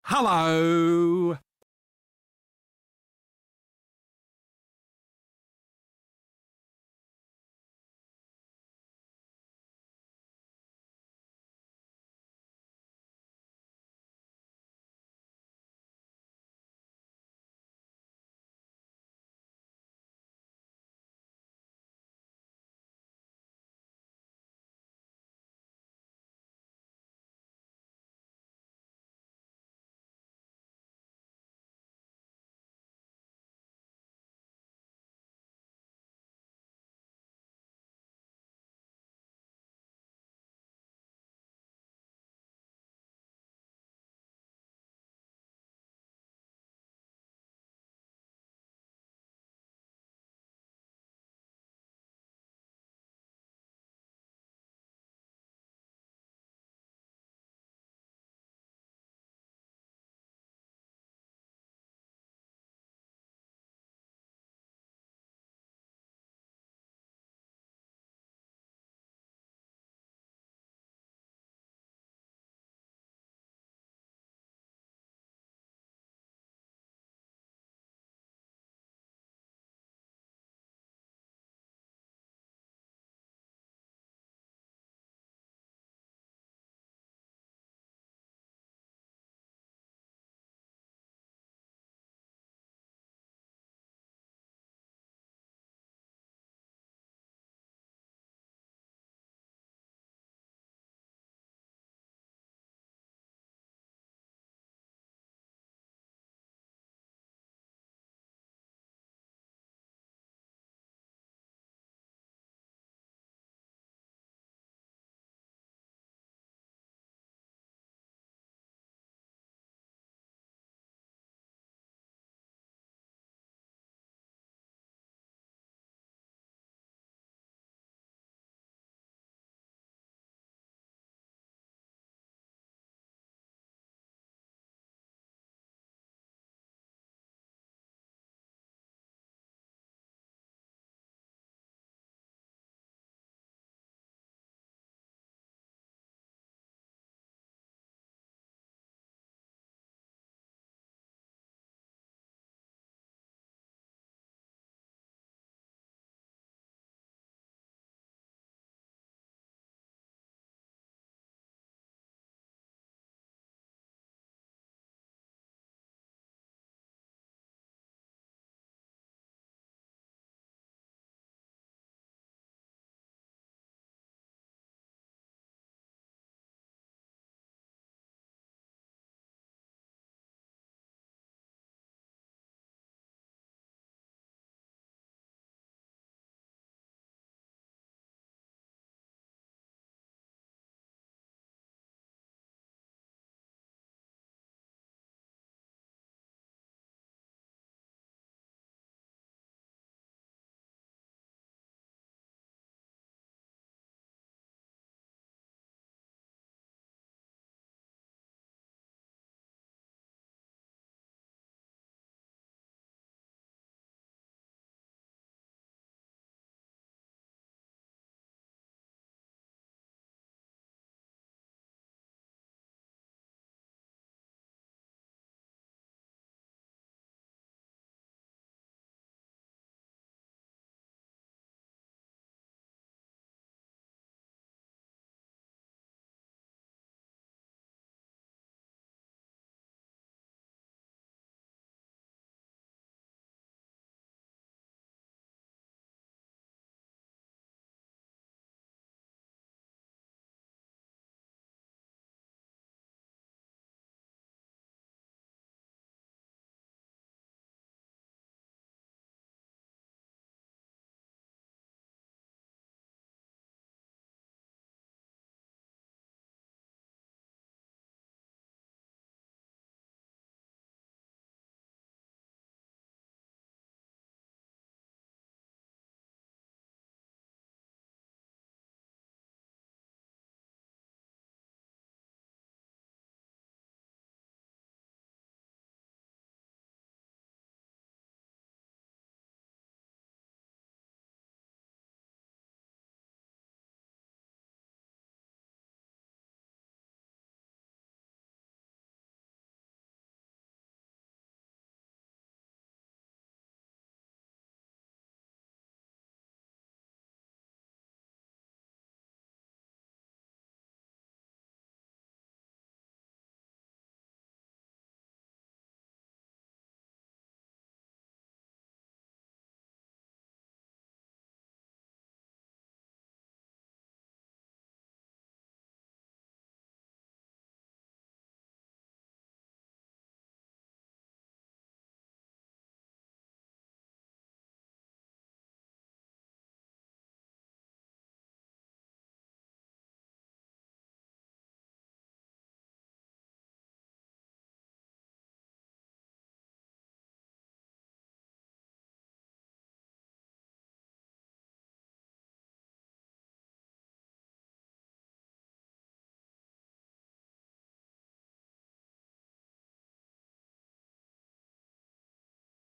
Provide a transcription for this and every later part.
Hello.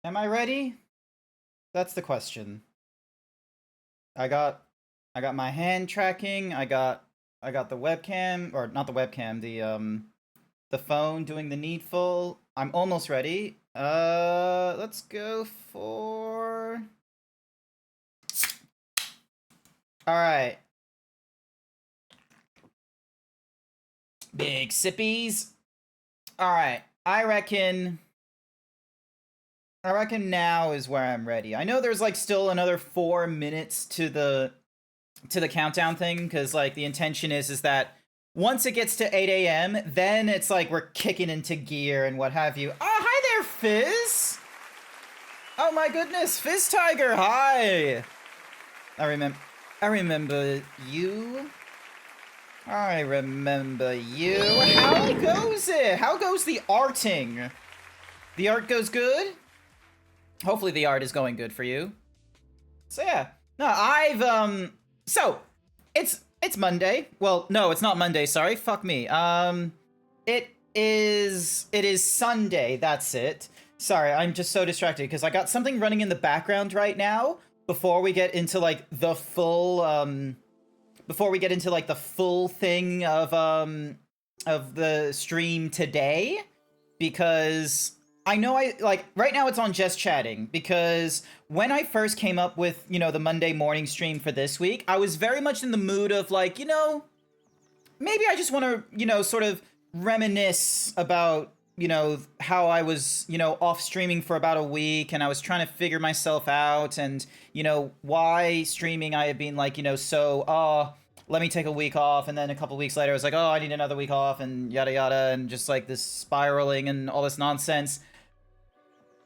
Am I ready? That's the question. I got I got my hand tracking. I got the webcam, or not the webcam, the phone doing the needful. I'm almost ready. Let's go for All right. Big sippies. All right. I reckon now is where I'm ready. I know there's like still another 4 minutes to the countdown thing, because like the intention is that once it gets to 8 a.m., then it's like we're kicking into gear and what have you. Oh, hi there, Fizz! Oh my goodness, Fizz Tiger, hi! I remember you. I remember you. How goes it? How goes the arting? The art goes good? Hopefully the art is going good for you. So yeah. No, so it's Monday. Well, no, it's not Monday, sorry. Fuck me. It is Sunday, that's it. Sorry, I'm just so distracted because I got something running in the background right now before we get into like the full thing of the stream today, because I know right now it's on just chatting, because when I first came up with, the Monday morning stream for this week, I was very much in the mood of like, maybe I just want to, sort of reminisce about, how I was, off streaming for about a week, and I was trying to figure myself out, and, why streaming I had been like, let me take a week off, and then a couple weeks later I was like, oh, I need another week off, and yada yada, and just like this spiraling and all this nonsense.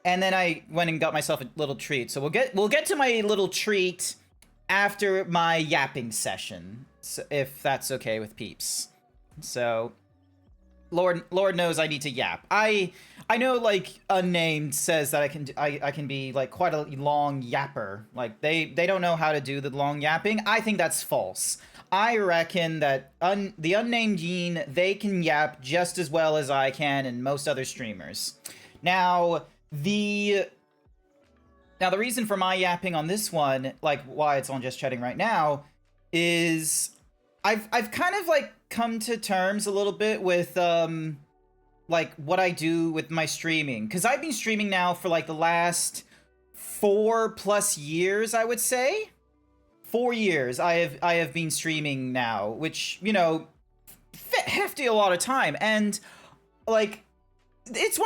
And then I went and got myself a little treat. So we'll get to my little treat after my yapping session, so if that's okay with peeps. So Lord knows I need to yap. I know, like, Unnamed says that I can be like quite a long yapper. Like they don't know how to do the long yapping. I think that's false. I reckon that the Unnamed Gene, they can yap just as well as I can and most other streamers. Now, the reason for my yapping on this one, like why it's on just chatting right now, is I've kind of like come to terms a little bit with like what I do with my streaming, because I've been streaming now for like the last 4+ years, I would say. 4 years I have been streaming now, which, hefty a lot of time. And like, this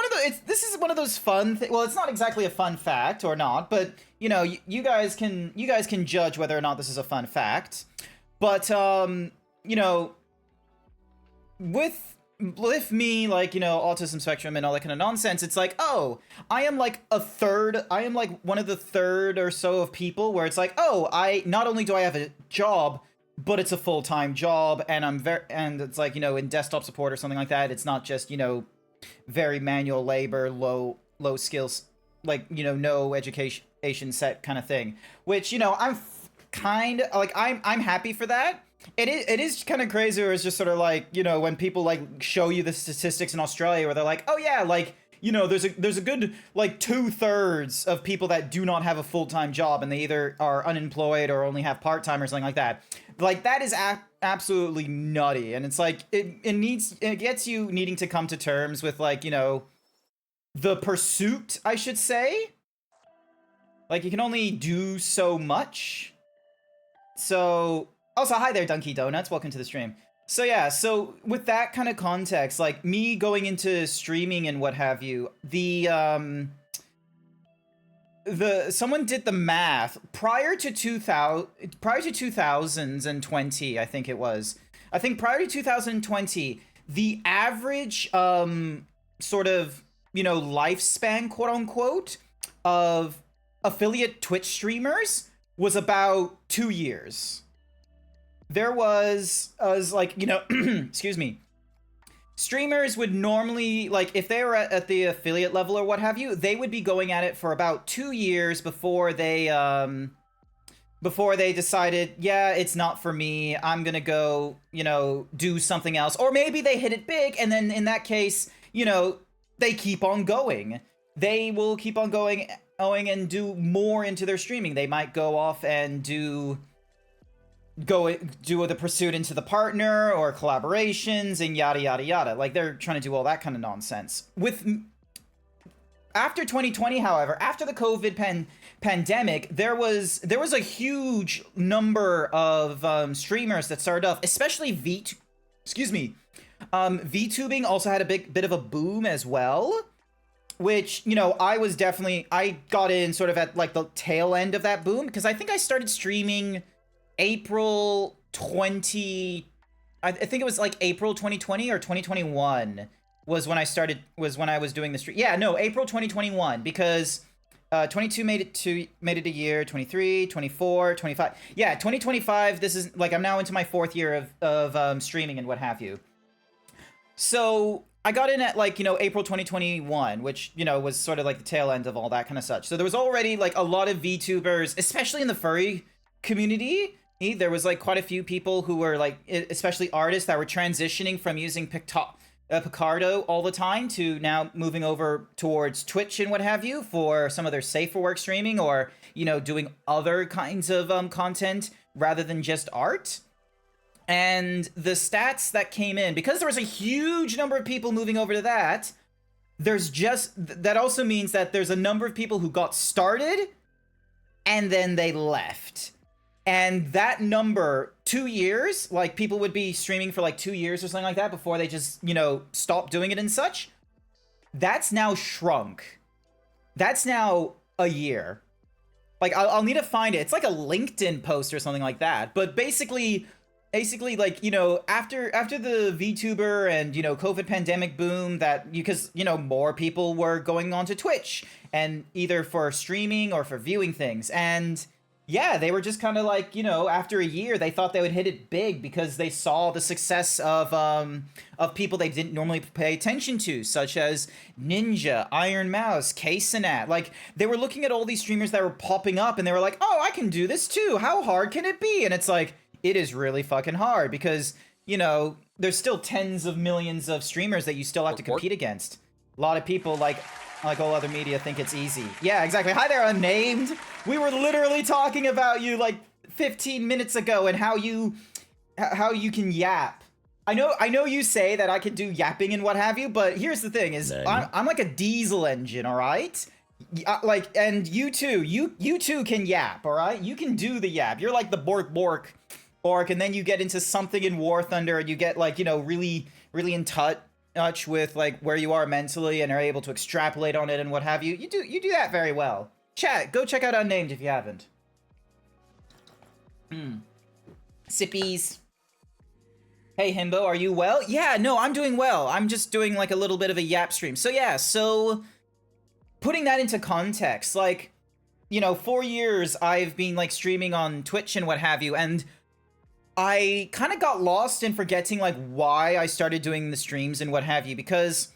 is one of those fun well, it's not exactly a fun fact or not, but you guys can judge whether or not this is a fun fact. But with me, like, autism spectrum and all that kind of nonsense, it's like, oh, I am like one of the third or so of people where it's like, oh, I not only do I have a job, but it's a full-time job, and and it's like, in desktop support or something like that. It's not just, very manual labor, low skills, like, no education set kind of thing, which, I'm kind of like, I'm happy for that. It is kind of crazy, where it's just sort of like, when people like show you the statistics in Australia where they're like, oh yeah, like, there's a good like 2/3 of people that do not have a full-time job, and they either are unemployed or only have part-time or something like that. Like, that is absolutely nutty. And it's like, it gets you needing to come to terms with, like, the pursuit, I should say. Like, you can only do so much. So also, hi there, Dunky Donuts, welcome to the stream. So yeah, so with that kind of context, like me going into streaming and what have you, someone did the math prior to 2020, I think it was. I think prior to 2020, the average sort of, lifespan, quote unquote, of affiliate Twitch streamers was about 2 years. There was like, excuse me, streamers would normally, like, if they were at the affiliate level or what have you, they would be going at it for about 2 years before they decided, yeah, it's not for me, I'm gonna go, do something else. Or maybe they hit it big, and then in that case, they keep on going. They will keep on going going and do more into their streaming. They might go off and do the pursuit into the partner or collaborations and yada yada yada. Like, they're trying to do all that kind of nonsense. After 2020, however, after the COVID pandemic, there was a huge number of streamers that started off, especially VTubing also had a bit of a boom as well, which, you know, I got in sort of at like the tail end of that boom, because I think I started streaming April 20, I think it was like April 2020 or 2021 was when I was doing the stream. Yeah, no, April 2021, because 22 made it a year, 23, 24, 25. Yeah, 2025, this is like, I'm now into my 4th year of streaming and what have you. So I got in at, like, you know, April 2021, which, you know, was sort of like the tail end of all that kind of such. So there was already like a lot of VTubers, especially in the furry community. There was like quite a few people who were like, especially artists that were transitioning from using Picardo all the time to now moving over towards Twitch and what have you for some of their safer work streaming, or, you know, doing other kinds of content rather than just art. And the stats that came in, because there was a huge number of people moving over to that, that also means that there's a number of people who got started and then they left. And that number, 2 years, like, people would be streaming for like 2 years or something like that before they just, you know, stop doing it and such. That's now shrunk. That's now a year. Like, I'll need to find it. It's like a LinkedIn post or something like that. But basically, like, you know, after the VTuber and, you know, COVID pandemic boom, because, you know, more people were going onto Twitch, and either for streaming or for viewing things. And yeah, they were just kind of like, you know, after a year, they thought they would hit it big because they saw the success of people they didn't normally pay attention to, such as Ninja, Iron Mouse, K-Sinat. Like, they were looking at all these streamers that were popping up, and they were like, oh, I can do this too. How hard can it be? And it's like, it is really fucking hard, because, you know, there's still tens of millions of streamers that you still have to compete against. A lot of people, like all other media, think it's easy. Yeah, exactly. Hi there, Unnamed. We were literally talking about you like 15 minutes ago and how you can yap. I know you say that I could do yapping and what have you, but here's the thing: is I'm like a diesel engine, all right? Like, and you too can yap, all right? You can do the yap. You're like the Bork orc, and then you get into something in War Thunder, and you get, like, you know, really in touch with like where you are mentally and are able to extrapolate on it and what have you. You do that very well. Chat, go check out Unnamed if you haven't. Sippies. Hey Himbo, are you well? Yeah, no, I'm doing well. I'm just doing like a little bit of a yap stream. So yeah, so putting that into context, like, you know, 4 years I've been like streaming on Twitch and what have you, and I kind of got lost in forgetting like why I started doing the streams and what have you, because,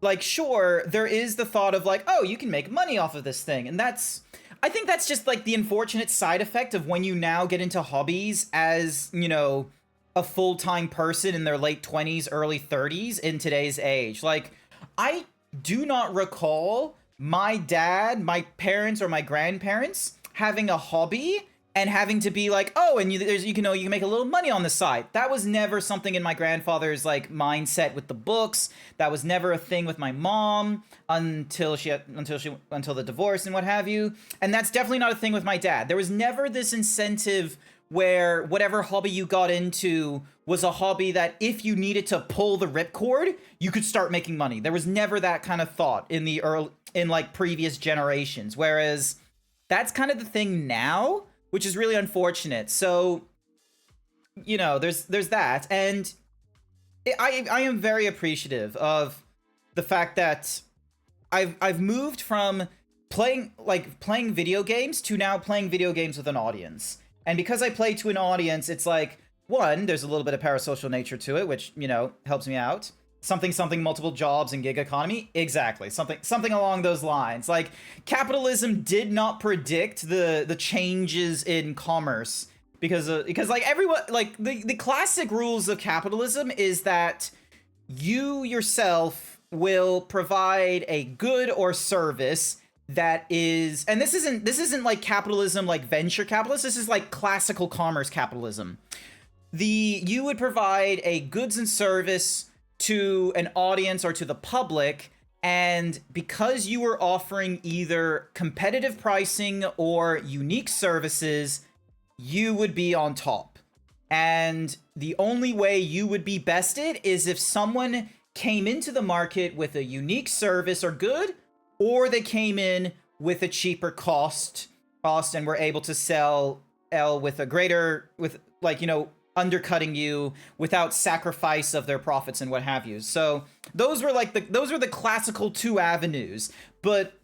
like, sure, there is the thought of like, oh, you can make money off of this thing, and I think that's just like the unfortunate side effect of when you now get into hobbies as, you know, a full-time person in their late 20s, early 30s in today's age. Like, I do not recall my dad, my parents, or my grandparents having a hobby and having to be like, oh, and you can make a little money on the side. That was never something in my grandfather's like mindset with the books. That was never a thing with my mom until the divorce and what have you. And that's definitely not a thing with my dad. There was never this incentive where whatever hobby you got into was a hobby that if you needed to pull the ripcord, you could start making money. There was never that kind of thought in like previous generations. Whereas that's kind of the thing now, which is really unfortunate. So, you know, there's that, and I am very appreciative of the fact that I've moved from playing video games to now playing video games with an audience. And because I play to an audience, it's like, one, there's a little bit of parasocial nature to it, which, you know, helps me out. Something, multiple jobs and gig economy. Exactly. Something along those lines. Like, capitalism did not predict the changes in commerce because like everyone, like the classic rules of capitalism is that you yourself will provide a good or service that is, and this isn't like capitalism like venture capitalism, this is like classical commerce capitalism. You would provide a goods and service to an audience or to the public, and because you were offering either competitive pricing or unique services, you would be on top. And the only way you would be bested is if someone came into the market with a unique service or good, or they came in with a cheaper cost and were able to sell with a greater, with like, undercutting you without sacrifice of their profits and what have you. So those were the classical two avenues. But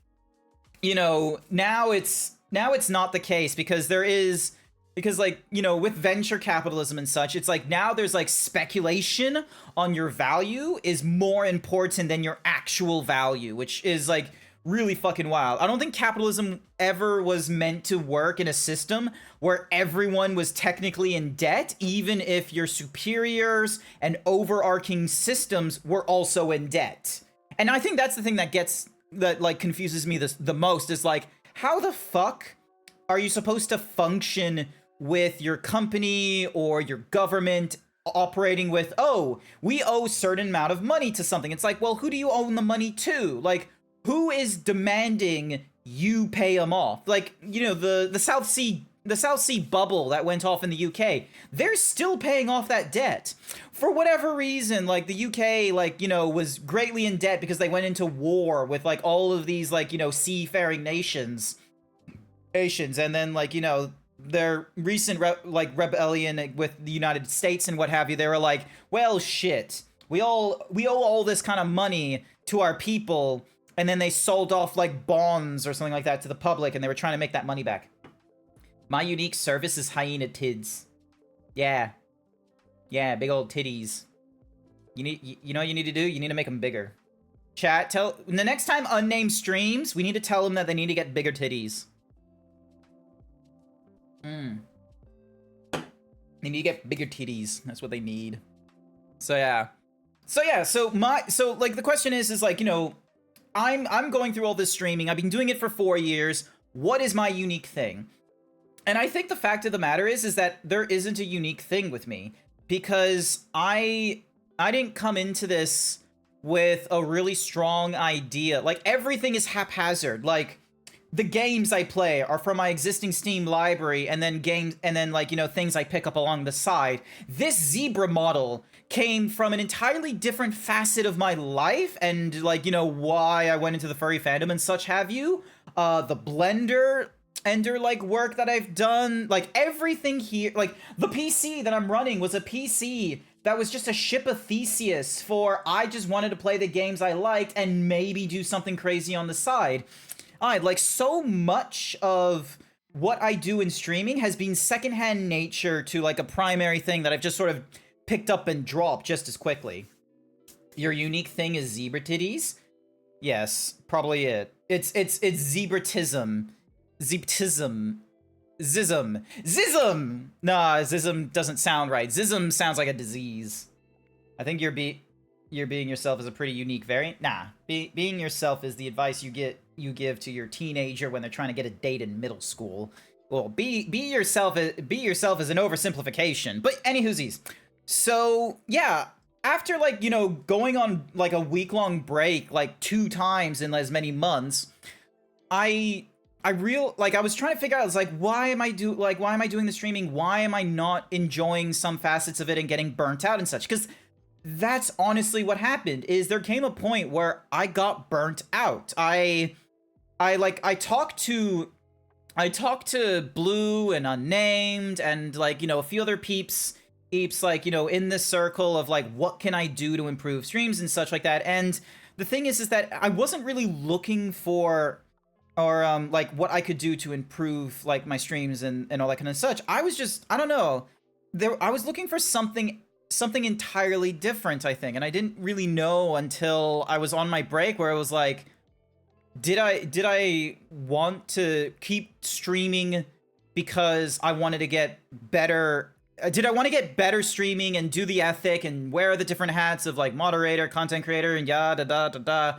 now it's not the case, because with venture capitalism and such, it's like now there's like speculation on your value is more important than your actual value, which is like really fucking wild. I don't think capitalism ever was meant to work in a system where everyone was technically in debt, even if your superiors and overarching systems were also in debt. And I think that's the thing that like confuses me the most, is like, how the fuck are you supposed to function with your company or your government operating with, oh, we owe a certain amount of money to something? It's like, well, who do you owe the money to? Like, who is demanding you pay them off? Like, the South Sea bubble that went off in the UK, they're still paying off that debt. For whatever reason, like the UK, was greatly in debt because they went into war with like all of these seafaring nations, and then their recent rebellion with the United States and what have you, they were like, well, shit, we owe all this kind of money to our people. And then they sold off like bonds or something like that to the public, and they were trying to make that money back. My unique service is hyena tids. Yeah, big old titties. You know what you need to do? You need to make them bigger. Chat, the next time Unnamed streams, we need to tell them that they need to get bigger titties. They need to get bigger titties. That's what they need. So yeah. So the question is like, I'm going through all this streaming. I've been doing it for 4 years. What is my unique thing? And I think the fact of the matter is that there isn't a unique thing with me, because I didn't come into this with a really strong idea. Like, everything is haphazard. Like, the games I play are from my existing Steam library, and then things I pick up along the side. This zebra model came from an entirely different facet of my life, and why I went into the furry fandom and such have you. The Blender Ender work that I've done, everything here, the PC that I'm running was a PC that was just a ship of Theseus for I just wanted to play the games I liked and maybe do something crazy on the side. So much of what I do in streaming has been secondhand nature to a primary thing that I've just sort of picked up and dropped just as quickly. Your unique thing is zebra titties? Yes, probably it. It's zebratism. Zism. Nah, zism doesn't sound right. Zism sounds like a disease. I think you're being yourself is a pretty unique variant. Nah, being yourself is the advice you give to your teenager when they're trying to get a date in middle school. Well, be yourself is an oversimplification. But anywhoosies. So yeah, after going on a week-long break 2 times in as many months, I was trying to figure out, why am I doing the streaming? Why am I not enjoying some facets of it and getting burnt out and such? Because that's honestly what happened. Is there came a point where I got burnt out. I talked to Blue and Unnamed and a few other peeps in this circle of what can I do to improve streams and such like that. And the thing is that I wasn't really looking for what I could do to improve my streams and all that kind of such. I was just, I don't know, I was looking for something entirely different, I think, and I didn't really know until I was on my break, where I was like, did I want to keep streaming because I wanted to get better? Did I want to get better streaming and do the ethic and wear the different hats of moderator, content creator, and yada da da da?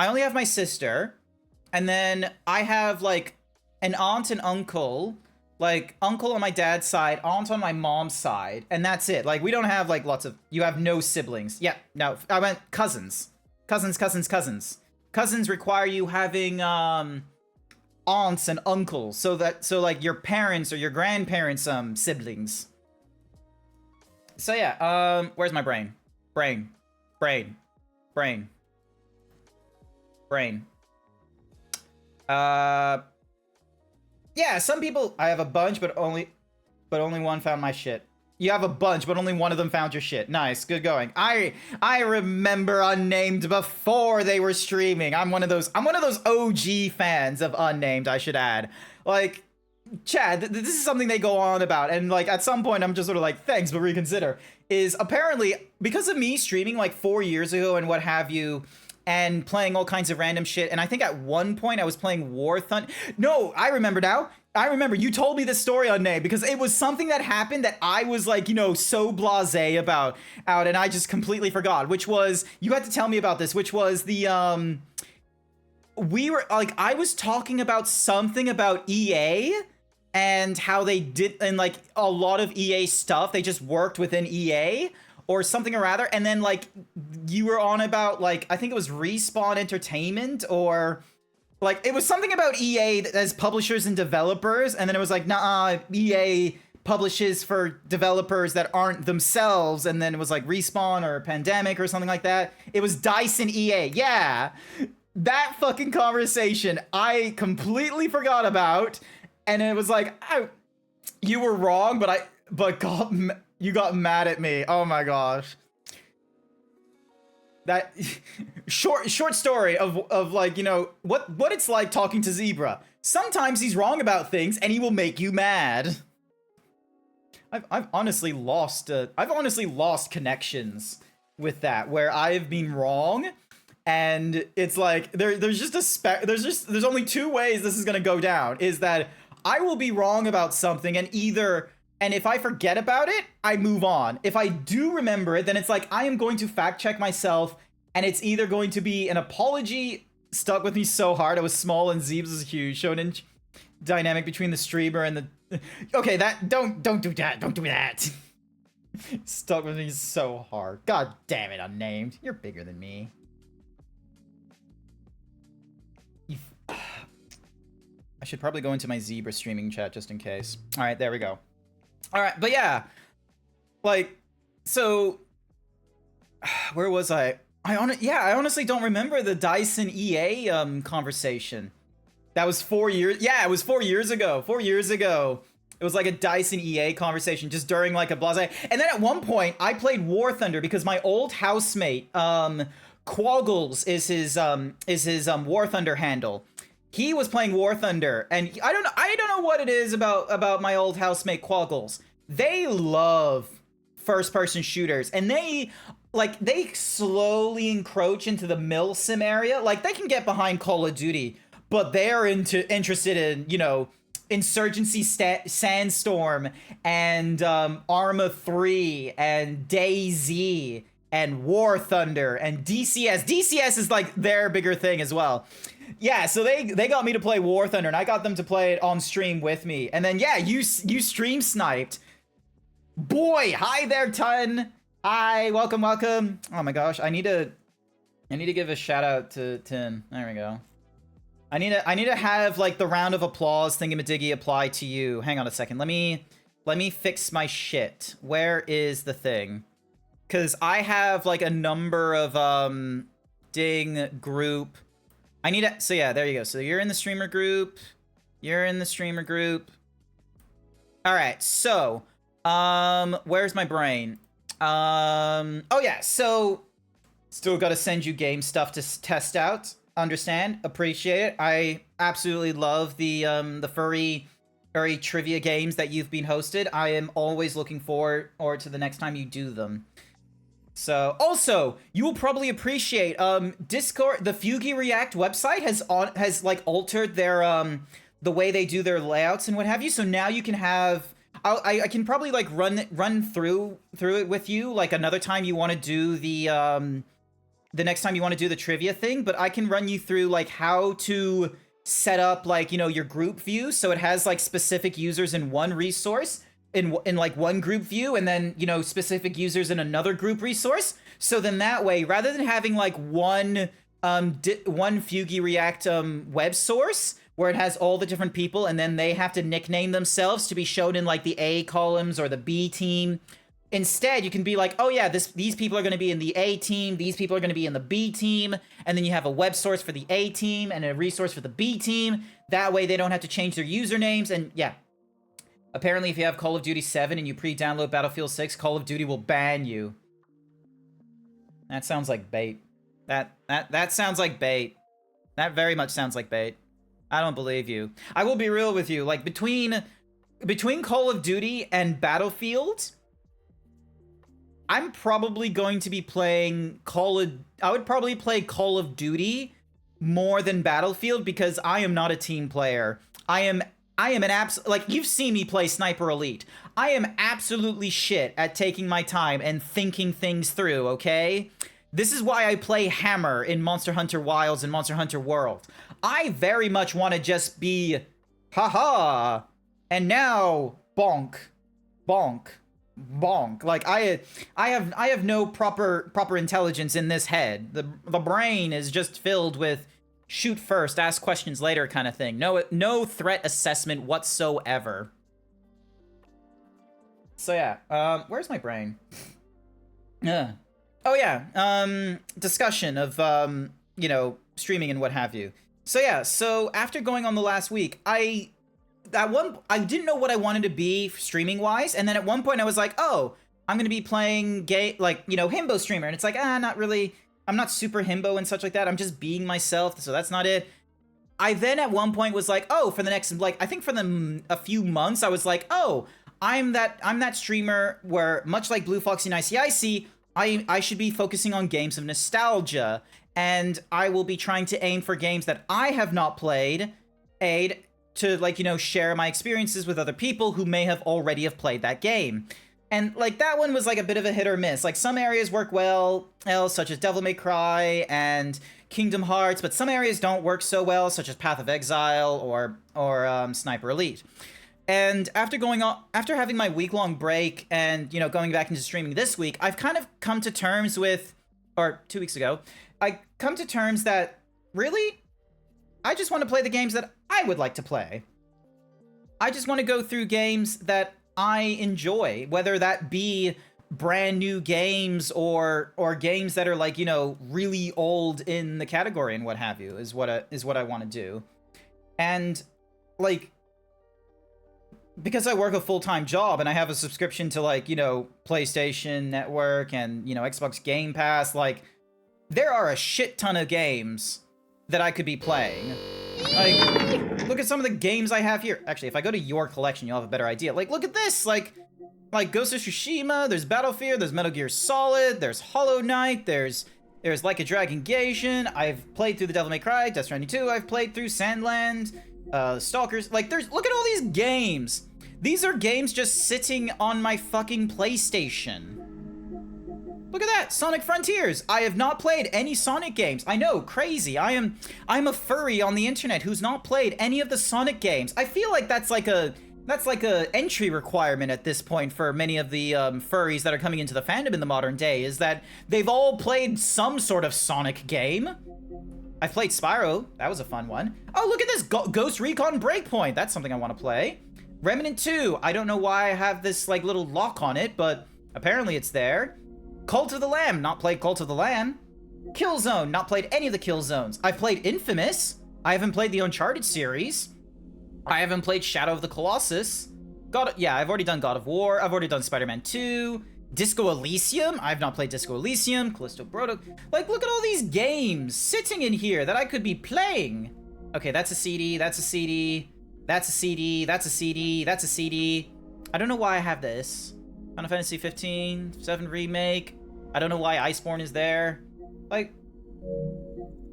I only have my sister, and then I have like an aunt and uncle, like uncle on my dad's side, aunt on my mom's side, and that's it. Like we don't have like lots of. You have no siblings. Yeah, no, I went cousins, cousins. Cousins require you having aunts and uncles, so like your parents or your grandparents siblings. So yeah, where's my brain? Brain. Yeah, some people, I have a bunch, but only one found my shit. You have a bunch, but only one of them found your shit. Nice, good going. I remember Unnamed before they were streaming. I'm one of those OG fans of Unnamed, I should add. Like, Chad, this is something they go on about, and like at some point I'm just sort of like, thanks, but reconsider. Is apparently because of me streaming like 4 years ago and what have you, and playing all kinds of random shit, and I think at one point I was playing War Thunder. No, I remember now. I remember you told me this story on Nay, because it was something that happened that I was like, you know, so blasé about and I just completely forgot, which was, you had to tell me about this, which was the, we were, like, I was talking about something about EA and how they did, and like a lot of EA stuff, they just worked within EA or something or rather, and then like you were on about like, I think it was Respawn Entertainment or like it was something about EA as publishers and developers, and then it was like, nah, EA publishes for developers that aren't themselves, and then it was like Respawn or Pandemic or something like that. It was DICE and EA. Yeah, that fucking conversation I completely forgot about, and it was like, you were wrong, but you got mad at me. Oh my gosh. That short story of like, you know, what it's like talking to Zebra. Sometimes he's wrong about things and he will make you mad. I've honestly lost connections with that, where I've been wrong, and it's like there's only two ways this is gonna go down. Is that I will be wrong about something, and if I forget about it, I move on. If I do remember it, then it's like I am going to fact check myself, and it's either going to be an apology stuck with me so hard. I was small and Zeebs was huge. Shonen dynamic between the streamer and the. Okay, that don't do that. Don't do that. Stuck with me so hard. God damn it, Unnamed. You're bigger than me. I should probably go into my Zebra streaming chat just in case. All right, there we go. All right, but yeah, like, so where was I? I honestly don't remember the DICE and EA conversation. That was 4 years. Yeah, it was 4 years ago. 4 years ago, it was like a DICE and EA conversation just during like a blase. And then at one point, I played War Thunder because my old housemate, Quaggles is his War Thunder handle. He was playing War Thunder, and I don't know what it is about my old housemate Quaggles. They love first-person shooters, and they slowly encroach into the milsim area. Like, they can get behind Call of Duty, but they're interested in, you know, Insurgency Sandstorm and Arma 3 and DayZ and War Thunder and DCS. DCS is like their bigger thing as well. Yeah, so they got me to play War Thunder, and I got them to play it on stream with me. And then yeah, you stream sniped. Boy, hi there, Tun. Hi, welcome. Oh my gosh, I need to give a shout out to Tim. There we go. I need to have like the round of applause thingamadiggy apply to you. Hang on a second. Let me fix my shit. Where is the thing? Cause I have like a number of ding group. I need to, so yeah, there you go. So you're in the streamer group. You're in the streamer group. All right, so where's my brain? Oh yeah, so still got to send you game stuff to test out. Understand, appreciate it. I absolutely love the furry trivia games that you've been hosted. I am always looking forward to the next time you do them. So also, you will probably appreciate Discord. The Fugi React website has like altered their the way they do their layouts and what have you. So now you can have. I can probably like run through it with you like another time you want to do the the next time you want to do the trivia thing, but I can run you through like how to set up like, you know, your group view so it has like specific users in one resource in like one group view, and then, you know, specific users in another group resource. So then that way, rather than having like one Fugi React web source where it has all the different people and then they have to nickname themselves to be shown in like the A columns or the B team. Instead, you can be like, oh yeah, these people are going to be in the A team, these people are going to be in the B team, and then you have a web source for the A team and a resource for the B team. That way they don't have to change their usernames, and yeah. Apparently, if you have Call of Duty 7 and you pre-download Battlefield 6, Call of Duty will ban you. That sounds like bait. That sounds like bait. That very much sounds like bait. I don't believe you. I will be real with you. Like, between Call of Duty and Battlefield, I'm probably going to be playing I would probably play Call of Duty more than Battlefield because I am not a team player. I am an like, you've seen me play Sniper Elite. I am absolutely shit at taking my time and thinking things through, okay? This is why I play Hammer in Monster Hunter Wilds and Monster Hunter World. I very much want to just be, haha, and now, bonk, bonk, bonk. Like, I have no proper intelligence in this head. The brain is just filled with shoot first, ask questions later kind of thing. No threat assessment whatsoever. So yeah, where's my brain? Oh yeah, discussion of, you know, streaming and what have you. So yeah, so after going on the last week, I didn't know what I wanted to be streaming wise, and then at one point I was like, oh, I'm gonna be playing like, you know, himbo streamer, and it's like, not really. I'm not super himbo and such like that. I'm just being myself, so that's not it. I then at one point was like, oh, for the next, like, I think for a few months, I was like, oh, I'm that streamer where, much like Blue Foxy and ICIC, I should be focusing on games of nostalgia, and I will be trying to aim for games that I have not played, to, like, you know, share my experiences with other people who may have already played that game. And, like, that one was, like, a bit of a hit or miss. Like, some areas work well, such as Devil May Cry and Kingdom Hearts, but some areas don't work so well, such as Path of Exile or Sniper Elite. And after having my week-long break and, you know, going back into streaming this week, I've kind of come to terms with, or 2 weeks ago, I come to terms that, really, I just want to play the games that I would like to play. I just want to go through games that I enjoy, whether that be brand new games or games that are, like, you know, really old in the category and what have you, is what I want to do. And, like, because I work a full-time job and I have a subscription to, like, you know, PlayStation Network and, you know, Xbox Game Pass, like, there are a shit ton of games that I could be playing. Like, look at some of the games I have here. Actually, if I go to your collection, you'll have a better idea. Like, look at this! Like Ghost of Tsushima, there's Battlefield, there's Metal Gear Solid, there's Hollow Knight, there's Like a Dragon Gaijin, I've played through the Devil May Cry, Death Stranding 2, I've played through Sandland, Stalkers, like, look at all these games! These are games just sitting on my fucking PlayStation. Look at that, Sonic Frontiers. I have not played any Sonic games. I know, crazy. I'm a furry on the internet who's not played any of the Sonic games. I feel like that's like a entry requirement at this point for many of the furries that are coming into the fandom in the modern day, is that they've all played some sort of Sonic game. I've played Spyro. That was a fun one. Oh, look at this, Ghost Recon Breakpoint. That's something I want to play. Remnant 2. I don't know why I have this, like, little lock on it, but apparently it's there. Cult of the Lamb, not played Cult of the Lamb. Killzone, not played any of the Killzones. I've played Infamous. I haven't played the Uncharted series. I haven't played Shadow of the Colossus. I've already done God of War. I've already done Spider-Man 2. Disco Elysium. I've not played Disco Elysium. Callisto Protocol. Like, look at all these games sitting in here that I could be playing. Okay, that's a CD. That's a CD. That's a CD. That's a CD. That's a CD. I don't know why I have this. Final Fantasy 15, 7 Remake. I don't know why Iceborne is there. Like,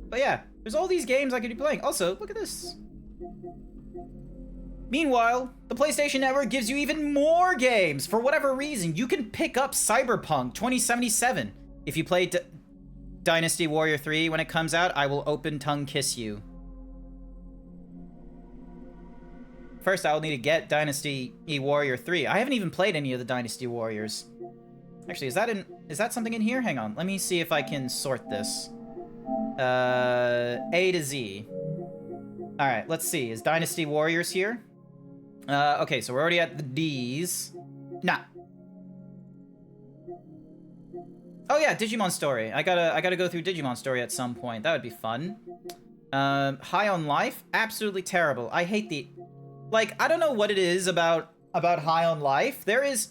but yeah, there's all these games I could be playing. Also, look at this. Meanwhile, the PlayStation Network gives you even more games. For whatever reason, you can pick up Cyberpunk 2077 if you play Dynasty Warrior 3 when it comes out, I will open tongue kiss you. First, I will need to get Dynasty Warrior 3. I haven't even played any of the Dynasty Warriors. Actually, is that something in here? Hang on. Let me see if I can sort this. A to Z. Alright, let's see. Is Dynasty Warriors here? Okay, so we're already at the D's. Nah. Oh yeah, Digimon Story. I gotta go through Digimon Story at some point. That would be fun. High on Life? Absolutely terrible. I hate the... Like, I don't know what it is about High on Life. There is,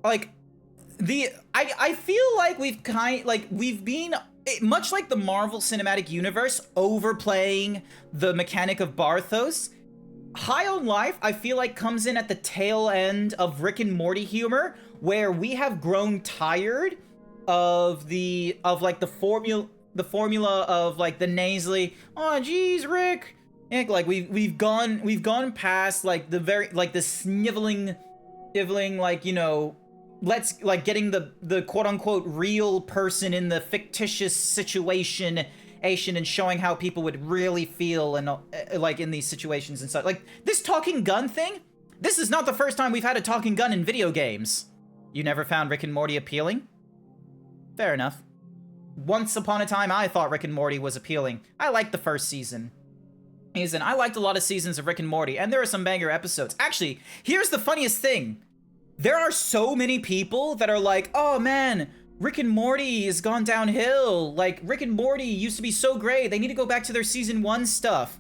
like, I feel like we've been, much like the Marvel Cinematic Universe, overplaying the mechanic of Barthos. High on Life, I feel like, comes in at the tail end of Rick and Morty humor, where we have grown tired of the formula of, like, the nasally, oh geez, Rick. Like, we've gone past, like, the sniveling, like, you know, let's, like, getting the quote-unquote real person in the fictitious situation and showing how people would really feel and, like, in these situations and such. Like, this talking gun thing, this is not the first time we've had a talking gun in video games. You never found Rick and Morty appealing? Fair enough. Once upon a time, I thought Rick and Morty was appealing. I liked the first season. I liked a lot of seasons of Rick and Morty, and there are some banger episodes. Actually, here's the funniest thing. There are so many people that are like, oh man, Rick and Morty has gone downhill. Like, Rick and Morty used to be so great. They need to go back to their season 1 stuff.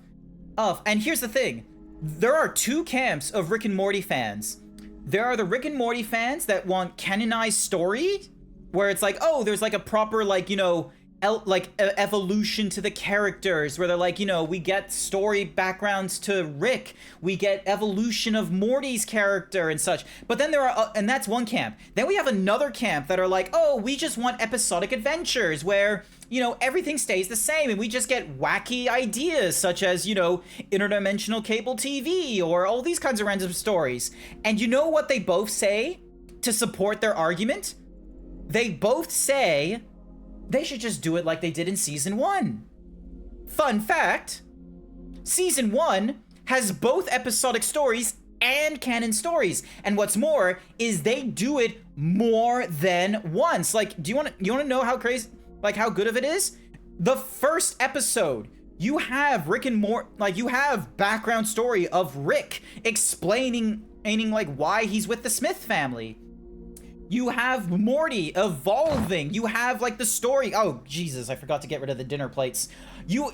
And here's the thing. There are two camps of Rick and Morty fans. There are the Rick and Morty fans that want canonized story, where it's like, oh, there's like a proper, like, you know, evolution to the characters, where they're like, you know, we get story backgrounds to Rick, we get evolution of Morty's character and such. But then there are, and that's one camp. Then we have another camp that are like, oh, we just want episodic adventures where, you know, everything stays the same and we just get wacky ideas such as, you know, interdimensional cable TV or all these kinds of random stories. And you know what they both say to support their argument? They both say they should just do it like they did in Season 1. Fun fact, Season 1 has both episodic stories and canon stories. And what's more is they do it more than once. Like, you want to know how crazy, like how good of it is? The first episode, you have Rick and Morty, like you have background story of Rick explaining like why he's with the Smith family. You have Morty evolving. You have like the story. Oh, Jesus, I forgot to get rid of the dinner plates. You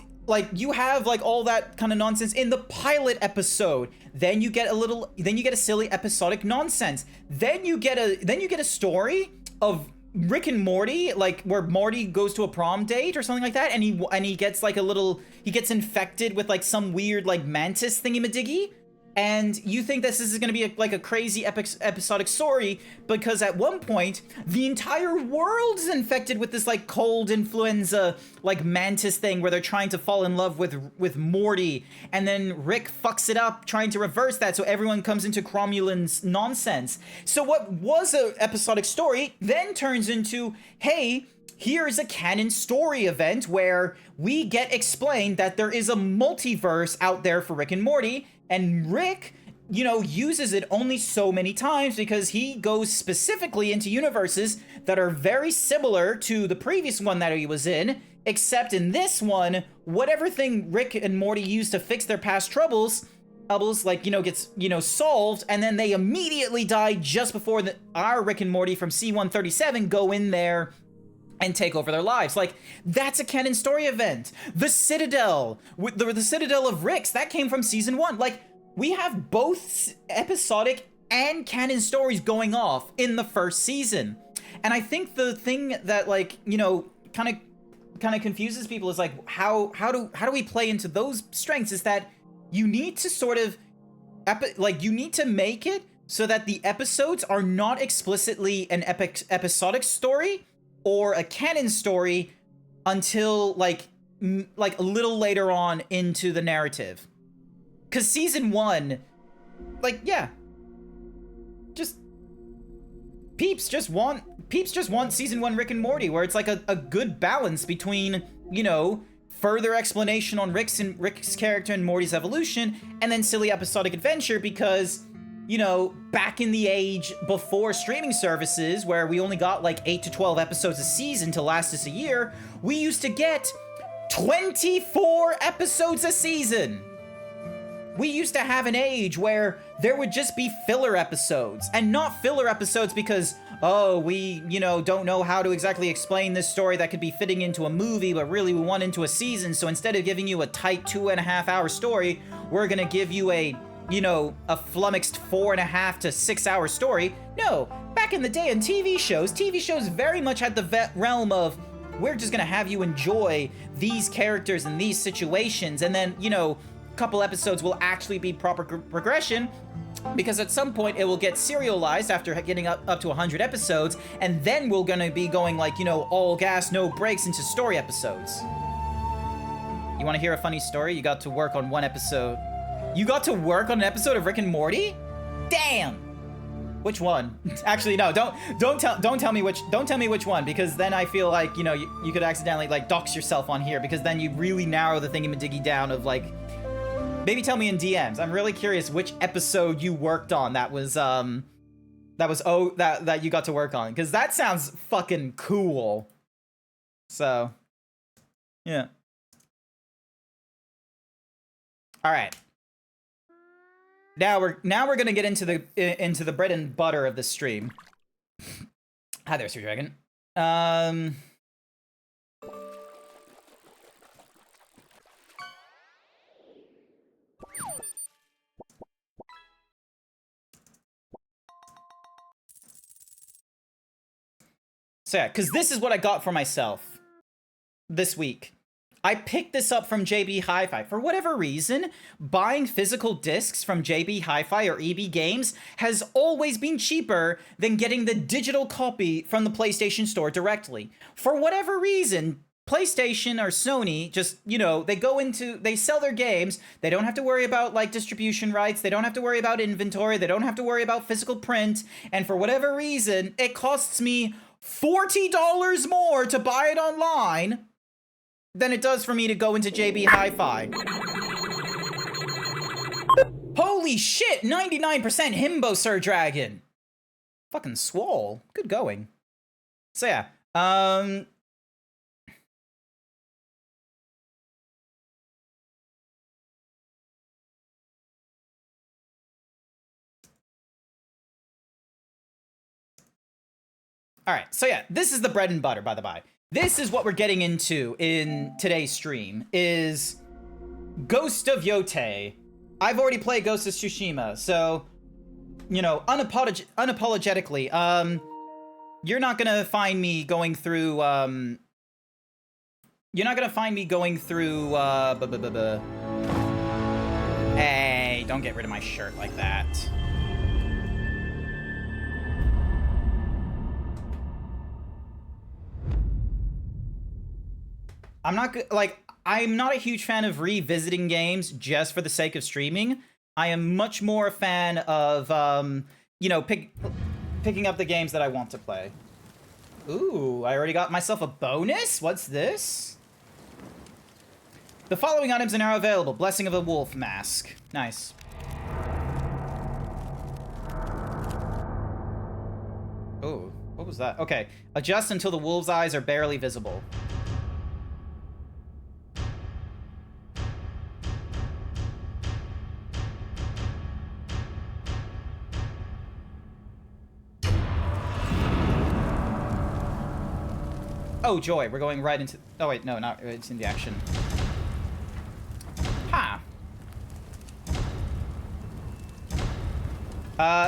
have like all that kind of nonsense in the pilot episode. Then you get a silly episodic nonsense. Then you get a story of Rick and Morty, like where Morty goes to a prom date or something like that, and he gets like he gets infected with like some weird like mantis thingy-majiggy. And you think this is going to be like a crazy episodic story because at one point, the entire world is infected with this like cold influenza, like mantis thing where they're trying to fall in love with Morty. And then Rick fucks it up trying to reverse that so everyone comes into Cromulans nonsense. So what was an episodic story then turns into, hey, here's a canon story event where we get explained that there is a multiverse out there for Rick and Morty. And Rick, you know, uses it only so many times because he goes specifically into universes that are very similar to the previous one that he was in, except in this one, whatever thing Rick and Morty used to fix their past troubles, like, you know, gets, you know, solved, and then they immediately die just before our Rick and Morty from C-137 go in there and take over their lives. Like, that's a canon story event. The Citadel, with the Citadel of Ricks, that came from Season 1. Like, we have both episodic and canon stories going off in the first season. And I think the thing that, like, you know, kind of confuses people is like, how do we play into those strengths is that you need to sort of, you need to make it so that the episodes are not explicitly an episodic story or a canon story until like a little later on into the narrative. Cause Season 1, like, yeah, just peeps just want season 1 Rick and Morty, where it's like a good balance between, you know, further explanation on Rick's character and Morty's evolution, and then silly episodic adventure, because, you know, back in the age before streaming services, where we only got like 8 to 12 episodes a season to last us a year, we used to get 24 episodes a season. We used to have an age where there would just be filler episodes, and not filler episodes because, oh, we, you know, don't know how to exactly explain this story that could be fitting into a movie, but really we want into a season, so instead of giving you a tight 2.5 hour story, we're gonna give you a, you know, a flummoxed 4.5 to 6 hour story. No, back in the day in TV shows very much had the realm of, we're just gonna have you enjoy these characters and these situations, and then, you know, couple episodes will actually be proper progression, because at some point it will get serialized after getting up to 100 episodes, and then we're gonna be going like, you know, all gas, no breaks into story episodes. You wanna hear a funny story? You got to work on one episode. You got to work on an episode of Rick and Morty? Damn! Which one? Actually, no, don't tell me which one, because then I feel like, you know, you could accidentally like dox yourself on here, because then you really narrow the thingamadiggy down of like, maybe tell me in DMs. I'm really curious which episode you worked on that you got to work on, because that sounds fucking cool. So, yeah. All right. Now we're gonna get into the bread and butter of the stream. Hi there, Sir Dragon. So yeah, because this is what I got for myself this week. I picked this up from JB Hi-Fi. For whatever reason, buying physical discs from JB Hi-Fi or EB Games has always been cheaper than getting the digital copy from the PlayStation Store directly. For whatever reason, PlayStation or Sony just, you know, they sell their games. They don't have to worry about like distribution rights. They don't have to worry about inventory. They don't have to worry about physical print. And for whatever reason, it costs me $40 more to buy it online than it does for me to go into JB Hi-Fi. Holy shit, 99% himbo, Sir Dragon. Fucking swole. Good going. So yeah, all right, so yeah, this is the bread and butter, by the by. This is what we're getting into in today's stream, is Ghost of Yotei. I've already played Ghost of Tsushima, so, you know, unapologetically, you're not gonna find me going through, Hey, don't get rid of my shirt like that. I'm not a huge fan of revisiting games just for the sake of streaming. I am much more a fan of, you know, picking up the games that I want to play. Ooh, I already got myself a bonus? What's this? The following items are now available. Blessing of a Wolf Mask. Nice. Ooh, what was that? Okay, adjust until the wolf's eyes are barely visible. Oh, joy, we're going right into... Oh, wait, no, not... It's in the action. Ha!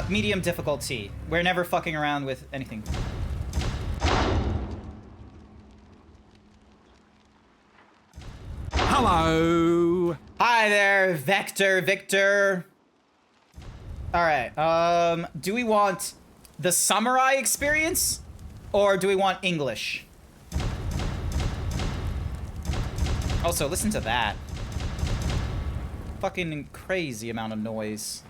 Medium difficulty. We're never fucking around with anything. Hello! Hi there, Victor. Alright, do we want the samurai experience? Or do we want English? Also, listen to that. Fucking crazy amount of noise.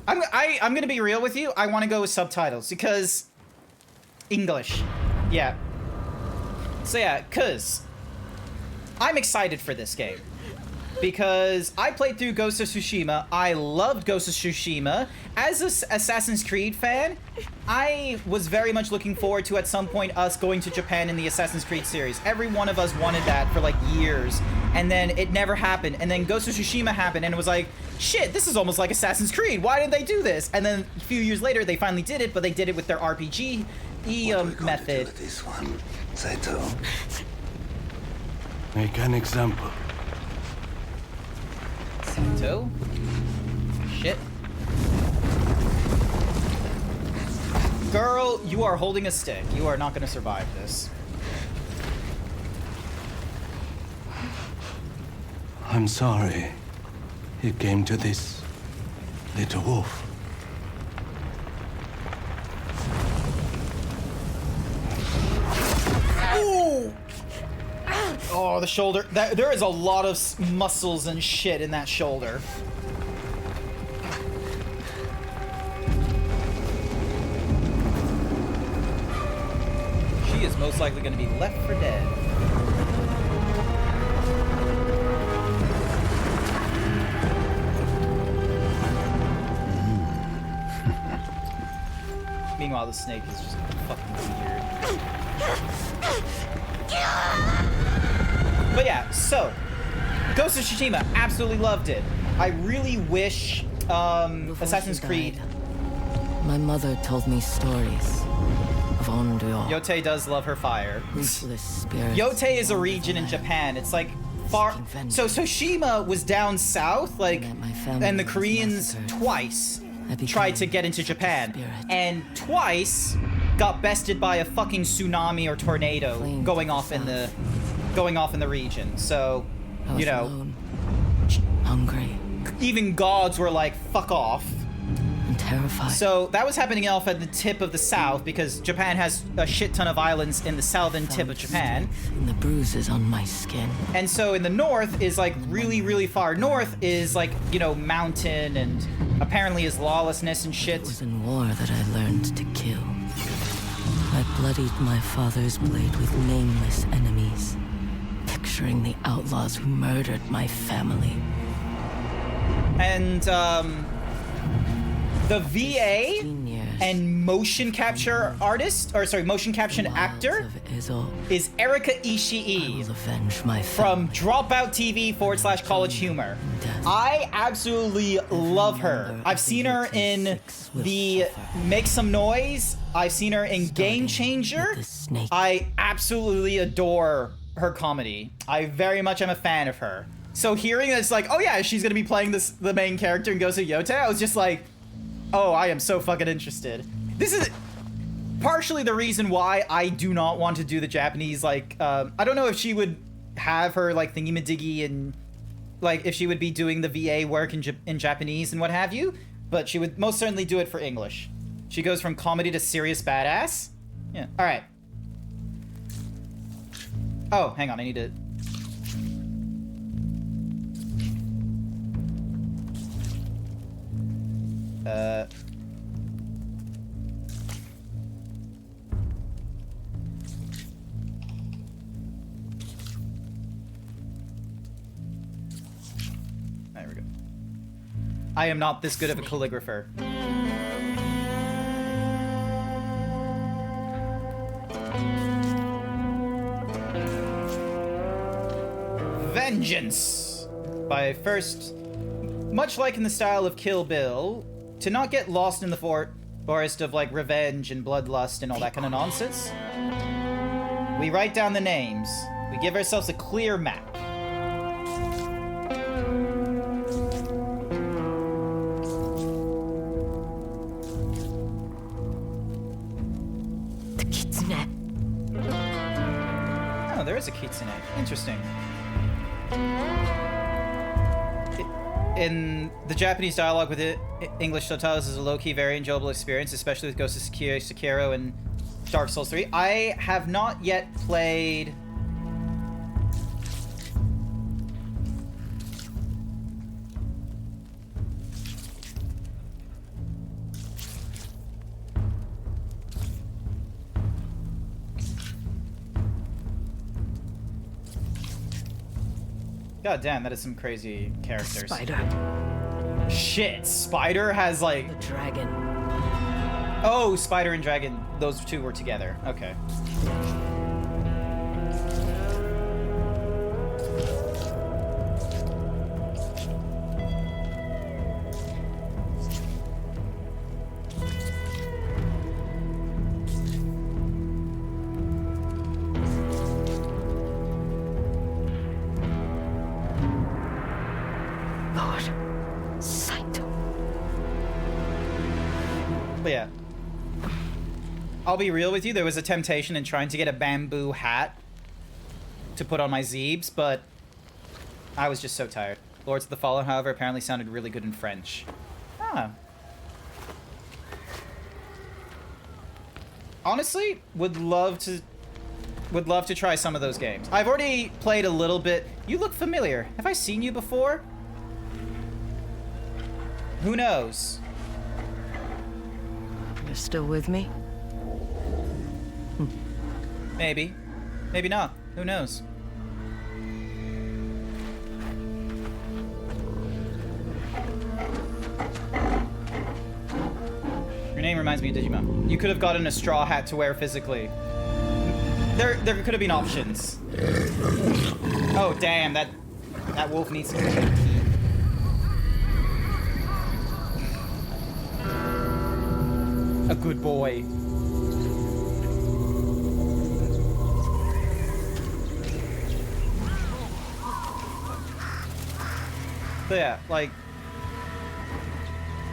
I'm gonna be real with you. I want to go with subtitles because English. Yeah. So yeah, cause I'm excited for this game because I played through Ghost of Tsushima. I loved Ghost of Tsushima. As an Assassin's Creed fan, I was very much looking forward to at some point us going to Japan in the Assassin's Creed series. Every one of us wanted that for like years, and then it never happened. And then Ghost of Tsushima happened, and it was like, shit, this is almost like Assassin's Creed. Why did they do this? And then a few years later, they finally did it, but they did it with their RPG method. This one, Saito. Make an example. Saito. Shit. Girl, you are holding a stick. You are not gonna survive this. I'm sorry it came to this, little wolf. Ooh! Oh, the shoulder. There is a lot of muscles and shit in that shoulder. She is most likely going to be left for dead. Meanwhile, the snake is just fucking weird. But yeah, so Ghost of Tsushima, absolutely loved it. I really wish Assassin's Creed. My mother told me stories of Onryo. Yote does love her fire. Ruthless spirits. Yote is a region in Japan. It's like far. So Tsushima was down south, like, and the Koreans twice tried to get into Japan, and twice got bested by a fucking tsunami or tornado going off in the region. So, you know, alone, hungry, even gods were like, fuck off. and terrified. So that was happening off at the tip of the south because Japan has a shit ton of islands in the southern tip of Japan. And the bruises on my skin. And so in the north is like really, really far north is like, you know, mountain and apparently is lawlessness and shit. It was in war that I learned to kill. I bloodied my father's blade with nameless enemies, picturing the outlaws who murdered my family. And the VA 15 years. and motion capture artist, or sorry, motion caption Wilds actor of Izo. is Erika I Ishii will avenge my from family. Dropout TV / College Humor. I absolutely love her. I've seen her in the Make Some Noise. I've seen her in Game Changer. with the snake. I absolutely adore her comedy. I very much am a fan of her. So hearing that it's like, oh yeah, she's gonna be playing the main character in Ghost of Yote, I was just like, oh, I am so fucking interested. This is partially the reason why I do not want to do the Japanese, like, I don't know if she would have her, like, thingy-madiggy and, like, if she would be doing the VA work in Japanese and what have you, but she would most certainly do it for English. She goes from comedy to serious badass. Yeah, alright. Oh, hang on, I need to... There we go. I am not this good of a calligrapher. Vengeance! By first, much like in the style of Kill Bill, to not get lost in the forest of like revenge and bloodlust and all that kind of nonsense, we write down the names. We give ourselves a clear map. The kitsune. Oh, there is a kitsune. Interesting. In the Japanese dialogue with English subtitles is a low-key, very enjoyable experience, especially with Ghost of Sekiro and Dark Souls 3. I have not yet played... God damn, that is some crazy characters. Spider. Shit, Spider has like... The dragon. Oh, Spider and Dragon, those two were together. Okay. Lord Saito. But yeah. I'll be real with you, there was a temptation in trying to get a bamboo hat to put on my Zeebs, but I was just so tired. Lords of the Fallen, however, apparently sounded really good in French. Ah. Honestly, would love to try some of those games. I've already played a little bit. You look familiar. Have I seen you before? Who knows? You're still with me? Maybe. Maybe not. Who knows? Your name reminds me of Digimon. You could have gotten a straw hat to wear physically. There could have been options. Oh damn, that wolf needs some teeth. A good boy. So yeah, like,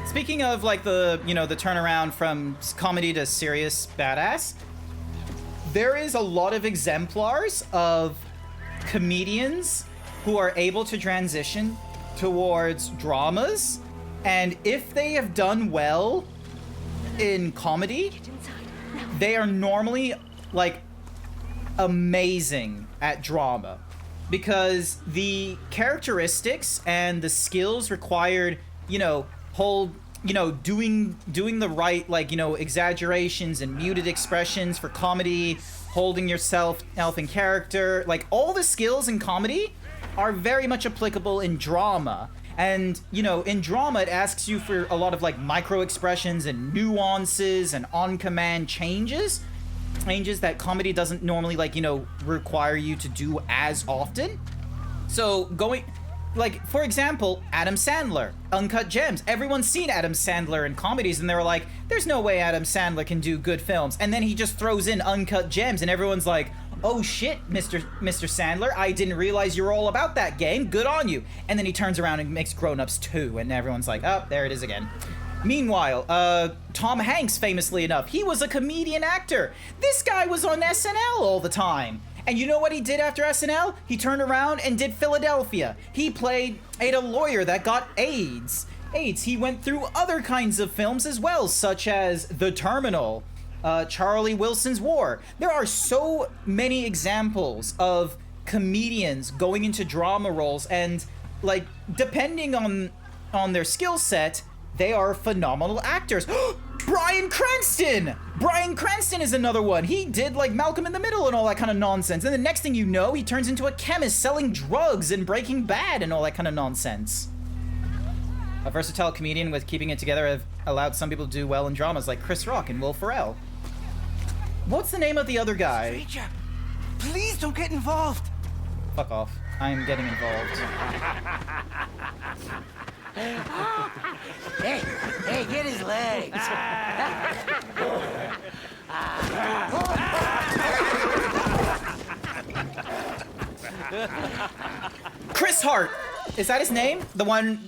speaking of like the, you know, the turnaround from comedy to serious badass, there is a lot of exemplars of comedians who are able to transition towards dramas, and if they have done well in comedy, they are normally like amazing at drama, because the characteristics and the skills required, you know, doing the right, like, you know, exaggerations and muted expressions for comedy, holding yourself in character, like all the skills in comedy are very much applicable in drama. And, you know, in drama, it asks you for a lot of like micro expressions and nuances and on-command changes that comedy doesn't normally, like, you know, require you to do as often. So going, like, for example, Adam Sandler, Uncut Gems. Everyone's seen Adam Sandler in comedies, and they were like, there's no way Adam Sandler can do good films. And then he just throws in Uncut Gems, and everyone's like, oh shit, Mr. Sandler, I didn't realize you were all about that game. Good on you. And then he turns around and makes Grown Ups 2, and everyone's like, oh, there it is again. Meanwhile, Tom Hanks, famously enough, he was a comedian actor. This guy was on SNL all the time. And you know what he did after SNL? He turned around and did Philadelphia. He played a lawyer that got AIDS. He went through other kinds of films as well, such as The Terminal, Charlie Wilson's War. There are so many examples of comedians going into drama roles, and, like, depending on their skill set, they are phenomenal actors. Bryan Cranston! Bryan Cranston is another one. He did, like, Malcolm in the Middle and all that kind of nonsense. And the next thing you know, he turns into a chemist selling drugs in Breaking Bad and all that kind of nonsense. A versatile comedian with keeping it together have allowed some people to do well in dramas like Chris Rock and Will Ferrell. What's the name of the other guy? Stranger, please don't get involved. Fuck off. I'm getting involved. Hey, get his legs. Chris Hart! Is that his name? The one...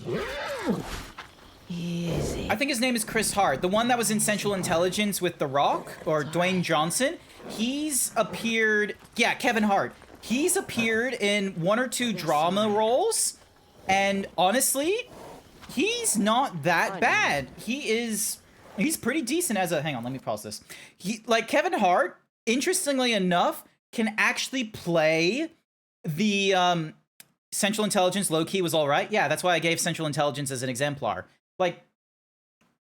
Easy. I think his name is Chris Hart. The one that was in Central Intelligence with The Rock, or Dwayne Johnson. He's appeared... Yeah, Kevin Hart. He's appeared in one or two drama roles, and honestly, he's not that bad. He's pretty decent as a... Hang on, let me pause this. Like, Kevin Hart, interestingly enough, can actually play the, Central Intelligence low-key was alright. Yeah, that's why I gave Central Intelligence as an exemplar. Like,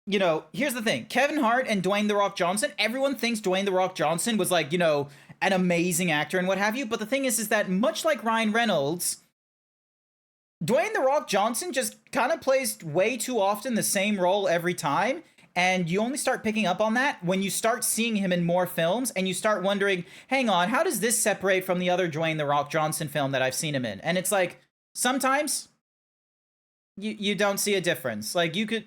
you know, here's the thing. Kevin Hart and Dwayne The Rock Johnson, everyone thinks Dwayne The Rock Johnson was, like, you know, an amazing actor and what have you, but the thing is that much like Ryan Reynolds, Dwayne The Rock Johnson just kind of plays way too often the same role every time. And you only start picking up on that when you start seeing him in more films and you start wondering, hang on, how does this separate from the other Dwayne The Rock Johnson film that I've seen him in? And it's like, sometimes you don't see a difference. Like, you could,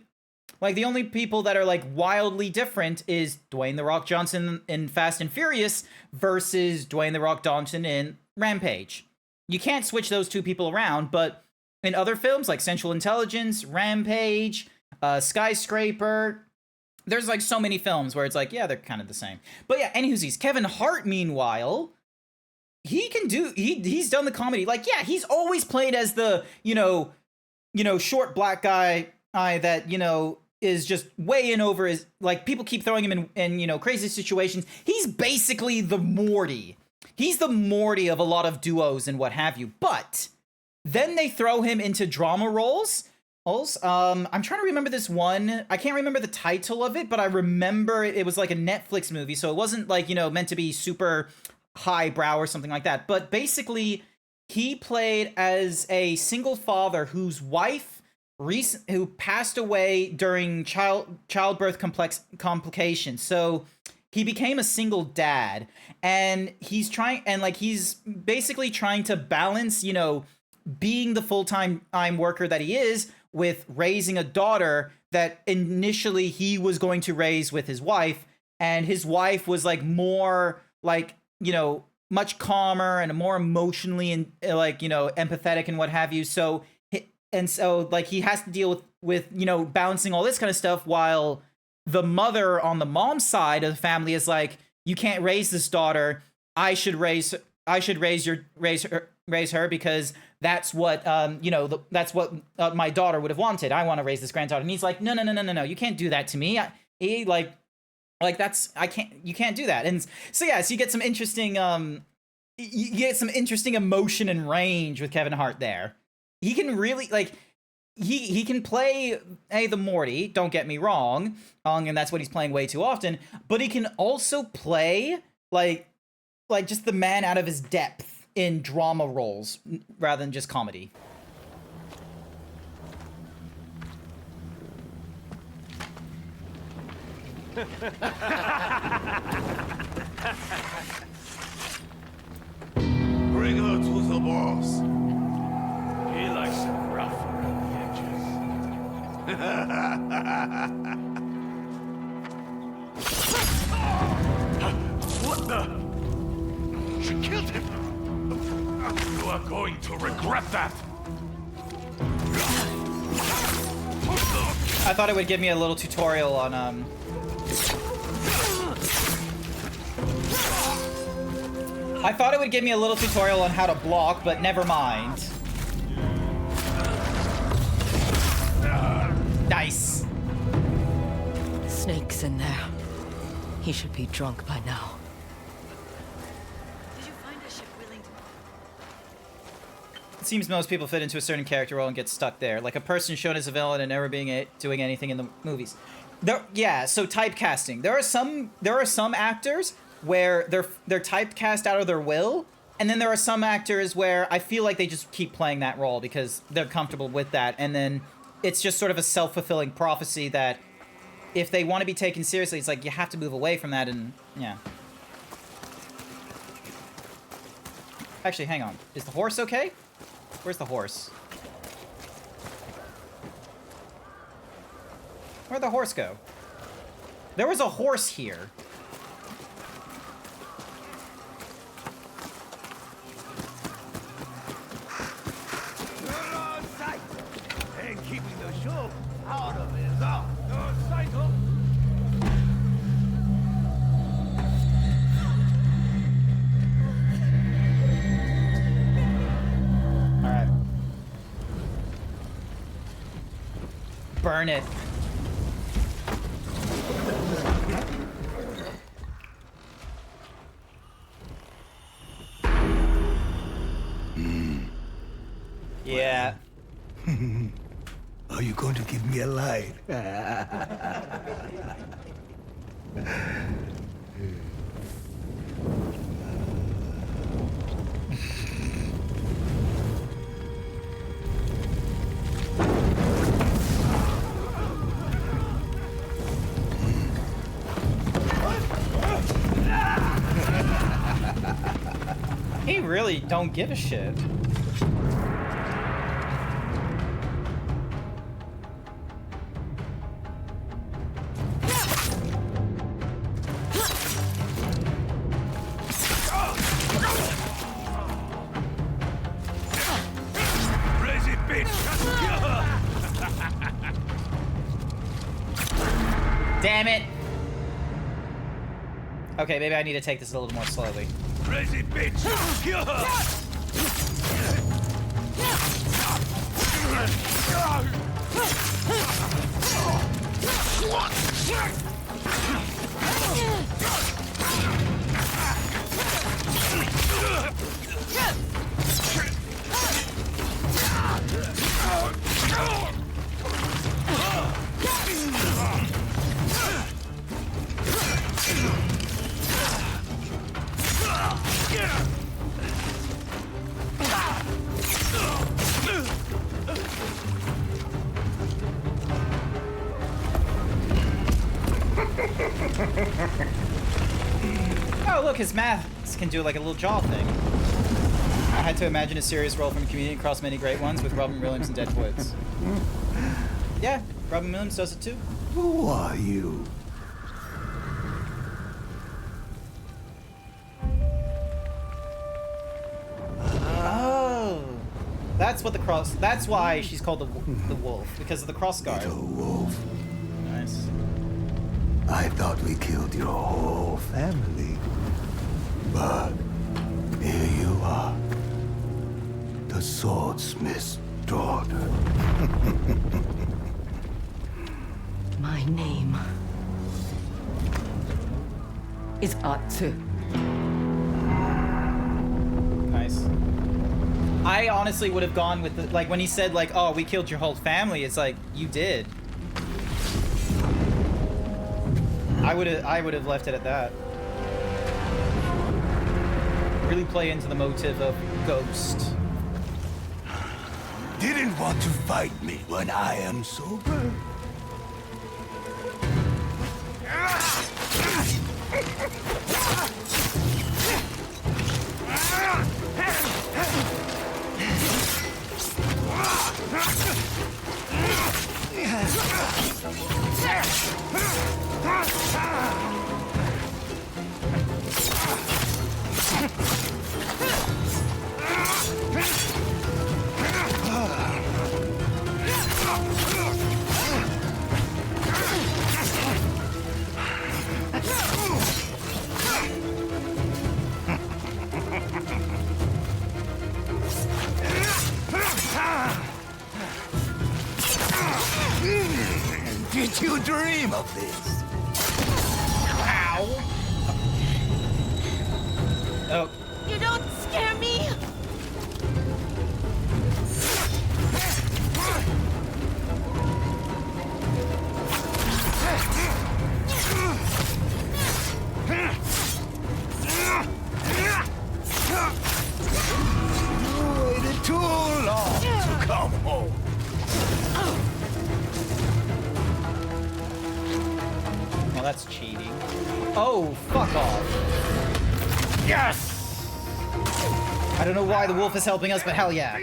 like, the only people that are, like, wildly different is Dwayne The Rock Johnson in Fast and Furious versus Dwayne The Rock Johnson in Rampage. You can't switch those two people around, but in other films like Central Intelligence, Rampage, Skyscraper, there's like so many films where it's like, yeah, they're kind of the same. But yeah, anywho's, Kevin Hart, meanwhile, he's done the comedy. Like, yeah, he's always played as the, short black guy that, is just way in over his, like, people keep throwing him in crazy situations. He's basically the Morty. He's the Morty of a lot of duos and what have you. But then they throw him into drama roles. I'm trying to remember this one. I can't remember the title of it, but I remember it was like a Netflix movie, so it wasn't like, meant to be super highbrow or something like that. But basically, he played as a single father whose wife who passed away during childbirth complications. So he became a single dad, and he's basically trying to balance, being the full-time worker that he is with raising a daughter that initially he was going to raise with his wife, and his wife was like more like, much calmer and more emotionally and empathetic and what have you. So he has to deal with balancing all this kind of stuff, while the mother on the mom's side of the family is like, you can't raise this daughter. I should raise her because that's what that's what my daughter would have wanted. I want to raise this granddaughter. And he's like, no, you can't do that to me. You can't do that. And so you get some interesting emotion and range with Kevin Hart there. He can really he can play the Morty, don't get me wrong, and that's what he's playing way too often, but he can also play like just the man out of his depth in drama roles rather than just comedy. Bring her to the boss. He likes it rough around the edges. What the? She killed him! You are going to regret that! I thought it would give me a little tutorial on how to block, but never mind. Nice. Snake's in there. He should be drunk by now. Did you find a ship willing to... It seems most people fit into a certain character role and get stuck there, like a person shown as a villain and never doing anything in the movies. So typecasting. There are some actors where they're typecast out of their will, and then there are some actors where I feel like they just keep playing that role because they're comfortable with that, and then it's just sort of a self-fulfilling prophecy that if they want to be taken seriously, it's like you have to move away from that. And yeah. Actually, hang on. Is the horse okay? Where's the horse? Where'd the horse go? There was a horse here. And keeping the show out of his own. Cycle. Alright. Burn it. Yeah. Are you going to give me a line? really don't give a shit. Crazy bitch! Damn it! Okay, maybe I need to take this a little more slowly. Crazy bitch! Oh, look, his maths can do like a little jaw thing. I had to imagine a serious role from a comedian across many great ones with Robin Williams and Dead Woods. Yeah, Robin Williams does it too. Who are you? Oh, that's what the cross. That's why she's called the wolf, because of the cross guard. Little wolf. Nice. I thought we killed your whole family. But here you are. The swordsmith's daughter. My name is Atsu. Nice. I honestly would have gone with the, like when he said like, "Oh, we killed your whole family." It's like you did. I would have left it at that. Really play into the motive of ghost. Didn't want to fight me when I am sober. Did you dream of this? Ow. Oh. You don't scare me! You waited too long to come home. Well, that's cheating. Oh, fuck off. Yes! I don't know why the wolf is helping us, but hell yeah.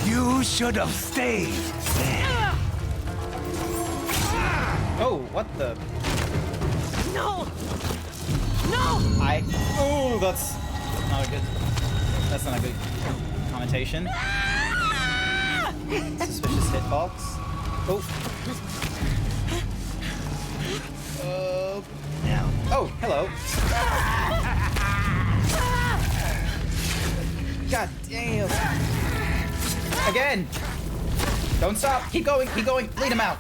You should have stayed there. Oh, what the? No! No! Oh, that's not a good. That's not a good connotation. Suspicious hitbox. Oh. Now. Oh, hello. God damn. Again. Don't stop. Keep going. Keep going. Lead him out.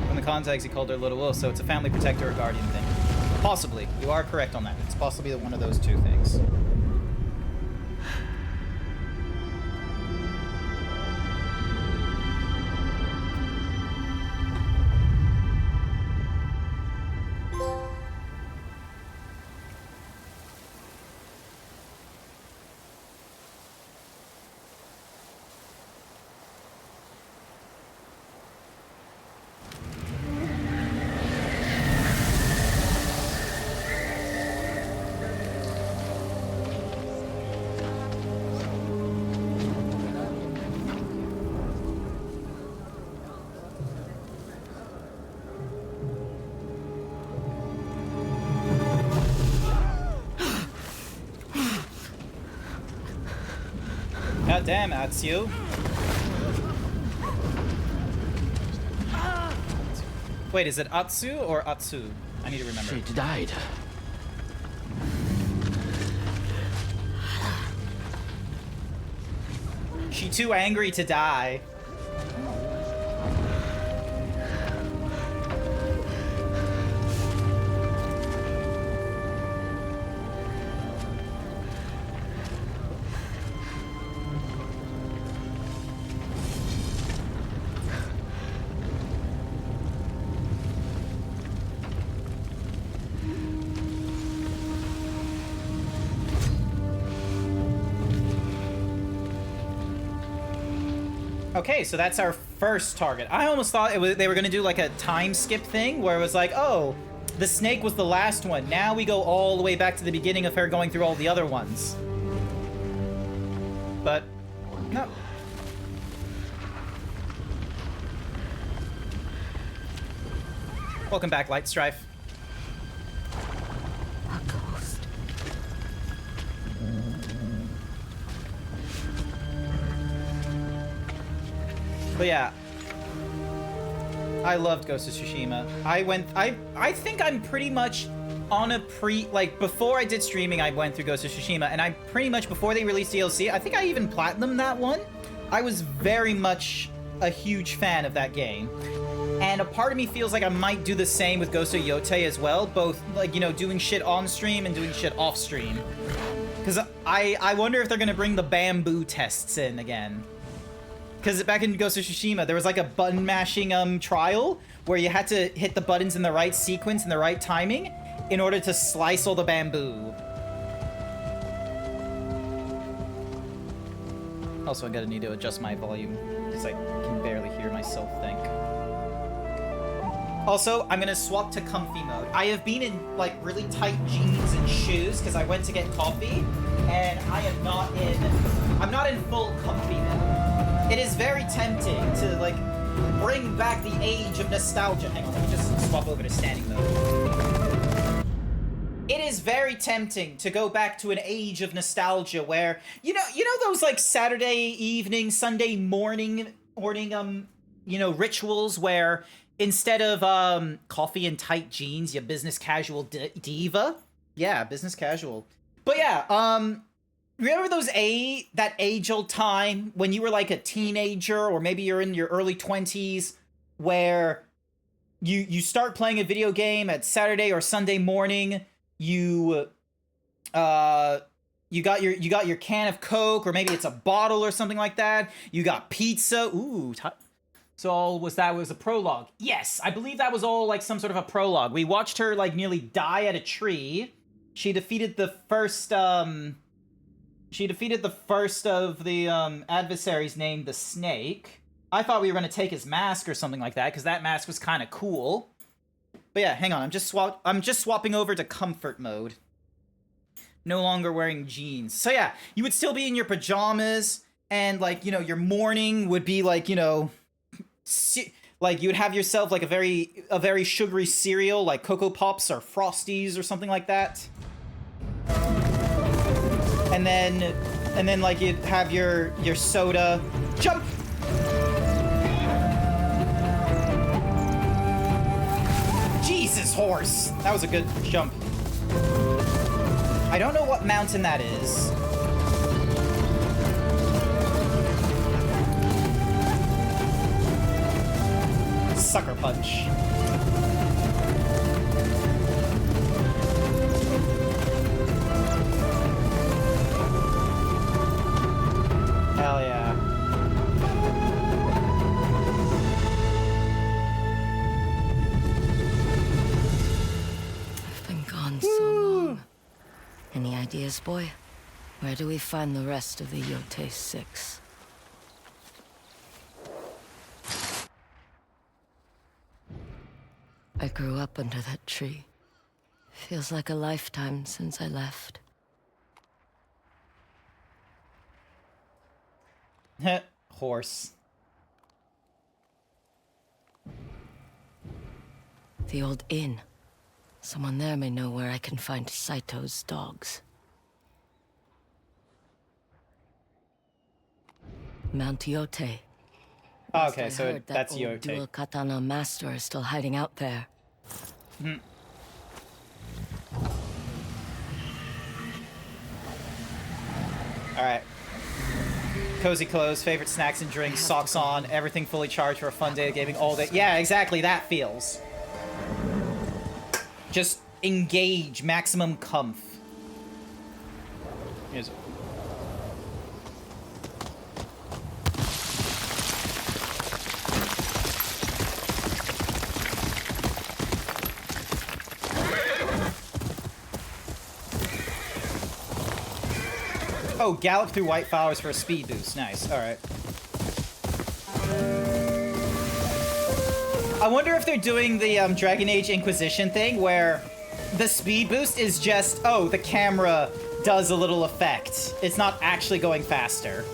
From the context, he called her Little Wolf, so it's a family protector or guardian thing. Possibly. You are correct on that. It's possibly one of those two things. God damn, Atsu. Wait, is it Atsu or Atsu? I need to remember. She died. She too angry to die. Okay, so that's our first target. I almost thought they were going to do like a time skip thing where it was like, oh, the snake was the last one. Now we go all the way back to the beginning of her going through all the other ones. But, no. Welcome back, Light Strife. A ghost. But yeah, I loved Ghost of Tsushima. I think I'm pretty much on a before I did streaming, I went through Ghost of Tsushima, and I pretty much, before they released DLC, I think I even platinumed that one. I was very much a huge fan of that game. And a part of me feels like I might do the same with Ghost of Yotei as well, both, like, you know, doing shit on stream and doing shit off stream. Because I wonder if they're going to bring the bamboo tests in again. Because back in Ghost of Tsushima, there was like a button mashing trial where you had to hit the buttons in the right sequence and the right timing in order to slice all the bamboo. Also, I'm gonna need to adjust my volume because I can barely hear myself think. Also, I'm gonna swap to comfy mode. I have been in like really tight jeans and shoes because I went to get coffee, and I'm not in full comfy mode. It is very tempting to, like, bring back the age of nostalgia. Hang on, let me just swap over to standing mode. It is very tempting to go back to an age of nostalgia where, you know those, like, Saturday evening, Sunday morning, you know, rituals where instead of, coffee and tight jeans, you business casual diva? Yeah, business casual. But yeah, remember that age-old time when you were like a teenager, or maybe you're in your early 20s, where you start playing a video game at Saturday or Sunday morning, you got your can of Coke, or maybe it's a bottle or something like that. You got pizza. Ooh, so was a prologue? Yes, I believe that was all like some sort of a prologue. We watched her like nearly die at a tree. She defeated the first of the adversaries named the Snake. I thought we were going to take his mask or something like that, because that mask was kind of cool. But yeah, hang on. I'm just swapping over to comfort mode. no longer wearing jeans. So yeah, you would still be in your pajamas, and like, you know, your morning would be like, you know, like you would have yourself like a very sugary cereal like Cocoa Pops or Frosties or something like that. And then like you'd have your soda. Jump! Jesus, horse! That was a good jump. I don't know what mountain that is. Sucker punch. Hell yeah. I've been gone so long. Any ideas, boy? Where do we find the rest of the Yote Six? I grew up under that tree. Feels like a lifetime since I left. Horse. The old inn. Someone there may know where I can find Saito's dogs. Mount Yote. Oh, Last okay, I so heard, that's that old Yote. dual katana master is still hiding out there. Alright. Cozy clothes, favorite snacks and drinks, socks on, everything fully charged for a fun day of gaming all day. Yeah, exactly, that feels. Just engage, maximum comf. Here's... Oh, gallop through white flowers for a speed boost. Nice. Alright. I wonder if they're doing the Dragon Age Inquisition thing where the speed boost is just, oh, the camera does a little effect. It's not actually going faster.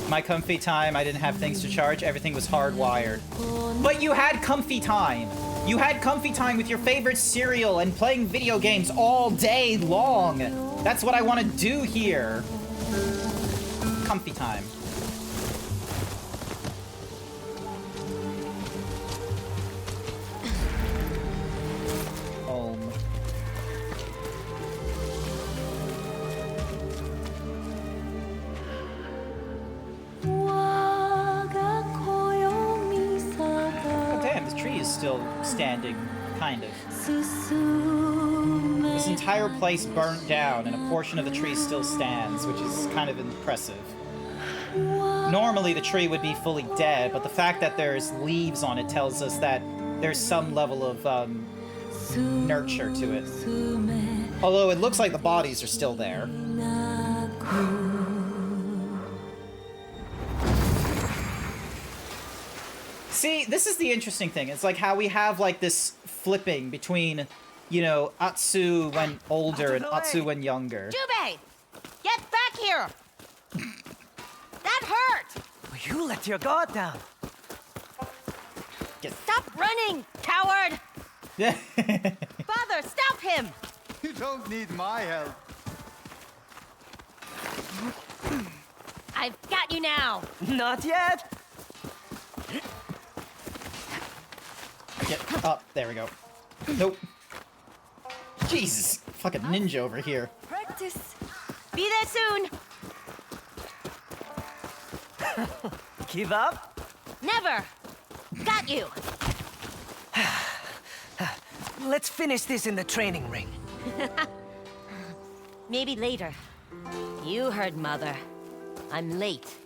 My comfy time, I didn't have things to charge. Everything was hardwired. But you had comfy time. You had comfy time with your favorite cereal and playing video games all day long. That's what I want to do here. Comfy time. Home. Oh, damn, this tree is still standing, kind of. This entire place burnt down, and a portion of the tree still stands, which is kind of impressive. Normally, the tree would be fully dead, but the fact that there's leaves on it tells us that there's some level of nurture to it. Although it looks like the bodies are still there. See, this is the interesting thing. It's like how we have like this flipping between, you know, Atsu when older and Atsu when younger. Jubei! Get back here! That hurt! You let your guard down. Stop running, coward! Father, stop him! You don't need my help. I've got you now! Not yet. Get up. There we go. Nope. Jesus. Fucking ninja over here. Practice. Be there soon! Give up? Never! Got you! Let's finish this in the training ring. Maybe later. You heard Mother. I'm late.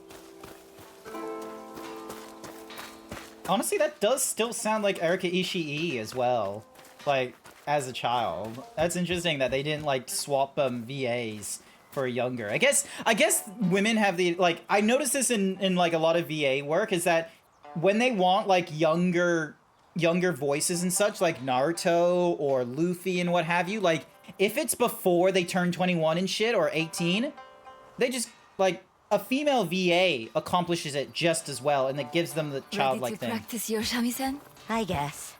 Honestly, that does still sound like Erika Ishii as well. Like, as a child. That's interesting that they didn't like swap VAs for younger. I guess women have the like. I noticed this in like a lot of VA work is that when they want like younger voices and such, like Naruto or Luffy and what have you, like if it's before they turn 21 and shit or 18, they just like a female VA accomplishes it just as well, and it gives them the childlike Ready to thing. practice your shamisen? I guess.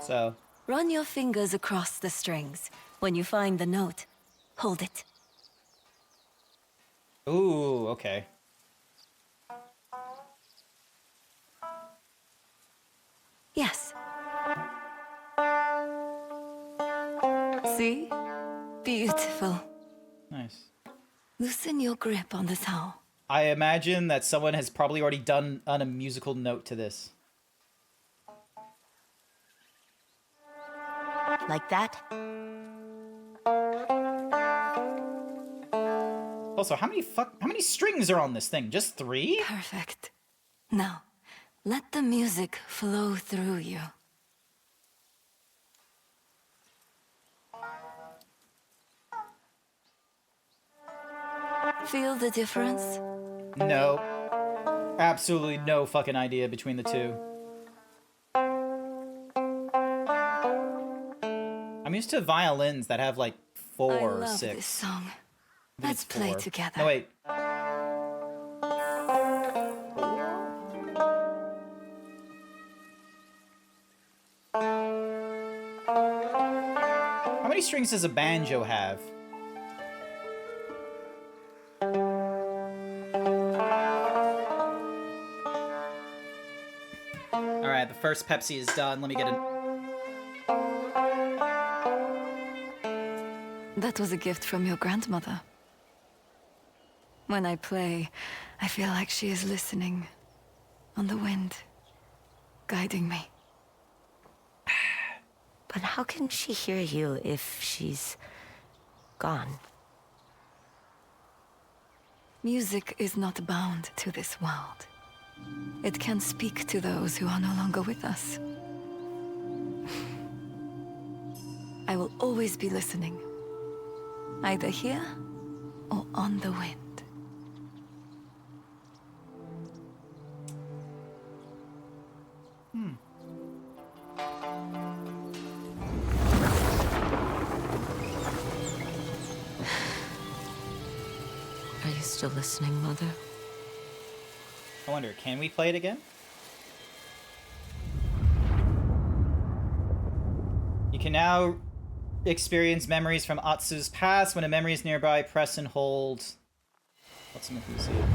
So Run your fingers across the strings. When you find the note, hold it. ooh, okay. Yes. See? Beautiful. Nice. Loosen your grip on the towel. I imagine that someone has probably already done a musical note to this. Like that? Also, how many strings are on this thing? Just 3? Perfect. Now, let the music flow through you. Feel the difference? No. Absolutely no fucking idea between the two. I'm used to violins that have like 4 I or love 6. this song. I think Let's it's play 4. together. No, wait. How many strings does a banjo have? Alright, the first Pepsi is done. Let me get an... That was a gift from your grandmother. When I play, I feel like she is listening. On the wind. Guiding me. But how can she hear you if she's gone? Music is not bound to this world. It can speak to those who are no longer with us. I will always be listening. Either here or on the wind. Are you still listening, Mother? I wonder, can we play it again? You can now experience memories from Atsu's past. When a memory is nearby, press and hold. What's some enthusiasm?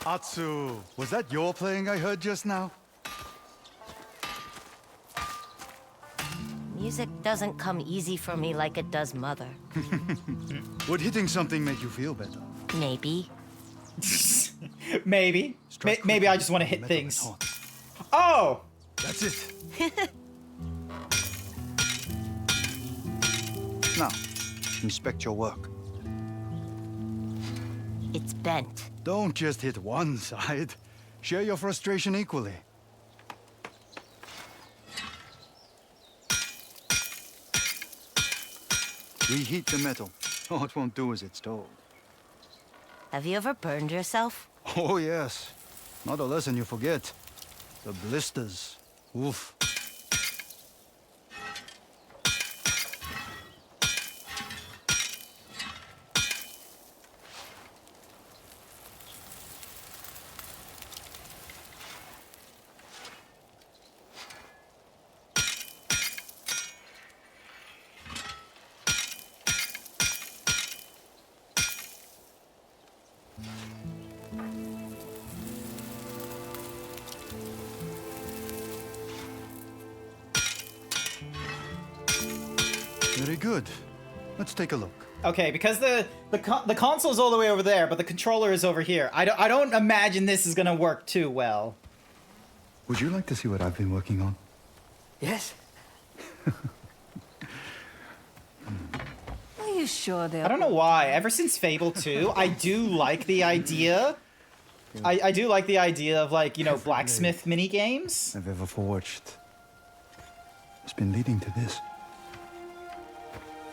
Atsu, was that your playing I heard just now? Music doesn't come easy for me like it does Mother. Would hitting something make you feel better? Maybe. Maybe. Strike Maybe I quickly just want to on hit metal things. baton. Oh! That's it. Now, inspect your work. It's bent. Don't just hit one side. Share your frustration equally. Reheat the metal. All it won't do as it's told. Have you ever burned yourself? Oh, yes. Not a lesson you forget. The blisters. Oof. Very good. Let's take a look. Okay, because the console's all the way over there, but the controller is over here. I don't imagine this is gonna work too well. Would you like to see what I've been working on? Yes? Will you sure they're... I don't know why. Ever since Fable 2, I do like the idea. I do like the idea of, like, you know, blacksmith mini games. I've ever forged has been leading to this.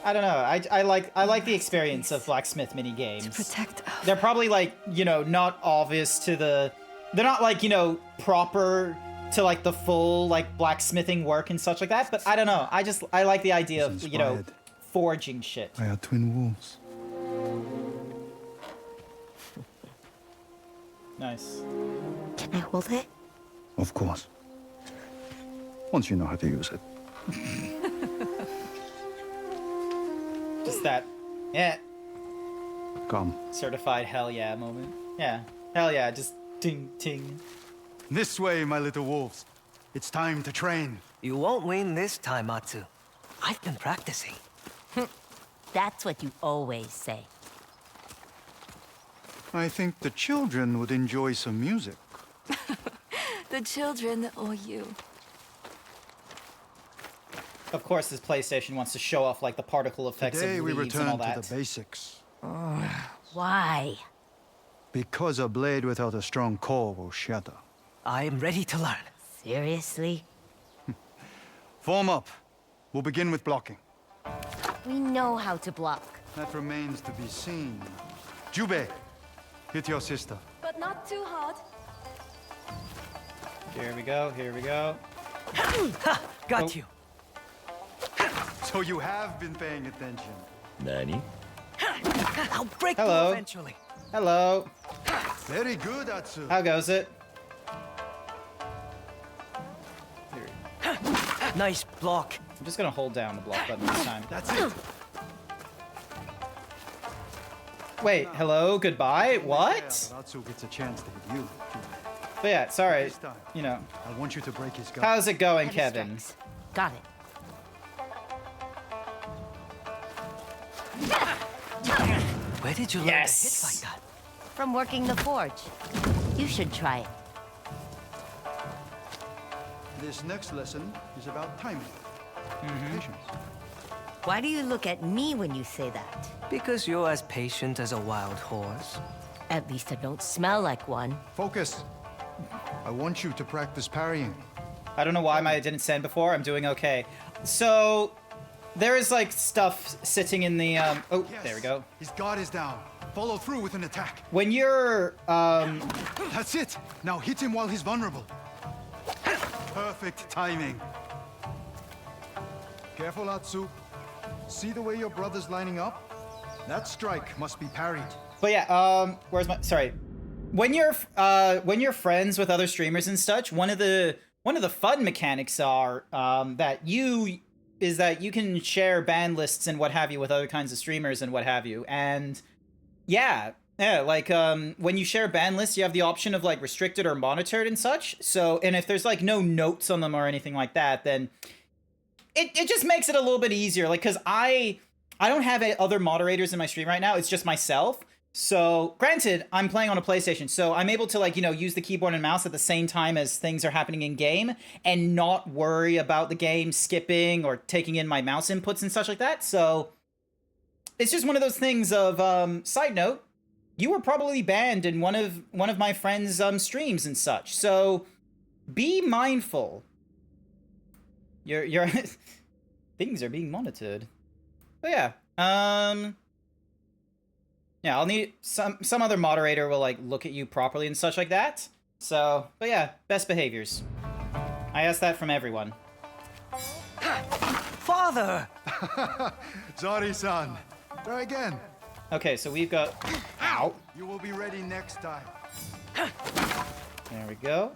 I don't know. I like the experience of blacksmith mini games. To protect us. They're probably, like, you know, not obvious to the... They're not, like, you know, proper to, like, the full, like, blacksmithing work and such like that. But I don't know. I like the idea of, you know, forging shit. By our twin wolves. Nice. Can I hold it? Of course. Once you know how to use it. Just that, yeah, Come. certified hell yeah moment. Yeah, hell yeah, just ting ting. This way, my little wolves. It's time to train. You won't win this time, Atsu. I've been practicing. That's what you always say. I think the children would enjoy some music. The children or you. Of course, this PlayStation wants to show off like the particle effects Today of we leaves and all return that. to the basics. Why? Because a blade without a strong core will shatter. I am ready to learn. Seriously? Form up. We'll begin with blocking. We know how to block. That remains to be seen. Jubei, hit your sister. But not too hard. Here we go. Here we go. Got Oh. you. So you have been paying attention. Nani? I'll break Hello. you eventually. Hello. Very good, Atsu. How goes it? Nice block. I'm just gonna hold down the block button this time. That's it. Wait. Hello. Goodbye. Yeah, What? but Atsu gets a chance to hit you. Jubei. But yeah. Sorry. This time, You know. I want you to break his guard. How's it going, Heavy Kevin? strikes. Got it. Where did you learn Yes. to hit like that? From working the forge. You should try it. This next lesson is about timing. Patience. Why do you look at me when you say that? Because you're as patient as a wild horse. At least I don't smell like one. Focus. I want you to practice parrying. I don't know why I didn't send before. I'm doing okay. So there is like stuff sitting in the oh, Yes. there we go. His guard is down. Follow through with an attack. When you're That's it. Now hit him while he's vulnerable. Perfect timing. Careful, Atsu. See the way your brother's lining up? That strike must be parried. but yeah, where's my sorry. When you're friends with other streamers and such, one of the fun mechanics are that you can share ban lists and what have you with other kinds of streamers and what have you. And yeah, like when you share ban lists, you have the option of like restricted or monitored and such. So, and if there's like no notes on them or anything like that, then it just makes it a little bit easier. Like, cause I don't have other moderators in my stream right now. It's just myself. So granted, I'm playing on a PlayStation, so I'm able to like, you know, use the keyboard and mouse at the same time as things are happening in game and not worry about the game skipping or taking in my mouse inputs and such like that. So it's just one of those things of, side note, you were probably banned in one of my friends' streams and such. So be mindful. Your things are being monitored. But yeah, yeah, I'll need some other moderator will like look at you properly and such like that. So, but yeah, best behaviors. I ask that from everyone. Father! Zari-san, try again. Okay, so we've got ow. You will be ready next time. There we go.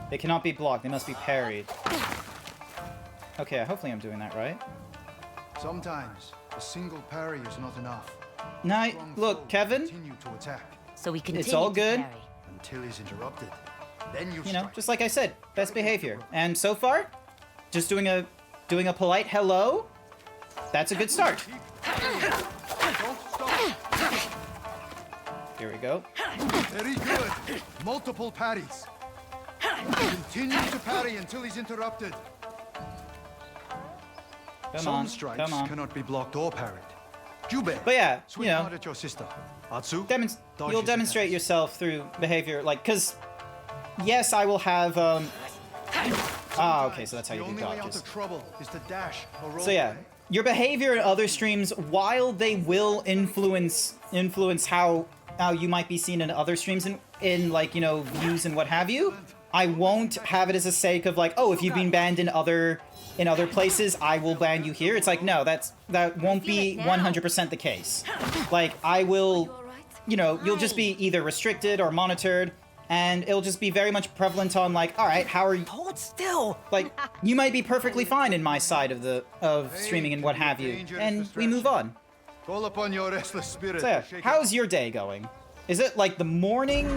They cannot be blocked, they must be parried. Okay, hopefully I'm doing that right. Sometimes a single parry is not enough. Now, Strong look, foe Kevin, continue to attack So we continue all to good. parry. until he's interrupted. Then you you know, strike. just like I said, best behavior. And so far, just doing a polite hello, that's a good start. Don't stop. Here we go. Very good. Multiple parries. Continue to parry until he's interrupted. Come Some on, strikes come on. cannot be blocked or parried. Jube, But yeah, you sweetheart know, at your sister. Atsu, dodge you'll his demonstrate attacks. yourself through behavior, like, because, yes, I will have, okay, so that's how you The do only way out dodges. of trouble is to dash or roll So yeah, away. your behavior in other streams, while they will influence how you might be seen in other streams in like, you know, views and what have you, I won't have it as a sake of like, oh, if you've been banned in other places, I will ban you here. It's like, no, that won't be 100% the case. Like, I will, you know, you'll just be either restricted or monitored, and it'll just be very much prevalent on like, all right, how are you? Hold still. Like, you might be perfectly fine in my side of streaming and what have you, and we move on. Call upon your restless spirit. So yeah, to shake how's your day going? Is it like the morning?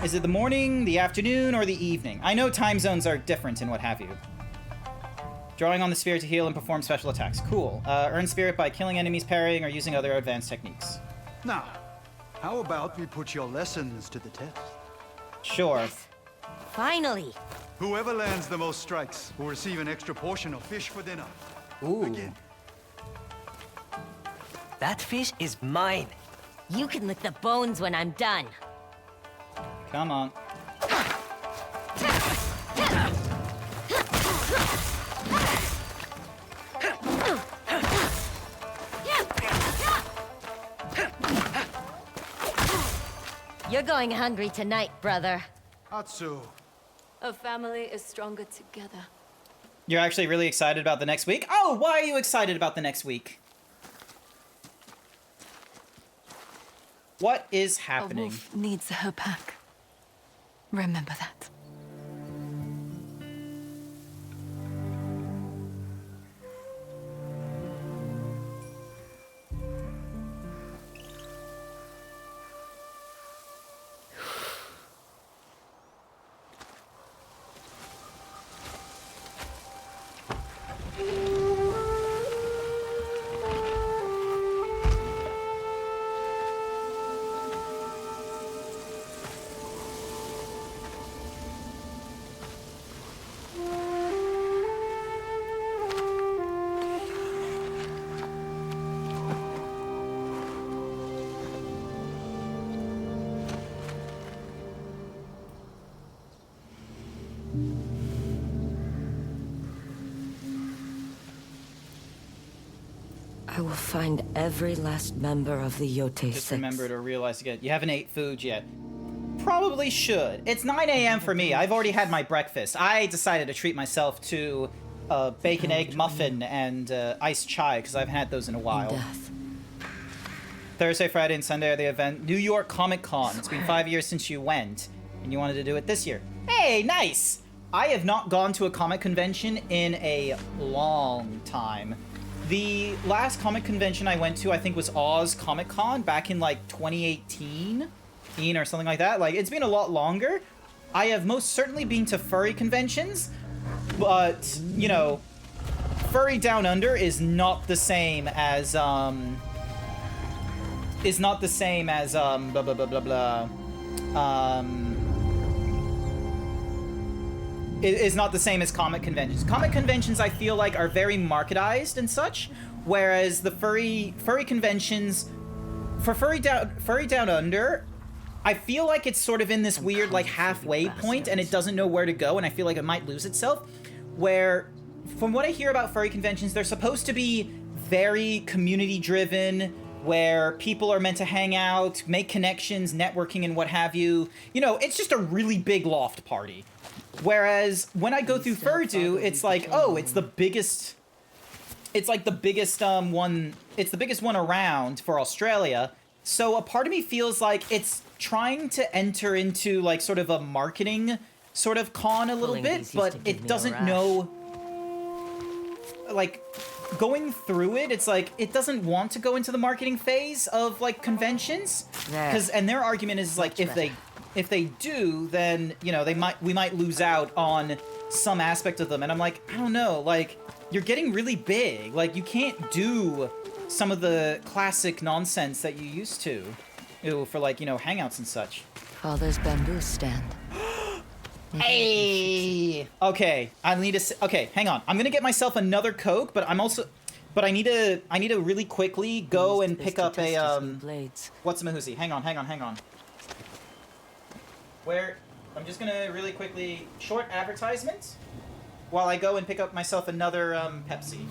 Is it the morning, the afternoon, or the evening? I know time zones are different and what have you. Drawing on the spirit to heal and perform special attacks. Cool. Earn spirit by killing enemies, parrying, or using other advanced techniques. Now, how about we put your lessons to the test? Sure. Finally. Whoever lands the most strikes will receive an extra portion of fish for dinner. Ooh. Again. That fish is mine. You can lick the bones when I'm done. Come on. You're going hungry tonight, brother. Atsu, A family is stronger together. You're actually really excited about the next week? Oh, why are you excited about the next week? What is A happening? wolf needs her pack. Remember that. I will find every last member of the Yote Just Six. remember to realize again, you haven't ate food yet. Probably should. It's 9 a.m. for me. I've already had my breakfast. I decided to treat myself to a bacon egg muffin and iced chai because I haven't had those in a while. Death. Thursday, Friday, and Sunday are the event. New York Comic Con. It's been 5 years since you went, and you wanted to do it this year. Hey, nice! I have not gone to a comic convention in a long time. The last comic convention I went to, I think, was Oz Comic Con back in like 2018 or something like that. Like, it's been a lot longer. I have most certainly been to furry conventions, but, you know, Furry Down Under is not the same as, blah, blah, blah, blah, blah. Is not the same as comic conventions. Comic conventions, I feel like, are very marketized and such, whereas the furry conventions, for Furry Down Under, I feel like it's sort of in this weird, like, halfway point, and it doesn't know where to go, and I feel like it might lose itself, where, from what I hear about furry conventions, they're supposed to be very community-driven, where people are meant to hang out, make connections, networking, and what have you. You know, it's just a really big loft party. Whereas when I go through Furdu, it's like, oh, it's the biggest. It's like the biggest one. It's the biggest one around for Australia. So a part of me feels like it's trying to enter into like sort of a marketing sort of con a little Pulling bit, these used but to give it me a doesn't rash. know. Like going through it, it's like it doesn't want to go into the marketing phase of like conventions, There. and their argument is like if they do, then, you know, we might lose out on some aspect of them. And I'm like, I don't know, like, you're getting really big. Like, you can't do some of the classic nonsense that you used to. Ew, for like, you know, hangouts and such. Father's bamboo stand. Hey! Okay, I need to... Okay, hang on. I'm gonna get myself another Coke, but I'm also... But I need to really quickly go and pick up a blades. what's a Mahusi? Hang on. Where I'm just gonna really quickly short advertisement while I go and pick up myself another Pepsi.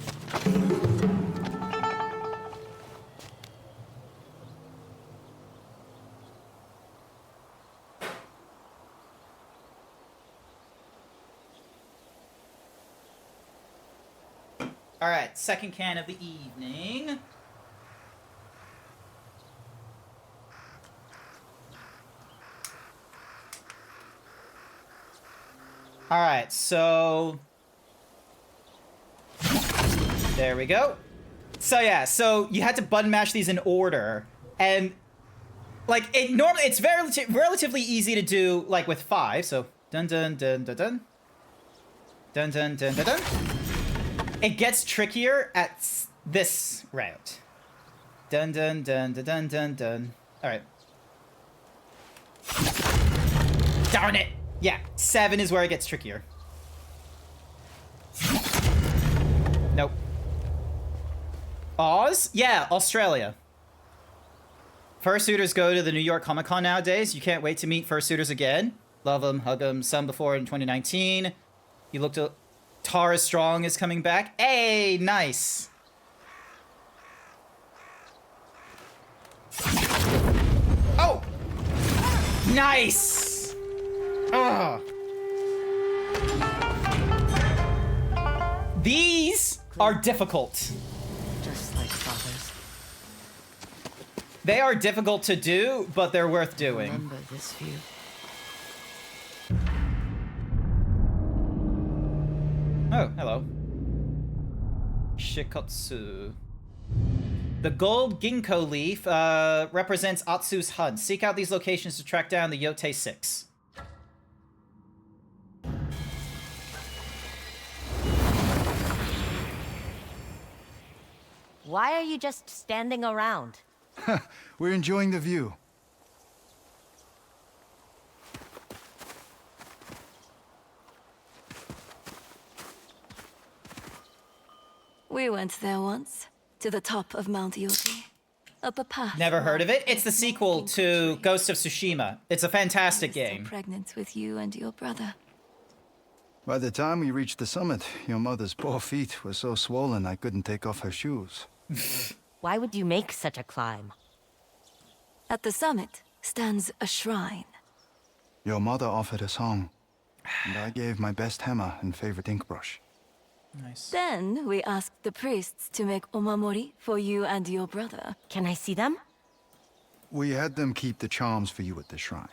Alright, second can of the evening. Alright, so... there we go. So yeah, so you had to button mash these in order. And, like, it's relatively easy to do, like, with 5. So, dun dun dun dun dun. Dun dun dun dun dun. It gets trickier at this route. Dun dun dun dun dun dun dun. Alright. Darn it! Yeah, 7 is where it gets trickier. Nope. Oz? Yeah, Australia. Fursuiters go to the New York Comic Con nowadays. You can't wait to meet fursuiters again. Love them, hug them. Some before in 2019. You looked at... Tara Strong is coming back. Hey, nice. Oh! Nice! Ugh. These are difficult. Just like fathers. They are difficult to do, but they're worth doing. Remember this view. Oh, hello. Shikotsu. The gold ginkgo leaf represents Atsu's hunt. Seek out these locations to track down the Yote 6. Why are you just standing around? We're enjoying the view. We went there once, to the top of Mount Yote. Up a path. Never heard of it? It's the sequel to Ghost of Tsushima. It's a fantastic game. Pregnant with you and your brother. By the time we reached the summit, your mother's poor feet were so swollen I couldn't take off her shoes. Why would you make such a climb? At the summit stands a shrine. Your mother offered a song, and I gave my best hammer and favorite ink brush. Nice. Then we asked the priests to make omamori for you and your brother. Can I see them? We had them keep the charms for you at the shrine.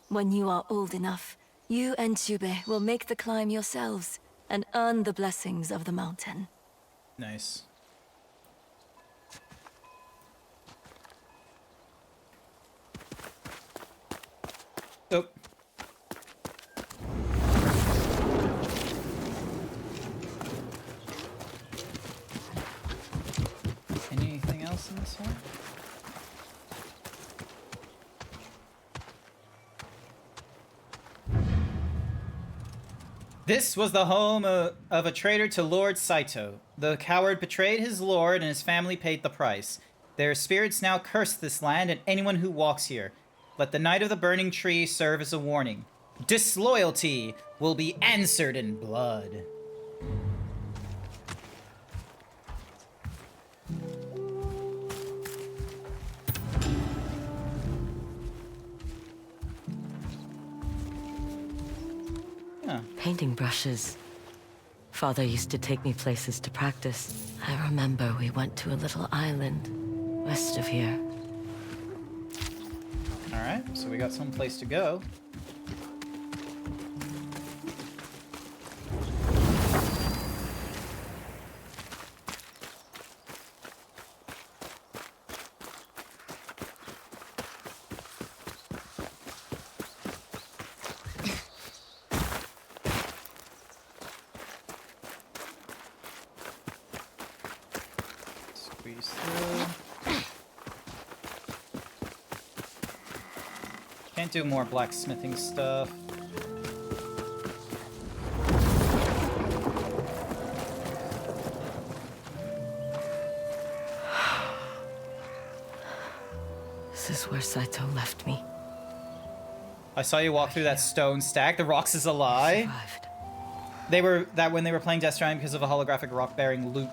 When you are old enough, you and Chube will make the climb yourselves and earn the blessings of the mountain. Nice. Oh. Anything else in this one? This was the home of a traitor to Lord Saito. The coward betrayed his lord and his family paid the price. Their spirits now curse this land and anyone who walks here. Let the Night of the Burning Tree serve as a warning. Disloyalty will be answered in blood. Huh. Painting brushes. Father used to take me places to practice. I remember we went to a little island west of here. Alright, so we got some place to go. Squeeze through. Can't do more blacksmithing stuff. is where Saito left me. I saw you walk through that stone stack. The rocks is a lie. Survived. They were that when they were playing Death Stranding because of a holographic rock bearing loot.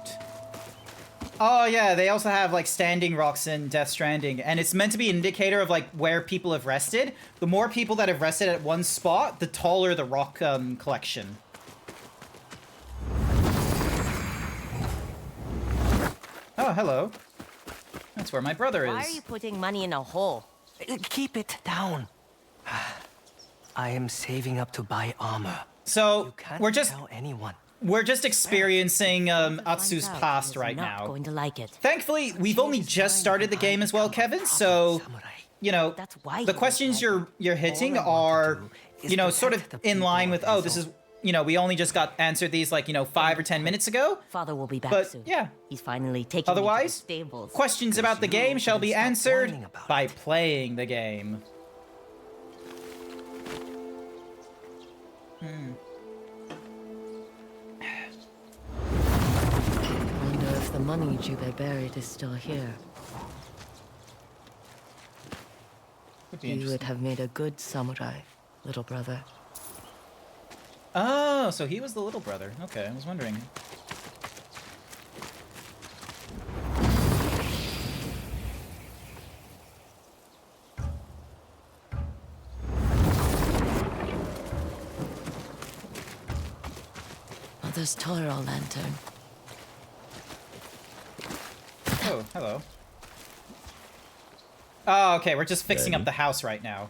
Oh yeah, they also have like standing rocks in Death Stranding, and it's meant to be an indicator of like where people have rested. The more people that have rested at one spot, the taller the rock collection. Oh, hello. That's where my brother is. Why are you putting money in a hole? Keep it down. I am saving up to buy armor. So You can't we're just tell anyone. experiencing Atsu's Finds out past he's right not now. going to like it. Thankfully, we've only just started the game as well, Kevin. So, you know, That's why the he questions was you're hitting All I want are, to do is you know, sort of protect the in line people with, of oh, this is, Hazel. you know, we only just got answered these like, you know, 5 or 10 minutes ago. Father will be back But, soon. yeah. He's finally taking me to Otherwise, the stables. questions about the game shall be stop answered whining about by it. playing the game. Wonder if the money Jubei buried is still here. Would be You would interesting. have made a good samurai, little brother. Oh, so he was the little brother. Okay, I was wondering. Mother's Toro lantern. Oh, hello. Oh, okay, we're just fixing up the house right now.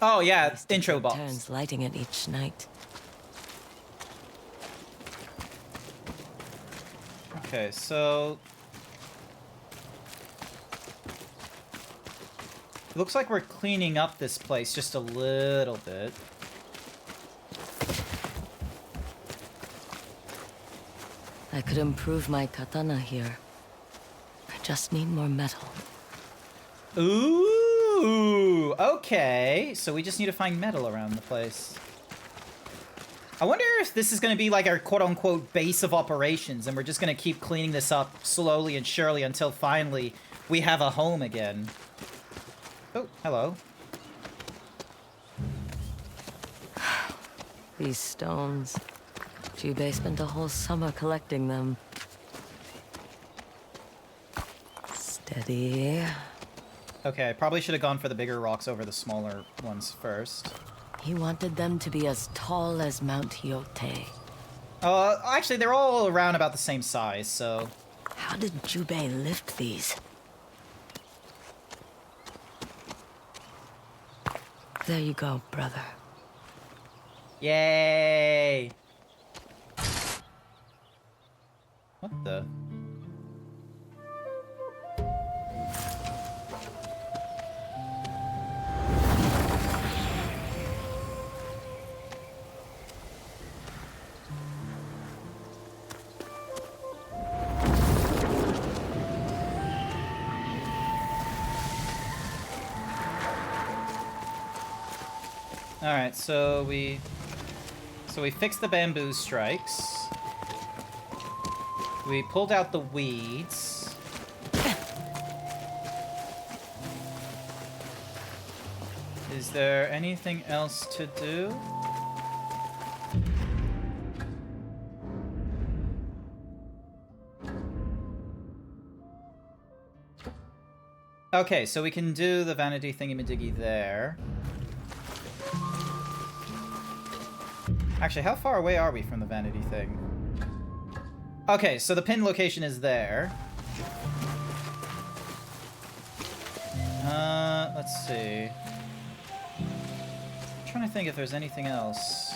Oh, yeah, intro box. Turns lighting it each night. Okay, so... It looks like we're cleaning up this place just a little bit. I could improve my katana here. I just need more metal. Ooh, okay. So we just need to find metal around the place. I wonder if this is going to be like our quote-unquote base of operations, and we're just going to keep cleaning this up slowly and surely until finally we have a home again. Oh, hello. These stones. Jubei spent a whole summer collecting them. Steady. Okay, I probably should have gone for the bigger rocks over the smaller ones first. He wanted them to be as tall as Mount Hyote. Actually, they're all around about the same size, so... How did Jubei lift these? There you go, brother. Yay! What the? Alright, so we fixed the bamboo strikes. We pulled out the weeds. Is there anything else to do? Okay, so we can do the vanity thingy-majiggy there. Actually, how far away are we from the vanity thing? Okay, so the pin location is there. Let's see. I'm trying to think if there's anything else.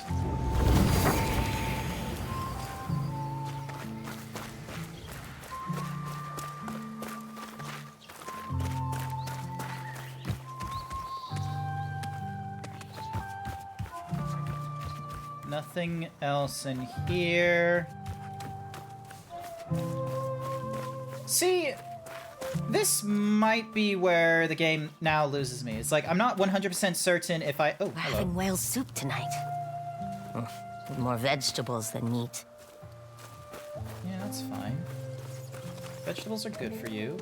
Nothing else in here. See, this might be where the game now loses me. It's like, I'm not 100% certain if I... Oh, We're hello. having whale soup tonight. With more vegetables than meat. Yeah, that's fine. Vegetables are good for you.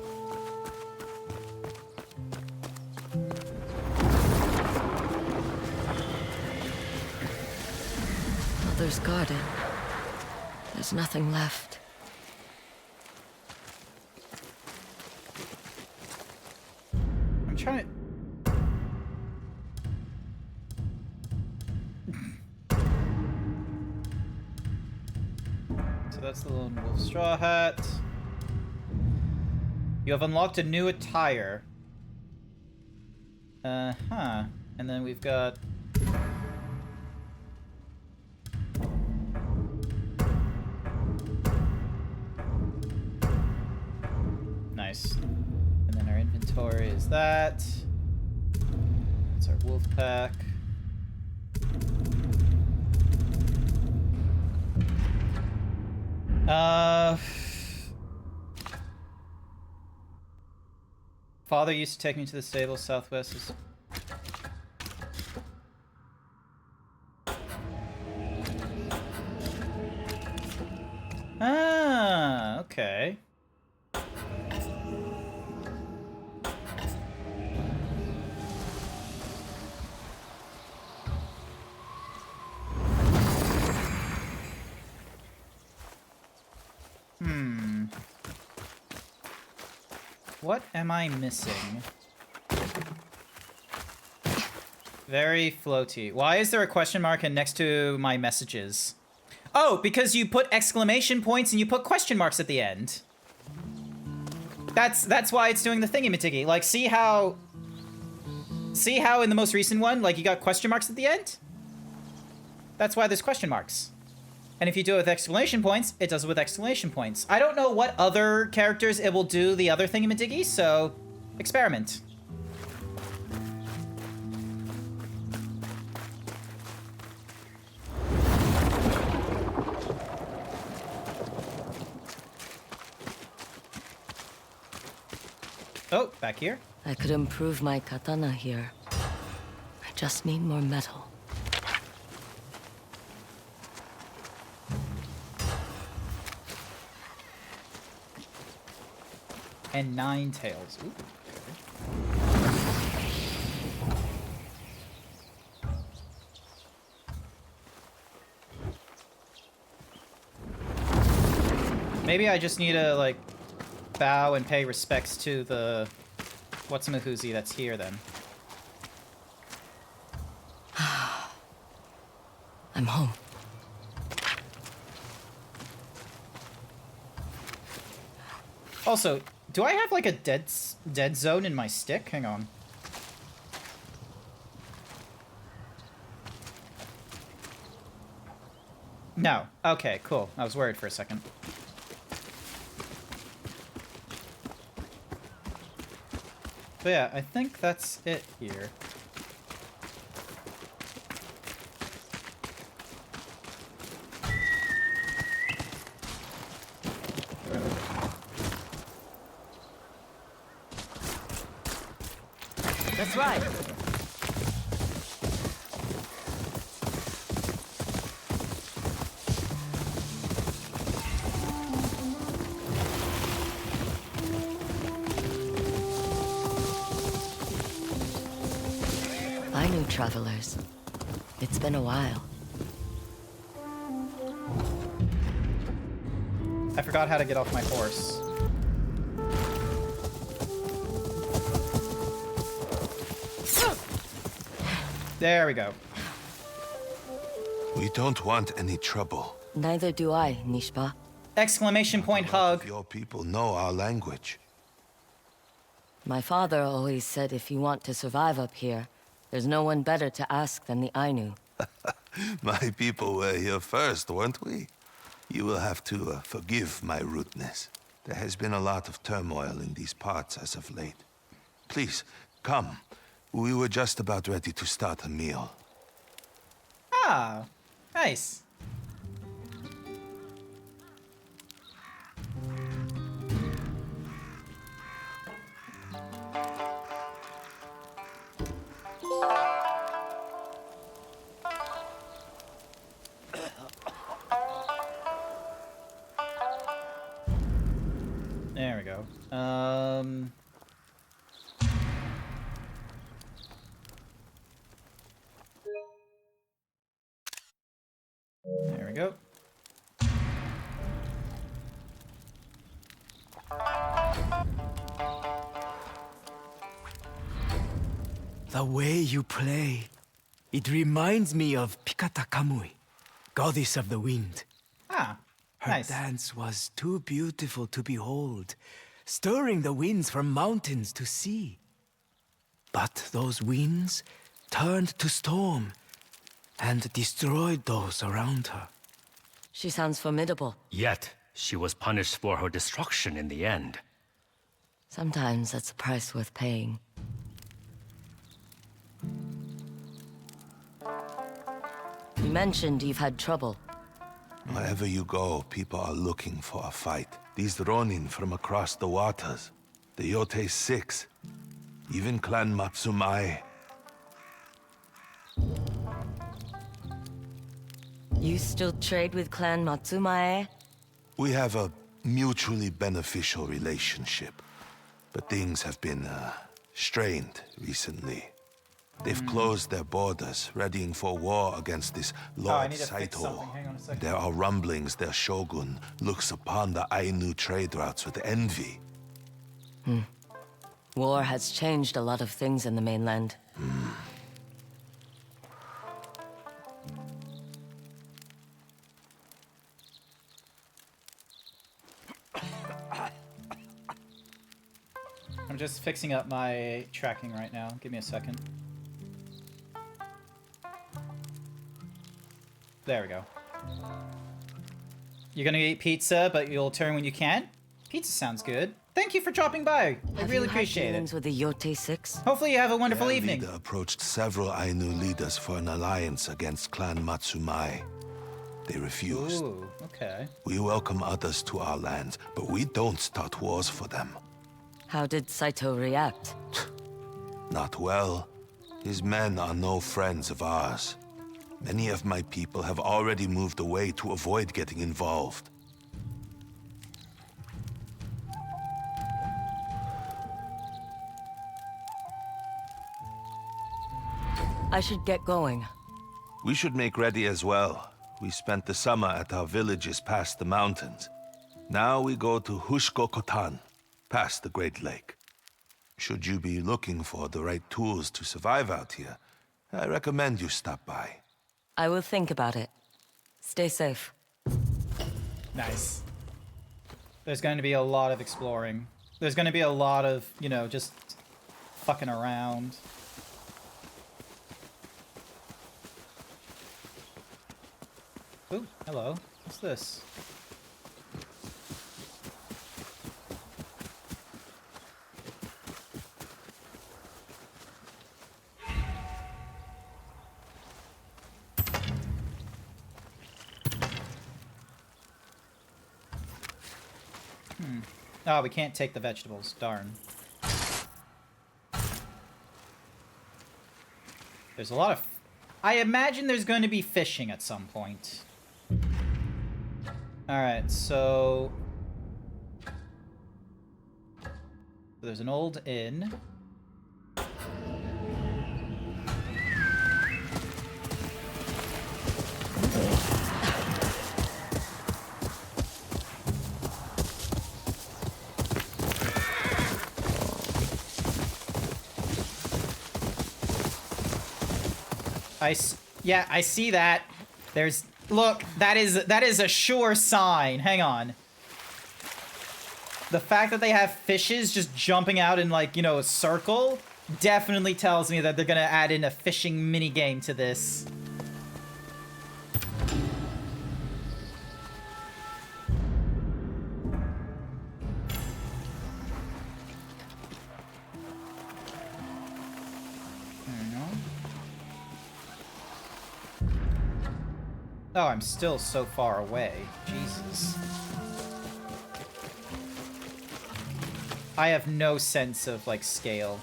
Mother's garden. There's nothing left. I'm trying to... So that's the Lone Wolf Straw Hat. You have unlocked a new attire. Huh. And then we've got... Nice. And then our inventory is that. That's our wolf pack. Father used to take me to the stable southwest. Ah, okay. What am I missing? Very floaty. Why is there a question mark next to my messages? Oh, because you put exclamation points and you put question marks at the end. That's why it's doing the thingy-majiggy. Like, see how in the most recent one, like, you got question marks at the end? That's why there's question marks. And if you do it with exclamation points, it does it with exclamation points. I don't know what other characters it will do the other thingy-majiggy, so experiment. Oh, back here. I could improve my katana here. I just need more metal. And 9 tails. Ooh. Maybe I just need to, like, bow and pay respects to the what's-a-mahoozy that's here, then. I'm home. Also, do I have, like, a dead zone in my stick? Hang on. No. Okay, cool. I was worried for a second. But yeah, I think that's it here. That's right. Bye, new travelers. It's been a while. I forgot how to get off my horse. There we go. We don't want any trouble. Neither do I, Nishpa. Exclamation point hug. Your people know our language. My father always said if you want to survive up here, there's no one better to ask than the Ainu. My people were here first, weren't we? You will have to forgive my rudeness. There has been a lot of turmoil in these parts as of late. Please, come. We were just about ready to start a meal. Ah, nice. There we we go. The way you play, it reminds me of Pikata Kamui, goddess of the wind. Ah, Her nice. dance was too beautiful to behold, stirring the winds from mountains to sea. But those winds turned to storm and destroyed those around her. She sounds formidable. Yet, she was punished for her destruction in the end. Sometimes that's a price worth paying. You mentioned you've had trouble. Wherever you go, people are looking for a fight. These Ronin from across the waters, the Yote Six, even Clan Matsumai. You still trade with Clan Matsumae? We have a mutually beneficial relationship, but things have been strained recently. They've closed their borders, readying for war against this I Lord need to fix Saito. something. Hang on a second. There are rumblings their shogun looks upon the Ainu trade routes with envy. War has changed a lot of things in the mainland. I'm just fixing up my tracking right now. Give me a second. There we go. You're gonna eat pizza, but you'll turn when you can? Pizza sounds good. Thank you for dropping by. I Have really you had appreciate dealings it. with the Yote Six? Hopefully you have a wonderful Their evening. leader approached several Ainu leaders for an alliance against Clan Matsumai. They refused. Ooh, okay. We welcome others to our lands, but we don't start wars for them. How did Saito react? Not well. His men are no friends of ours. Many of my people have already moved away to avoid getting involved. I should get going. We should make ready as well. We spent the summer at our villages past the mountains. Now we go to Hushko-Kotan, past the Great Lake. Should you be looking for the right tools to survive out here, I recommend you stop by. I will think about it. Stay safe. Nice. There's going to be a lot of exploring. There's going to be a lot of, you know, just fucking around. Ooh, hello. What's this? Oh, we can't take the vegetables. Darn. There's a lot of... I imagine there's going to be fishing at some point. Alright, so... There's an old inn. Yeah, I see that. There's... Look, that is a sure sign. Hang on. The fact that they have fishes just jumping out in, like, you know, a circle definitely tells me that they're gonna add in a fishing minigame to this. Oh, I'm still so far away. Jesus. I have no sense of, like, scale.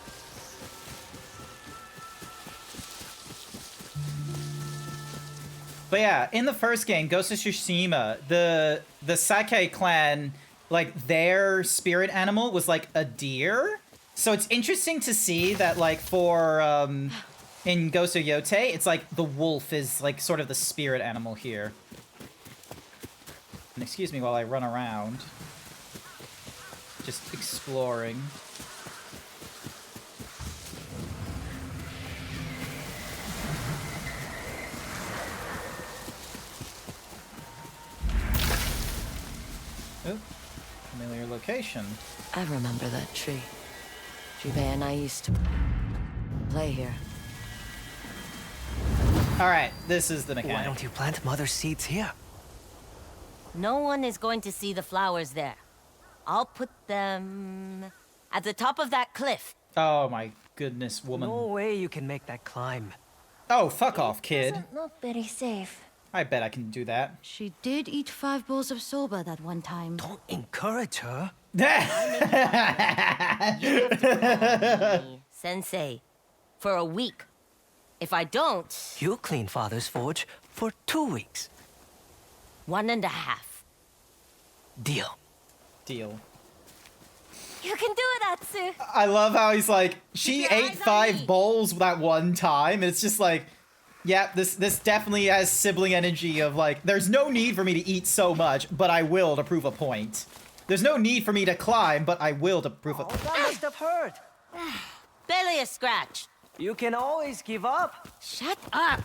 But yeah, in the first game, Ghost of Tsushima, the Sakai clan, like, their spirit animal was, like, a deer. So it's interesting to see that, like, for, in Ghost of Yote, it's like the wolf is, like, sort of the spirit animal here. And excuse me while I run around. Just exploring. Oop. Familiar location. I remember that tree. Jibe and I used to play here. Alright, this is the mechanic. Why don't you plant mother seeds here? No one is going to see the flowers there. I'll put them at the top of that cliff. Oh my goodness, woman. No way you can make that climb. Oh, fuck off, kid. Doesn't look very safe. I bet I can do that. She did eat 5 bowls of soba that one time. Don't encourage her. Sensei, for a week. If I don't, You clean father's forge for 2 weeks. 1.5. Deal. Deal. You can do it, Atsu! I love how he's like, she Keep your ate eyes on 5 me. bowls that one time. It's just like, yeah, this definitely has sibling energy of like, there's no need for me to eat so much, but I will to prove a point. There's no need for me to climb, but I will to prove a point. That must have hurt. Barely a scratch. You can always give up. Shut up.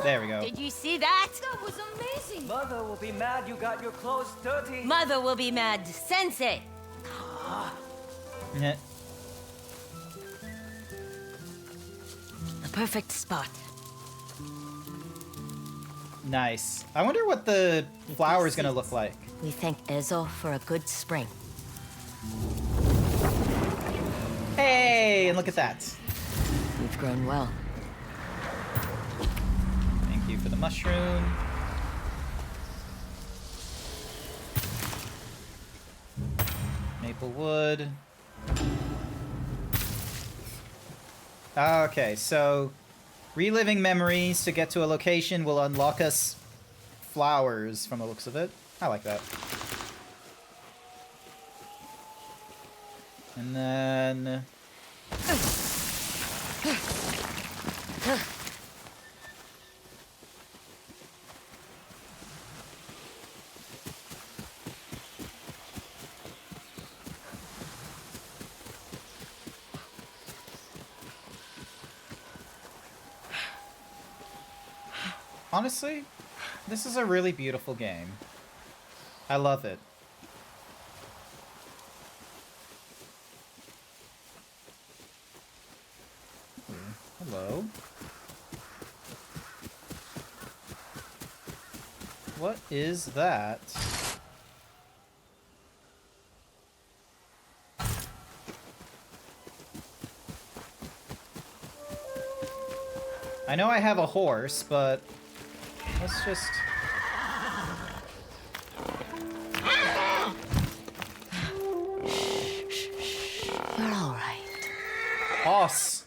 There we go. Did you see that? That was amazing! Mother will be mad you got your clothes dirty. Mother will be mad. Sensei. Yeah. The perfect spot. Nice. I wonder what the flower is gonna look like. We thank Ezo for a good spring. Hey, and look at that. You've grown well. Thank you for the mushroom. Maple wood. Okay, so reliving memories to get to a location will unlock us flowers from the looks of it. I like that. And then... Honestly, this is a really beautiful game. I love it. Ooh, hello. What is that? I know I have a horse, but let's just... You're all right. Hoss.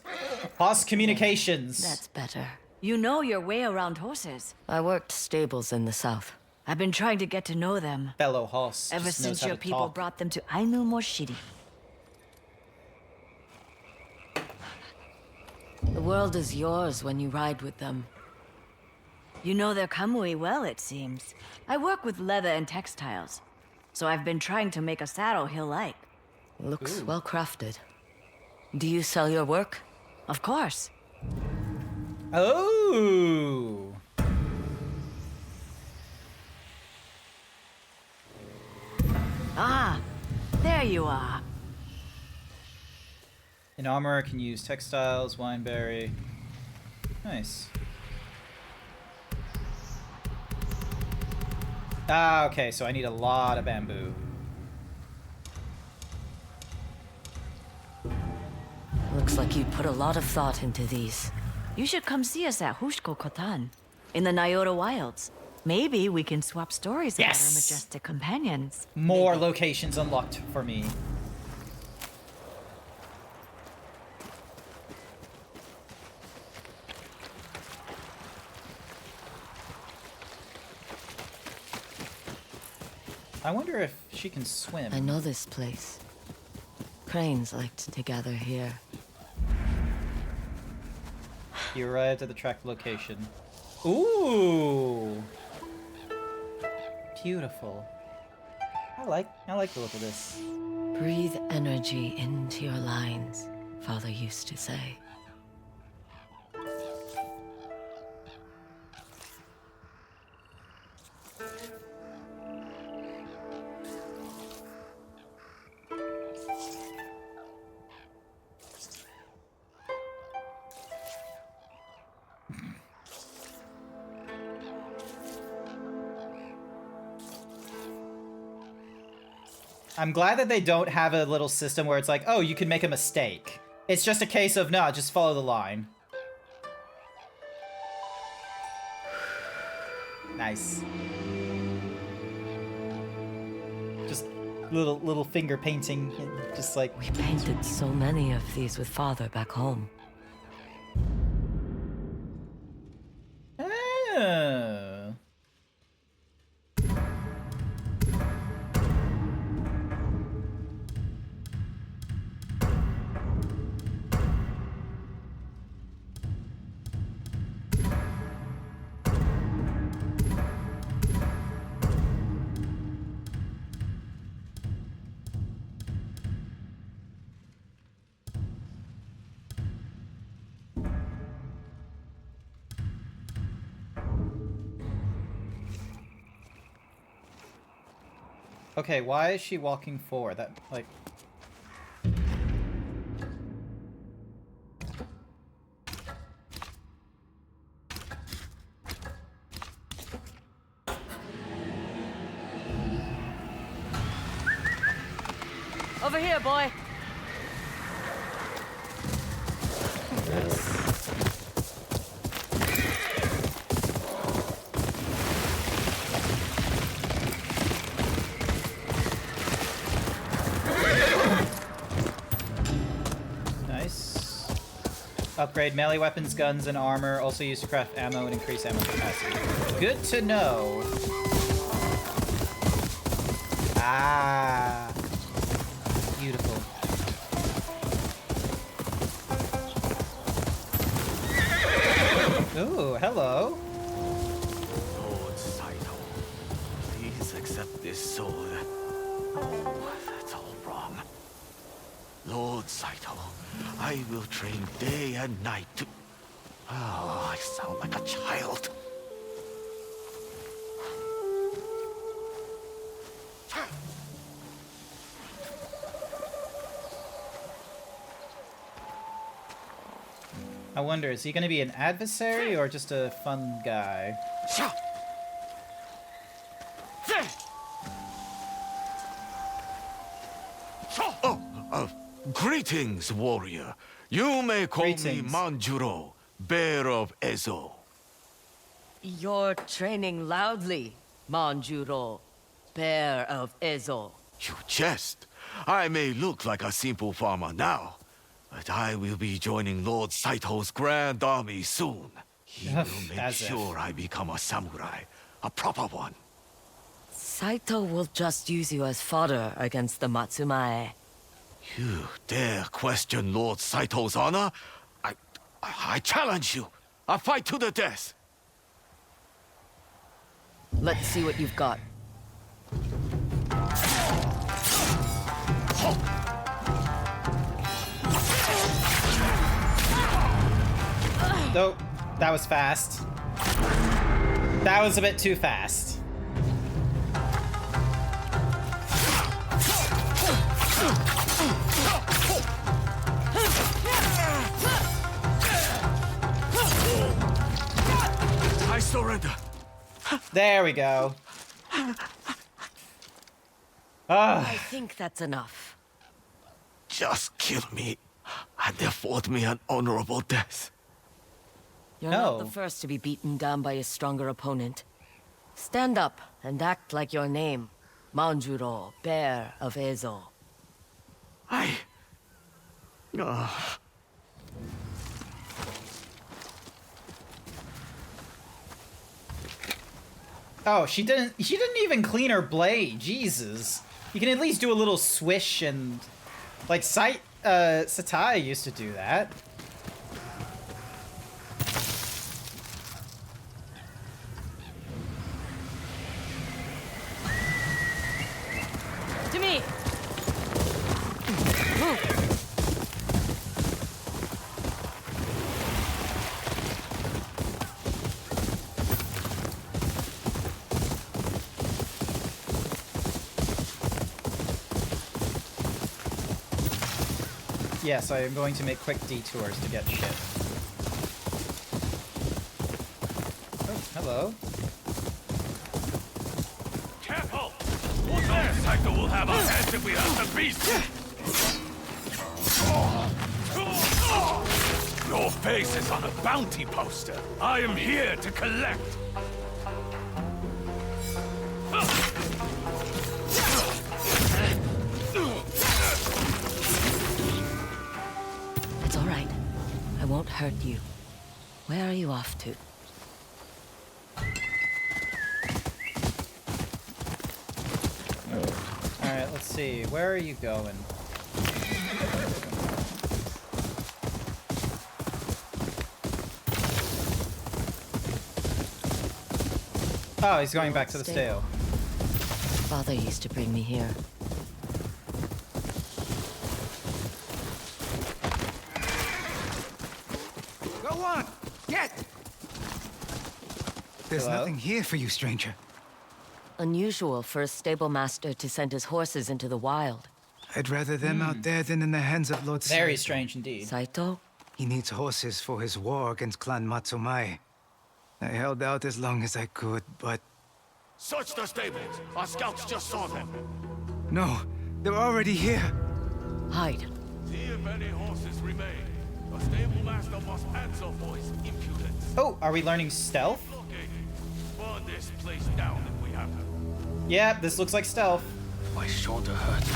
Hoss Communications. That's better. You know your way around horses. I worked stables in the south. I've been trying to get to know them. Fellow Hoss. Ever just knows since how your to people talk. brought them to Ainu Moshiri. The world is yours when you ride with them. You know their kamui well, it seems. I work with leather and textiles, so I've been trying to make a saddle he'll like. Looks Ooh. well crafted. Do you sell your work? Of course. Oh. Ah, there you are. An armorer can use textiles, wineberry. Nice. Ah, okay, so I need a lot of bamboo. Looks like you put a lot of thought into these. You should come see us at Hushko Kotan, in the Nyota Wilds. Maybe we can swap stories about our Yes! majestic companions. More locations unlocked for me. I wonder if she can swim. I know this place. cranes liked to gather here. You arrived at the tracked location. Ooh! Beautiful. I like the look of this. Breathe energy into your lines, Father used to say. I'm glad that they don't have a little system where it's like, oh, you can make a mistake. It's just a case of, no, just follow the line. Nice. Just little finger painting, just like... We painted so many of these with Father back home. Oh. Okay, why is she walking forward? That, like... Over here, boy. Nice. Upgrade melee weapons, guns, and armor. Also used to craft ammo and increase ammo capacity. Good to know. Ah. Beautiful. Ooh, hello. Lord Saito, please accept this sword. Oh, that's all wrong. Lord Saito, I will train day and night to... Oh, I sound like a child. I wonder, is he going to be an adversary or just a fun guy? Greetings, warrior. You may call me Greetings. Manjuro, bear of Ezo. You're training loudly, Manjuro, bear of Ezo. You jest. I may look like a simple farmer now, but I will be joining Lord Saito's grand army soon. He will make As if. sure I become a samurai, a proper one. Saito will just use you as fodder against the Matsumae. You dare question Lord Saito's honor? I challenge you. A fight to the death. Let's see what you've got. Nope, that was fast. That was a bit too fast. I surrender. There we go. I think that's enough. Just kill me and afford me an honorable death. You're not No. the first to be beaten down by a stronger opponent. Stand up and act like your name. Manjuro, bear of Ezo. Oh, she didn't even clean her blade. Jesus. You can at least do a little swish and Like, Satai used to do that. To me! Move! Yes, I am going to make quick detours to get shit. Oh, hello. Careful! Who's there? Psycho will have our hands if we hurt the beast! Your face is on a bounty poster. I am here to collect. It's all right. I won't hurt you. Where are you off to? Alright, let's see. Where are you going? Oh, he's going back to the stable. Father used to bring me here. Go on! Get! There's Hello? nothing here for you, stranger. Unusual for a stable master to send his horses into the wild. I'd rather them out there than in the hands of Lord Very Saito. strange indeed. Saito? He needs horses for his war against Clan Matsumai. I held out as long as I could, but... Search the stables. Our scouts just saw them. No, they're already here. Hide. See if any horses remain. A stable master must answer for his impudence. Oh, are we learning stealth? Okay. Burn this place down if we have to. Yeah, this looks like stealth. My shoulder hurts.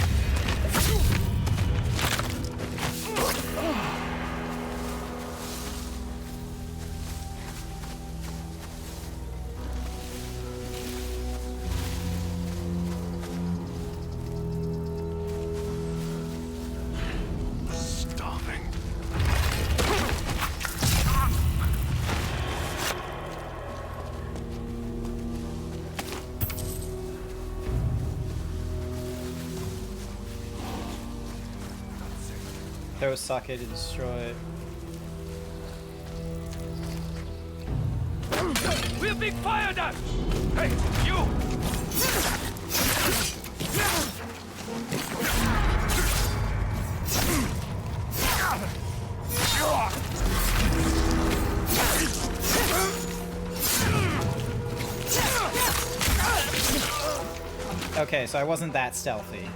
Starving. Throw sake to destroy it. We're being fired at! Hey, you! Okay, so I wasn't that stealthy.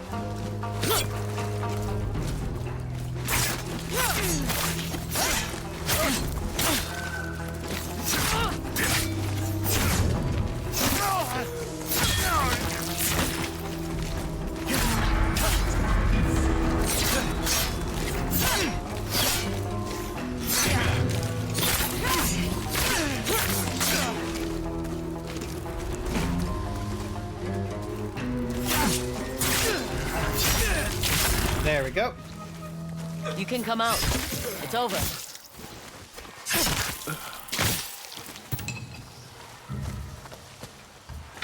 There we go. You can come out. It's over.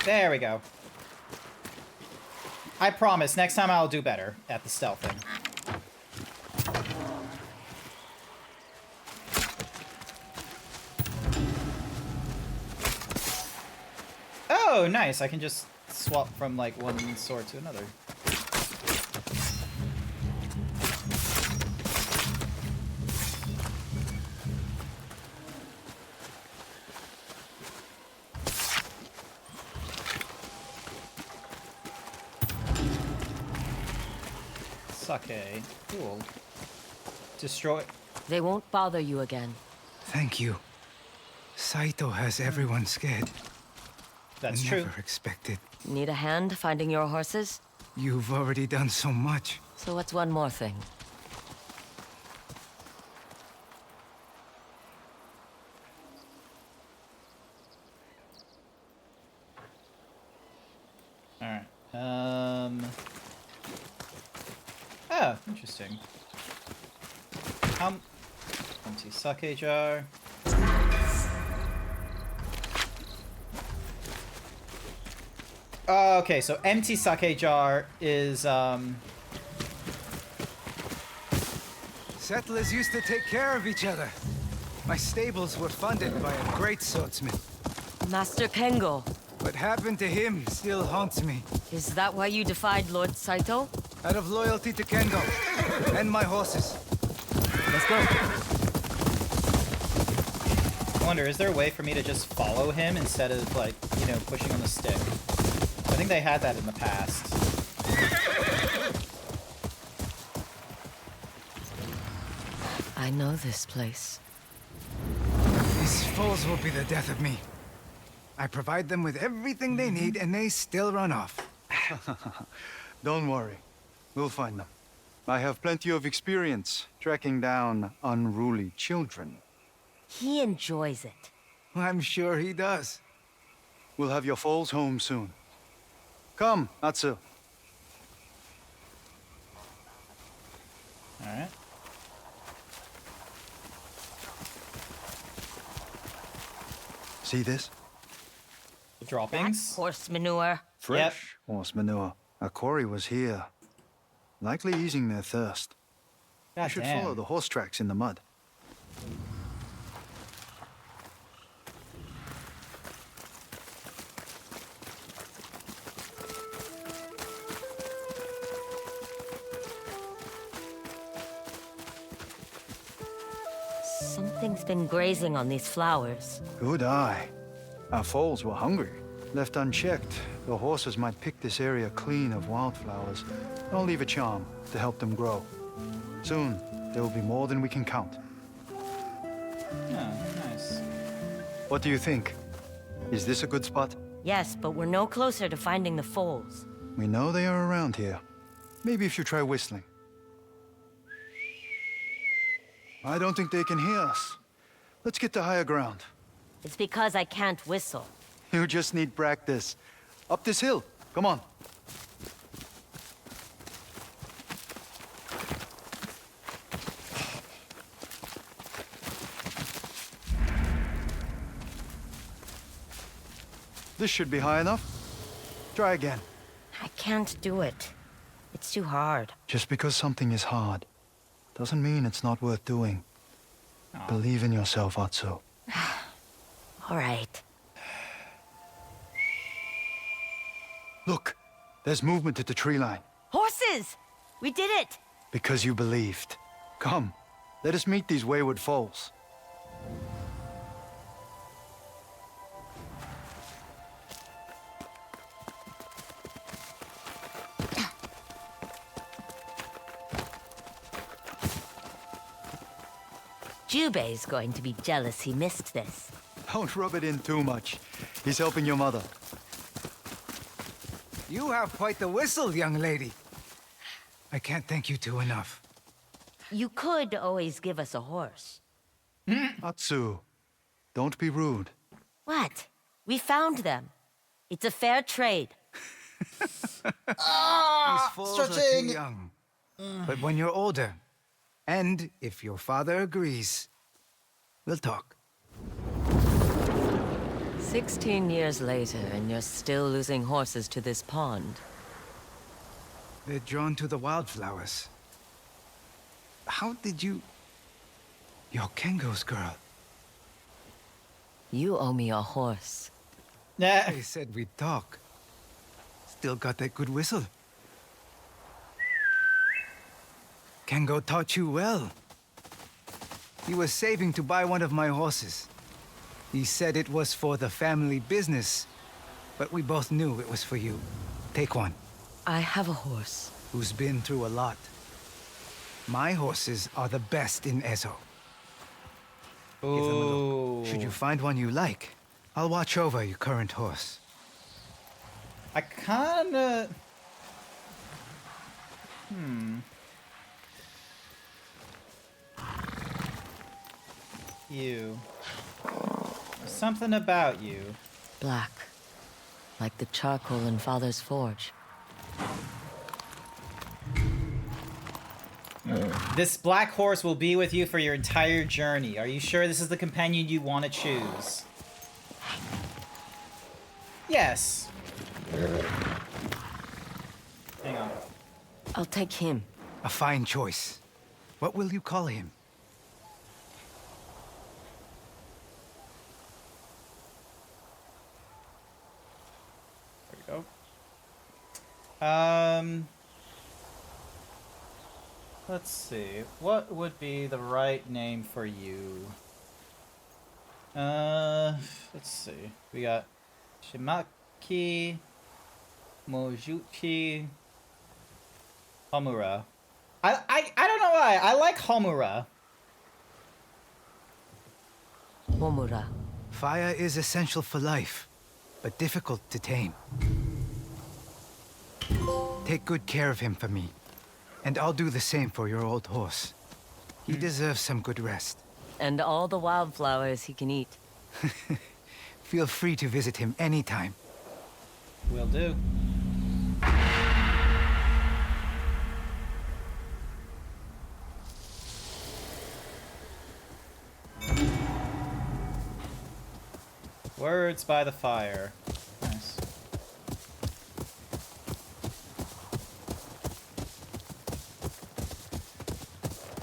There we go. I promise, next time I'll do better at the stealthing. Oh, nice. I can just swap from, like, one sword to another. Sake. Cool. Destroy. They won't bother you again. Thank you. Saito has everyone scared. That's I true. never expected. Need a hand finding your horses? You've already done so much. So what's one more thing? Alright. Oh, interesting. Empty sake jar. Oh, okay, so empty sake jar is, Settlers used to take care of each other. My stables were funded by a great swordsman. Master Kengo, What happened to him still haunts me. is that why you defied Lord Saito? Out of loyalty to Kengo and my horses. Let's go. I wonder, is there a way for me to just follow him instead of, like, you know, pushing on the stick? I think they had that in the past. I know this place. These foals will be the death of me. I provide them with everything they need, and they still run off. Don't worry. We'll find them. I have plenty of experience tracking down unruly children. He enjoys it. I'm sure he does. We'll have your foals home soon. Come, Atsu. Alright. See this? Droppings? Horse manure. Fresh horse manure. A quarry was here. Likely easing their thirst. God You should damn. follow the horse tracks in the mud. Something's been grazing on these flowers. Good eye. Our foals were hungry. Left unchecked, the horses might pick this area clean of wildflowers. I'll leave a charm to help them grow. Soon, there will be more than we can count. Oh, nice. What do you think? Is this a good spot? Yes, but we're no closer to finding the foals. We know they are around here. Maybe if you try whistling. I don't think they can hear us. Let's get to higher ground. It's because I can't whistle. You just need practice. Up this hill. Come on. This should be high enough. Try again. I can't do it. It's too hard. Just because something is hard doesn't mean it's not worth doing. Believe in yourself, Atsu. All right. Look, there's movement at the tree line. Horses! We did it! Because you believed. Come, let us meet these wayward foals. Jubei's going to be jealous he missed this. Don't rub it in too much. He's helping your mother. You have quite the whistle, young lady. I can't thank you two enough. You could always give us a horse. Atsu, don't be rude. What? We found them. It's a fair trade. These foals are too young. But when you're older, and if your father agrees, we'll talk. 16 years later, and you're still losing horses to this pond. They're drawn to the wildflowers. How did you... You're Kengo's girl. You owe me a horse. Nah. They said we'd talk. Still got that good whistle. Kengo taught you well. He was saving to buy one of my horses. He said it was for the family business, but we both knew it was for you. Take one. I have a horse. Who's been through a lot. My horses are the best in Ezo. Give them a look. Should you find one you like, I'll watch over your current horse. I kinda... You. Something about you. Black. Like the charcoal in Father's forge. This black horse will be with you for your entire journey. Are you sure this is the companion you want to choose? Yes. Hang on. I'll take him. A fine choice. What will you call him? There we go. Let's see. What would be the right name for you? Let's see. We got Shimaki, Mojuchi, Homura. I don't know why. I like Homura. Homura. Fire is essential for life, but difficult to tame. Take good care of him for me, and I'll do the same for your old horse. He deserves some good rest. And all the wildflowers he can eat. Feel free to visit him anytime. Will do. Words by the fire. Nice.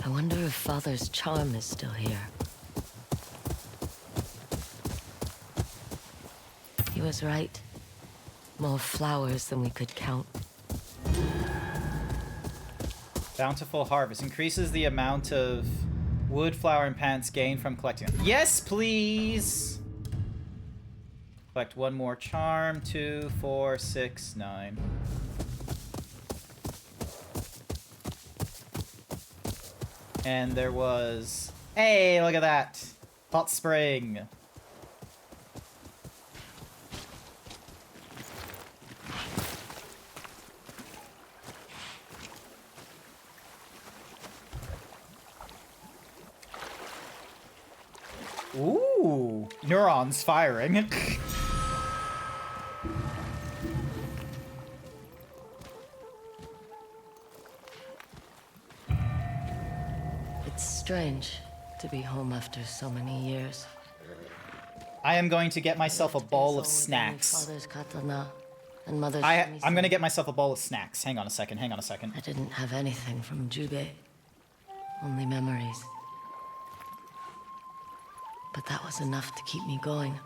I wonder if Father's charm is still here. He was right. More flowers than we could count. Bountiful harvest increases the amount of wood, flower, and pants gained from collecting them. Yes, please! Collect one more charm. 2, 4, 6, 9. And there was... Hey, look at that! Hot spring. Ooh, neurons firing. It's strange to be home after so many years. I am going to get myself a bowl of snacks. Father's katana and mother's I'm gonna get myself a bowl of snacks. Hang on a second, hang on a second. I didn't have anything from Jubei. Only memories. But that was enough to keep me going.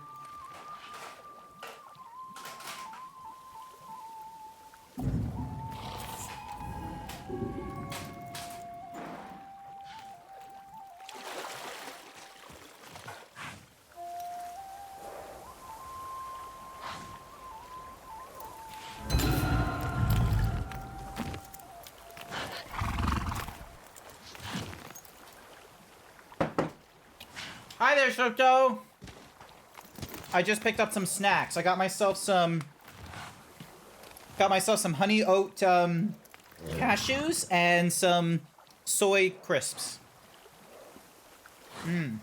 Hi there, Shoto! I just picked up some snacks. I got myself some... honey oat, cashews and some soy crisps. Mmm.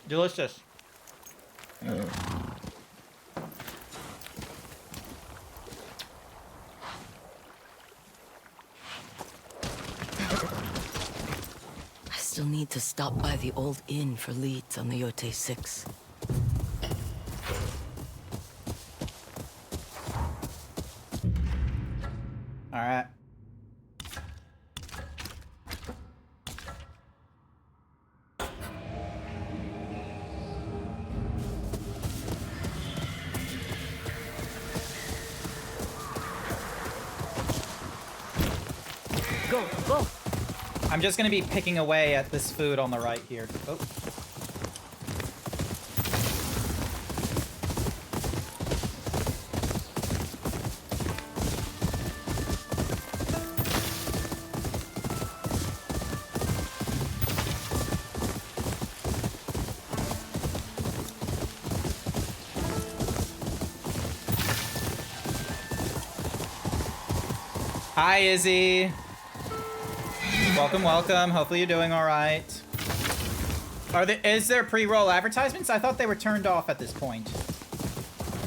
Delicious. Still need to stop by the old inn for leads on the Yote 6. Alright. Go, go! I'm just gonna be picking away at this food on the right here. Oh. Hi, Izzy. Welcome, welcome. Hopefully you're doing all right. Is there pre-roll advertisements? I thought they were turned off at this point.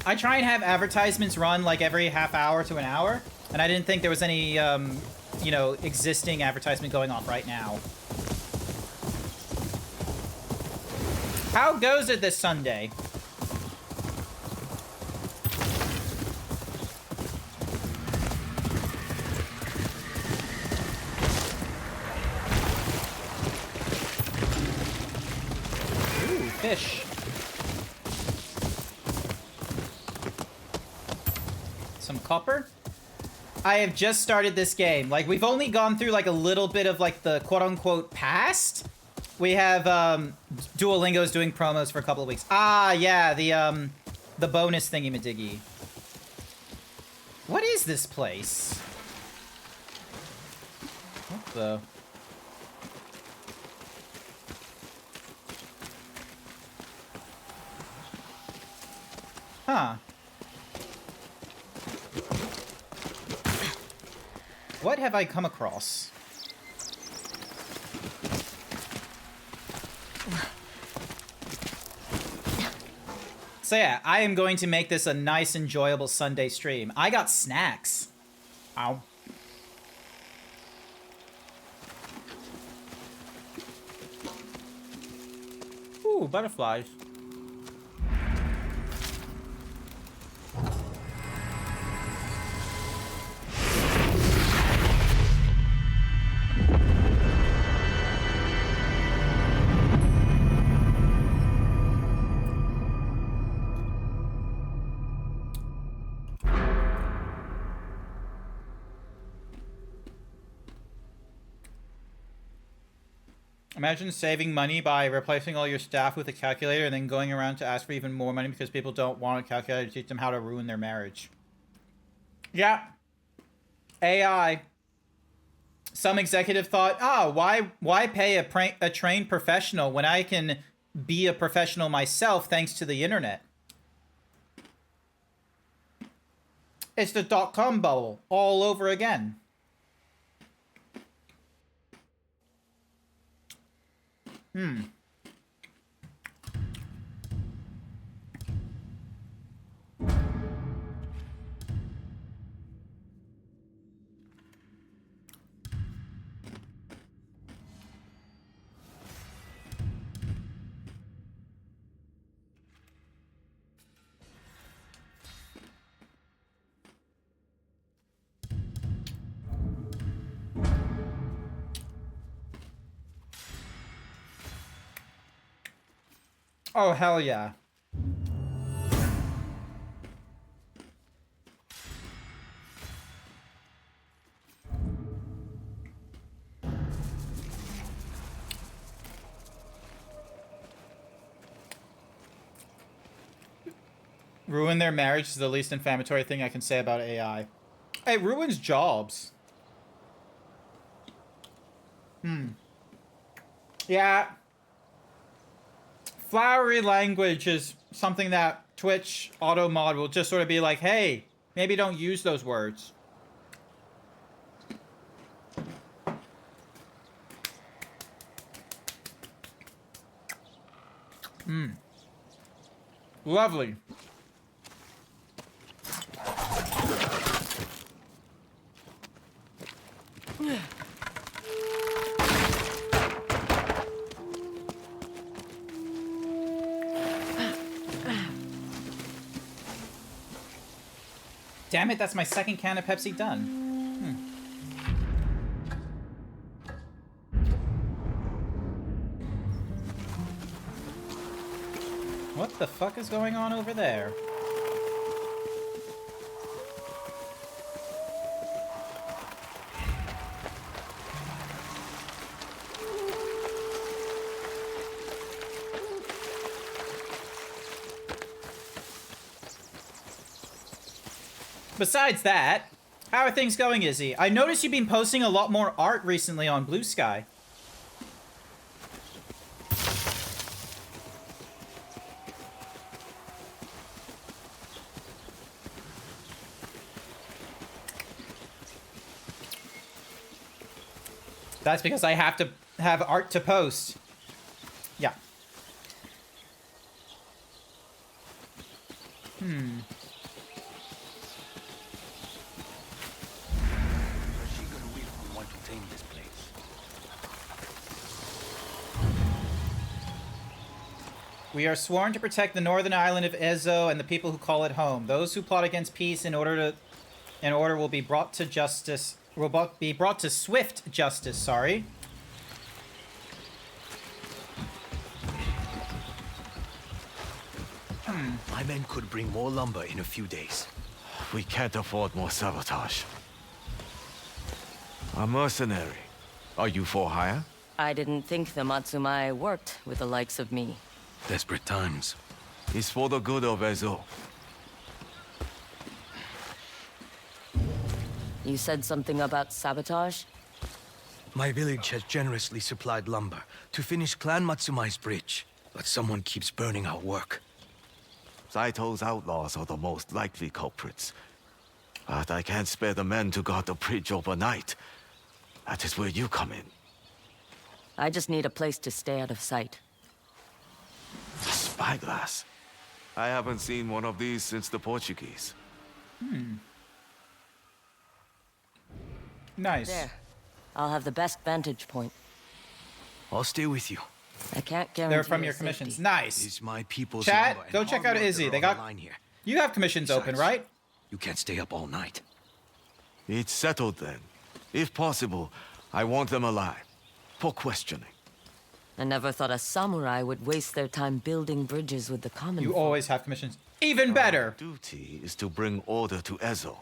I try and have advertisements run like every half hour to an hour, And I didn't think there was any, you know, existing advertisement going off right now. How goes it this Sunday? Ooh, fish. Some copper. I have just started this game. Like, we've only gone through, like, a little bit of, like, the quote-unquote past. We have, Duolingo's doing promos for a couple of weeks. Ah, yeah, the bonus thingy-majiggy. What is this place? What the... Huh. What have I come across? So yeah, I am going to make this a nice, enjoyable Sunday stream. I got snacks. Ow. Ooh, butterflies. Imagine saving money by replacing all your staff with a calculator and then going around to ask for even more money because people don't want a calculator to teach them how to ruin their marriage. Yeah. AI. Some executive thought, why pay a trained professional when I can be a professional myself thanks to the internet? It's the .com bubble all over again. Oh, hell yeah. Ruin their marriage is the least inflammatory thing I can say about AI. It ruins jobs. Yeah. Flowery language is something that Twitch auto mod will just sort of be like, hey, maybe don't use those words. Lovely. Damn it, that's my second can of Pepsi done. What the fuck is going on over there? Besides that, how are things going, Izzy? I noticed you've been posting a lot more art recently on Blue Sky. That's because I have to have art to post. Yeah. We are sworn to protect the northern island of Ezo and the people who call it home. Those who plot against peace in order will be brought to justice. Be brought to swift justice. Sorry. My men could bring more lumber in a few days. We can't afford more sabotage. A mercenary. Are you for hire? I didn't think the Matsumai worked with the likes of me. Desperate times. It's for the good of Ezo. You said something about sabotage? My village has generously supplied lumber to finish Clan Matsumai's bridge, but someone keeps burning our work. Saito's outlaws are the most likely culprits. But I can't spare the men to guard the bridge overnight. That is where you come in. I just need a place to stay out of sight. A spyglass. I haven't seen one of these since the Portuguese. Nice. There. I'll have the best vantage point. I'll stay with you. I can't guarantee They're from your safety. commissions. Nice. It's my people's Chat, lumber and go check hard out work Izzy. that are They on got- the line here. You have commissions open, Besides, right? You can't stay up all night. It's settled then. If possible, I want them alive. For questioning. I never thought a samurai would waste their time building bridges with the common You folk. always have commissions. Even better. Our duty is to bring order to Ezo.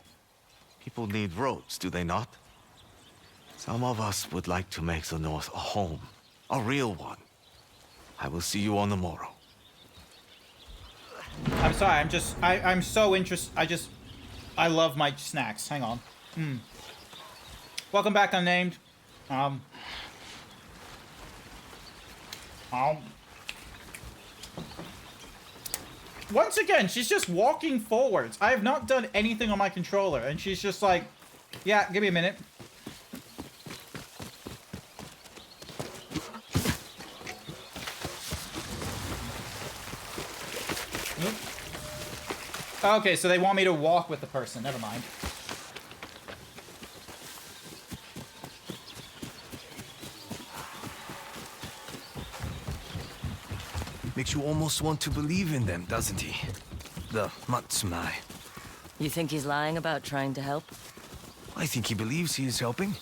People need roads, do they not? Some of us would like to make the North a home. A real one. I will see you on the morrow. I'm sorry. I'm so interested. I love my snacks. Hang on. Welcome back, unnamed. Once again, she's just walking forwards. I have not done anything on my controller, and she's just like, yeah, give me a minute. Okay, so they want me to walk with the person. Never mind. Makes you almost want to believe in them, doesn't he? The Matsumai. You think he's lying about trying to help? I think he believes he is helping,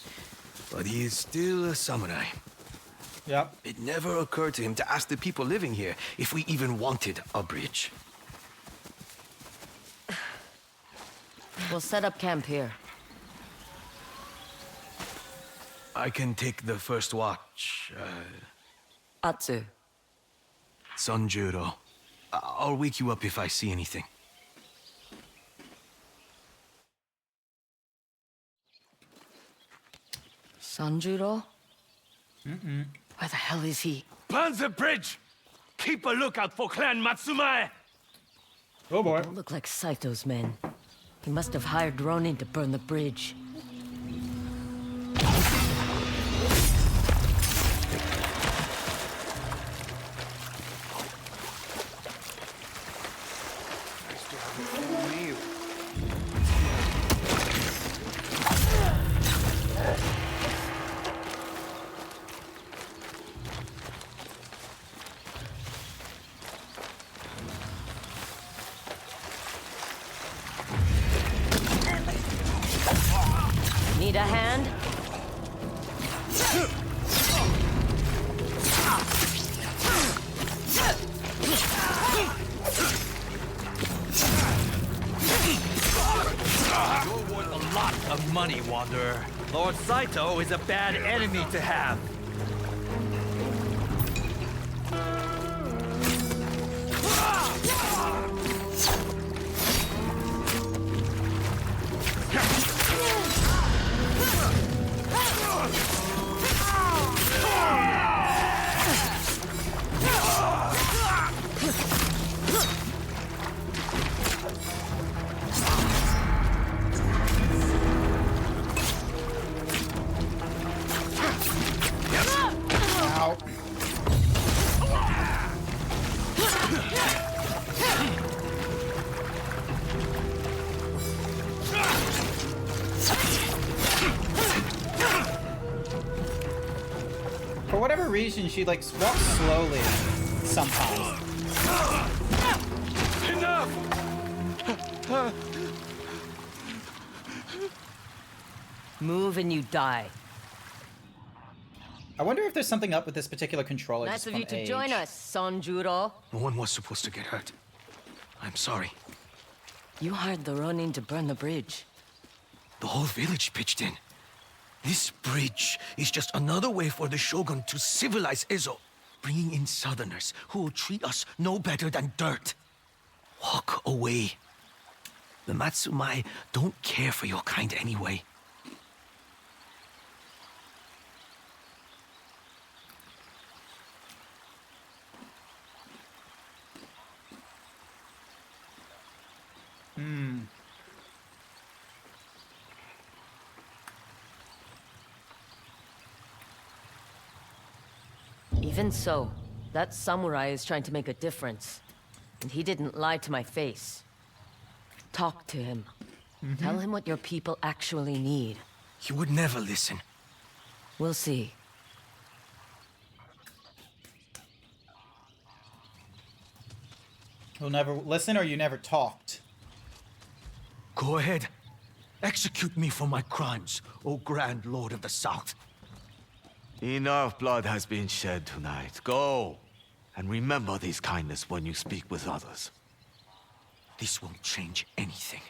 but he is still a samurai. Yep. It never occurred to him to ask the people living here if we even wanted a bridge. We'll set up camp here. I can take the first watch. Atsu. Sanjuro. I'll wake you up if I see anything. Sanjuro? Where the hell is he? Burn the bridge! Keep a lookout for Clan Matsumai! Oh boy. Don't look like Saito's men. He must have hired Ronin to burn the bridge. Need a hand? You're worth a lot of money, Wanderer. Lord Saito is a bad enemy to have. For whatever reason, she like walks slowly sometimes. Enough! Move and you die. I wonder if there's something up with this particular controller. Nice just of from you to age. join us, Sanjuro. No one was supposed to get hurt. I'm sorry. You hired the Ronin to burn the bridge. The whole village pitched in. This bridge is just another way for the Shogun to civilize Ezo, bringing in southerners who will treat us no better than dirt. Walk away. The Matsumai don't care for your kind anyway. Even so, that samurai is trying to make a difference. And he didn't lie to my face. Talk to him. Tell him what your people actually need. He would never listen. We'll see. You'll never listen, or you never talked. Go ahead. Execute me for my crimes, O Grand Lord of the South. Enough blood has been shed tonight. Go. And remember this kindness when you speak with others. This won't change anything.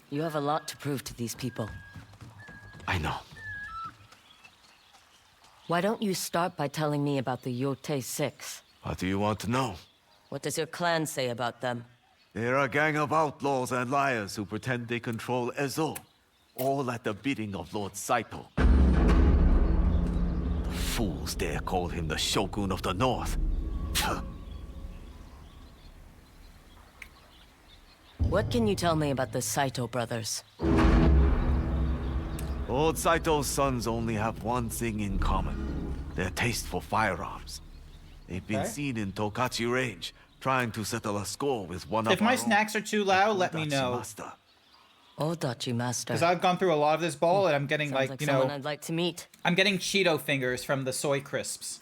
You have a lot to prove to these people. I know. Why don't you start by telling me about the Yote Six? What do you want to know? What does your clan say about them? They're a gang of outlaws and liars who pretend they control Ezo. All at the bidding of Lord Saito. The fools dare call him the Shogun of the North. What can you tell me about the Saito brothers? Lord Saito's sons only have one thing in common. Their taste for firearms. They've been seen in Tokachi Range, trying to settle a score with one of If my our snacks are too loud, let me Odachi know. Master. Odachi Master. Because I've gone through a lot of this bowl, and I'm getting Sounds like, someone I'd like to meet. I'm getting Cheeto fingers from the soy crisps.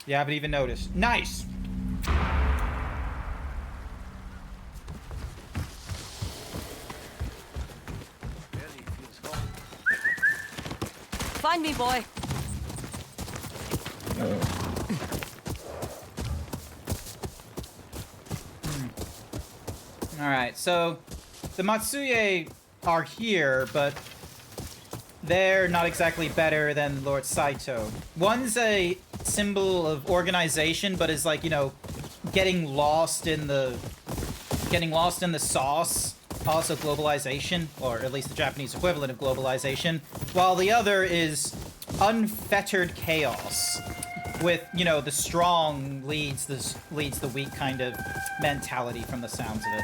You haven't even noticed. Nice! Find me, boy. Alright, so the Matsuye are here, but they're not exactly better than Lord Saito. One's a symbol of organization, but is like, you know, getting lost in the sauce. Also globalization, or at least the Japanese equivalent of globalization, while the other is unfettered chaos, with, you know, the strong leads the weak kind of mentality from the sounds of it.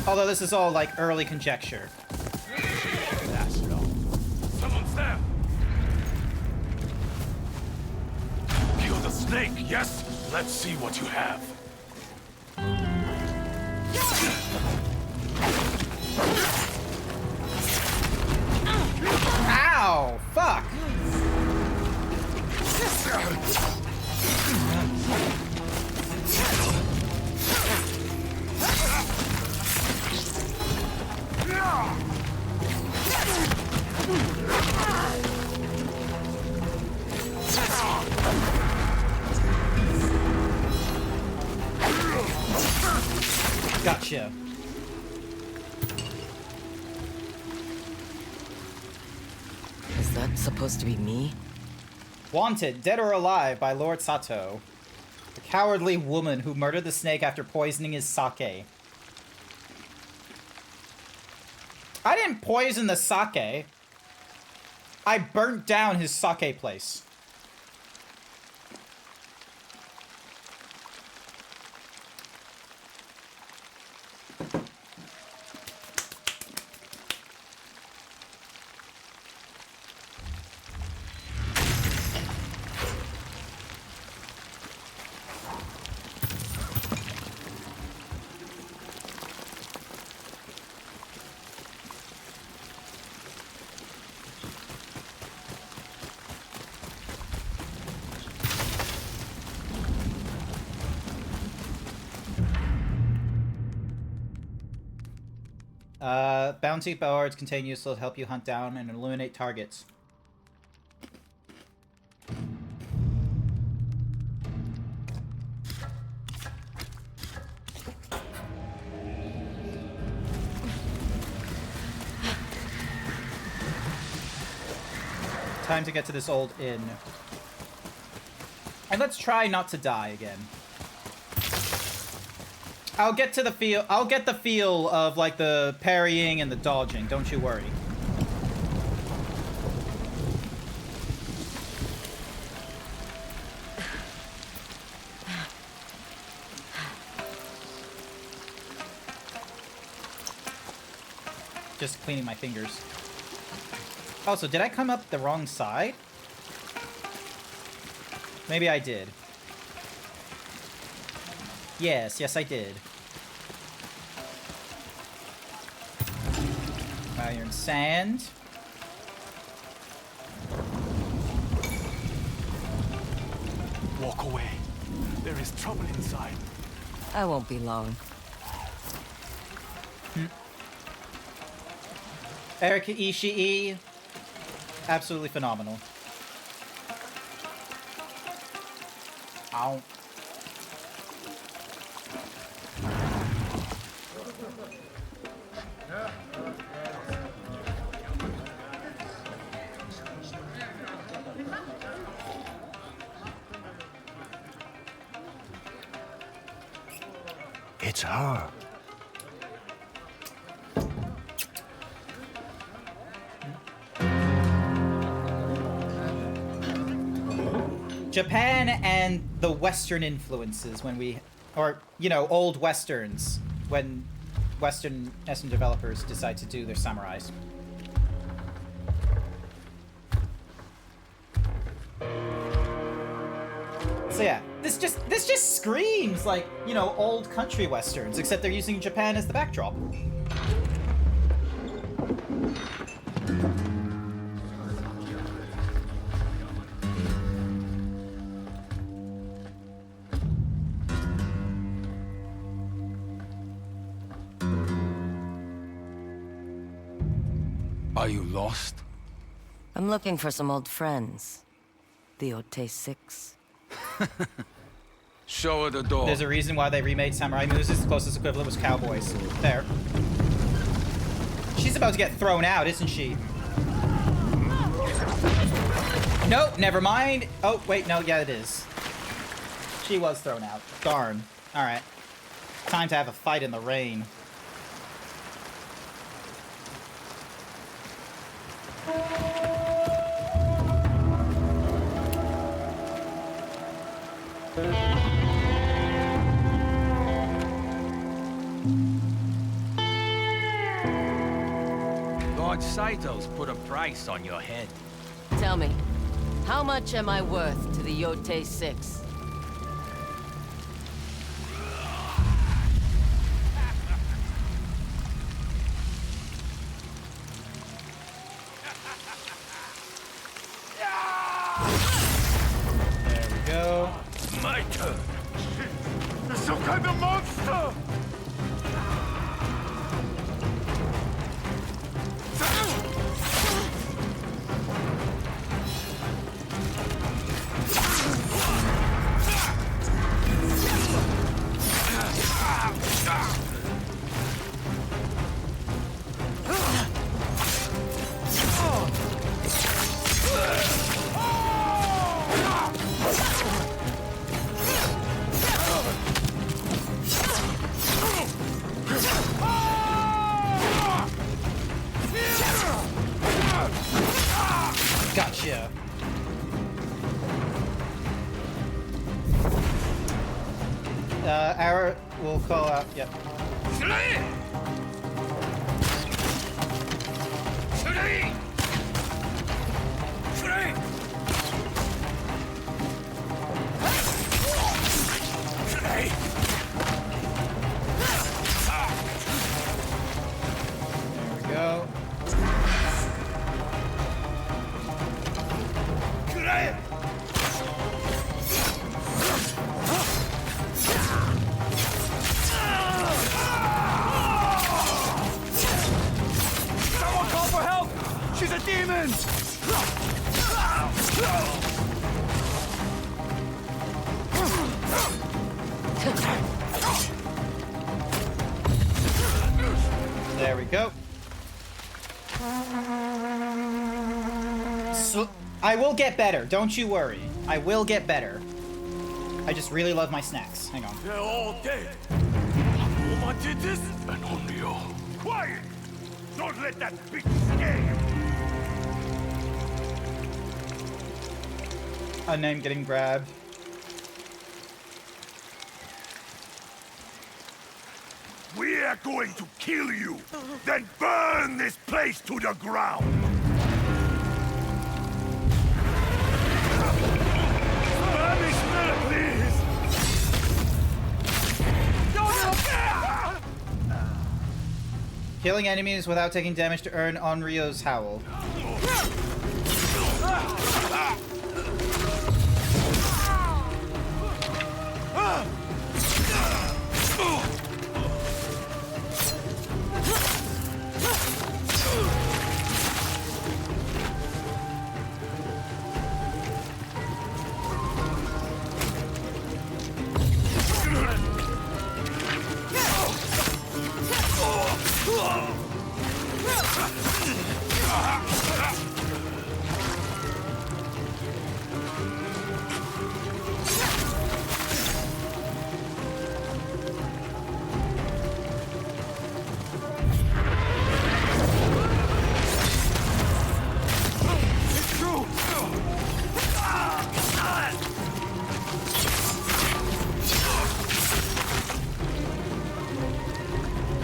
Although this is all like early conjecture. Someone's there! Kill the snake, yes? Let's see what you have. Ow! Fuck! Gotcha. Is that supposed to be me? Wanted, dead or alive, by Lord Sato. The cowardly woman who murdered the snake after poisoning his sake. I didn't poison the sake. I burnt down his sake place. Bounty boards contain useful to help you hunt down and eliminate targets. Time to get to this old inn. And let's try not to die again. I'll get the feel of like the parrying and the dodging, don't you worry. Just cleaning my fingers. Also, did I come up the wrong side? Maybe I did. Yes, I did. Iron sand. Walk away. There is trouble inside. I won't be long. Erika Ishii. Absolutely phenomenal. Ow. It's her. Japan and the Western influences when we, or, you know, old Westerns, when Western developers decide to do their samurais. So yeah, this just screams like, you know, old country Westerns, except they're using Japan as the backdrop. Are you lost? I'm looking for some old friends. The Ote Six. Show her the door. There's a reason why they remade Samurai Moves. The closest equivalent was Cowboys. There. She's about to get thrown out, isn't she? Nope, never mind. Oh, wait, no, yeah, it is. She was thrown out. Darn. Alright. Time to have a fight in the rain. Lord Saito's put a price on your head. Tell me, how much am I worth to the Yote Six? There we go. My turn. You're some kind of monster! Gotcha. Our will call out. Yep. There we go. There we go. So, I will get better, don't you worry. I will get better. I just really love my snacks. Hang on. They're all dead. Akuma did this? And Onryo. Quiet! Don't let that bitch scare you! A name getting grabbed. We are going to kill you, then burn this place to the ground! Let me smell it, please! Killing enemies without taking damage to earn Onryo's howl.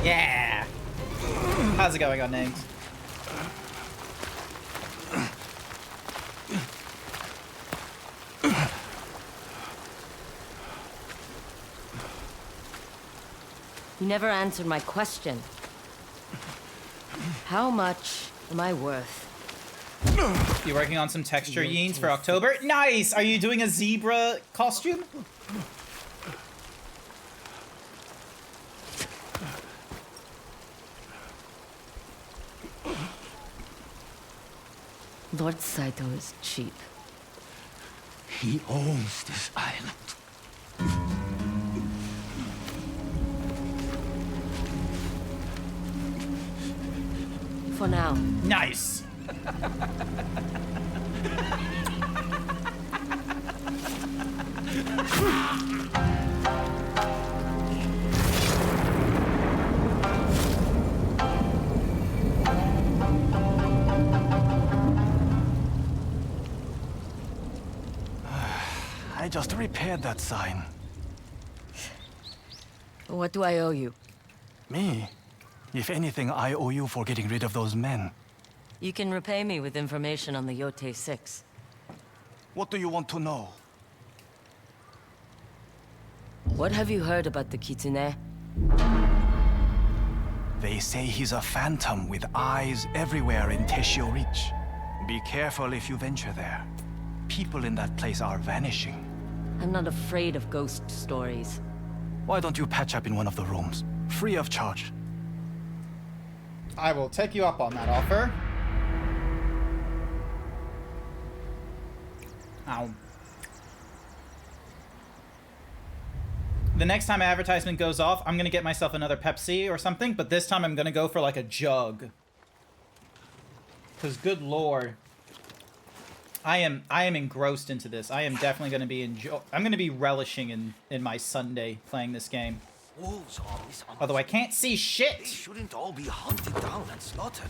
Yeah! How's it going on names? You never answered my question. How much am I worth? You working on some texture yeens for October? Nice! Are you doing a zebra costume? Lord Saito is cheap. He owns this island. For now. Nice! I just repaired that sign. What do I owe you? Me? If anything, I owe you for getting rid of those men. You can repay me with information on the Yote 6. What do you want to know? What have you heard about the Kitsune? They say he's a phantom with eyes everywhere in Teshio Reach. Be careful if you venture there. People in that place are vanishing. I'm not afraid of ghost stories. Why don't you patch up in one of the rooms? Free of charge. I will take you up on that offer. Ow. The next time an advertisement goes off, I'm gonna get myself another Pepsi or something, but this time I'm gonna go for like a jug. Cause good lord. I am engrossed into this. I am definitely gonna be I'm gonna be relishing in my Sunday playing this game. Wolves always Although I can't see shit. They shouldn't all be hunted down and slaughtered.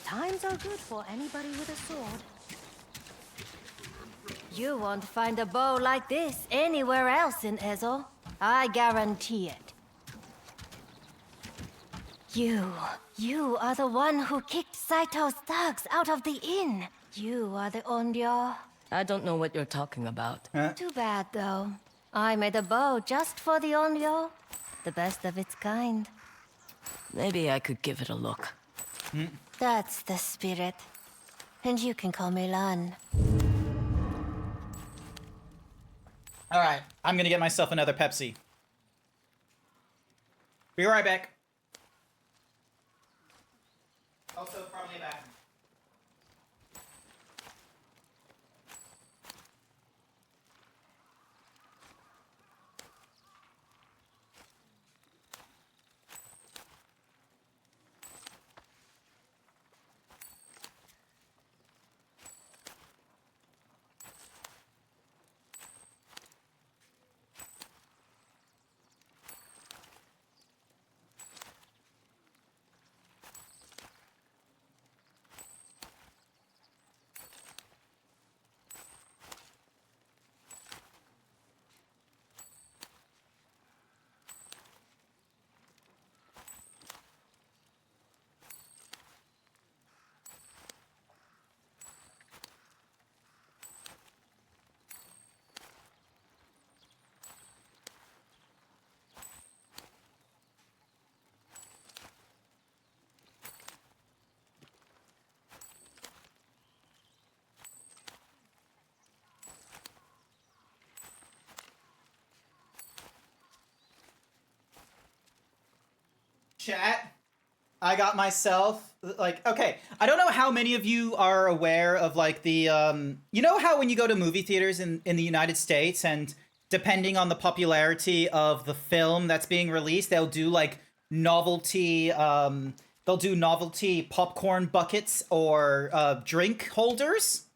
Times are good for anybody with a sword. You won't find a bow like this anywhere else in Ezo. I guarantee it. You are the one who kicked Saito's thugs out of the inn. You are the Onryo. I don't know what you're talking about. Too bad, though. I made a bow just for the Onryo. The best of its kind. Maybe I could give it a look. That's the spirit. And you can call me Lan. All right, I'm gonna get myself another Pepsi. Be right back. Also, probably a bathroom. Chat, I got myself, like, okay, I don't know how many of you are aware of, like, the, you know how when you go to movie theaters in the United States, and depending on the popularity of the film that's being released, they'll do, like, novelty popcorn buckets or, drink holders?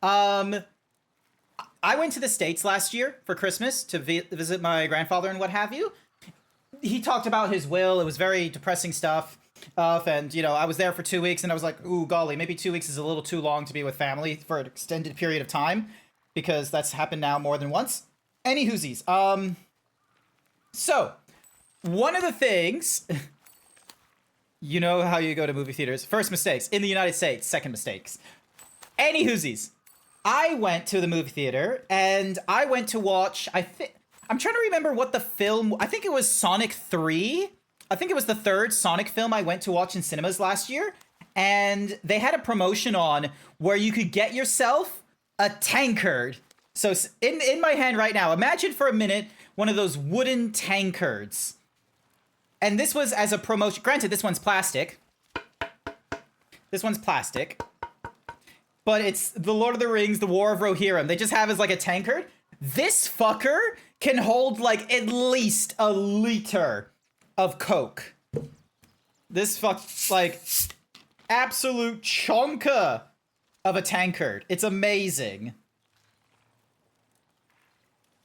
I went to the States last year for Christmas to visit my grandfather and what have you. He talked about his will. It was very depressing stuff. And, you know, I was there for 2 weeks and I was like, ooh, golly, maybe 2 weeks is a little too long to be with family for an extended period of time, because that's happened now more than once. Any whoosies. So, one of the things, you know how you go to movie theaters. First mistakes in the United States, second mistakes. Any whoosies. I went to the movie theater and I went to watch, I'm trying to remember what the film, I think it was Sonic 3. I think it was the third Sonic film I went to watch in cinemas last year. And they had a promotion on where you could get yourself a tankard. So in my hand right now, imagine for a minute one of those wooden tankards. And this was as a promotion. Granted, this one's plastic. This one's plastic. But it's the Lord of the Rings, the War of Rohirrim. They just have as like a tankard. This fucker can hold like at least a liter of Coke. This like absolute chonka of a tankard. It's amazing.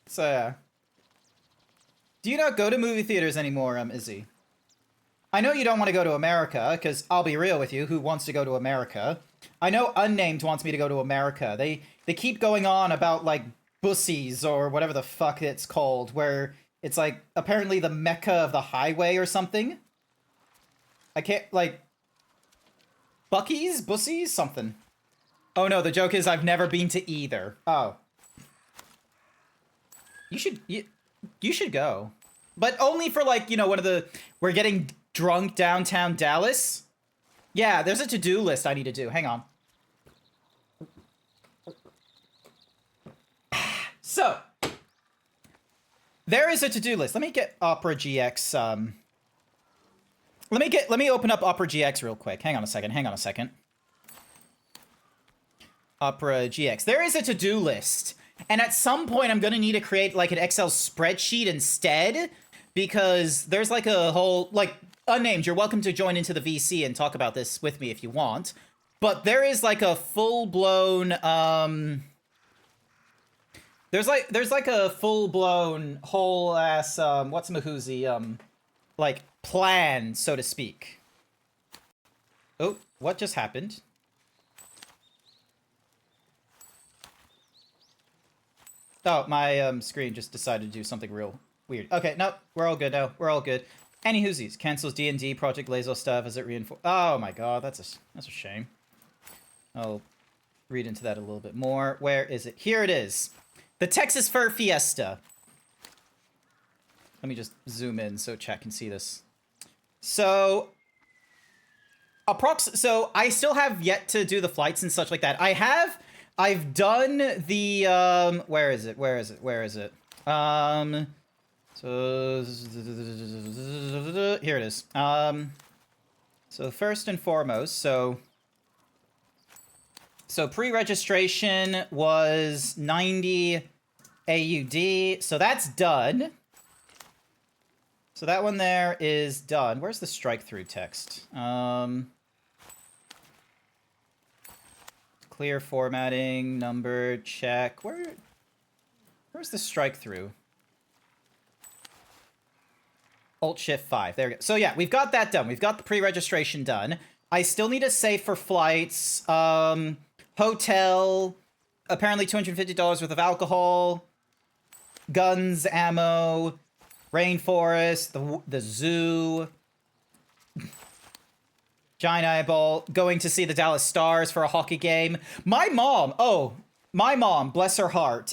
So yeah. Do you not go to movie theaters anymore, Izzy? I know you don't want to go to America, because I'll be real with you, who wants to go to America? I know Unnamed wants me to go to America. They keep going on about like Bussies or whatever the fuck it's called, where it's like apparently the mecca of the highway or something. I can't, like, Bucky's? Bussies? Something. Oh no, the joke is I've never been to either. Oh. You should go. But only for like, you know, one of the, we're getting drunk downtown Dallas. Yeah, there's a to-do list I need to do. Hang on. So, there is a to-do list. Let me get Opera GX, let me open up Opera GX real quick. Hang on a second. Opera GX. There is a to-do list. And at some point, I'm going to need to create, like, an Excel spreadsheet instead. Because there's, like, a whole... Like, Unnamed, you're welcome to join into the VC and talk about this with me if you want. But there is, like, a full-blown, There's like a full-blown, whole-ass, what's-mahoozy, like, plan, so to speak. Oh, what just happened? Oh, my screen just decided to do something real weird. Okay, no, we're all good now. We're all good. Any whoosies. Cancels D&D, Project Lazo stuff as it reinforces. Oh my god, that's a shame. I'll read into that a little bit more. Where is it? Here it is. The Texas Fur Fiesta. Let me just zoom in so chat can see this. So, so I still have yet to do the flights and such like that. I've done the, where is it? So here it is. So first and foremost, so pre-registration was 90 AUD. So that's done. So that one there is done. Where's the strike-through text? Clear formatting, number, check. Where's the strike-through? Alt-Shift-5. There we go. So yeah, we've got that done. We've got the pre-registration done. I still need a safe for flights. Hotel. Apparently $250 worth of alcohol. Guns, ammo. Rainforest. The zoo. Giant eyeball. Going to see the Dallas Stars for a hockey game. My mom. Oh, my mom. Bless her heart.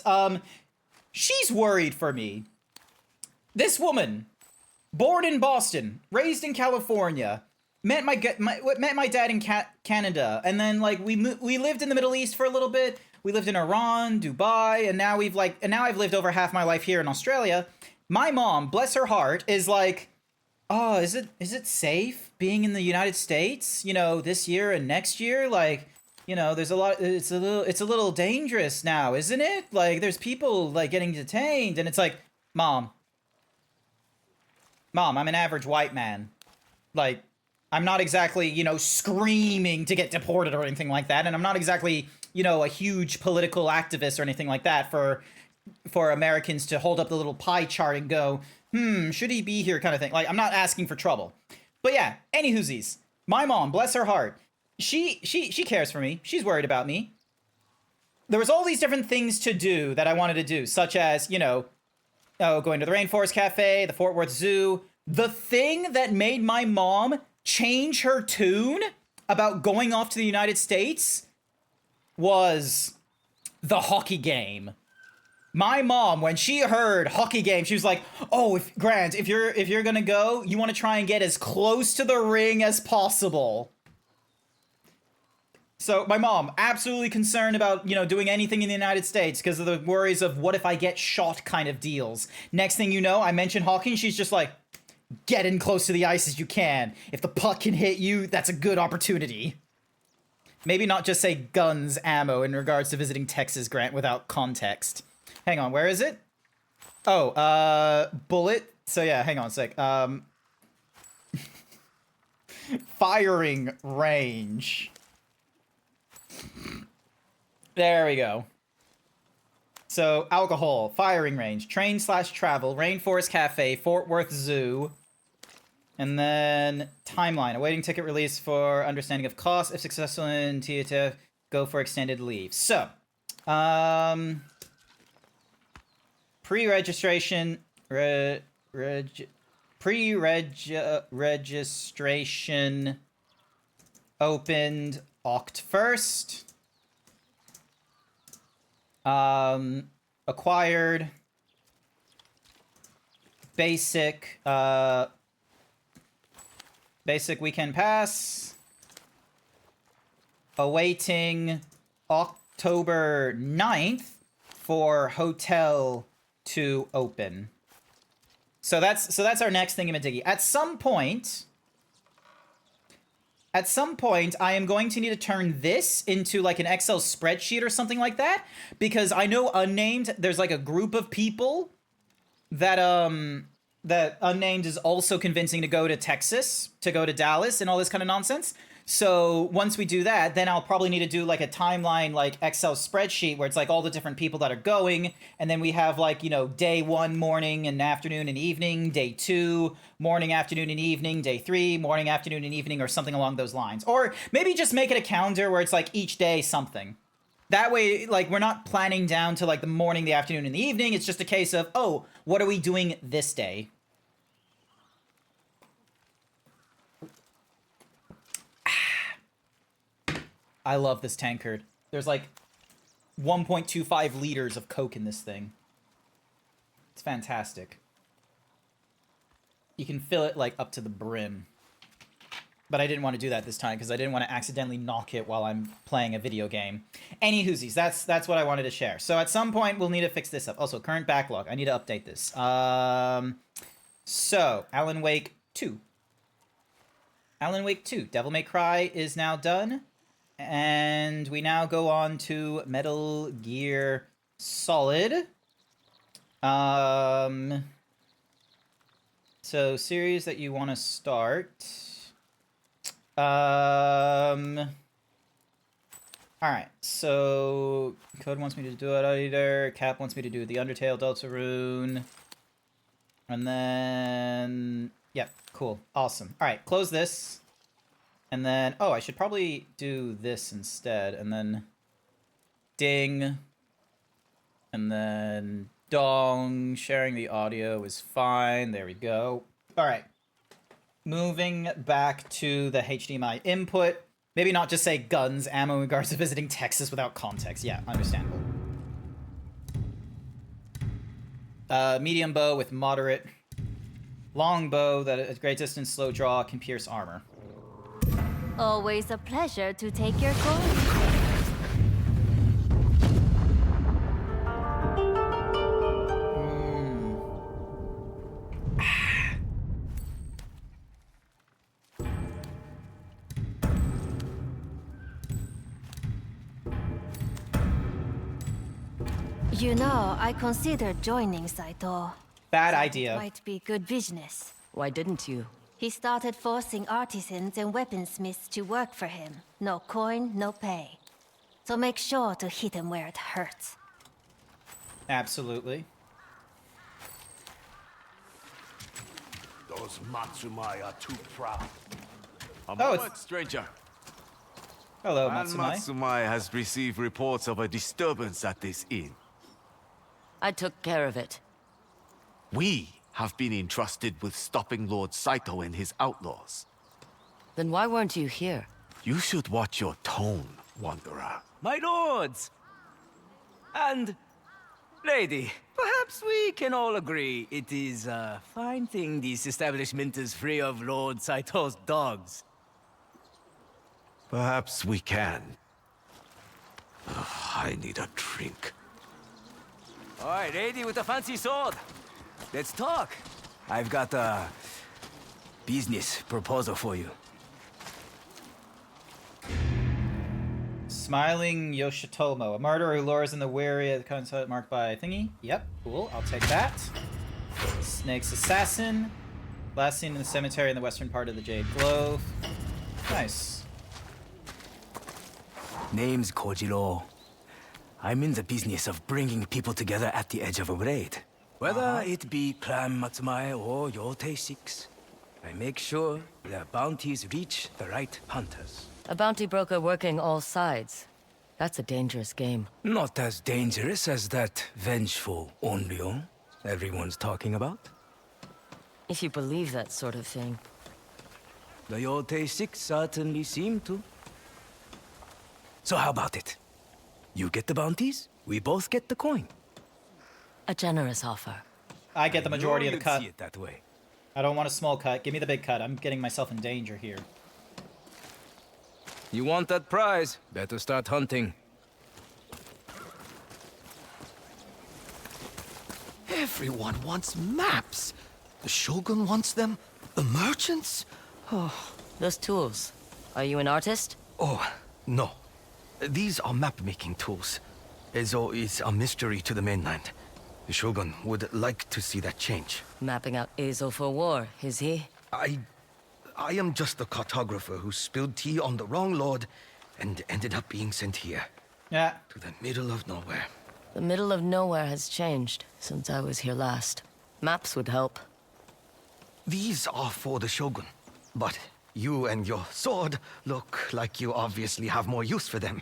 She's worried for me. This woman. Born in Boston, raised in California, met my dad in Canada, and then like we lived in the Middle East for a little bit. We lived in Iran, Dubai, and now I've lived over half my life here in Australia. My mom, bless her heart, is like, oh, is it safe being in the United States? You know, this year and next year, like, you know, there's a lot. It's a little dangerous now, isn't it? Like, there's people like getting detained, and it's like, Mom, I'm an average white man. Like, I'm not exactly, you know, screaming to get deported or anything like that. And I'm not exactly, you know, a huge political activist or anything like that for Americans to hold up the little pie chart and go, should he be here kind of thing. Like, I'm not asking for trouble. But yeah, anywhoosies. My mom, bless her heart. She cares for me. She's worried about me. There was all these different things to do that I wanted to do, such as, you know, going to the Rainforest Cafe, the Fort Worth Zoo. The thing that made my mom change her tune about going off to the United States was the hockey game. My mom, when she heard hockey game, she was like, "Oh, Grant, if you're gonna go, you want to try and get as close to the ring as possible." So my mom, absolutely concerned about, you know, doing anything in the United States because of the worries of what if I get shot kind of deals. Next thing you know, I mention hockey and she's just like, get in close to the ice as you can. If the puck can hit you, that's a good opportunity. Maybe not just say guns, ammo in regards to visiting Texas, Grant, without context. Hang on, where is it? Oh, bullet. So yeah, hang on a sec. Firing range. There we go. So, alcohol, firing range, train/travel, Rainforest Cafe, Fort Worth Zoo, and then timeline, awaiting ticket release for understanding of cost. If successful in TTF, go for extended leave. So, pre-registration, registration opened Oct 1st. Acquired. Basic weekend pass. Awaiting October 9th for hotel to open. So that's our next thingamadiggy. At some point, I am going to need to turn this into like an Excel spreadsheet or something like that, because I know Unnamed, there's like a group of people that Unnamed is also convincing to go to Texas, to go to Dallas and all this kind of nonsense. So once we do that, then I'll probably need to do like a timeline, like Excel spreadsheet where it's like all the different people that are going. And then we have like, you know, day 1, morning and afternoon and evening, day 2, morning, afternoon and evening, day 3, morning, afternoon and evening, or something along those lines. Or maybe just make it a calendar where it's like each day something. That way, like, we're not planning down to like the morning, the afternoon and the evening. It's just a case of, oh, what are we doing this day? I love this tankard. There's like 1.25 liters of Coke in this thing. It's fantastic. You can fill it like up to the brim. But I didn't want to do that this time because I didn't want to accidentally knock it while I'm playing a video game. Any whoosies, that's what I wanted to share. So at some point we'll need to fix this up. Also, current backlog. I need to update this. So Alan Wake 2. Alan Wake 2. Devil May Cry is now done. And we now go on to Metal Gear Solid. So series that you want to start. Alright, so Code wants me to do it either. Cap wants me to do the Undertale, Deltarune. And then... Yep, cool. Awesome. Alright, close this. And then... Oh, I should probably do this instead. And then... Ding. And then... Dong. Sharing the audio is fine. There we go. Alright. Moving back to the HDMI input. Maybe not just say guns, ammo in regards to visiting Texas without context. Yeah, understandable. Medium bow with moderate. Long bow that at great distance, slow draw, can pierce armor. Always a pleasure to take your course. You know, I considered joining Saito. Bad idea. Might be good business. Why didn't you? He started forcing artisans and weaponsmiths to work for him. No coin, no pay. So make sure to hit him where it hurts. Absolutely. Those Matsumai are too proud. A Oh, moment, stranger. Hello, Clan Matsumai. Matsumai has received reports of a disturbance at this inn. I took care of it. We have been entrusted with stopping Lord Saito and his outlaws. Then why weren't you here? You should watch your tone, Wanderer. My lords! And... lady, perhaps we can all agree it is a fine thing this establishment is free of Lord Saito's dogs. Perhaps we can. I need a drink. Alright, lady with the fancy sword. Let's talk. I've got a business proposal for you. Smiling Yoshitomo. A murderer who lures in the weary at the concept marked by thingy. Yep, cool. I'll take that. Snake's assassin. Last seen in the cemetery in the western part of the Jade Grove. Nice. Name's Kojiro. I'm in the business of bringing people together at the edge of a raid. Whether it be Clan Matsumai or Yotei 6, I make sure their bounties reach the right hunters. A bounty broker working all sides. That's a dangerous game. Not as dangerous as that vengeful Onryo everyone's talking about. If you believe that sort of thing. The Yotei 6 certainly seem to. So how about it? You get the bounties, we both get the coin. A generous offer. I get the majority of the cut. See it that way. I don't want a small cut. Give me the big cut. I'm getting myself in danger here. You want that prize? Better start hunting. Everyone wants maps. The Shogun wants them. The merchants. Oh. Those tools. Are you an artist? Oh, no. These are map-making tools. Ezo is a mystery to the mainland. The Shogun would like to see that change. Mapping out Azo for war, is he? I am just the cartographer who spilled tea on the wrong lord and ended up being sent here. Yeah. To the middle of nowhere. The middle of nowhere has changed since I was here last. Maps would help. These are for the Shogun, but you and your sword look like you obviously have more use for them.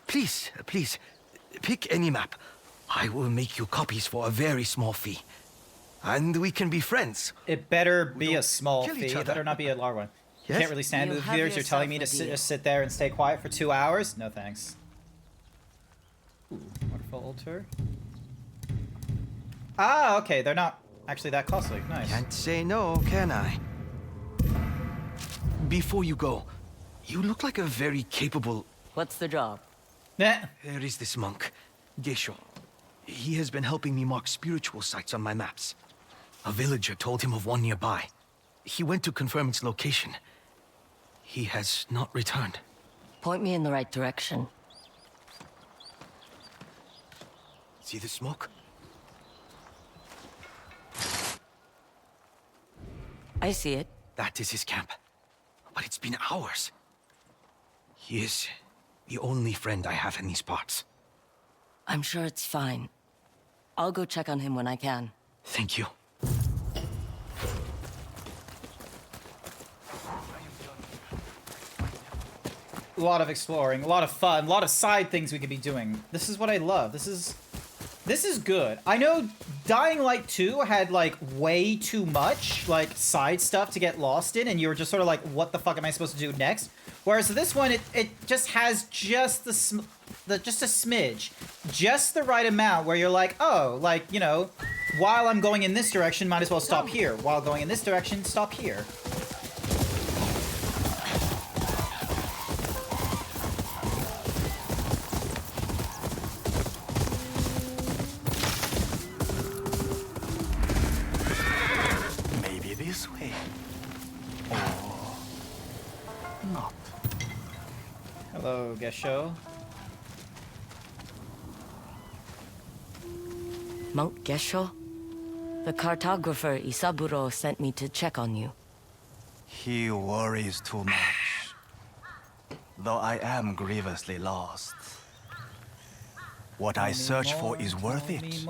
Please, pick any map. I will make you copies for a very small fee. And we can be friends. It better be a small kill fee. each It other. better not be a large one. Yes? Can't really stand You the have theaters. You're telling me to yourself a deal. just sit there and stay quiet for 2 hours? No thanks. Ooh, waterfall altar. Ah, okay. They're not actually that costly. Nice. Can't say no, can I? before you go, you look like a very capable... What's the job? Yeah. There is this monk, Gesho. He has been helping me mark spiritual sites on my maps. A villager told him of one nearby. He went to confirm its location. He has not returned. Point me in the right direction. See the smoke? I see it. That is his camp. But it's been hours. He is the only friend I have in these parts. I'm sure it's fine. I'll go check on him when I can. Thank you. A lot of exploring, a lot of fun, a lot of side things we could be doing. This is what I love. This is good. I know Dying Light 2 had like way too much like side stuff to get lost in, and you were just sort of like, what the fuck am I supposed to do next? Whereas this one, it just has just just a smidge, just the right amount where you're like, oh, like, you know, while I'm going in this direction, might as well stop here. While going in this direction, stop here. This way. Or not. Hello, Gesho. Monk Gesho? The cartographer Isaburo sent me to check on you. He worries too much. Though I am grievously lost. What I search for is worth it.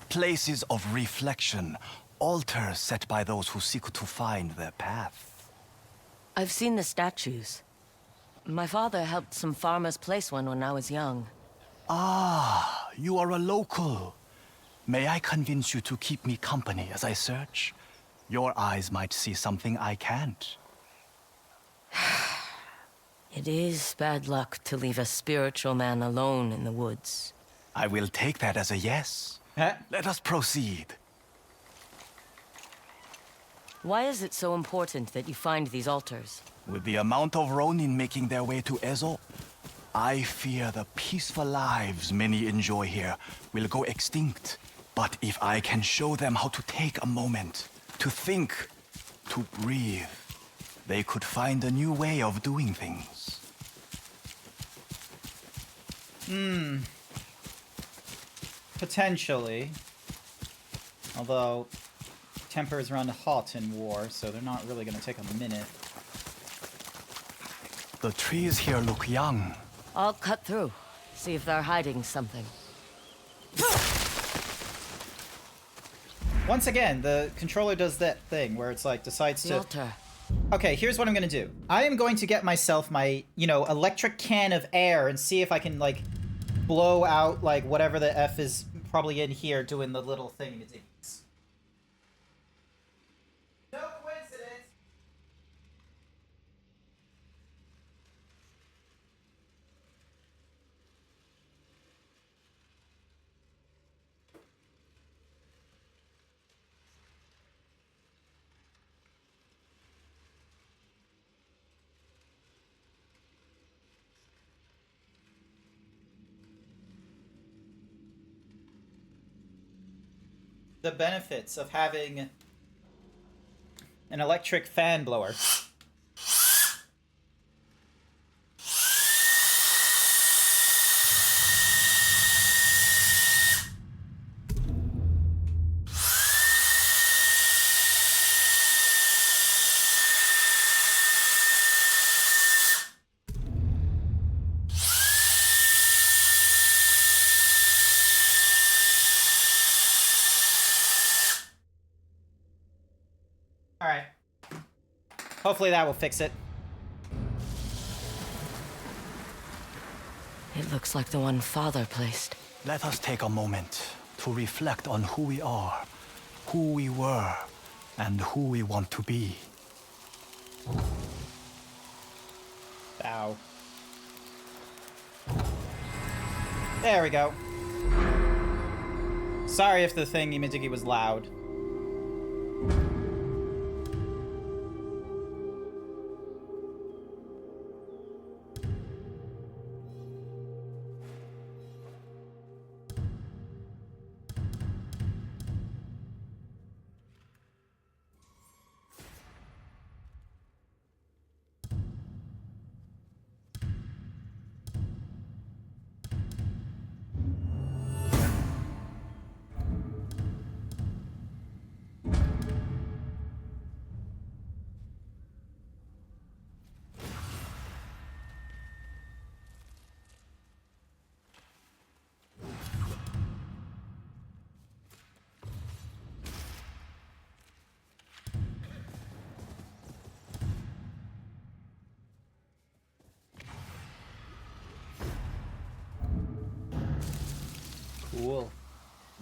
Places of reflection. Altars set by those who seek to find their path. I've seen the statues. My father helped some farmers place one when I was young. Ah, you are a local. May I convince you to keep me company as I search? Your eyes might see something I can't. It is bad luck to leave a spiritual man alone in the woods. I will take that as a yes. Let us proceed. Why is it so important that you find these altars? With the amount of Ronin making their way to Ezo, I fear the peaceful lives many enjoy here will go extinct. But if I can show them how to take a moment, to think, to breathe, they could find a new way of doing things. Potentially. Although, tempers run hot in war, so they're not really going to take a minute. The trees here look young. I'll cut through, see if they're hiding something. Once again, the controller does that thing where it's like decides to... Altar. Okay, here's what I'm gonna do. I am going to get myself my, you know, electric can of air and see if I can, like, blow out, like, whatever the F is probably in here doing the little thing. No coincidence. The benefits of having an electric fan blower. Alright. Hopefully that will fix it. It looks like the one Father placed. Let us take a moment to reflect on who we are, who we were, and who we want to be. Ow. There we go. Sorry if the thing Imidigi was loud. Cool.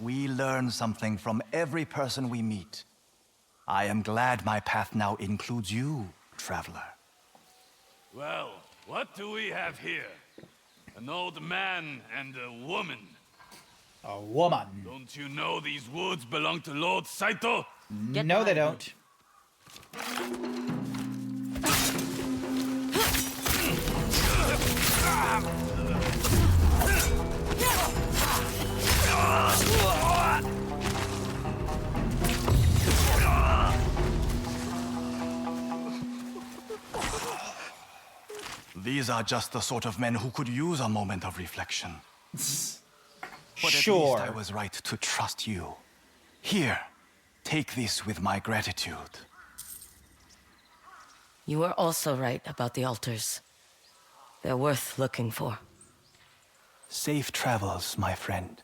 We learn something from every person we meet. I am glad my path now includes you, traveler. Well, what do we have here? An old man and a woman. A woman. Don't you know these woods belong to Lord Saito? No, they don't. These are just the sort of men who could use a moment of reflection. But at Sure. least I was right to trust you. Here, take this with my gratitude. You were also right about the altars. They're worth looking for. Safe travels, my friend.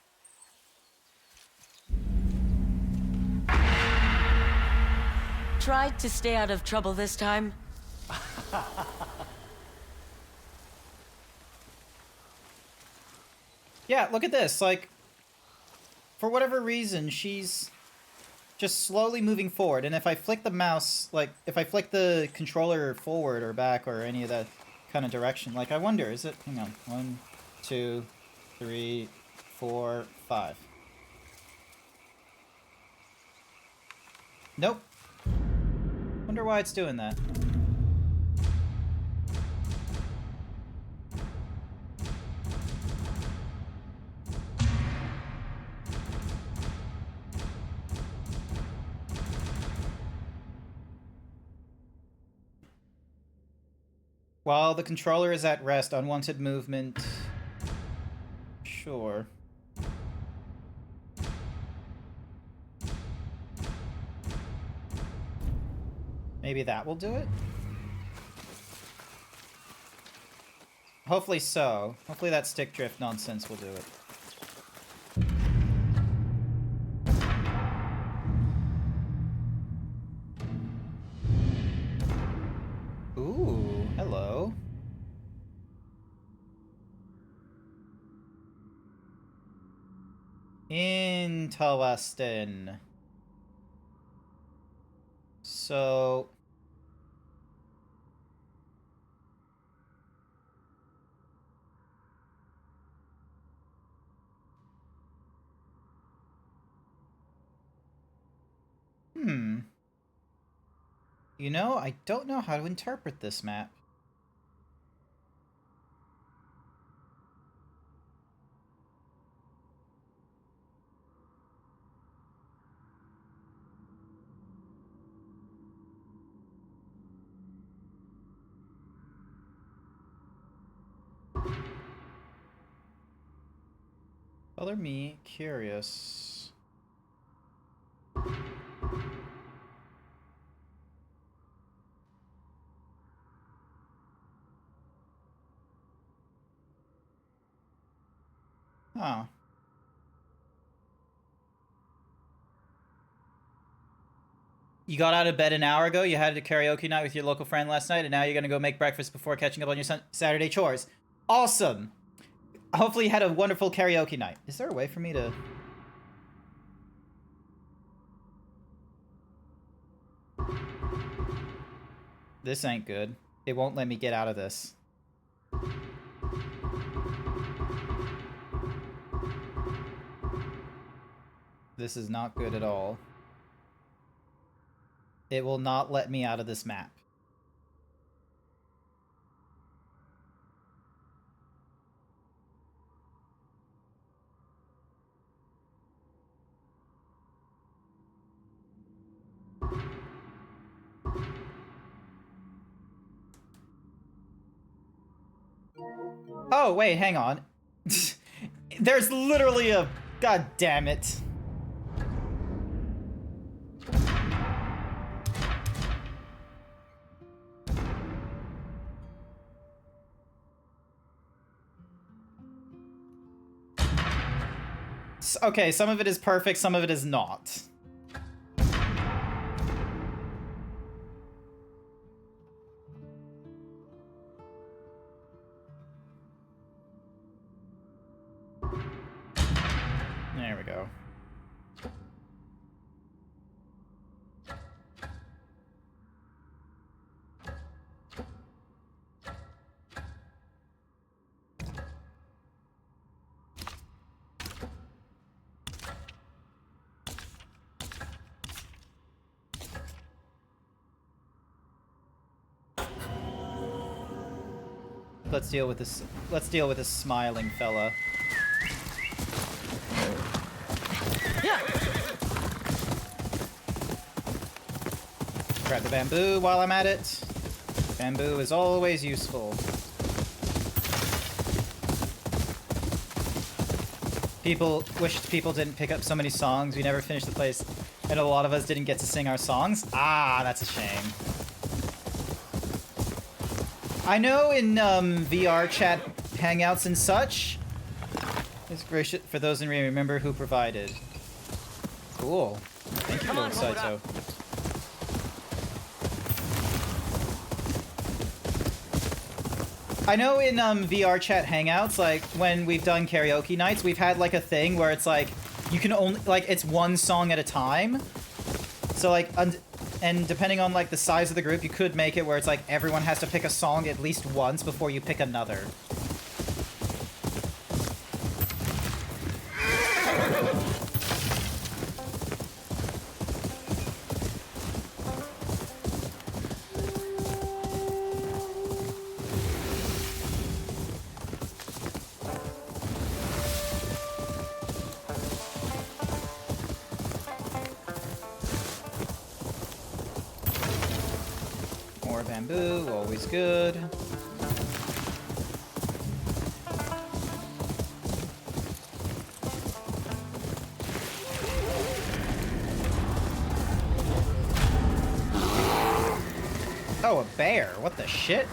Tried to stay out of trouble this time? Yeah, look at this. Like, for whatever reason, she's just slowly moving forward. And if I flick the mouse, like, if I flick the controller forward or back or any of that kind of direction, like, I wonder, is it... Hang on. 1, 2, 3, 4, 5. Nope. Wonder why it's doing that. While the controller is at rest, unwanted movement... Sure. Maybe that will do it? Hopefully so. Hopefully that stick drift nonsense will do it. Ooh, hello. Interesting. So... You know, I don't know how to interpret this map. Color me curious. Oh. You got out of bed an hour ago, you had a karaoke night with your local friend last night, and now you're gonna go make breakfast before catching up on your Saturday chores. Awesome! Hopefully you had a wonderful karaoke night. Is there a way for me to... This ain't good. It won't let me get out of this. This is not good at all. It will not let me out of this map. Oh, wait, hang on. There's literally a... God damn it. Okay, some of it is perfect, some of it is not. go. Let's deal with this. Let's deal with this smiling fella. Grab the bamboo while I'm at it. Bamboo is always useful. People wish people didn't pick up so many songs. We never finished the place, and a lot of us didn't get to sing our songs. Ah, that's a shame. I know in VR chat hangouts and such. It's gracious for those in remember who provided. Cool. Thank you, Lord Saito. I know in VR chat hangouts, like when we've done karaoke nights, we've had like a thing where it's like you can only like it's one song at a time. So like and depending on like the size of the group, you could make it where it's like everyone has to pick a song at least once before you pick another. More bamboo, always good. Oh, a bear. What the shit?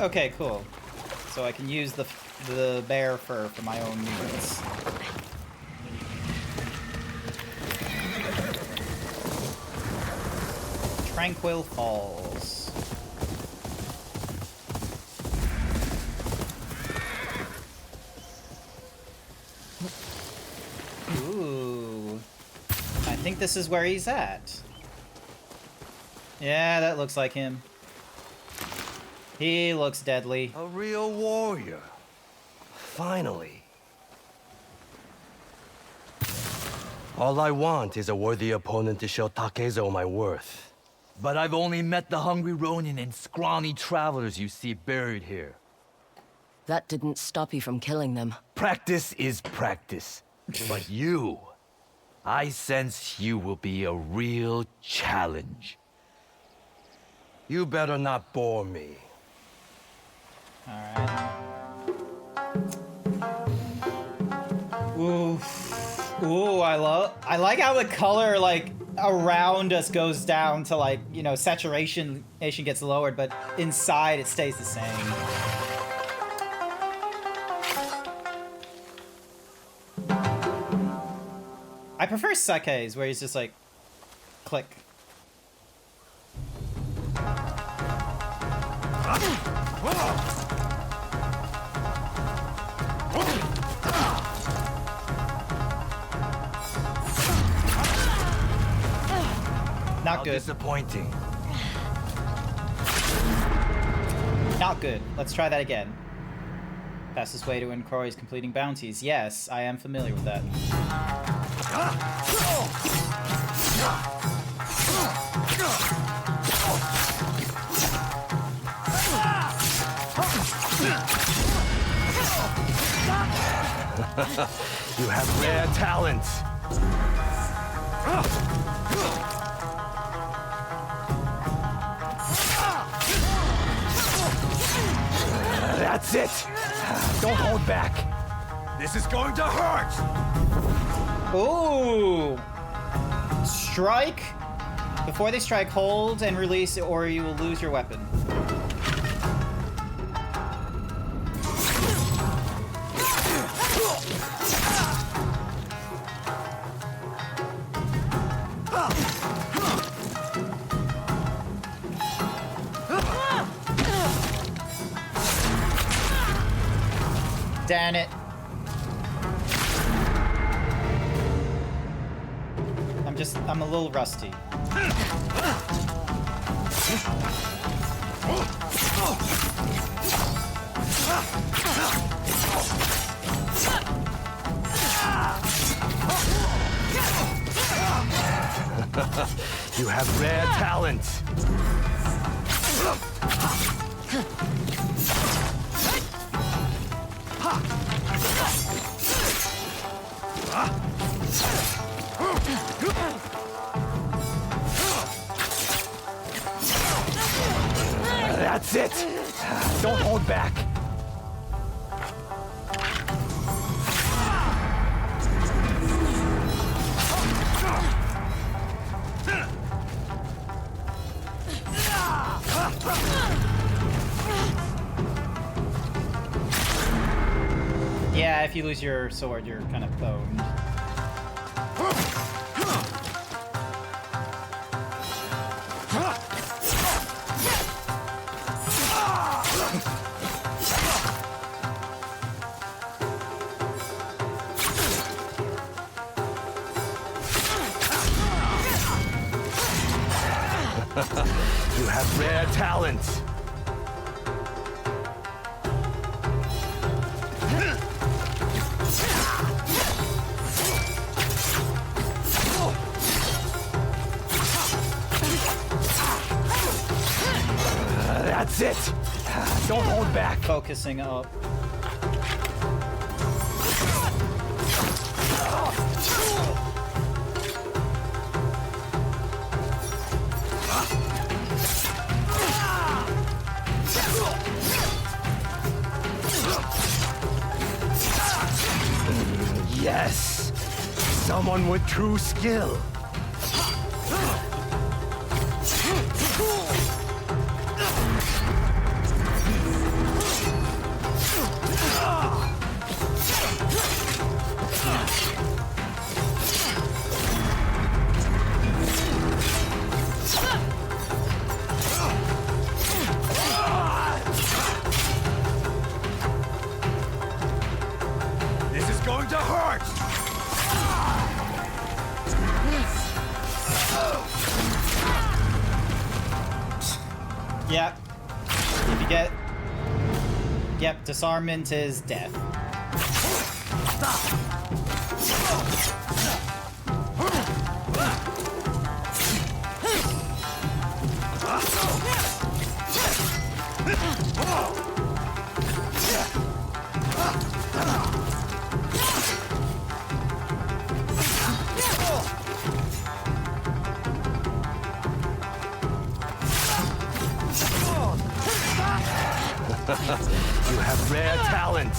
Okay, cool. So I can use the bear fur for my own needs. Tranquil Falls. Ooh. I think this is where he's at. Yeah, that looks like him. He looks deadly. A real warrior. Finally. All I want is a worthy opponent to show Takezo my worth. But I've only met the hungry Ronin and scrawny travelers you see buried here. That didn't stop you from killing them. Practice is practice. But you, I sense you will be a real challenge. You better not bore me. Alright. Ooh. Ooh, I like how the color, like, around us goes down to, like, you know, saturation gets lowered, but inside it stays the same. I prefer Sake's, where he's just like, click. Not good. Disappointing. Not good. Let's try that again. Fastest way to Croy is completing bounties. Yes, I am familiar with that. You have rare talent. That's it. Don't hold back. This is going to hurt. Ooh. Strike. Before they strike, hold and release, or you will lose your weapon. Damn it. I'm a little rusty. You have rare talent. That's it. Don't hold back. Yeah, if you lose your sword, you're kind of boned. You have rare talent. That's it. Don't hold back. Focusing up. Yes. Someone with true skill. This is going to hurt. Yep. If you get... Yep, disarmament is death. You have rare talent.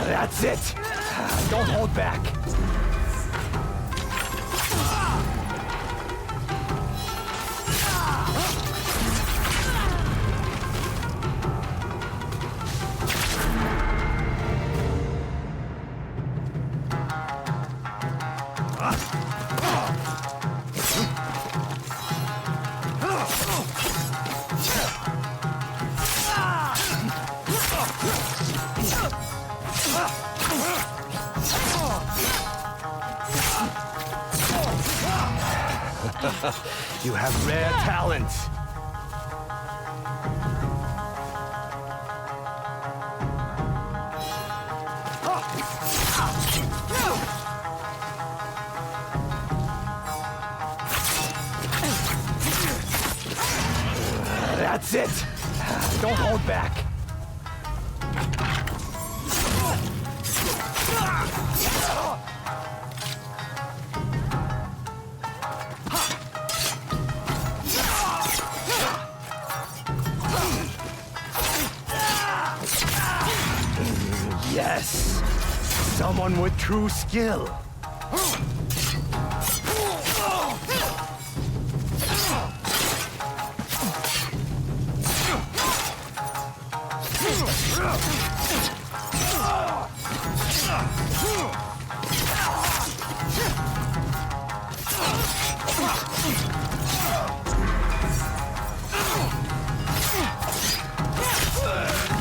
That's it. Don't hold back. You have rare talent. That's it. Don't hold back. Yes! Someone with true skill.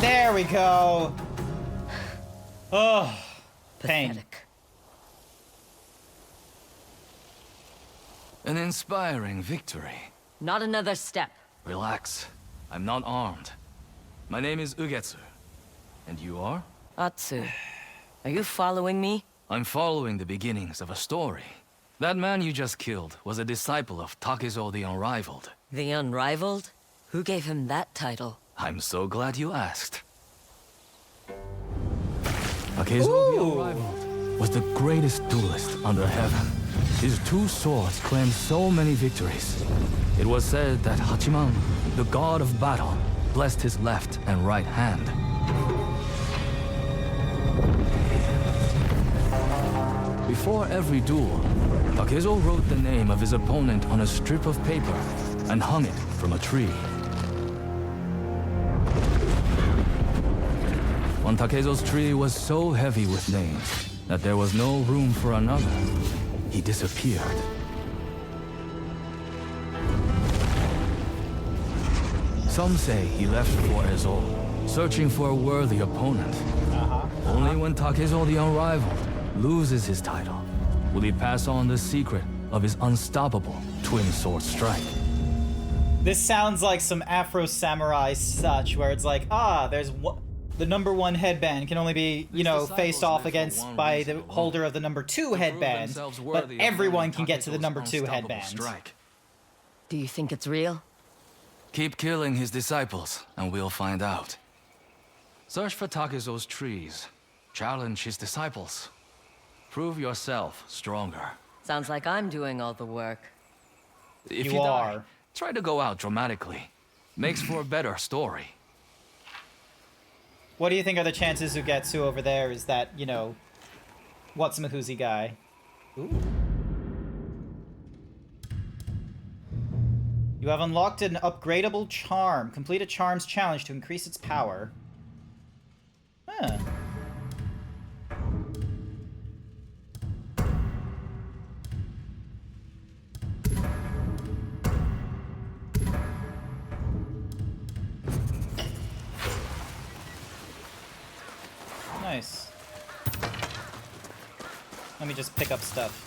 There we go. Oh, pain. Pathetic. An inspiring victory. Not another step. Relax. I'm not armed. My name is Ugetsu. And you are? Atsu, are you following me? I'm following the beginnings of a story. That man you just killed was a disciple of Takezo the Unrivaled. The Unrivaled? Who gave him that title? I'm so glad you asked. Takezo the Unrivaled was the greatest duelist under heaven. His two swords claimed so many victories. It was said that Hachiman, the god of battle, blessed his left and right hand. Before every duel, Takezo wrote the name of his opponent on a strip of paper and hung it from a tree. One Takezo's tree was so heavy with names that there was no room for another. He disappeared. Some say he left for Ezo, searching for a worthy opponent. Only when Takezo the Unrivaled loses his title will he pass on the secret of his unstoppable twin sword strike. This sounds like some Afro samurai such, where it's like, there's the #1 headband can only be, you know, faced off against by the holder of the #2 headband, but everyone can get to the #2 headband. Do you think it's real? Keep killing his disciples, and we'll find out. Search for Takezo's trees. Challenge his disciples. Prove yourself stronger. Sounds like I'm doing all the work. If You you die, are. try to go out dramatically. Makes for a better story. What do you think are the chances Ugetsu over there is that, you know, What's-Mahuzi guy? Ooh. You have unlocked an upgradable charm. Complete a charms challenge to increase its power. Huh. Nice. Let me just pick up stuff.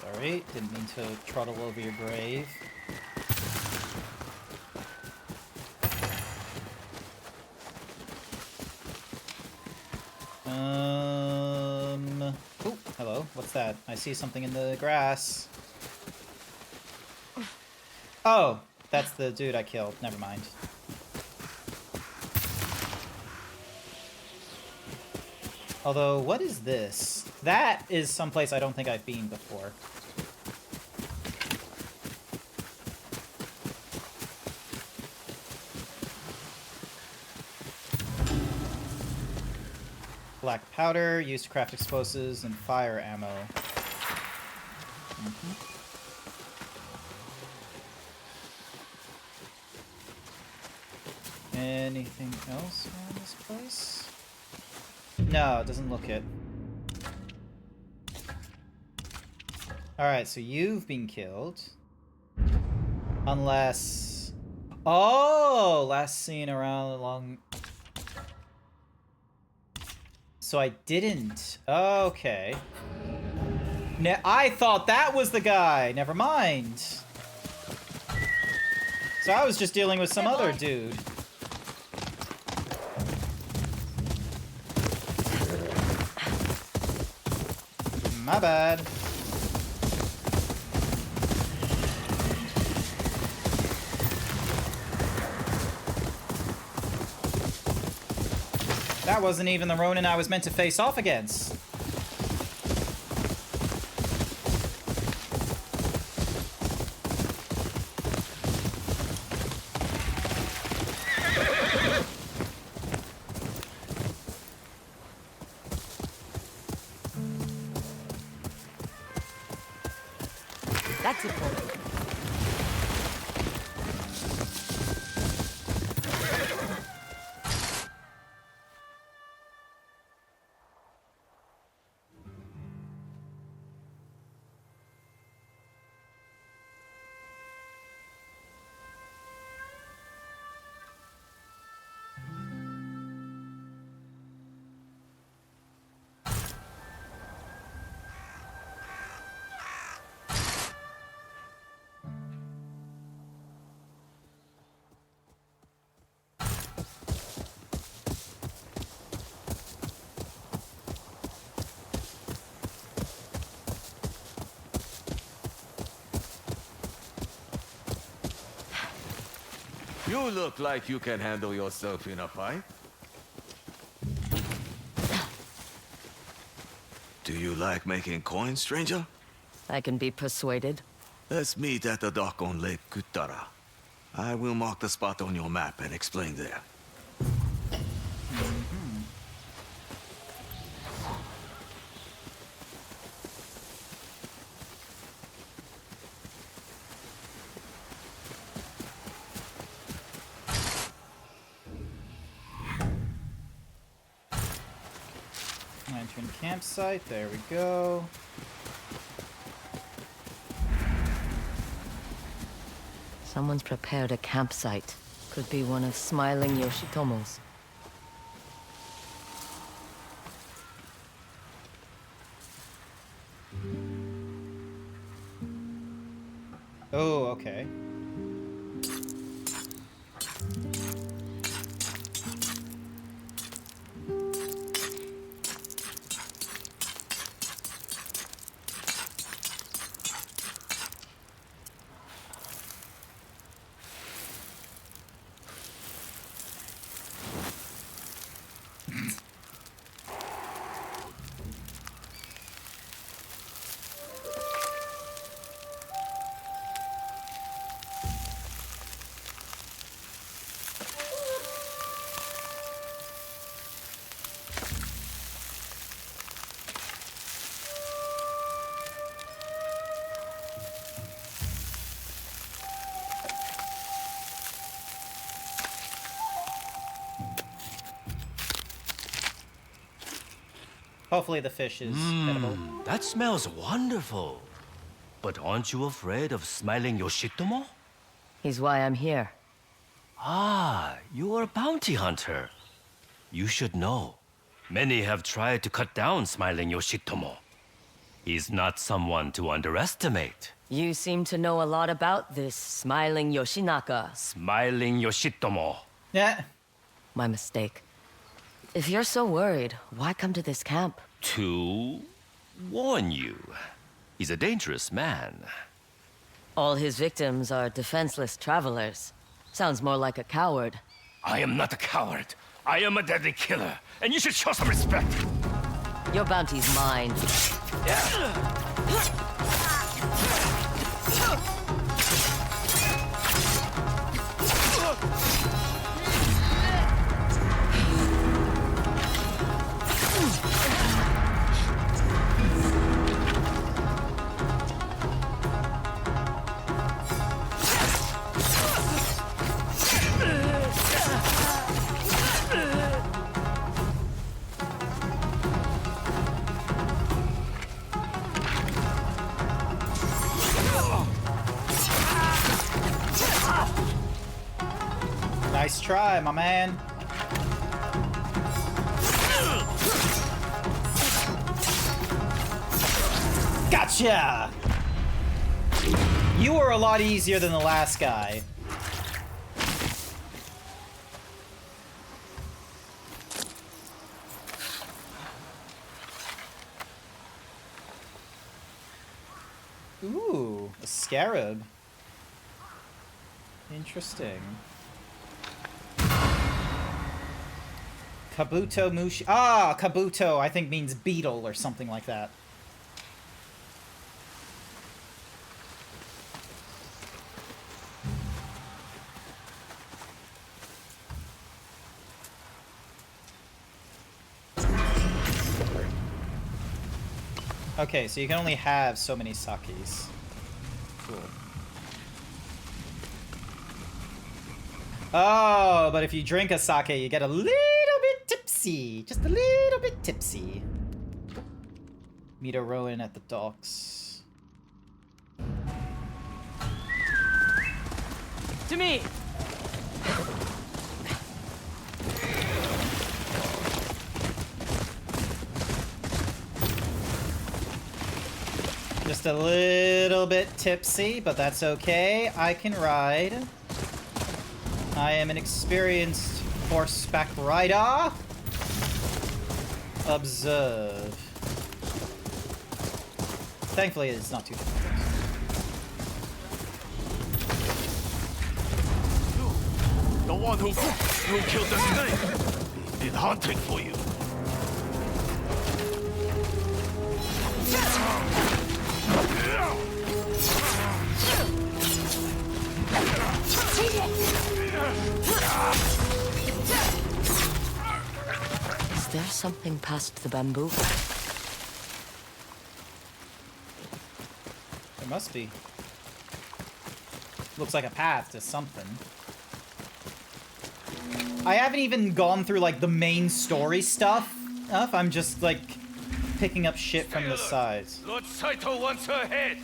Sorry, didn't mean to trottle over your grave. Oh, hello. What's that? I see something in the grass. Oh, that's the dude I killed. Never mind. Although, what is this? That is someplace I don't think I've been before. Black powder, used to craft explosives and fire ammo. Anything else around this place? No, it doesn't look it. Alright, so you've been killed. Unless... Oh! Last seen around along... So I didn't. Okay. I thought that was the guy. Never mind. So I was just dealing with some other dude. My bad. That wasn't even the Ronin I was meant to face off against. That's important. You look like you can handle yourself in a fight. Do you like making coins, stranger? I can be persuaded. Let's meet at the dock on Lake Kutara. I will mark the spot on your map and explain there. Lantern campsite, there we go. Someone's prepared a campsite. Could be one of Smiling Yoshitomo's. Oh, okay. Hopefully the fish is edible. That smells wonderful. But aren't you afraid of Smiling Yoshitomo? He's why I'm here. Ah, you are a bounty hunter. You should know. Many have tried to cut down Smiling Yoshitomo. He's not someone to underestimate. You seem to know a lot about this Smiling Yoshinaka. Smiling Yoshitomo. Yeah. My mistake. If you're so worried, why come to this camp? To warn you. He's a dangerous man. All his victims are defenseless travelers. Sounds more like a coward. I am not a coward. I am a deadly killer, and you should show some respect. Your bounty's mine. Nice try, my man. Gotcha! You were a lot easier than the last guy. Ooh, a scarab. Interesting. Kabuto Mushi. Ah, Kabuto, I think means beetle or something like that. Okay, so you can only have so many sakis. Cool. Oh, but if you drink a sake, you get a little bit tipsy. Just a little bit tipsy. Meet a Rowan at the docks. To me! Just a little bit tipsy, but that's okay. I can ride. I am an experienced horseback rider. Observe. Thankfully, it's not too difficult. The one who killed the snake. He did hunting for you. Is there something past the bamboo? There must be. Looks like a path to something. I haven't even gone through, like, the main story stuff. I'm just, like, picking up shit from the sides. Lord Saito wants her head.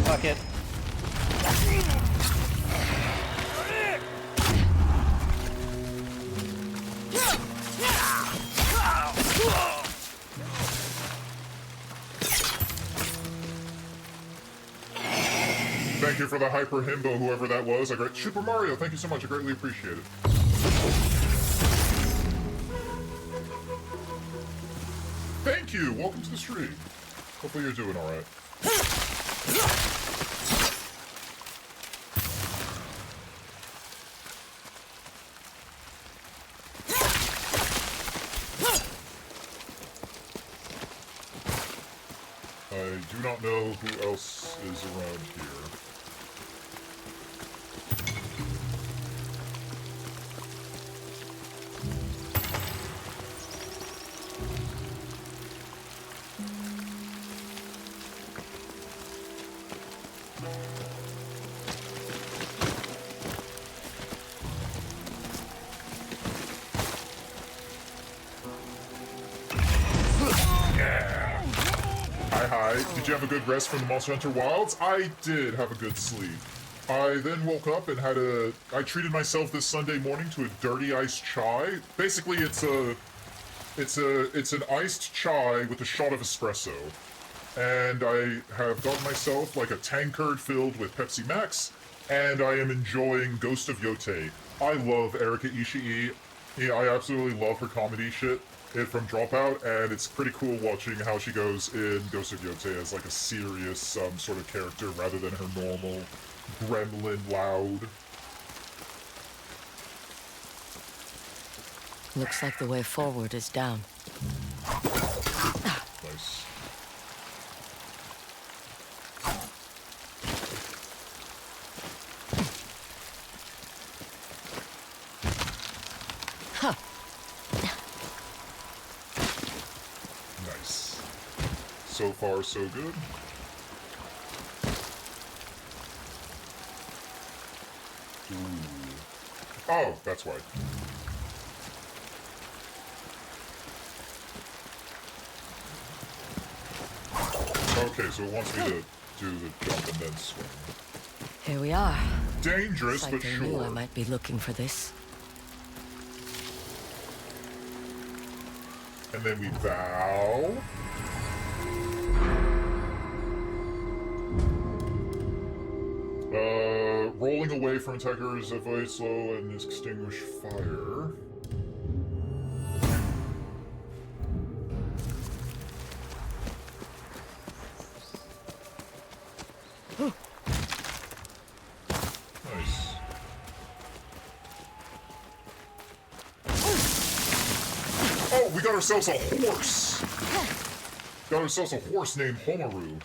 Fuck it. Thank you for the hyper himbo, whoever that was. Super Mario, thank you so much. I greatly appreciate it. Thank you. Welcome to the stream. Hopefully you're doing all right. I do not know who else is around here. Did you have a good rest from the Monster Hunter Wilds? I did have a good sleep. I then woke up and I treated myself this Sunday morning to a dirty iced chai. Basically, it's an iced chai with a shot of espresso. And I have got myself like a tankard filled with Pepsi Max, and I am enjoying Ghost of Yote. I love Erika Ishii. Yeah, I absolutely love her comedy shit from Dropout, and it's pretty cool watching how she goes in Ghost of Yote as like a serious sort of character rather than her normal gremlin loud. Looks like the way forward is down. Nice. Nice. So far, so good. Ooh. Oh, that's why. Okay, so it wants me to do the jump and then swing. Here we are. Dangerous, Saito but sure. knew I might be looking for this. And then we bow. Rolling away from attackers of ice slow and extinguish fire. Nice. Oh, we got ourselves a horse! Got ourselves a horse named Homaru.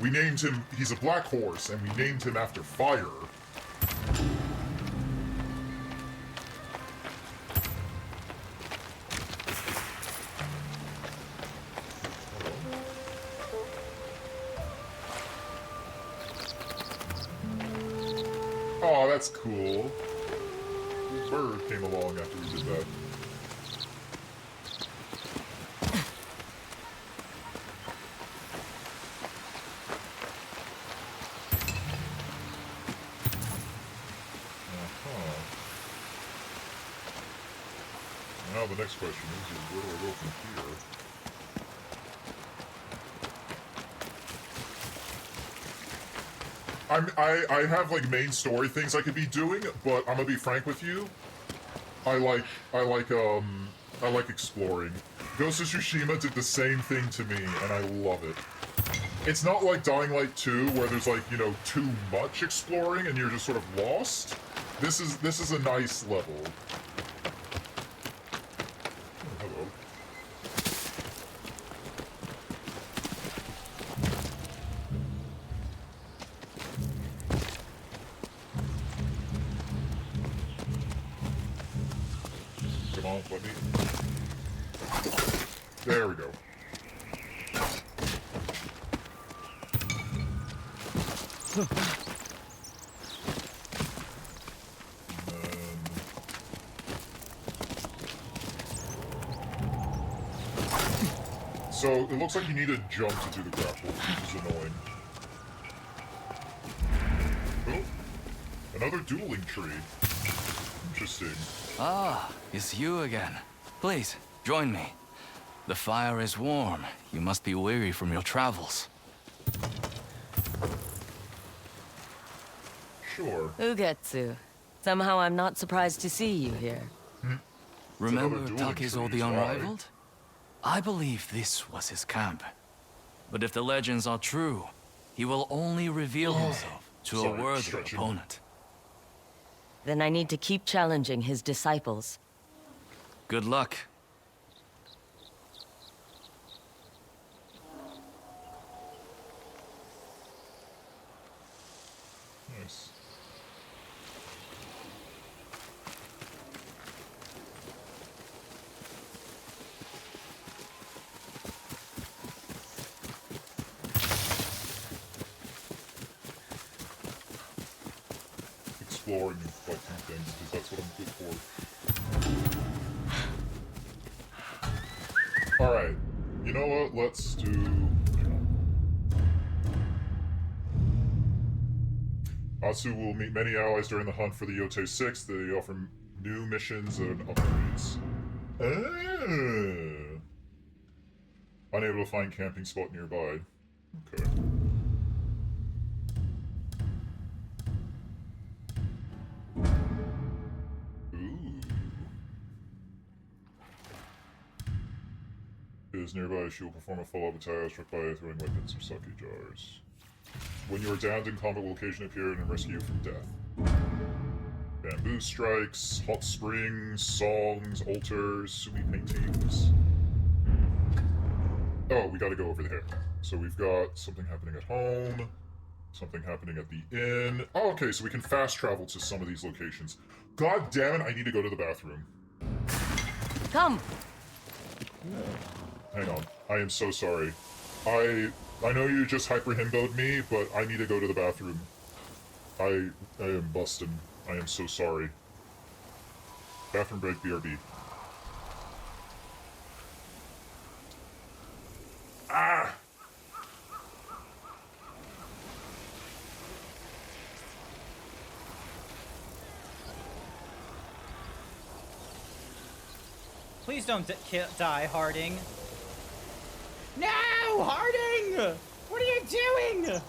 We named him, he's a black horse, and we named him after fire. Oh, that's cool. The bird came along after we did that. next question is where do I go from here? I have like main story things I could be doing, but I'm gonna be frank with you. I like exploring. Ghost of Tsushima did the same thing to me, and I love it. It's not like Dying Light 2, where there's like, you know, too much exploring and you're just sort of lost. This is a nice level. Oh, hello. Come on, let me... There we go. So, it looks like you need a jump to do the grapple, which is annoying. Oh, another dueling tree. Interesting. Ah, it's you again. Please, join me. The fire is warm. You must be weary from your travels. Sure. Ugetsu. Somehow I'm not surprised to see you here. Remember Takezo the Unrivaled? I believe this was his camp. But if the legends are true, he will only reveal himself to a worthy opponent. Then I need to keep challenging his disciples. Good luck. Nice. Exploring and collecting things, because that's what I'm good for. Alright. You know what? Let's do... Atsu will meet many allies during the hunt for the Yotei 6. They offer new missions and upgrades. Unable to find camping spot nearby. Okay. Is nearby, she will perform a follow-up attack struck by throwing weapons or sake jars. When you are downed in combat, will occasionally appear and rescue you from death. Bamboo strikes, hot springs, songs, altars, sumi paintings. Oh, we gotta go over there. So we've got something happening at home, something happening at the inn. Oh, okay, so we can fast travel to some of these locations. God damn it, I need to go to the bathroom. Come! Hang on. I am so sorry. I know you just hyper himboed me, but I need to go to the bathroom. I am busting. I am so sorry. Bathroom break, BRB. Ah! Please don't die, Harding. No, Harding! What are you doing? Just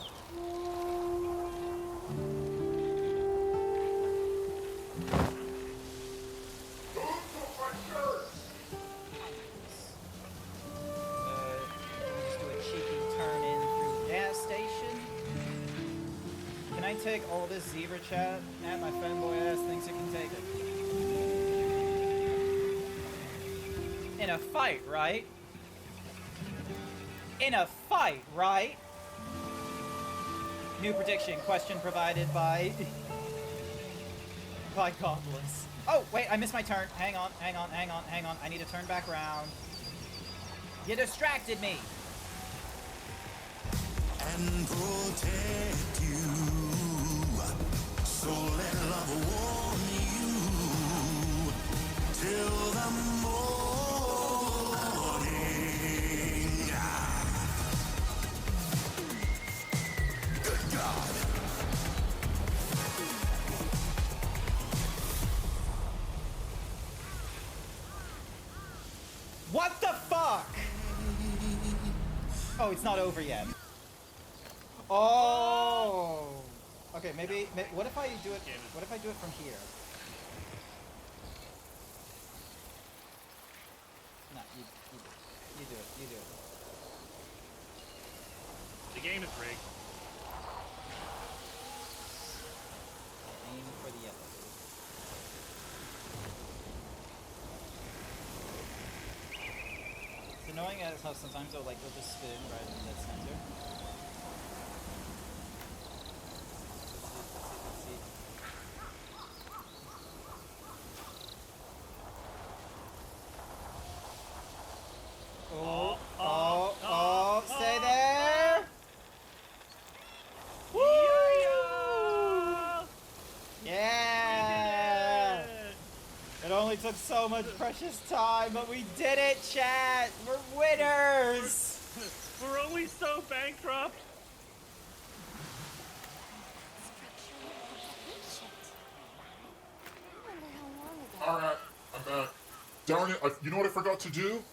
do a cheeky turn in through the gas station. Can I take all this zebra chat? Man, my fanboy ass thinks it can take it. In a fight, right? In a fight, right? New prediction question provided by Godless. Oh, wait, I missed my turn. Hang on. I need to turn back around. You distracted me. And protect you. So let love warm you till the morning. Good God. Oh, it's not over yet. Oh. Okay, maybe. What if I do it? What if I do it from here? No, you do it. You do it. The game is rigged. Aim for the yellow. It's annoying as how sometimes it'll just spin right in the center. Let's see. Oh, stay there! Woo! Yeah! It only took so much precious time, but we did it, chat! We're winners! We're only so bankrupt. Alright, I'm back. Darn it, you know what I forgot to do?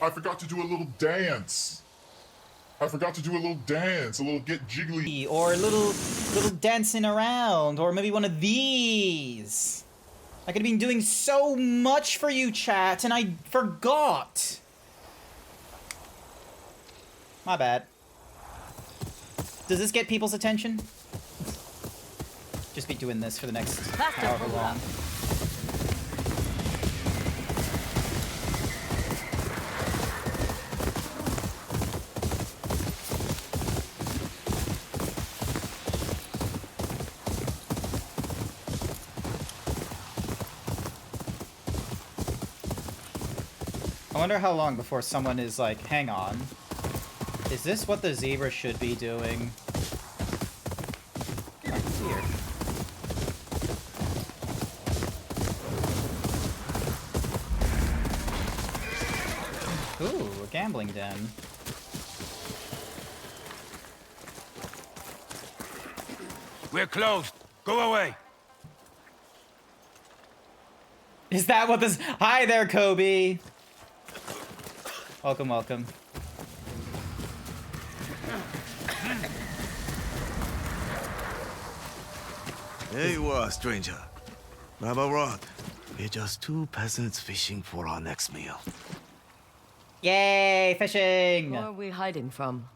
I forgot to do a little dance. A little get jiggly. Or a little dancing around, or maybe one of these. I could have been doing so much for you, chat, and I forgot. My bad. Does this get people's attention? Just be doing this for the next however long. I wonder how long before someone is like, hang on. Is this what the zebra should be doing? Oh, weird. Ooh, a gambling den. We're closed. Go away. Is that what this? Hi there, Kobe. Welcome, welcome. There you are, stranger. Grab a rod. We're just two peasants fishing for our next meal. Yay, fishing! Who are we hiding from?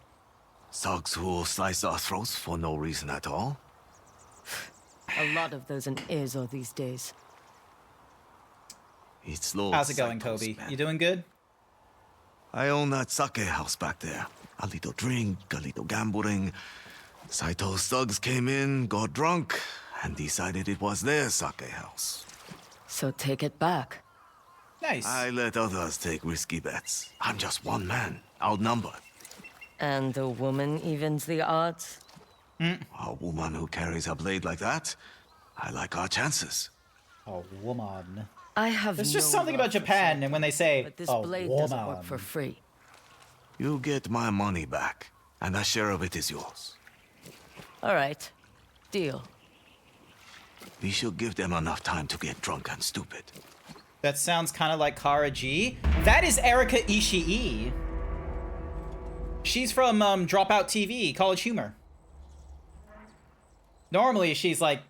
Thugs who will slice our throats for no reason at all. A lot of those in Ezo these days. It's Lord How's it going, Saito's Kobe? men. You doing good? I own that sake house back there. A little drink, a little gambling. Saito's thugs came in, got drunk, and decided it was their sake house. So take it back. Nice. I let others take risky bets. I'm just one man, outnumbered. And the woman evens the odds? A woman who carries a blade like that? I like our chances. A woman. I have There's just no something about love for Japan, Saito, and when they say, but this a blade woman. doesn't work for free. You get my money back, and a share of it is yours. All right. Deal. We should give them enough time to get drunk and stupid. That sounds kind of like Kara G. That is Erika Ishii. She's from Dropout TV, College Humor. Normally, she's like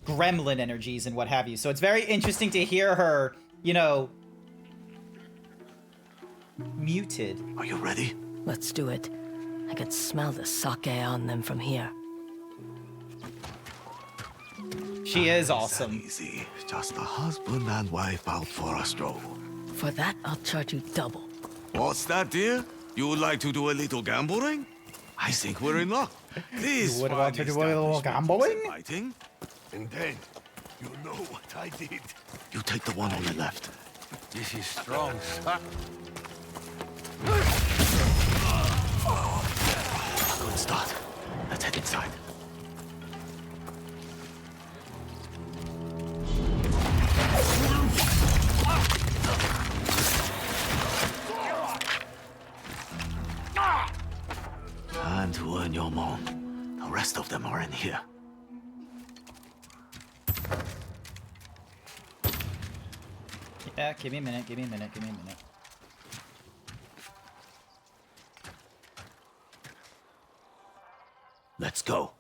gremlin energies and what have you. So it's very interesting to hear her, you know, muted. Are you ready? Let's do it. I can smell the sake on them from here. She is awesome. Easy. Just a husband and wife out for a stroll. For that, I'll charge you double. What's that, dear? You would like to do a little gambling? I think we're in luck. This You would want to do a little gambling? Fighting? And then, you know what I did. You take the one on the left. This is strong stuff. A good start. Let's head inside. Time to earn your mom. The rest of them are in here. Yeah, give me a minute, give me a minute, give me a minute. Let's go.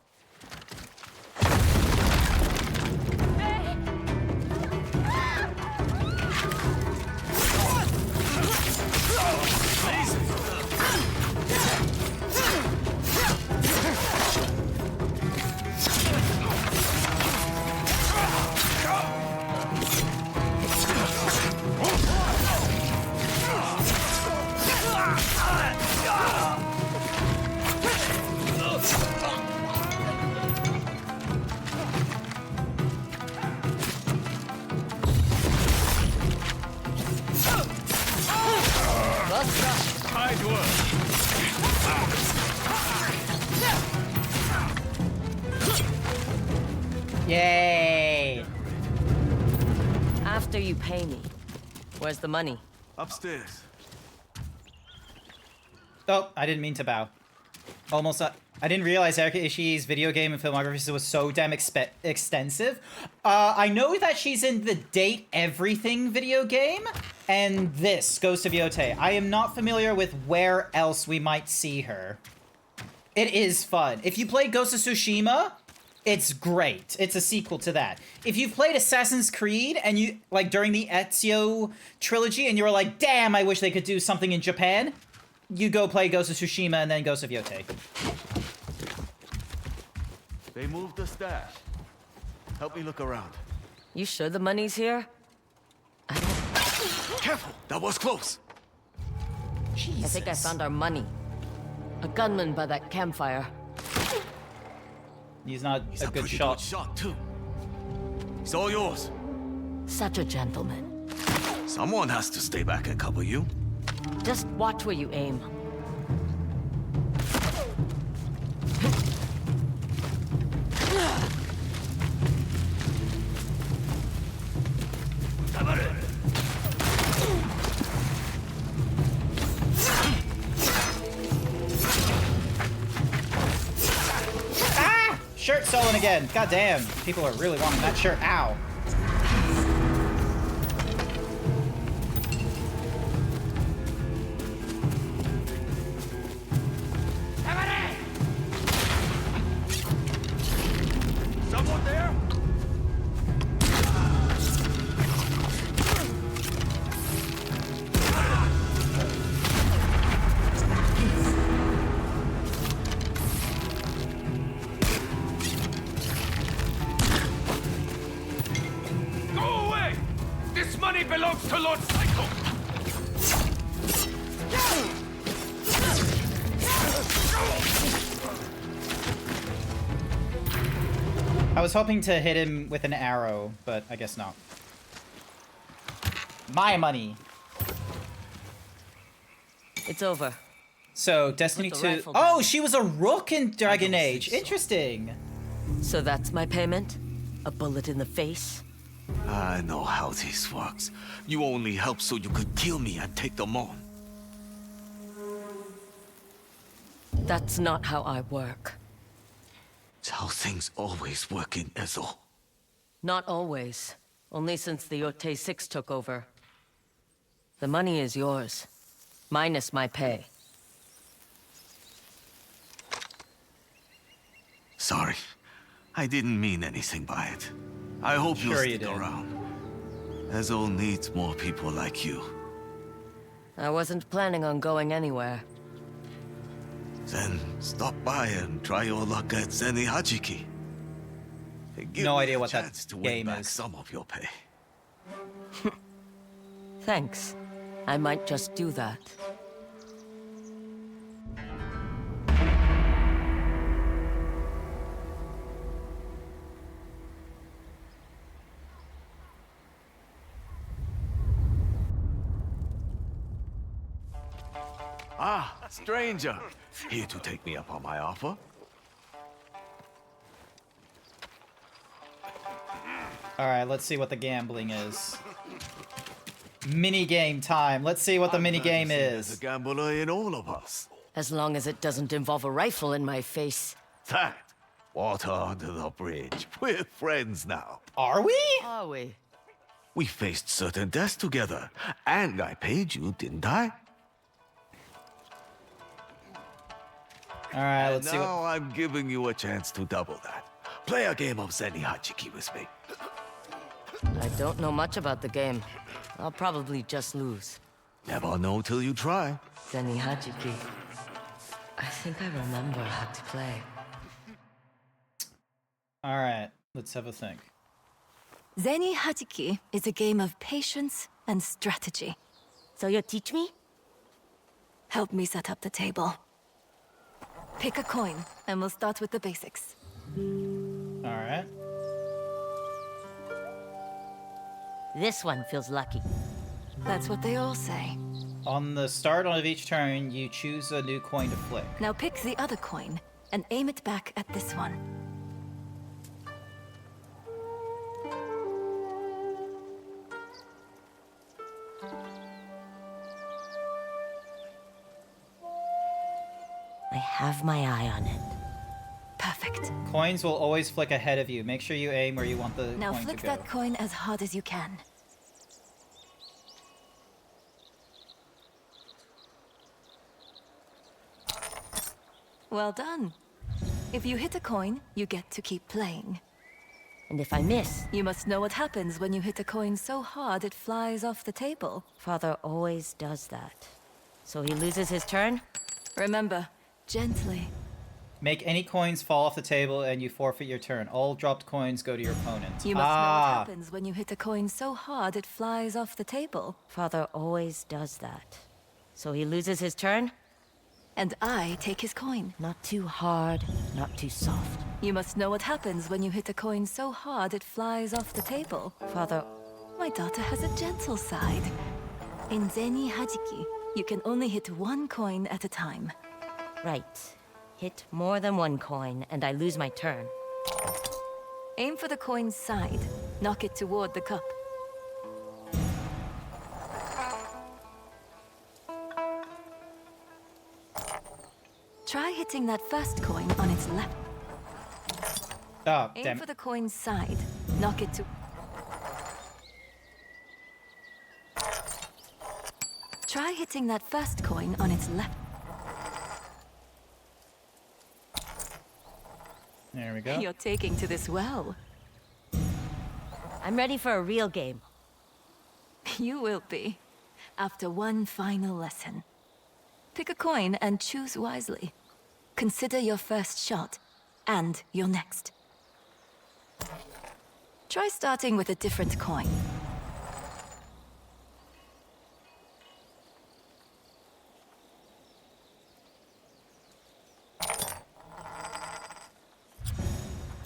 Yay! After you pay me, where's the money? Upstairs. Oh, I didn't mean to bow. Almost. I didn't realize Erika Ishii's video game and filmography was so damn extensive. I know that she's in the Date Everything video game, and this, Ghost of Yotei. I am not familiar with where else we might see her. It is fun. If you played Ghost of Tsushima, it's great. It's a sequel to that. If you've played Assassin's Creed, and you, like, during the Ezio trilogy, and you were like, damn, I wish they could do something in Japan, you go play Ghost of Tsushima and then Ghost of Yotei. They moved the stash. Help me look around. You sure the money's here? Careful! That was close! Jesus. I think I found our money. A gunman by that campfire. He's not a good pretty shot. Good shot, too. It's all yours. Such a gentleman. Someone has to stay back and cover you. Just watch where you aim. Ah! Shirt stolen again. God damn. People are really wanting that shirt. Ow. Someone there? Go away! This money belongs to Lord Psycho! I was hoping to hit him with an arrow, but I guess not. My money. It's over. So, Destiny Put the 2... rifle Oh, down. she was a rook in Dragon Age. Interesting. So that's my payment? A bullet in the face? I know how this works. You only helped so you could kill me and take them on. That's not how I work. It's how things always work in Ezel. Not always. Only since the Yotei 6 took over. The money is yours. Minus my pay. Sorry. I didn't mean anything by it. I hope Sure you'll you stick did. around. Ezel needs more people like you. I wasn't planning on going anywhere. Then stop by and try your luck at Zeni Hajiki. Give No me idea a what that chance to win game back is. some of your pay. Thanks. I might just do that. Ah, stranger. Here to take me up on my offer? Alright, let's see what the gambling is. Mini game time. Let's see what the mini game There's a is. gambler in all of us. As long as it doesn't involve a rifle in my face. That. Water under the bridge. We're friends now. Are we? Are we? We faced certain deaths together. And I paid you, didn't I? Alright, And let's see what... now I'm giving you a chance to double that. Play a game of Zeni Hachiki with me. I don't know much about the game. I'll probably just lose. Never know till you try. Zeni Hachiki. I think I remember how to play. Alright, let's have a think. Zeni Hachiki is a game of patience and strategy. So you'll teach me? Help me set up the table. Pick a coin, and we'll start with the basics. Alright. This one feels lucky. That's what they all say. On the start of each turn, you choose a new coin to flick. Now pick the other coin, and aim it back at this one. I have my eye on it. Perfect. Coins will always flick ahead of you. Make sure you aim where you want the Now coin flick to go. that coin as hard as you can. Well done. If you hit a coin, you get to keep playing. And if I miss, You must know what happens when you hit a coin so hard it flies off the table. Father always does that. So he loses his turn? Remember, gently. Make any coins fall off the table and you forfeit your turn. All dropped coins go to your opponent. You must know what happens when you hit a coin so hard it flies off the table. Father always does that. So he loses his turn? And I take his coin. Not too hard, not too soft. You must know what happens when you hit a coin so hard it flies off the table. Father... My daughter has a gentle side. In Zeni Hajiki, you can only hit one coin at a time. Right. Hit more than one coin, and I lose my turn. Aim for the coin's side. Knock it toward the cup. Try hitting that first coin on its left. Oh, Aim damn for it. the coin's side. Knock it to... Try hitting that first coin on its left. There we go. You're taking to this well. I'm ready for a real game. You will be, after one final lesson. Pick a coin and choose wisely. Consider your first shot, and your next. Try starting with a different coin.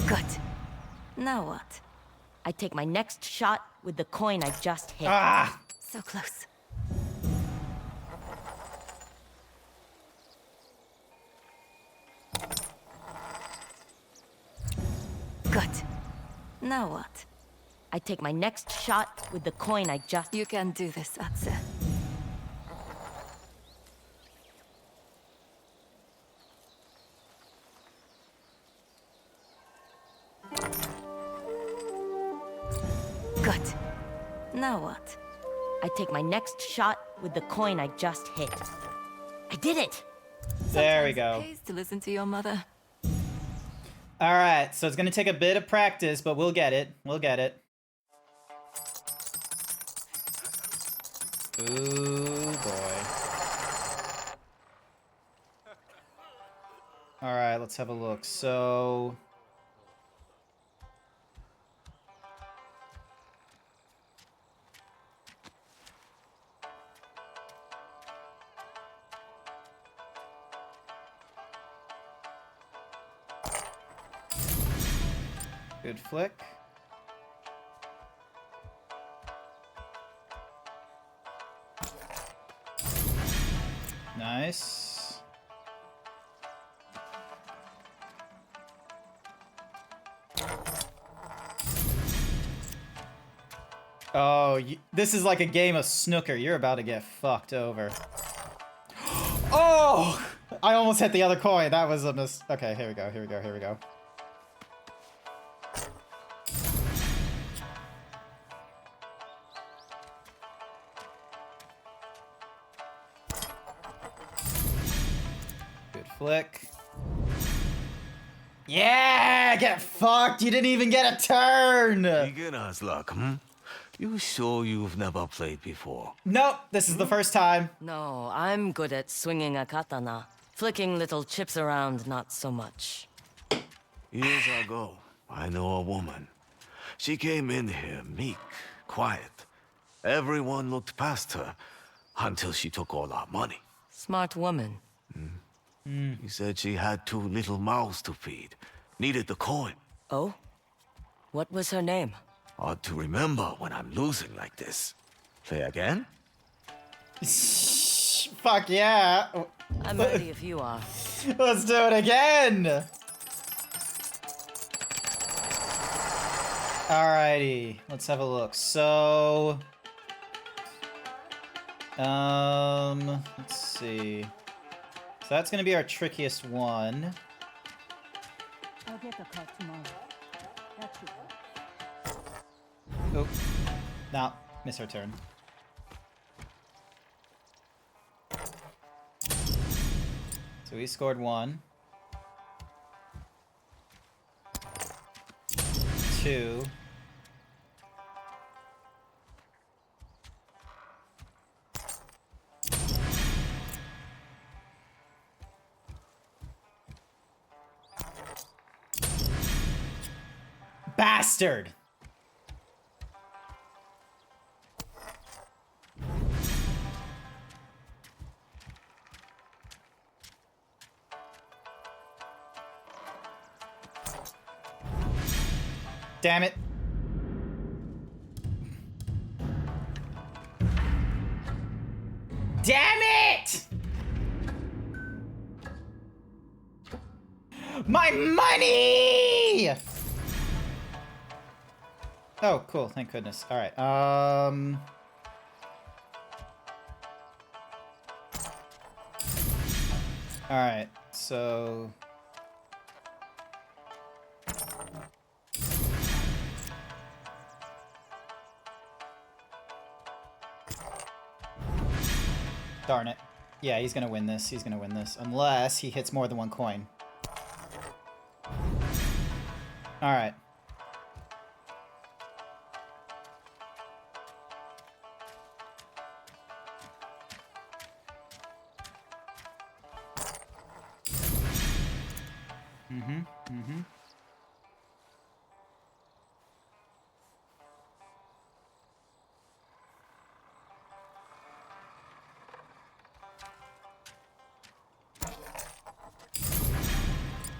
Good. Now what? I take my next shot with the coin I just hit. Ah! So close. Good. Now what? I take my next shot with the coin I just... You can do this, Atze. Good. Now what? I take my next shot with the coin I just hit. I did it! There we Sometimes go. It pays to listen to your mother. Alright, so it's gonna take a bit of practice, but we'll get it. We'll get it. Ooh, boy. Alright, let's have a look. So... Good flick. Nice. Oh, this is like a game of snooker. You're about to get fucked over. Oh! I almost hit the other coin. That was a miss. Okay, here we go, here we go, here we go. Good flick. Yeah, get fucked. You didn't even get a turn. Beginner's luck, hmm? You sure you've never played before? Nope, this is the first time. No, I'm good at swinging a katana. Flicking little chips around, not so much. Years ago, I know a woman. She came in here meek, quiet. Everyone looked past her until she took all our money. Smart woman. She said she had 2 little mouths to feed. Needed the coin. Oh? What was her name? Hard to remember when I'm losing like this. Play again? Fuck yeah. I'm ready if you are. Let's do it again. Alrighty, let's have a look. So, let's see. So that's gonna be our trickiest one. I'll get the card tomorrow. That's it. Oh, no, miss her turn. So we scored 1. 2. Bastard! Damn it. Damn it! My money! Oh, cool. Thank goodness. All right. All right. So. Darn it. Yeah, he's gonna win this. He's gonna win this. Unless he hits more than 1 coin. Alright.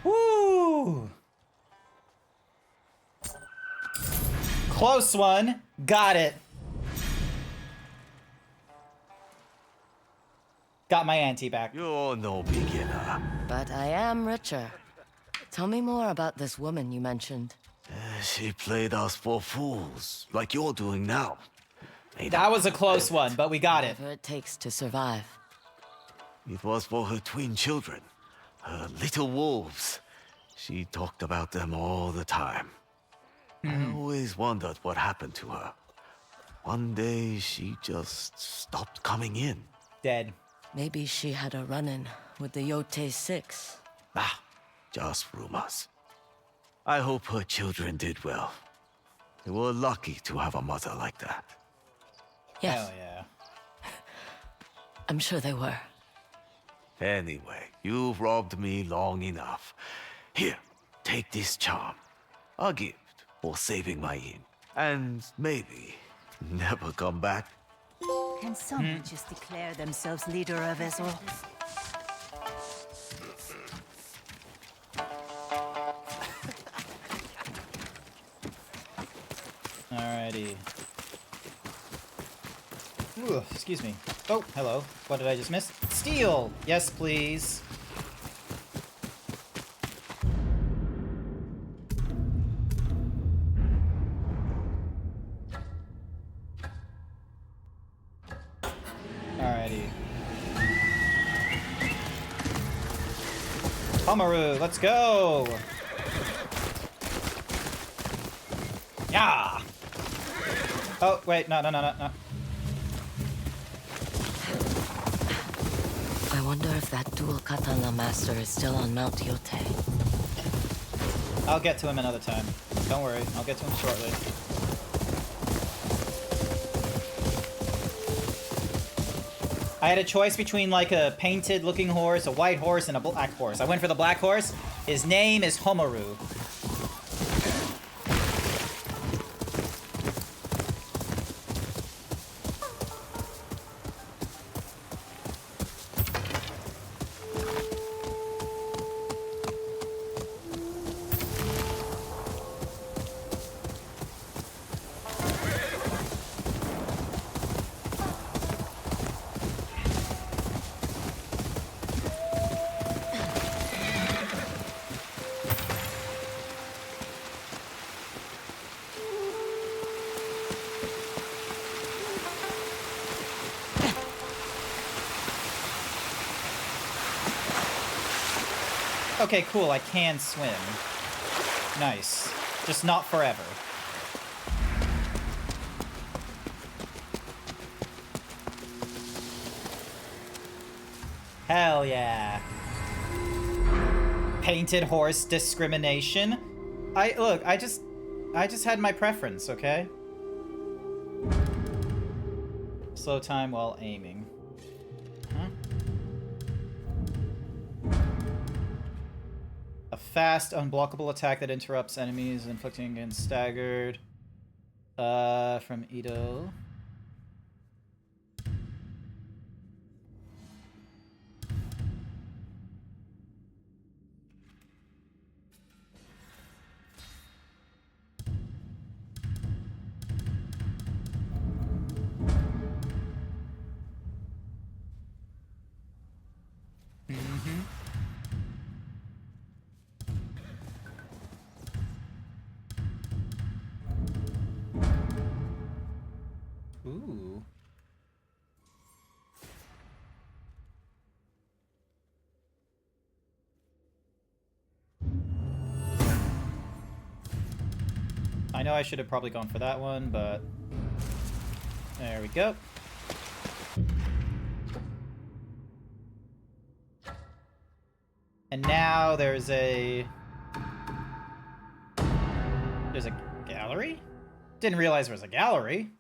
Woo! Close one. Got it. Got my ante back. You're no beginner. But I am richer. Tell me more about this woman you mentioned. She played us for fools, like you're doing now. That was a close one, but we got it. Whatever it takes to survive. It was for her twin children, her little wolves. She talked about them all the time. I always wondered what happened to her. One day, she just stopped coming in. Dead. Maybe she had a run-in with the Yote 6. Ah, just rumors. I hope her children did well. They were lucky to have a mother like that. Yes. Hell yeah. I'm sure they were. Anyway, you've robbed me long enough. Here, take this charm. A gift for saving my inn. And maybe never come back. Can someone just declare themselves leader of Ezor? Alrighty. Ooh, excuse me. Oh, hello. What did I just miss? Steel! Yes, please. Alrighty. Homaru, let's go! Yeah! Oh, wait, no. I wonder if that dual katana master is still on Mount Yote. I'll get to him another time. Don't worry, I'll get to him shortly. I had a choice between like a painted looking horse, a white horse, and a black horse. I went for the black horse. His name is Homaru. Okay, cool, I can swim. Nice. Just not forever. Hell yeah. Painted horse discrimination. Look, I just had my preference, okay? Slow time while aiming. Huh? A fast, unblockable attack that interrupts enemies, inflicting against staggered. From Ito. Ooh. I know I should have probably gone for that one, but there we go. And now there's a gallery? Didn't realize there was a gallery.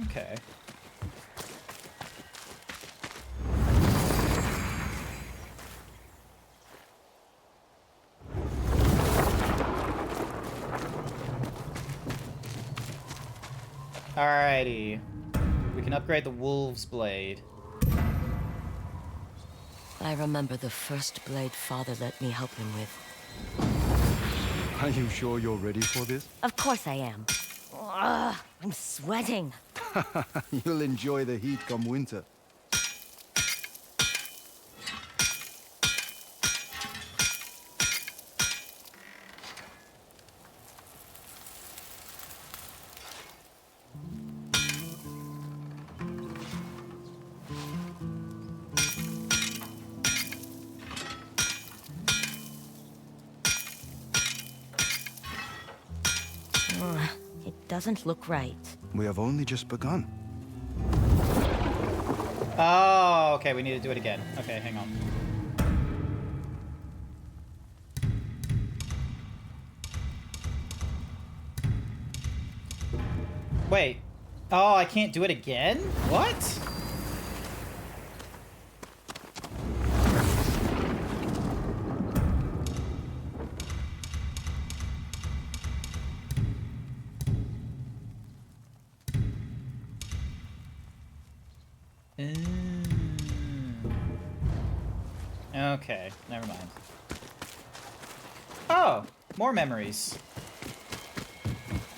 Okay. Alrighty. We can upgrade the Wolf's Blade. I remember the first blade Father let me help him with. Are you sure you're ready for this? Of course I am. Ugh, I'm sweating. You'll enjoy the heat come winter. It doesn't look right. We have only just begun. Oh, okay, we need to do it again. Okay, hang on. Wait. Oh, I can't do it again? What? Okay, never mind. Oh, more memories.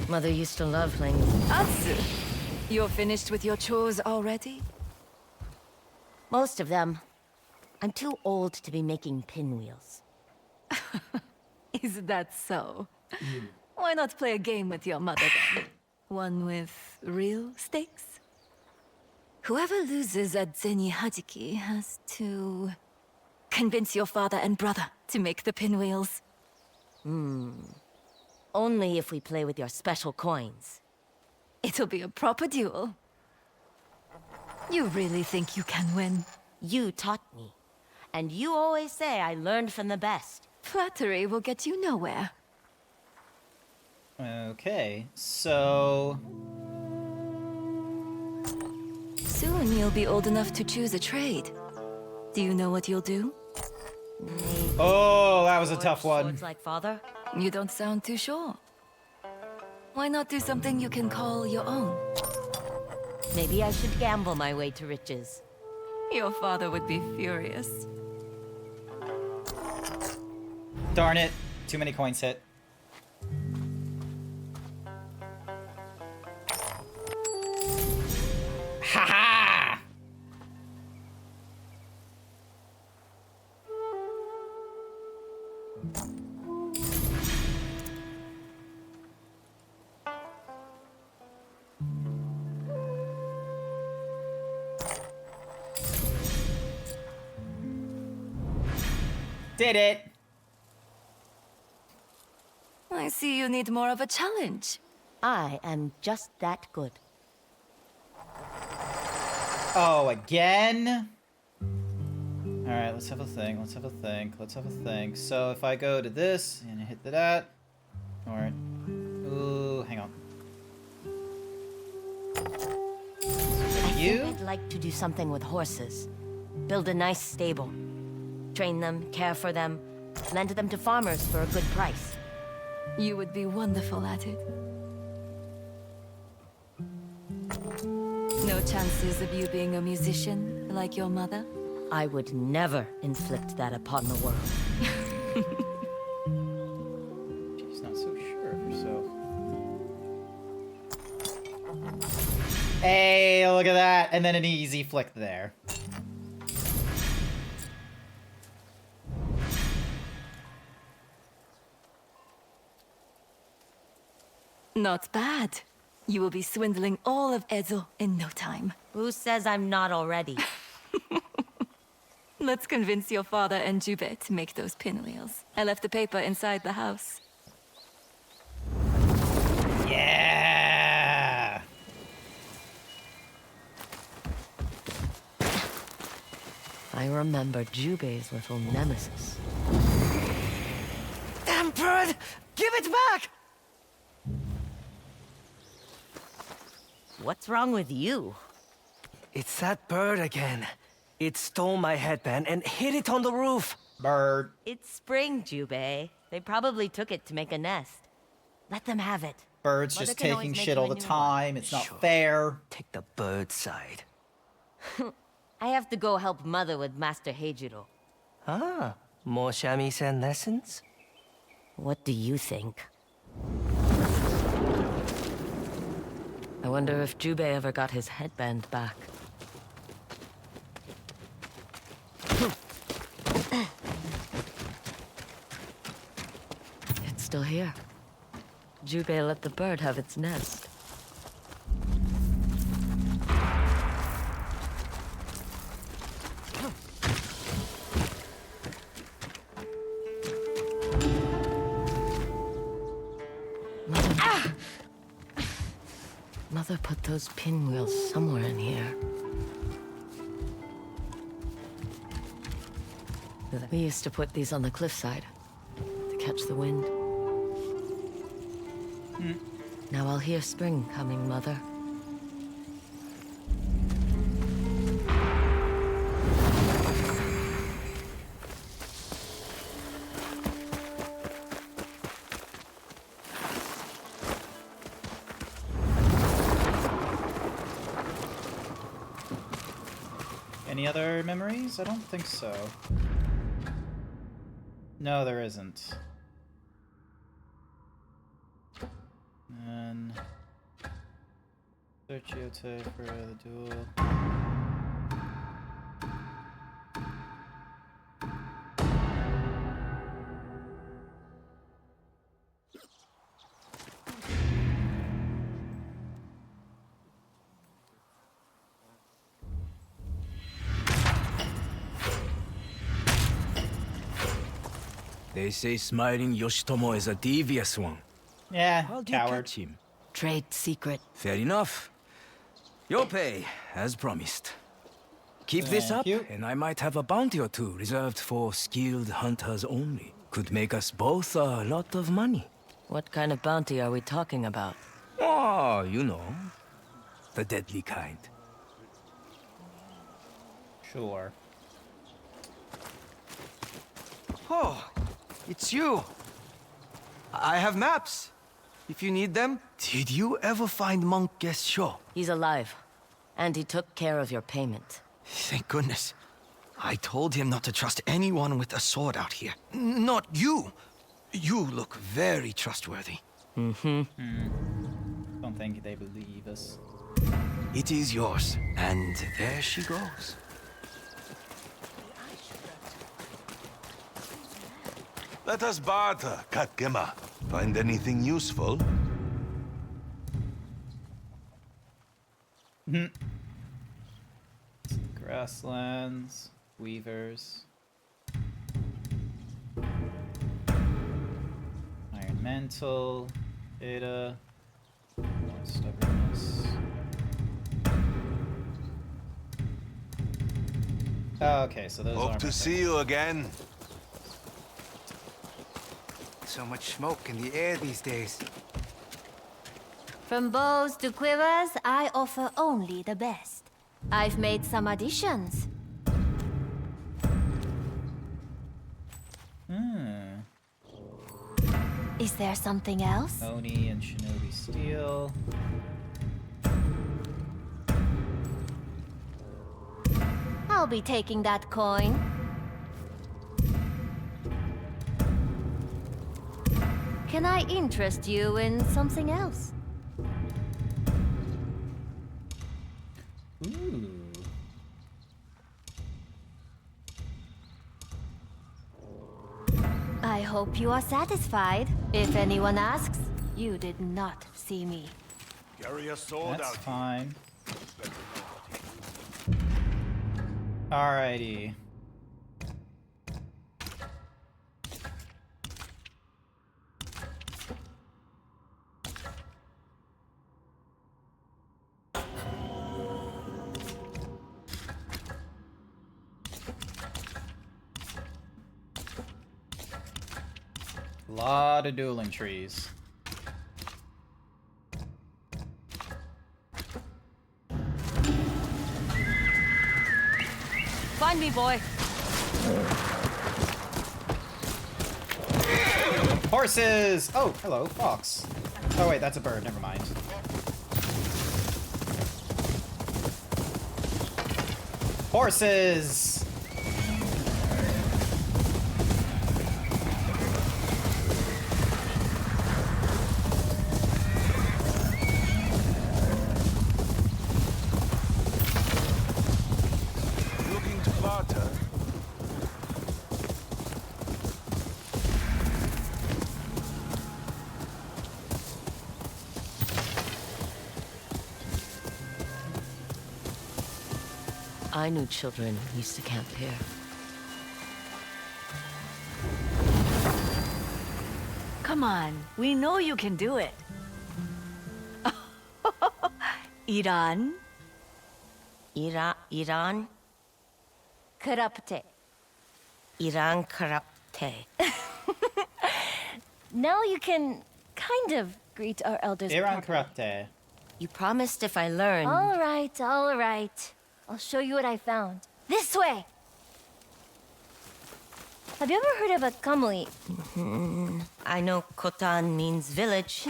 Mother used to love playing. Atsu, you're finished with your chores already? Most of them. I'm too old to be making pinwheels. Is that so? Why not play a game with your mother then? One with real stakes? Whoever loses at Zeni Hajiki has to convince your father and brother to make the pinwheels. Only if we play with your special coins. It'll be a proper duel. You really think you can win? You taught me. And you always say I learned from the best. Flattery will get you nowhere. Okay, so... Soon you'll be old enough to choose a trade. Do you know what you'll do? Oh, that was a tough one. Swords like father? You don't sound too sure. Why not do something you can call your own? Maybe I should gamble my way to riches. Your father would be furious. Darn it. Too many coins hit. Ha-ha! Did it! I see you need more of a challenge. I am just that good. Oh, again? Alright, let's have a think, let's have a think, let's have a think. So if I go to this and hit that... Alright. Ooh, hang on. I think I'd like to do something with horses. Build a nice stable. Train them, care for them, lend them to farmers for a good price. You would be wonderful at it. No chances of you being a musician like your mother? I would never inflict that upon the world. She's not so sure of herself. Hey, look at that! And then an easy flick there. Not bad. You will be swindling all of Ezo in no time. Who says I'm not already? Let's convince your father and Jube to make those pinwheels. I left the paper inside the house. Yeah! I remember Jube's little nemesis. Damn bird! Give it back! What's wrong with you? It's that bird again. It stole my headband and hid it on the roof. Bird. It's spring, Jube. They probably took it to make a nest. Let them have it. Birds Mother just can always taking make shit you all a the new one. time. It's not fair. Take the bird side. I have to go help Mother with Master Heijiro. Ah, more shamisen lessons? What do you think? I wonder if Jube ever got his headband back. It's still here. Jube let the bird have its nest. Mother put those pinwheels somewhere in here. We used to put these on the cliffside to catch the wind. Now I'll hear spring coming, Mother. Any other memories? I don't think so. No, there isn't. And search Yote for the duel. They say smiling Yoshitomo is a devious one. Yeah, How do you coward. catch him? Trade secret. Fair enough. Your pay, as promised. Keep this Thank up, you. and I might have a bounty or two reserved for skilled hunters only. Could make us both a lot of money. What kind of bounty are we talking about? Oh, you know. The deadly kind. Sure. Oh, it's you. I have maps. If you need them. Did you ever find Monk Gesho? He's alive. And he took care of your payment. Thank goodness. I told him not to trust anyone with a sword out here. Not you. You look very trustworthy. Don't think they believe us. It is yours. And there she goes. Let us barter, Katgema. Find anything useful? Grasslands, weavers. Iron mantle, data, more stubbornness. Oh, okay, so those Hope to see you again. So much smoke in the air these days. From bows to quivers, I offer only the best. I've made some additions. Is there something else? Oni and Shinobi steel. I'll be taking that coin. Can I interest you in something else? Ooh. I hope you are satisfied. If anyone asks, you did not see me. Carry a sword That's out. fine. Alrighty. Lot of dueling trees. Find me, boy. Horses! Oh, hello, fox. Oh wait, that's a bird, never mind. Horses! Looking to barter? I knew children who used to camp here. Come on, we know you can do it. Iran? Iran? Karapte. Iran karapte. Now you can kind of greet our elders. Iran properly. Karate. You promised if I learned. All right, all right. I'll show you what I found. This way! Have you ever heard of a kamui? I know Kotan means village.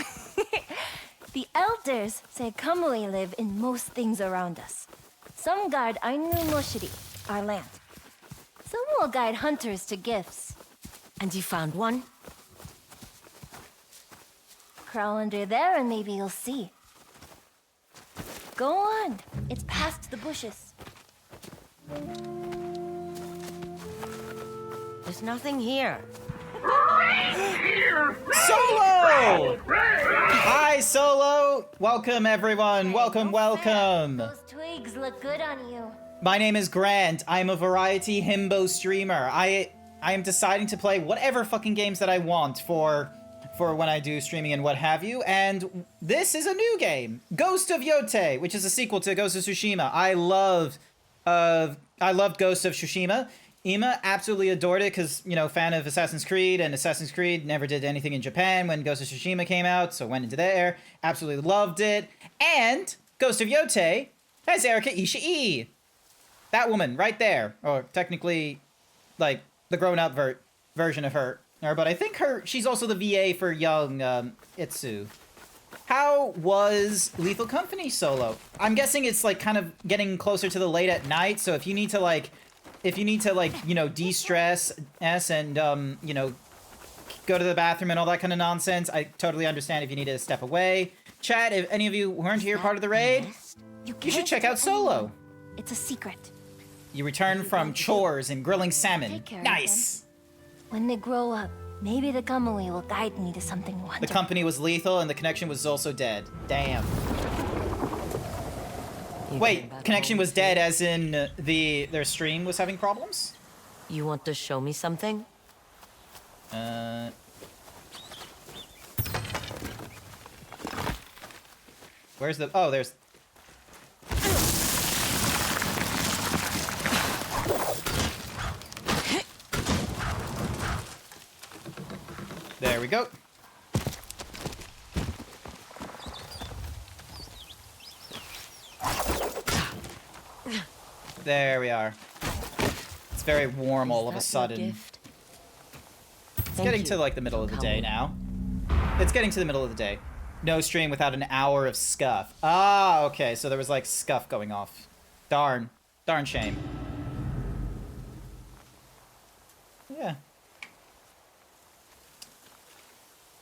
The elders say kamui live in most things around us. Some guard Ainu no Shiri, our land. Some will guide hunters to gifts. And you found one? Crawl under there and maybe you'll see. Go on. It's past the bushes. There's nothing here. Solo! Hi, Solo! Welcome, everyone. Welcome, welcome. Those twigs look good on you. My name is Grant. I'm a variety himbo streamer. I am deciding to play whatever fucking games that I want for for when I do streaming and what have you. And this is a new game, Ghost of Yotei, which is a sequel to Ghost of Tsushima. I loved Ghost of Tsushima. Ima absolutely adored it because, you know, fan of Assassin's Creed, and Assassin's Creed never did anything in Japan when Ghost of Tsushima came out, so went into there, absolutely loved it. And Ghost of Yotei has Erika Ishii. That woman right there, or technically, like, the grown-up version of her. But I think she's also the VA for young Itsu. How was Lethal Company solo? I'm guessing it's, like, kind of getting closer to the late at night, so if you need to, you know, de-stress and, you know, go to the bathroom and all that kind of nonsense, I totally understand if you need to step away. Chat, if any of you weren't here part of the raid, you should check out Solo. It's a secret. You return from chores and grilling salmon. Nice! When they grow up, maybe the Kamui will guide me to something wonderful. The company was lethal and the connection was also dead. Damn. Wait, connection was dead as in their stream was having problems? You want to show me something? Where's the... Oh, there's... There we go. There we are. It's very warm all of a sudden. It's getting to like the middle of the day now. It's getting to the middle of the day. No stream without an hour of scuff. Ah, okay. So there was like scuff going off. Darn. Darn shame. Yeah.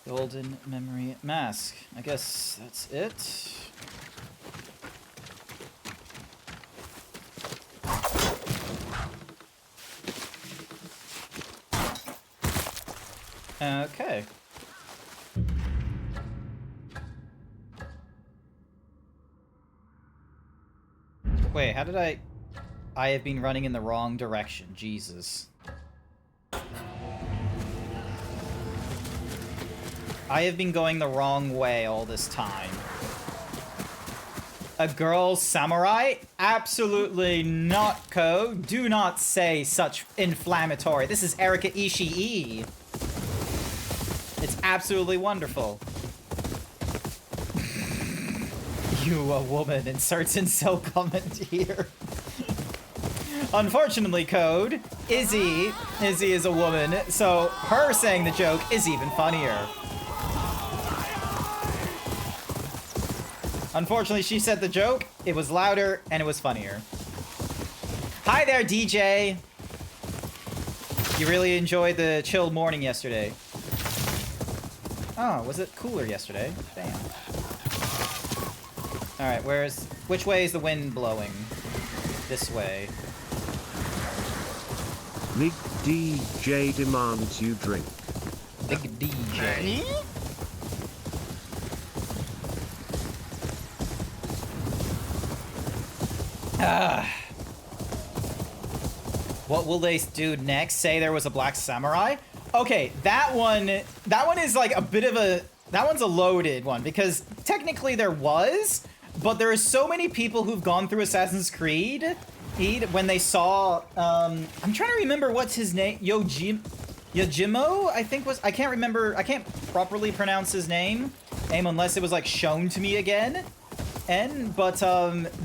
Golden memory mask. I guess that's it. Okay. Wait, how did I have been running in the wrong direction. Jesus. I have been going the wrong way all this time. A girl samurai? Absolutely not, Code. Do not say such inflammatory. This is Erika Ishii. It's absolutely wonderful. You, a woman, inserts incel comment here. Unfortunately, Code, Izzy is a woman, so her saying the joke is even funnier. Unfortunately, she said the joke, it was louder, and it was funnier. Hi there, DJ! You really enjoyed the chilled morning yesterday. Oh, was it cooler yesterday? Damn. Alright, which way is the wind blowing? This way. Big DJ demands you drink. Big DJ. What will they do next? Say there was a black samurai? Okay, that one is like a bit of a... That one's a loaded one, because technically there was, but there are so many people who've gone through Assassin's Creed when they saw... I'm trying to remember what's his name. Yojimbo, I think was... I can't remember... I can't properly pronounce his name unless it was like shown to me again. But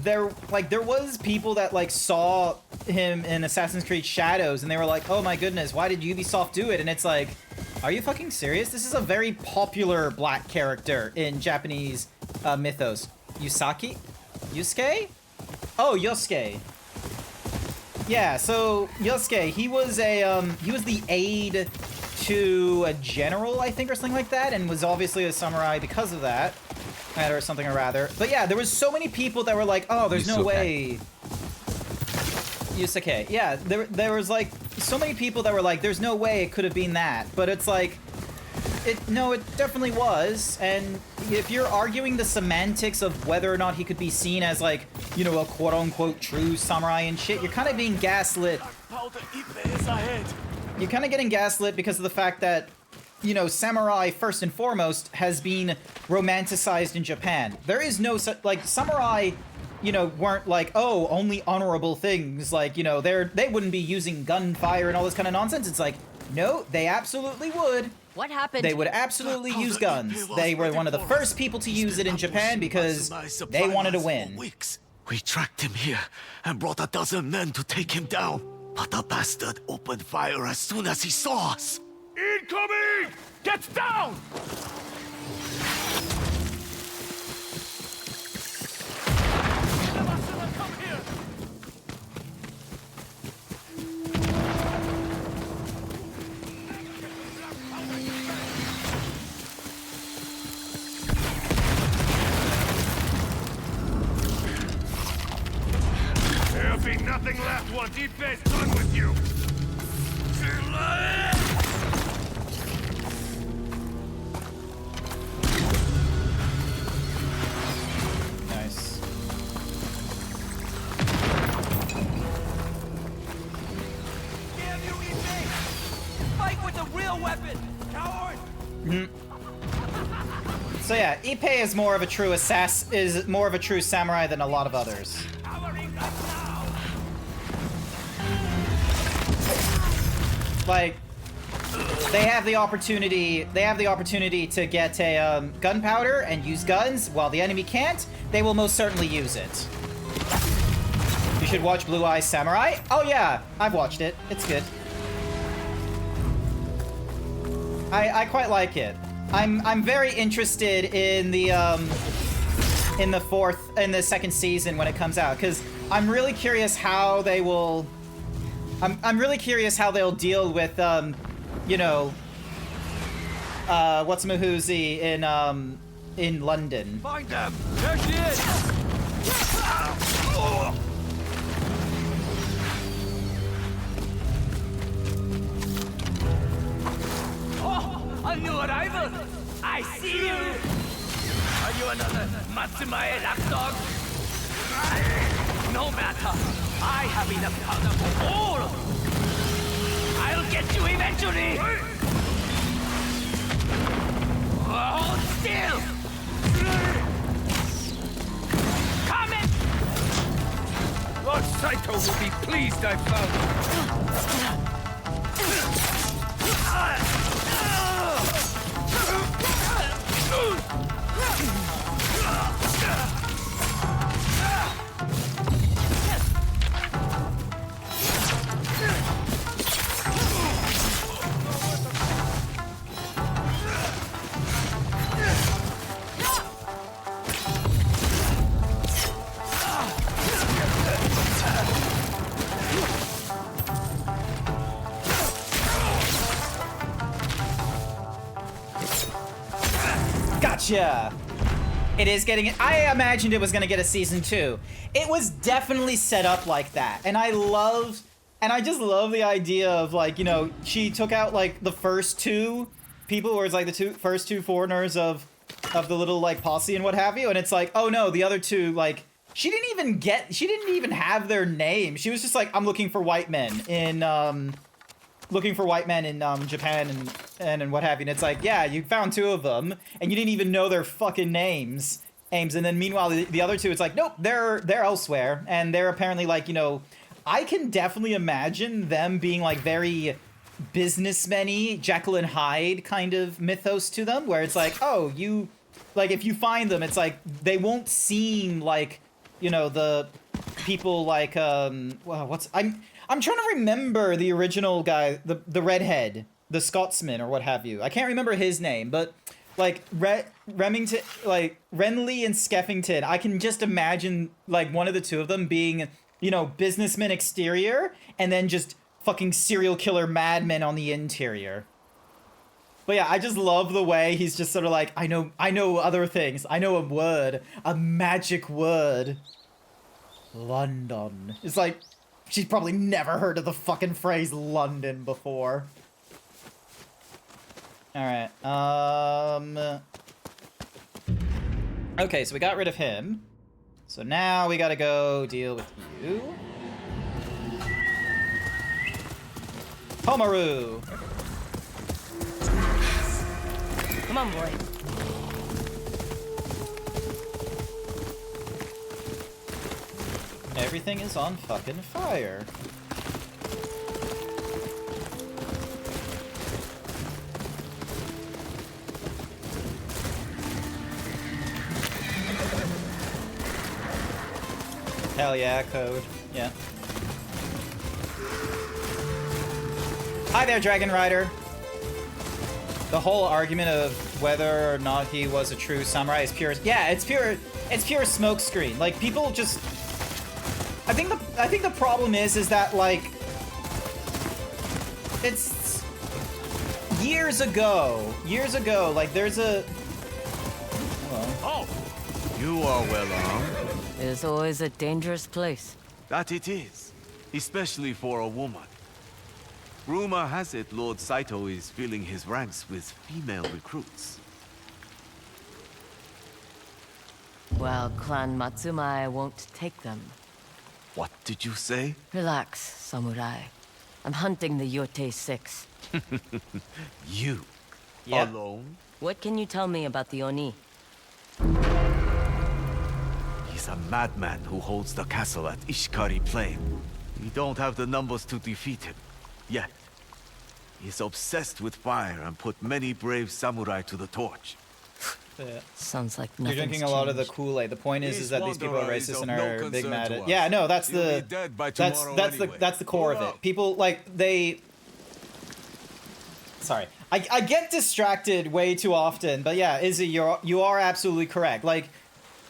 there was people that like saw him in Assassin's Creed Shadows and they were like, oh my goodness, why did Ubisoft do it? And it's like, are you fucking serious? This is a very popular black character in Japanese mythos. Yusuke? Oh, Yosuke. Yeah, so Yosuke, he was the aide to a general, I think, or something like that, and was obviously a samurai because of that. Or something or rather. But yeah, there was so many people that were like, oh, there's no way. Yusuke. Yeah, there was like so many people that were like, there's no way it could have been that. But it's like, no, it definitely was. And if you're arguing the semantics of whether or not he could be seen as like, you know, a quote unquote true samurai and shit, you're kind of being gaslit. You're kind of getting gaslit because of the fact that you know, samurai first and foremost has been romanticized in Japan. There is no like samurai, you know, weren't like, oh, only honorable things. Like, you know, they wouldn't be using gunfire and all this kind of nonsense. It's like, no, they absolutely would. What happened? They would absolutely use guns. They were one of the first people to use it in Japan because they wanted to win. We tracked him here and brought 12 men to take him down. But the bastard opened fire as soon as he saw us. Incoming! Get down! There'll be nothing left once Ipe's done with you! Nice. Damn you, Ipe! Fight with a real weapon, coward! So yeah, Ippei is more of a true is more of a true samurai than a lot of others. Like, they have the opportunity to get a gunpowder and use guns, while the enemy can't. They will most certainly use it. You should watch Blue Eye Samurai. Oh yeah, I've watched it. It's good. I quite like it. I'm very interested in the second season when it comes out, because I'm really curious how they will. I'm really curious how they'll deal with you know, what's Mahoozy in London. Find them! There she is! Oh, a new arrival! I see you! Are you another Matsumae lapdog? No matter, I have enough powder for all of you! I'll get you eventually! Hold still! Come in! Lord Saito will be pleased I found Gotcha! It is getting it. I imagined it was gonna get a season 2. It was definitely set up like that. And I just love the idea of, like, you know, she took out like the first 2 people, or it's like the first two foreigners of the little like posse and what have you, and it's like, oh no, the other 2, like, she didn't even have their name. She was just like, I'm looking for white men in Japan and what have you. And it's like, yeah, you found 2 of them, and you didn't even know their fucking names. And then meanwhile, the other 2, it's like, nope, they're elsewhere, and they're apparently like, you know, I can definitely imagine them being like very businessmen-y, Jekyll and Hyde kind of mythos to them, where it's like, oh, you, like, if you find them, it's like they won't seem like, you know, the people like well, I'm trying to remember the original guy, the redhead, the Scotsman or what have you. I can't remember his name, but like Remington, like Renly and Skeffington, I can just imagine like one of the 2 of them being, you know, businessman exterior and then just fucking serial killer madmen on the interior. But yeah, I just love the way he's just sort of like, I know other things. I know a word, a magic word. London. It's like, she's probably never heard of the fucking phrase London before. Alright, okay, so we got rid of him. So now we gotta go deal with you. Homaru! Come on, boy. Everything is on fucking fire. Hell yeah, code. Yeah. Hi there, Dragon Rider. The whole argument of whether or not he was a true samurai is pure. Yeah, it's pure smokescreen. Like, people just. I think the problem is that, like, it's years ago, like, there's a. Oh, you are well armed. It's always a dangerous place. That it is, especially for a woman. Rumor has it Lord Saito is filling his ranks with female recruits. Well, Clan Matsumai won't take them. What did you say? Relax, samurai. I'm hunting the Yote 6. You? Yeah. Alone? What can you tell me about the Oni? He's a madman who holds the castle at Ishikari Plain. We don't have the numbers to defeat him, yet. He's obsessed with fire and put many brave samurai to the torch. Yeah. Sounds like You're nothing's drinking a lot of the changed. Kool-Aid. The point is that these people are wanderer is racist of and no are big concern mad to at. us. Yeah, no, that's He'll the be dead by that's tomorrow that's anyway. the core of it. People like they. Sorry, I get distracted way too often, but yeah, Izzy, you are absolutely correct. Like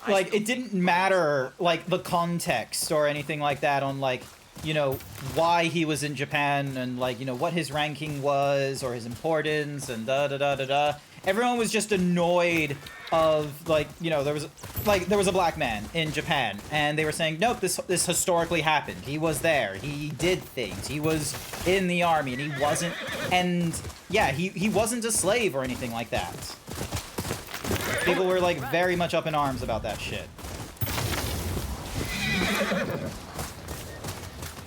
it didn't matter like the context or anything like that on like, you know, why he was in Japan and like, you know, what his ranking was or his importance and da da da da da. Everyone was just annoyed of like, you know, there was a black man in Japan and they were saying, nope, this historically happened. He was there. He did things. He was in the army and he wasn't, and yeah, he wasn't a slave or anything like that. People were like very much up in arms about that shit.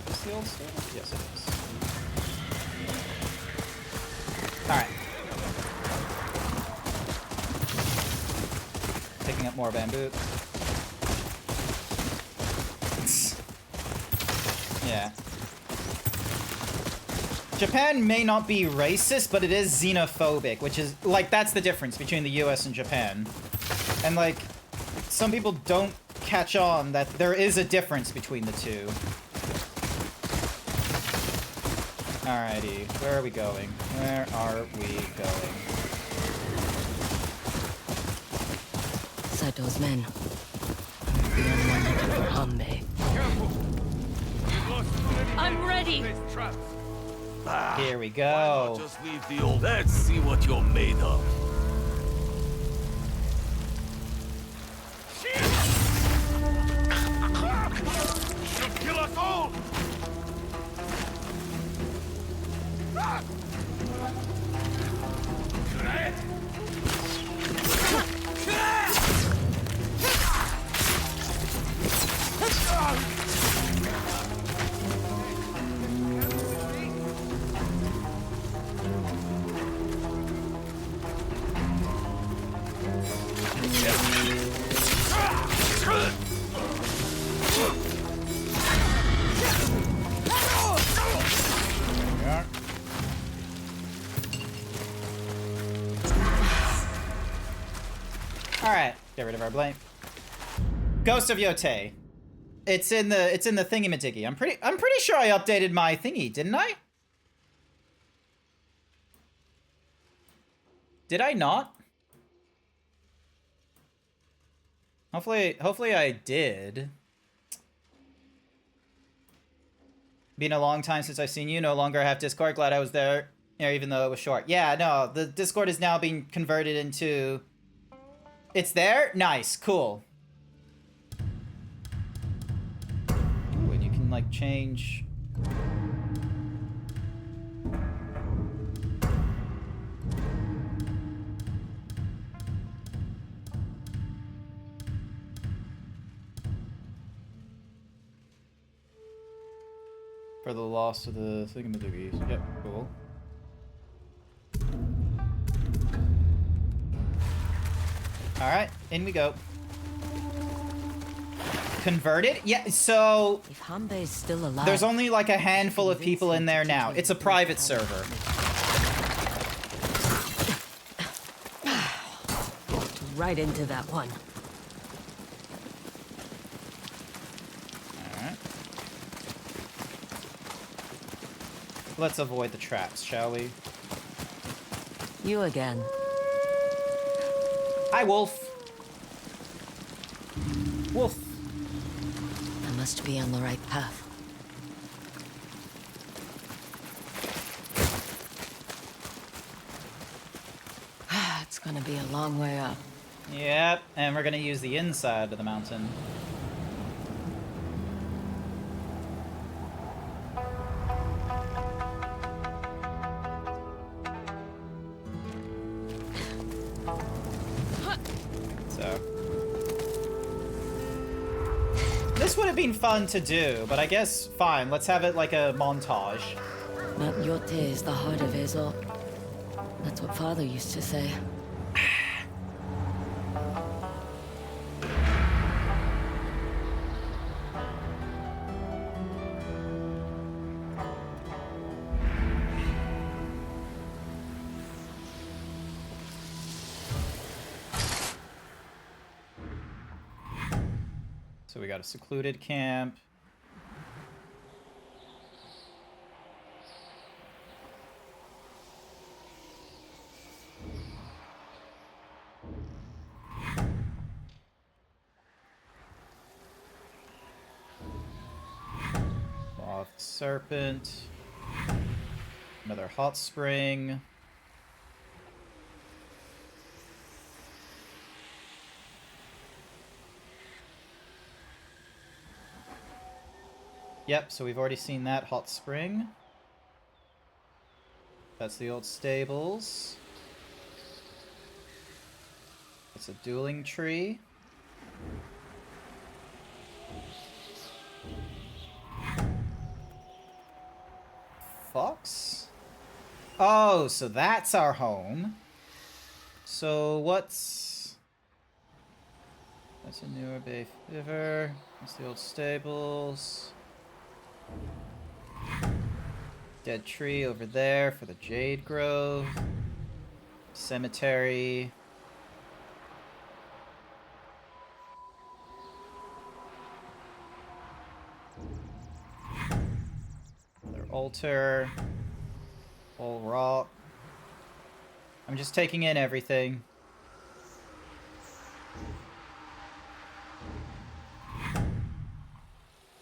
Is the old stuff? Yes, it is. Alright. Picking up more bamboo. Yeah. Japan may not be racist, but it is xenophobic, which is, like, that's the difference between the US and Japan. And, like, some people don't catch on that there is a difference between the two. Alrighty, where are we going? Where are we going? Saito's men. The one headed for Hanbei. I'm ready! Here we go. Just leave the old. Let's see what you're made of. She'll kill us all! Alright, get rid of our blame. Ghost of Yote. It's in the thingy-majiggy. I'm pretty sure I updated my thingy, didn't I? Did I not? Hopefully I did. Been a long time since I've seen you. No longer have Discord. Glad I was there, even though it was short. Yeah, no, the Discord is now being converted into... It's there? Nice, cool. Ooh, and you can, like, change... For the loss of the thingamajiggies. Yep, cool. Alright, in we go. Converted? Yeah, so... If Hanbei's still alive... There's only like a handful of people in there now. It's a private server. Right into that one. Alright. Let's avoid the traps, shall we? You again. Hi, Wolf. Wolf. I must be on the right path. It's gonna be a long way up. Yep, and we're gonna use the inside of the mountain. So. This would have been fun to do, but I guess, fine, let's have it like a montage. Mount Yote is the heart of Ezo. That's what Father used to say. So we got a secluded camp. Moth serpent. Another hot spring. Yep, so we've already seen that hot spring. That's the old stables. It's a dueling tree. Fox? Oh, so that's our home. So what's... That's a newer Bay River. That's the old stables. Dead tree over there for the Jade Grove. Cemetery. Another altar. Whole rock. I'm just taking in everything.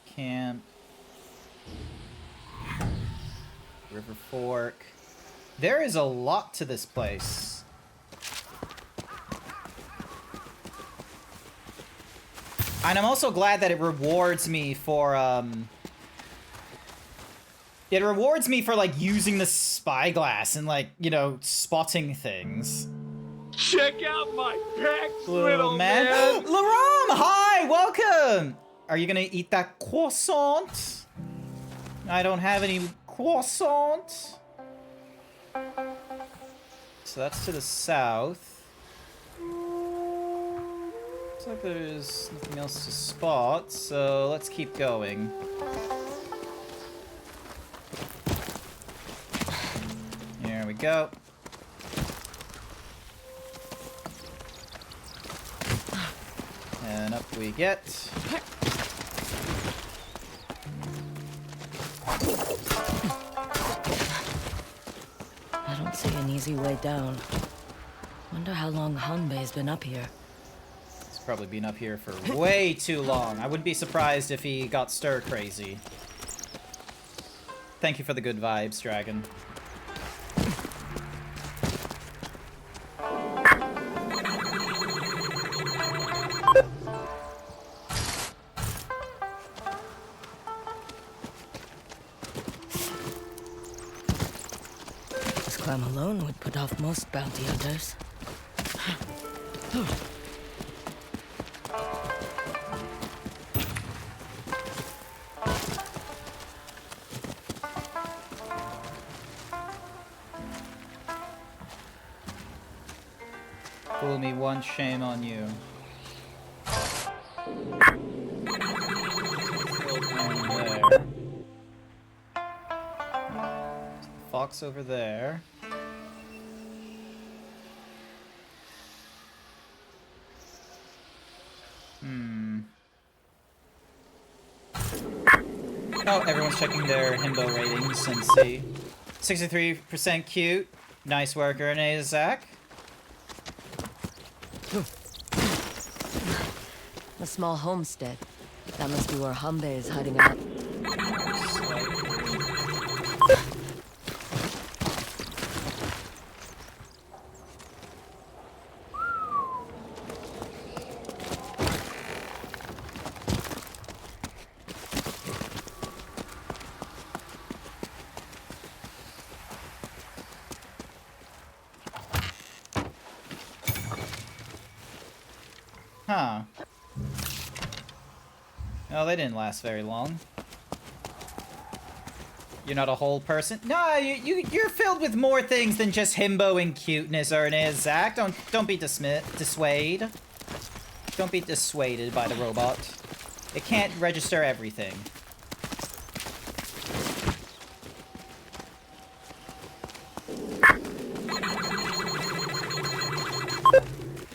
Camp. River Fork. There is a lot to this place. And I'm also glad that it rewards me for, it rewards me for, like, using the spyglass and, like, you know, spotting things. Check out my pecs, Little man. Laram, hi, welcome! Are you gonna eat that croissant? I don't have any croissant. So that's to the south. Looks like there's nothing else to spot, so let's keep going. Here we go. And up we get. I don't see an easy way down. Wonder how long Hanbei's been up here. He's probably been up here for way too long. I wouldn't be surprised if he got stir crazy. Thank you for the good vibes, Dragon. This climb alone would put off most bounty hunters. Fool me once, shame on you. There. Fox over there. Oh, everyone's checking their himbo ratings and see. 63% cute. Nice work, Ernest, Zach. A small homestead. That must be where Hanbei is hiding out. Huh. No, they didn't last very long. You're not a whole person? No, you're filled with more things than just himbo and cuteness, Ernest, Zach. Don't be dissuaded. Don't be dissuaded by the robot. It can't register everything.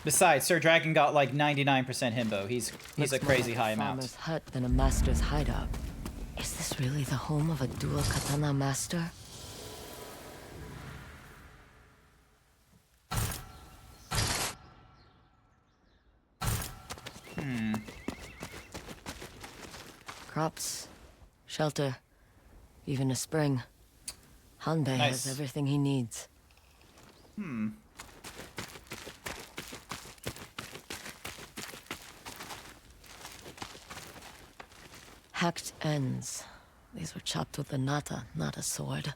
Besides, Sir Dragon got like 99% himbo. He's a crazy high amount. Farmer's hut than a master's hideout. Is this really the home of a dual katana master? Crops, shelter, even a spring. Hanbei has everything he needs. Hacked ends. These were chopped with a nata, not a sword.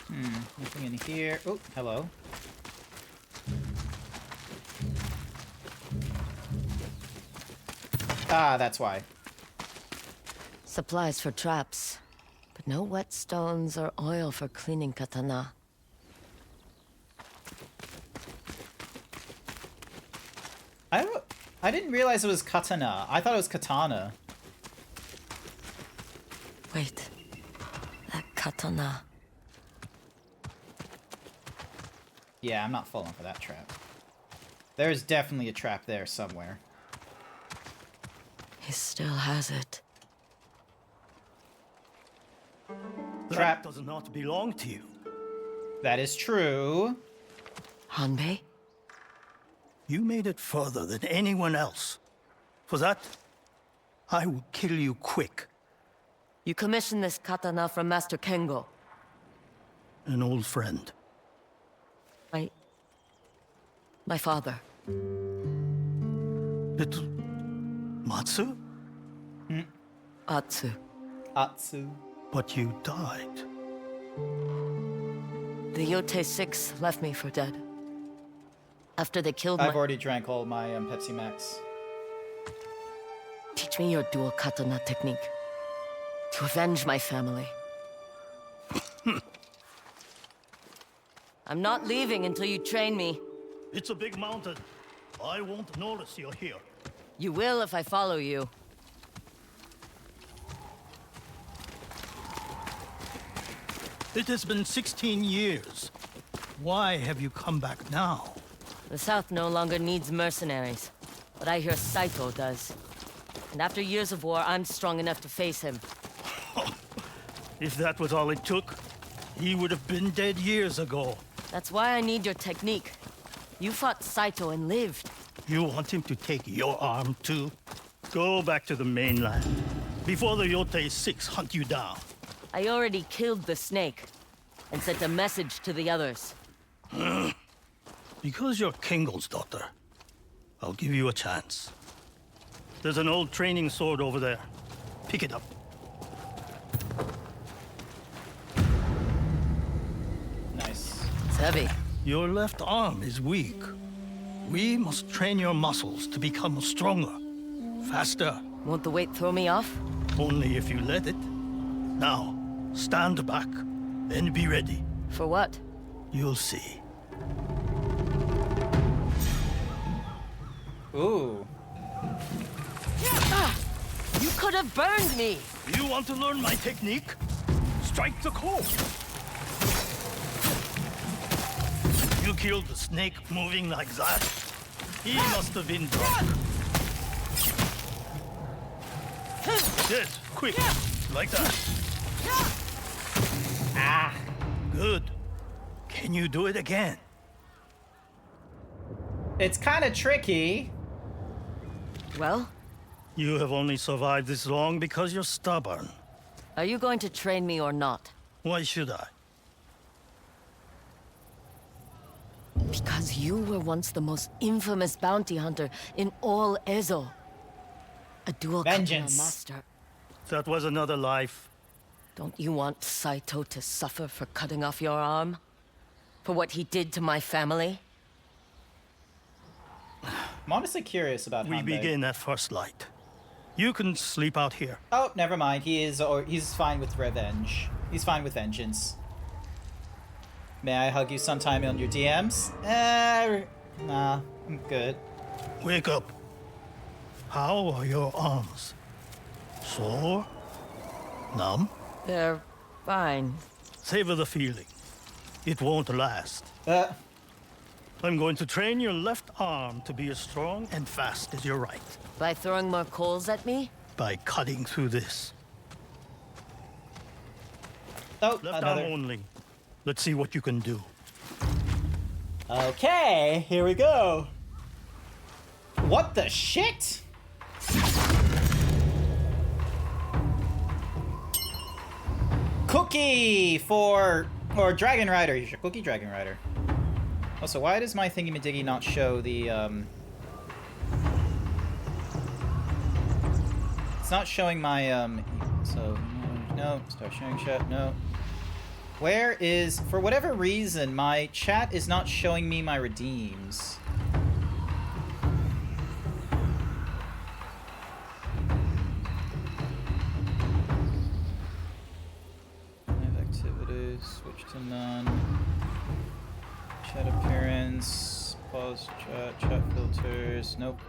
Nothing in here. Oh, hello. Ah, that's why. Supplies for traps, but no whetstones or oil for cleaning katana. I didn't realize it was katana. I thought it was katana. Wait. That katana. Yeah, I'm not falling for that trap. There's definitely a trap there somewhere. He still has it. Trap does not belong to you. That is true. Hanbei? You made it further than anyone else. For that, I will kill you quick. You commissioned this katana from Master Kengo. An old friend. My father. It's Matsu? Atsu. Atsu. But you died. The Yote 6 left me for dead. After they killed I've already drank all my Pepsi Max. Teach me your dual katana technique. To avenge my family. I'm not leaving until you train me. It's a big mountain. I won't notice you're here. You will if I follow you. It has been 16 years. Why have you come back now? The South no longer needs mercenaries. But I hear Saito does. And after years of war, I'm strong enough to face him. If that was all it took, he would have been dead years ago. That's why I need your technique. You fought Saito and lived. You want him to take your arm, too? Go back to the mainland, before the Yote 6 hunt you down. I already killed the snake, and sent a message to the others. Because you're Kengo's daughter, I'll give you a chance. There's an old training sword over there. Pick it up. Nice. It's heavy. Your left arm is weak. We must train your muscles to become stronger, faster. Won't the weight throw me off? Only if you let it. Now, stand back and be ready. For what? You'll see. Ooh. Ah, you could have burned me! You want to learn my technique? Strike the core. You killed the snake moving like that? He must have been drunk. Yes, quick. Like that. Ah. Good. Can you do it again? It's kind of tricky. Well? You have only survived this long because you're stubborn. Are you going to train me or not? Why should I? Because you were once the most infamous bounty hunter in all Ezo. A dual Vengeance. master. That was another life. Don't you want Saito to suffer for cutting off your arm? For what he did to my family? I'm honestly curious about We Hanbei. begin at first light. You can sleep out here. Oh, never mind. He's fine with revenge. He's fine with vengeance. May I hug you sometime on your DMs? Nah, I'm good. Wake up. How are your arms? Sore? Numb? They're fine. Savor the feeling. It won't last. I'm going to train your left arm to be as strong and fast as your right. By throwing more coals at me? By cutting through this. Oh, left another. arm only. Let's see what you can do. Okay, here we go. What the shit? Cookie or Dragon Rider. You should cookie Dragon Rider. Also, why does my thingy-majiggy not show the It's not showing my so no, start sharing chat, no. Where is, for whatever reason, my chat is not showing me my redeems. Live activities, switch to none. Chat appearance, pause chat filters, nope.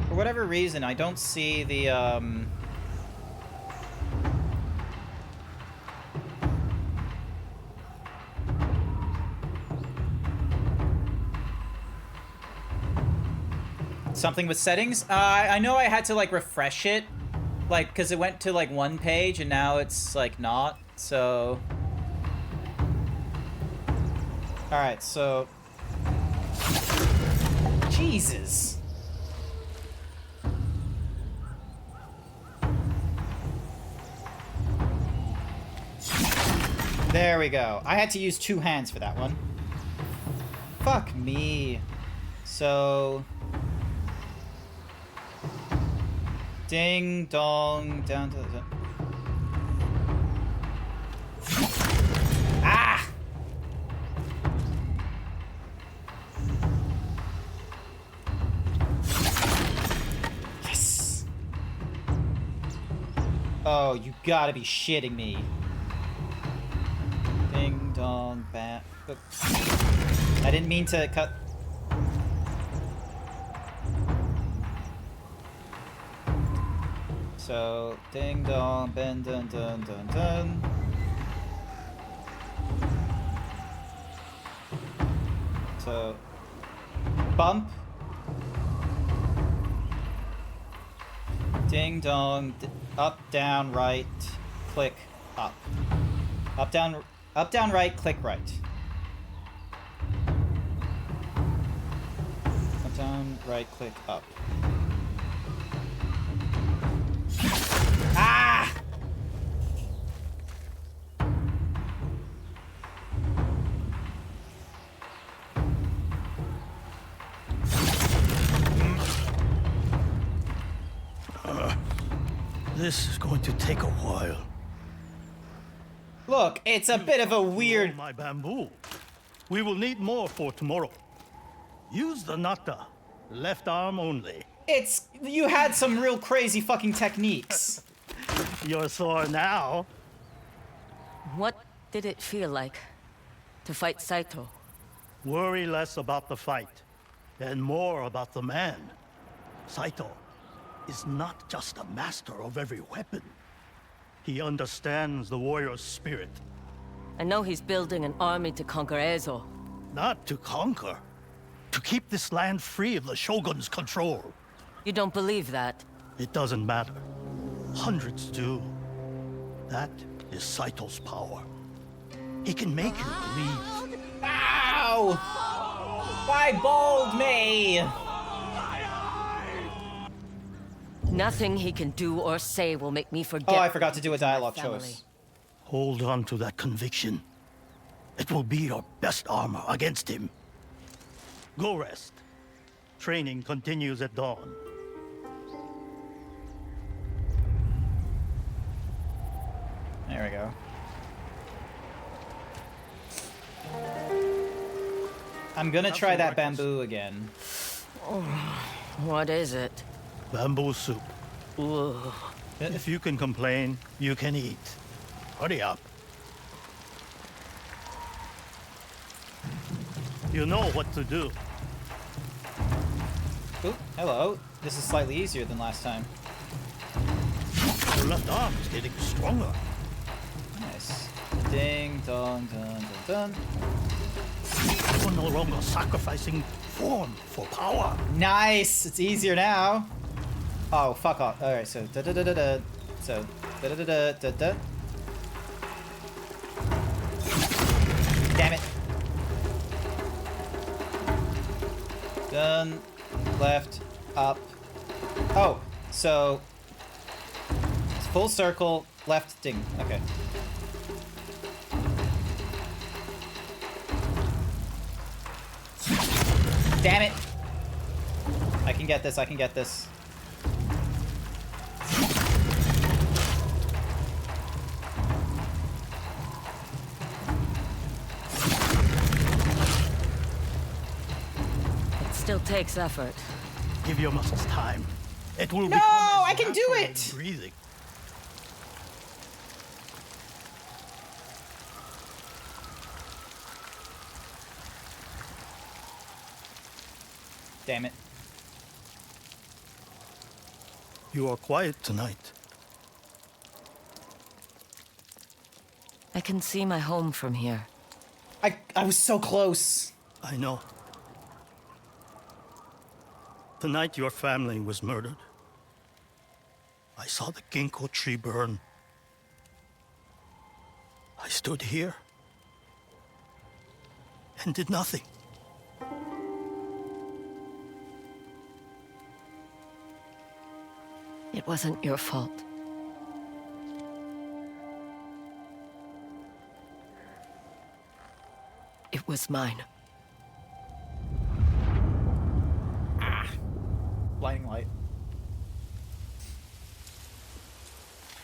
For whatever reason, I don't see the, something with settings? I know I had to, like, refresh it. Like, because it went to, like, one page, and now it's, like, not. So... Alright, so... Jesus! There we go. I had to use 2 hands for that one. Fuck me. So... Ding dong down to the... Ah! Yes! Oh, you gotta be shitting me. Ding dong bat. I didn't mean to cut... So, ding dong, ben dun dun dun dun. So, bump. Ding dong, up, down, right, click, up. Up, down, right, click right. Up, down, right, click, up. Ah! This is going to take a while. Look, it's a bit of a weird... My bamboo. We will need more for tomorrow. Use the nata. Left arm only. You had some real crazy fucking techniques. You're sore now. What did it feel like to fight Saito? Worry less about the fight, and more about the man. Saito is not just a master of every weapon. He understands the warrior's spirit. I know he's building an army to conquer Ezo. Not to conquer. To keep this land free of the Shogun's control. You don't believe that? It doesn't matter. Hundreds do. That is Saito's power. He can make you believe. Ow! Why bold me? Nothing he can do or say will make me forget. Oh, I forgot to do a dialogue choice. Hold on to that conviction. It will be your best armor against him. Go rest. Training continues at dawn. There we go. I'm gonna try that bamboo again. Oh, what is it? Bamboo soup. Ugh. If you can complain, you can eat. Hurry up. You know what to do. Oop, hello. This is slightly easier than last time. Your left arm is getting stronger. Nice. Ding, dong, dun, dun, dun. You're no longer sacrificing form for power. Nice! It's easier now. Oh, fuck off. Alright, so da da da da da. So da da da da da da. Damn it. Done. Left. Up. Oh, so it's full circle, left ding. Okay. Damn it! I can get this, I can get this. It still takes effort. Give your muscles time. It will No, become I can do it! Breathing. Damn it. You are quiet tonight. I can see my home from here. I was so close. I know. Tonight your family was murdered. I saw the ginkgo tree burn. I stood here and did nothing. It wasn't your fault. It was mine. Blinding light.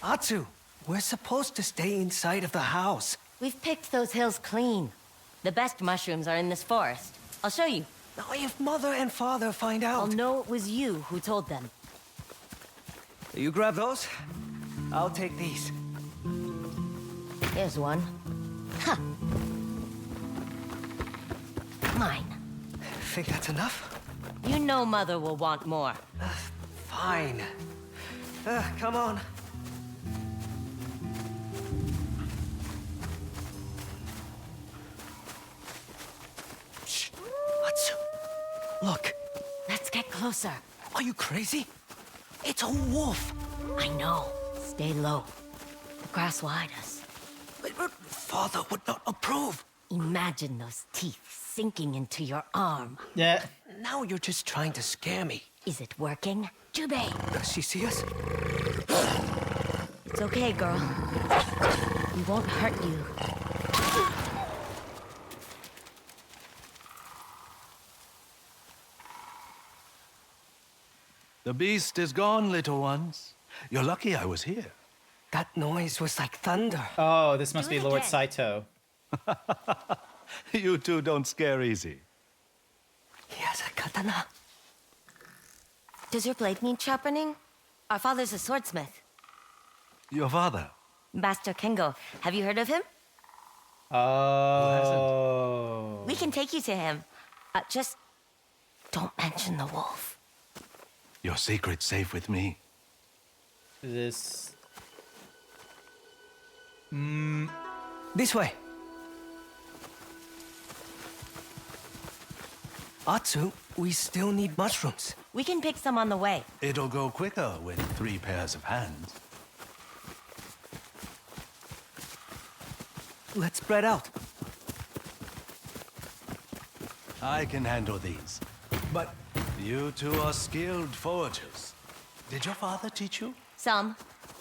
Atsu, we're supposed to stay inside of the house. We've picked those hills clean. The best mushrooms are in this forest. I'll show you. Now, if Mother and Father find out... I'll know it was you who told them. You grab those. I'll take these. There's one. Ha! Mine. Think that's enough? You know Mother will want more. Fine. Come on. Shh. Atsu. Look. Let's get closer. Are you crazy? It's a wolf. I know. Stay low. The grass will hide us. But Father would not approve. Imagine those teeth sinking into your arm. Yeah. Now you're just trying to scare me. Is it working? Jubei! Does she see us? It's okay, girl. We won't hurt you. The beast is gone, little ones. You're lucky I was here. That noise was like thunder. Oh, this must be Lord Saito. You two don't scare easy. He has a katana. Does your blade need sharpening? Our father's a swordsmith. Your father? Master Kengo. Have you heard of him? Oh. We can take you to him. Just don't mention the wolf. Your secret's safe with me. This. This way. Atsu, we still need mushrooms. We can pick some on the way. It'll go quicker with 3 pairs of hands. Let's spread out. I can handle these. But you two are skilled foragers. Did your father teach you? Some,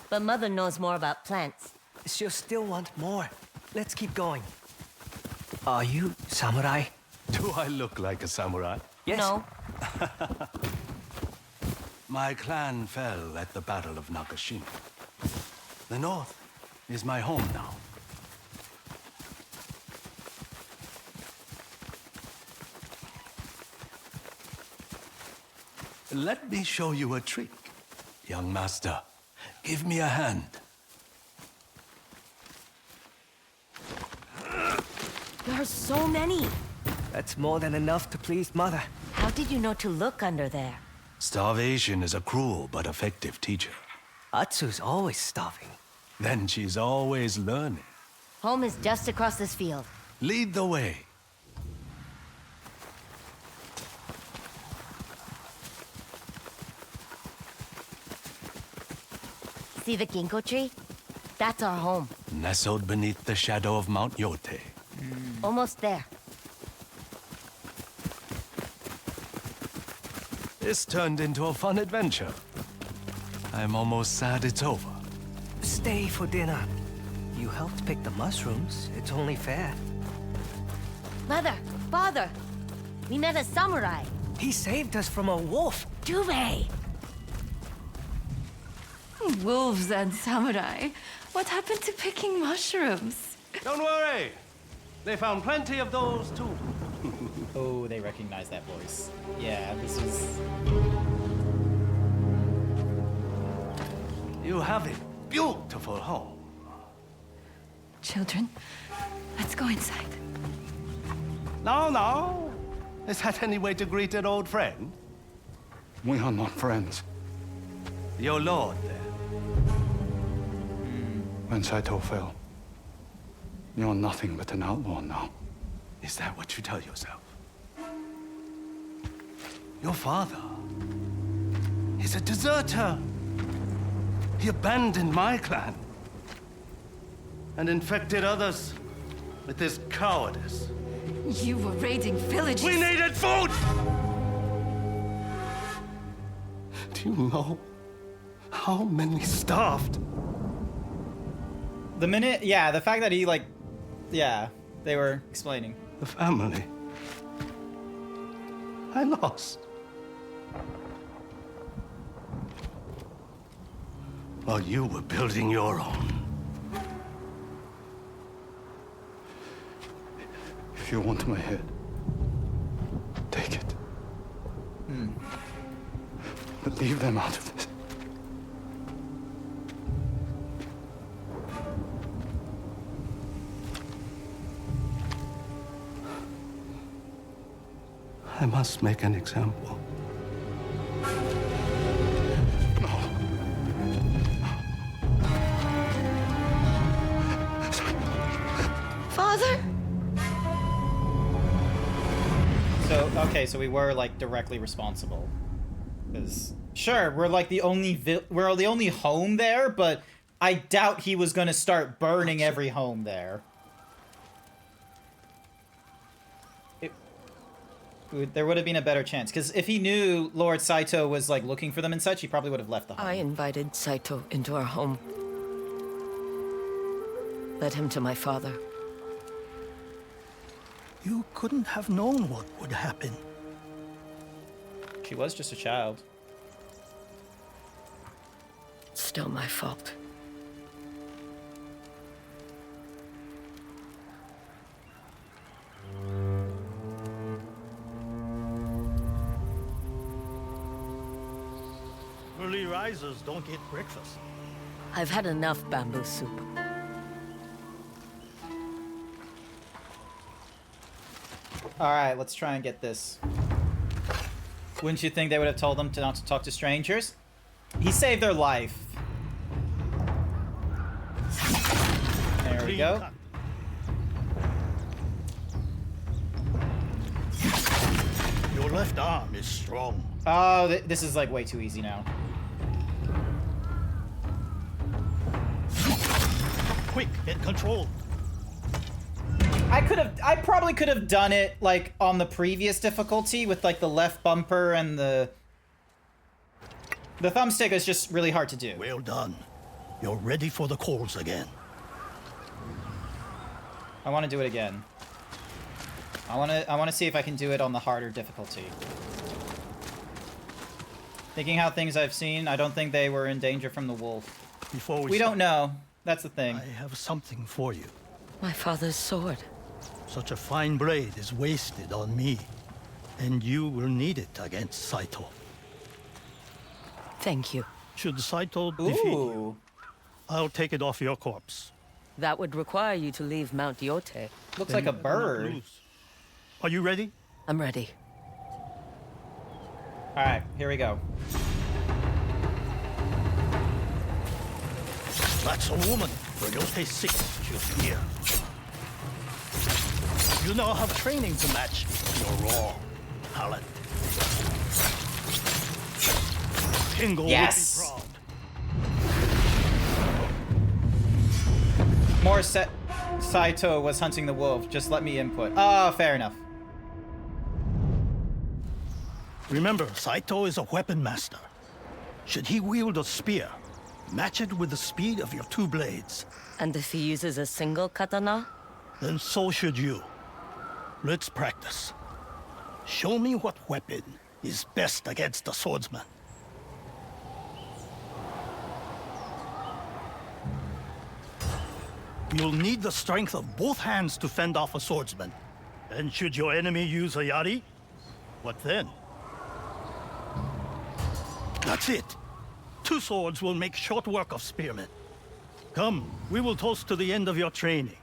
but Mother knows more about plants. She'll still want more. Let's keep going. Are you samurai? Do I look like a samurai? Yes. No. My clan fell at the Battle of Nagashima. The North is my home now. Let me show you a trick. Young master, give me a hand. There are so many. That's more than enough to please Mother. How did you know to look under there? Starvation is a cruel but effective teacher. Atsu's always starving. Then she's always learning. Home is just across this field. Lead the way. See the ginkgo tree? That's our home. Nestled beneath the shadow of Mount Yote. Almost there. This turned into a fun adventure. I'm almost sad it's over. Stay for dinner. You helped pick the mushrooms. It's only fair. Mother, father, we met a samurai. He saved us from a wolf. Juve! Wolves and samurai. What happened to picking mushrooms? Don't worry. They found plenty of those too. Oh, they recognize that voice. Yeah, this is. You have a beautiful home. Children, let's go inside. No, no. Is that any way to greet an old friend? We are not friends. Your lord, then. When Saito fell, you're nothing but an outlaw now. Is that what you tell yourself? Your father is a deserter. He abandoned my clan and infected others with his cowardice. You were raiding villages. We needed food! Do you know how many starved? The minute, yeah, the fact that he, like, yeah, they were explaining. The family I lost. While you were building your own. If you want my head, take it. But leave them out of this. I must make an example. Father? So, okay, so we were, like, directly responsible. Because, sure, we're, like, the only we're the only home there, but I doubt he was gonna start burning every home there. There would have been a better chance, because if he knew Lord Saito was, like, looking for them and such, he probably would have left the home. I invited Saito into our home. Led him to my father. You couldn't have known what would happen. She was just a child. Still my fault. Early risers don't get breakfast. I've had enough bamboo soup. Alright, let's try and get this. Wouldn't you think they would have told them to not to talk to strangers? He saved their life. There we go. Your left arm is strong. Oh, this is like way too easy now. Quick, get control. I probably could have done it like on the previous difficulty with like the left bumper and the thumbstick is just really hard to do. Well done. You're ready for the calls again. I want to do it again. I want to see if I can do it on the harder difficulty. Thinking how things I've seen, I don't think they were in danger from the wolf. Before we don't know. That's the thing. I have something for you. My father's sword. Such a fine blade is wasted on me, and you will need it against Saito. Thank you. Should Saito defeat you, I'll take it off your corpse. That would require you to leave Mount Yote. Looks like a bird. Are you ready? I'm ready. Alright, here we go. That's a woman. Yote 6 should be here. You now have training to match your raw talent. Kingo Yes. will be proud. More Saito was hunting the wolf. Just let me input. Oh, fair enough. Remember, Saito is a weapon master. Should he wield a spear, match it with the speed of your two blades. And if he uses a single katana? Then so should you. Let's practice. Show me what weapon is best against a swordsman. You'll need the strength of both hands to fend off a swordsman. And should your enemy use a yari, what then? That's it. Two swords will make short work of spearmen. Come, we will toast to the end of your training.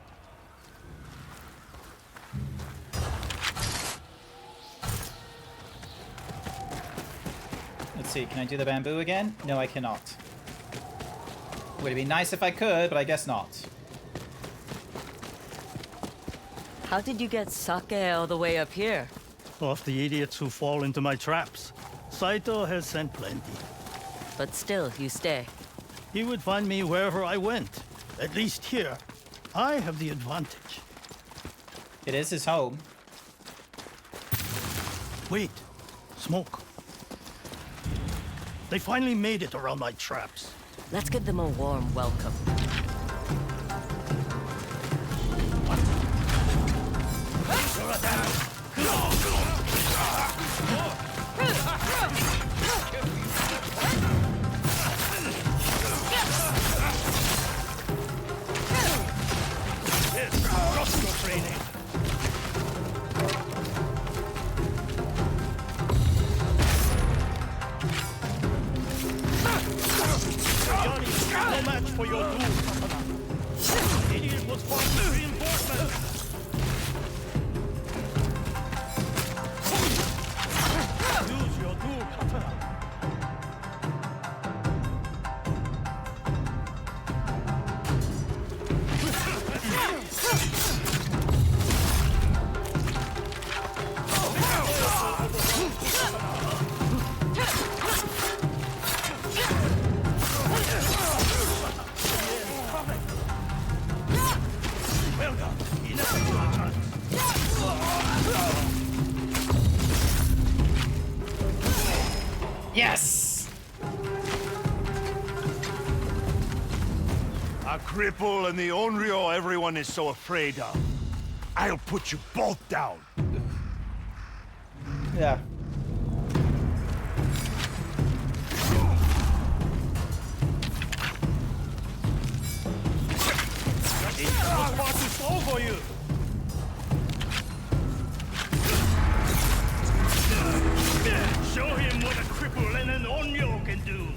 Let's see, can I do the bamboo again? No, I cannot. Would it be nice if I could, but I guess not. How did you get sake all the way up here? Off the idiots who fall into my traps. Saito has sent plenty. But still, you stay. He would find me wherever I went. At least here, I have the advantage. It is his home. Wait, smoke. They finally made it around my traps. Let's give them a warm welcome. Trust your training. No match for your duel, Katana. Idiot was fought with reinforcements. Use your duel, Katana. Well done. Enough of your chance. Yes! A cripple and the Onryo everyone is so afraid of. I'll put you both down. Yeah. It was far too slow for you. Show him what a cripple and an Onryo can do.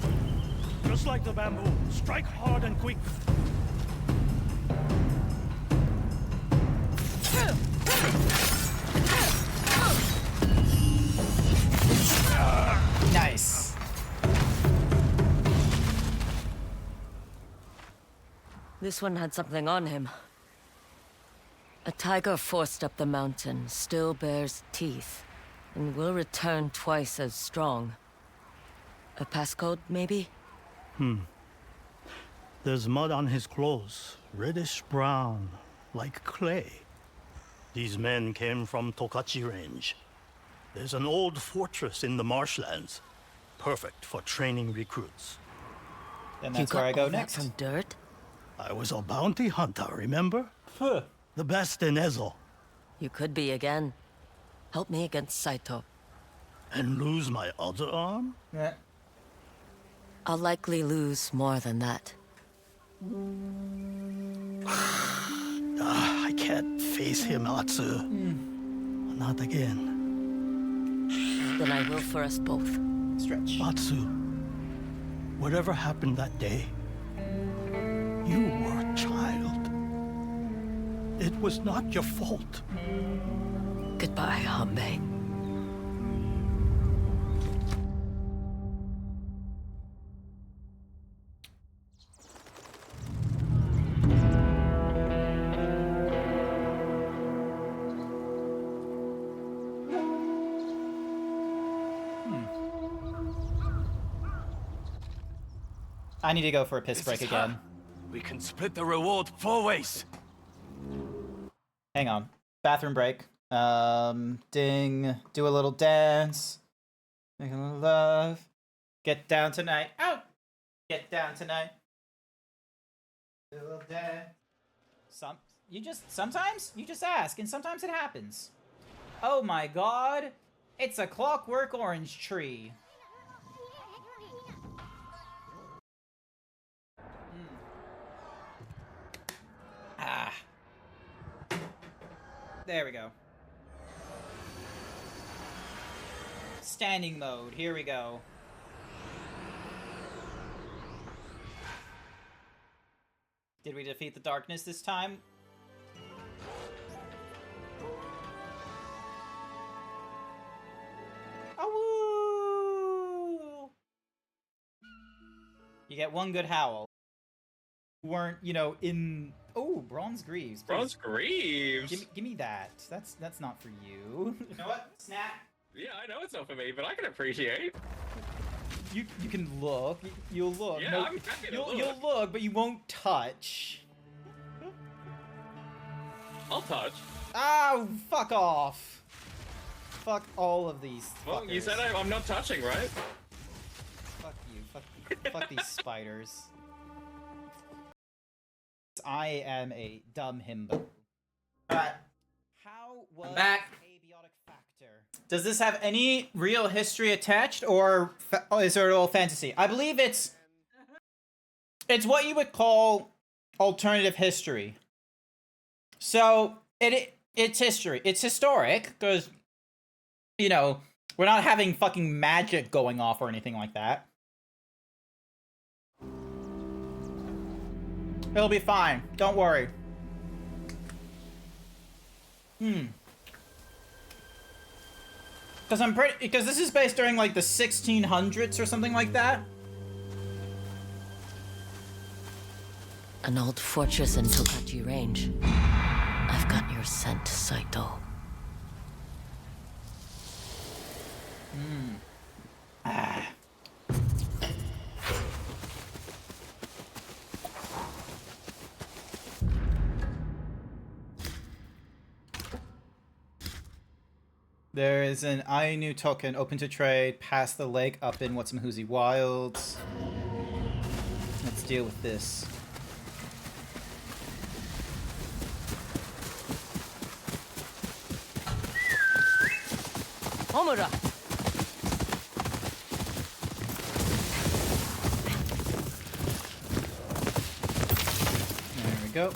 Just like the bamboo, strike hard and quick. This one had something on him. A tiger forced up the mountain still bears teeth, and will return twice as strong. A passcode, maybe? There's mud on his clothes, reddish brown, like clay. These men came from Tokachi Range. There's an old fortress in the marshlands, perfect for training recruits. And that's where I go all that next. from dirt? I was a bounty hunter, remember? The best in Ezo. You could be again. Help me against Saito. And lose my other arm? Yeah. I'll likely lose more than that. I can't face him, Atsu. Not again. Then I will for us both. Stretch. Atsu, whatever happened that day, you were a child. It was not your fault. Goodbye, Hanbei. I need to go for a piss break is again. her. We can split the reward 4 ways. Hang on. Bathroom break. Ding. Do a little dance. Make a little love. Get down tonight. Out. Get down tonight. Do a little dance. Sometimes you just ask, and sometimes it happens. Oh my god. It's a clockwork orange tree. Ah. There we go. Standing mode. Here we go. Did we defeat the darkness this time? Oh, woo! You get one good howl. Weren't, you know, in... Oh, Bronze Greaves. Please. Bronze Greaves? Give me that. That's not for you. You know what? Snap. Yeah, I know it's not for me, but I can appreciate. You can look. You'll look. Yeah, no, I'm happy to you'll look. look, but you won't touch. I'll touch. Oh, fuck off. Fuck all of these Well, fuckers. you said I'm not touching, right? Fuck you. Fuck these spiders. I am a dumb himbo. Alright. How was back. Abiotic Factor? Does this have any real history attached, or is it all fantasy? I believe it's what you would call alternative history. So it's history. It's historic because, you know, we're not having fucking magic going off or anything like that. It'll be fine. Don't worry. Because this is based during like the 1600s or something like that. An old fortress in Tokachi Range. I've got your scent, Saito. Ah. There is an Ainu token open to trade past the lake up in Whatsamahoozy Wilds. Let's deal with this. Omura! There we go.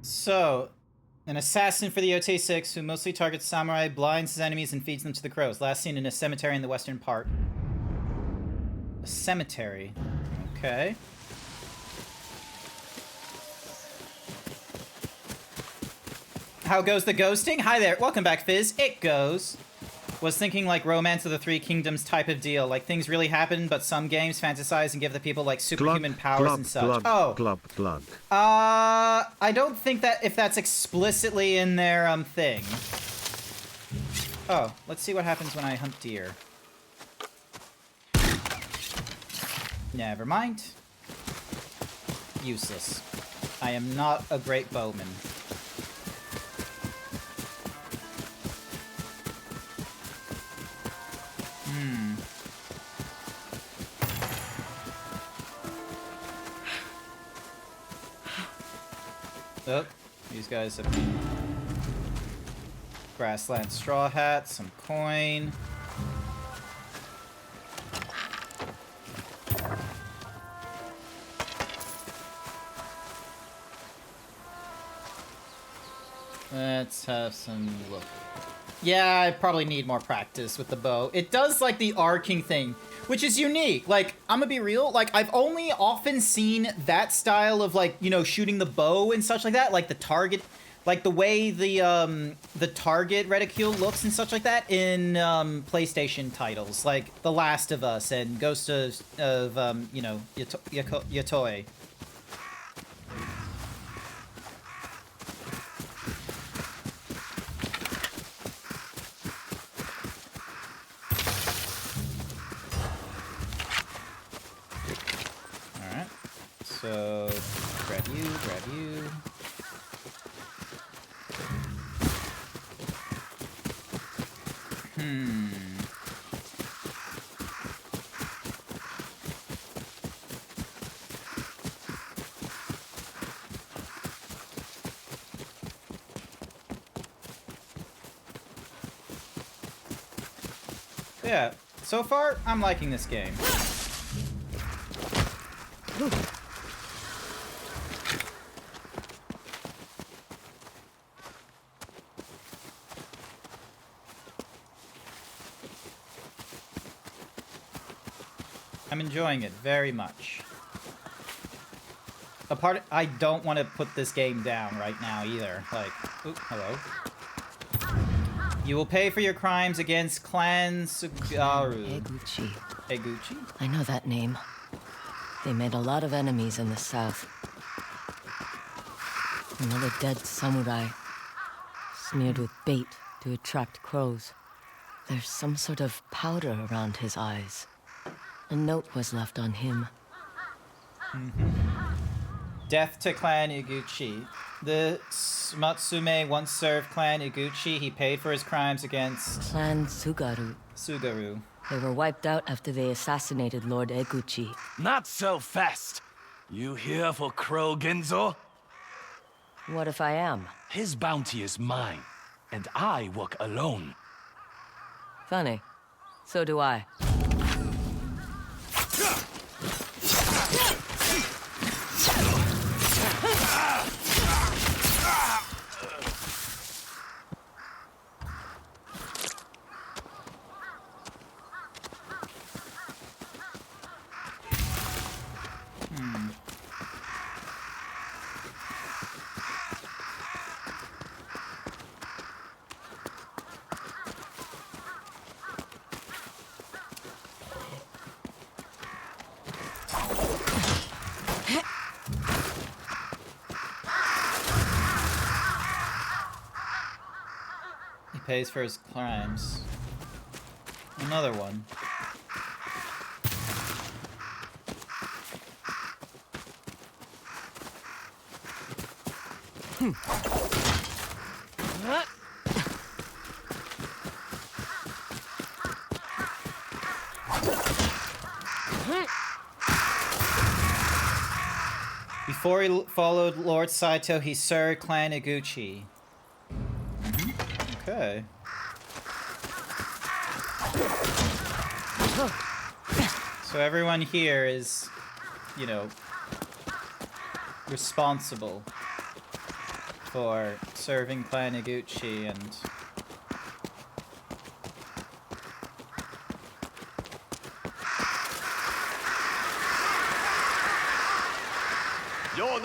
So, an assassin for the OT6 who mostly targets samurai, blinds his enemies, and feeds them to the crows. Last seen in a cemetery in the western part. Cemetery. Okay. How goes the ghosting? Hi there. Welcome back, Fizz. It goes. Was thinking like Romance of the Three Kingdoms type of deal. Like things really happen, but some games fantasize and give the people like superhuman powers and such. Glug. I don't think that if that's explicitly in their thing. Oh, let's see what happens when I hunt deer. Never mind. Useless. I am not a great bowman. Oh, these guys have grassland straw hat, some coin. Let's have some look. Yeah, I probably need more practice with the bow. It does like the arcing thing, which is unique. Like, I'm gonna be real, like I've only often seen that style of like, you know, shooting the bow and such like that, like the target, like the way the target reticule looks and such like that in PlayStation titles, like The Last of Us and Ghost of you know, Yatoi. So, grab you. Yeah, so far, I'm liking this game. I'm enjoying it very much. I don't want to put this game down right now either. Like, oop, hello. You will pay for your crimes against Clan Sugaru. Eguchi. I know that name. They made a lot of enemies in the south. Another dead samurai, smeared with bait to attract crows. There's some sort of powder around his eyes. A note was left on him. Death to Clan Iguchi. The Matsume once served Clan Iguchi. He paid for his crimes against Clan Sugaru. Sugaru. They were wiped out after they assassinated Lord Eguchi. Not so fast. You here for Crow Genzo? What if I am? His bounty is mine, and I work alone. Funny. So do I. Pays for his crimes. Another one. Before he followed Lord Saito, he served Clan Iguchi. Okay. So everyone here is, you know, responsible for serving Clan Iguchi and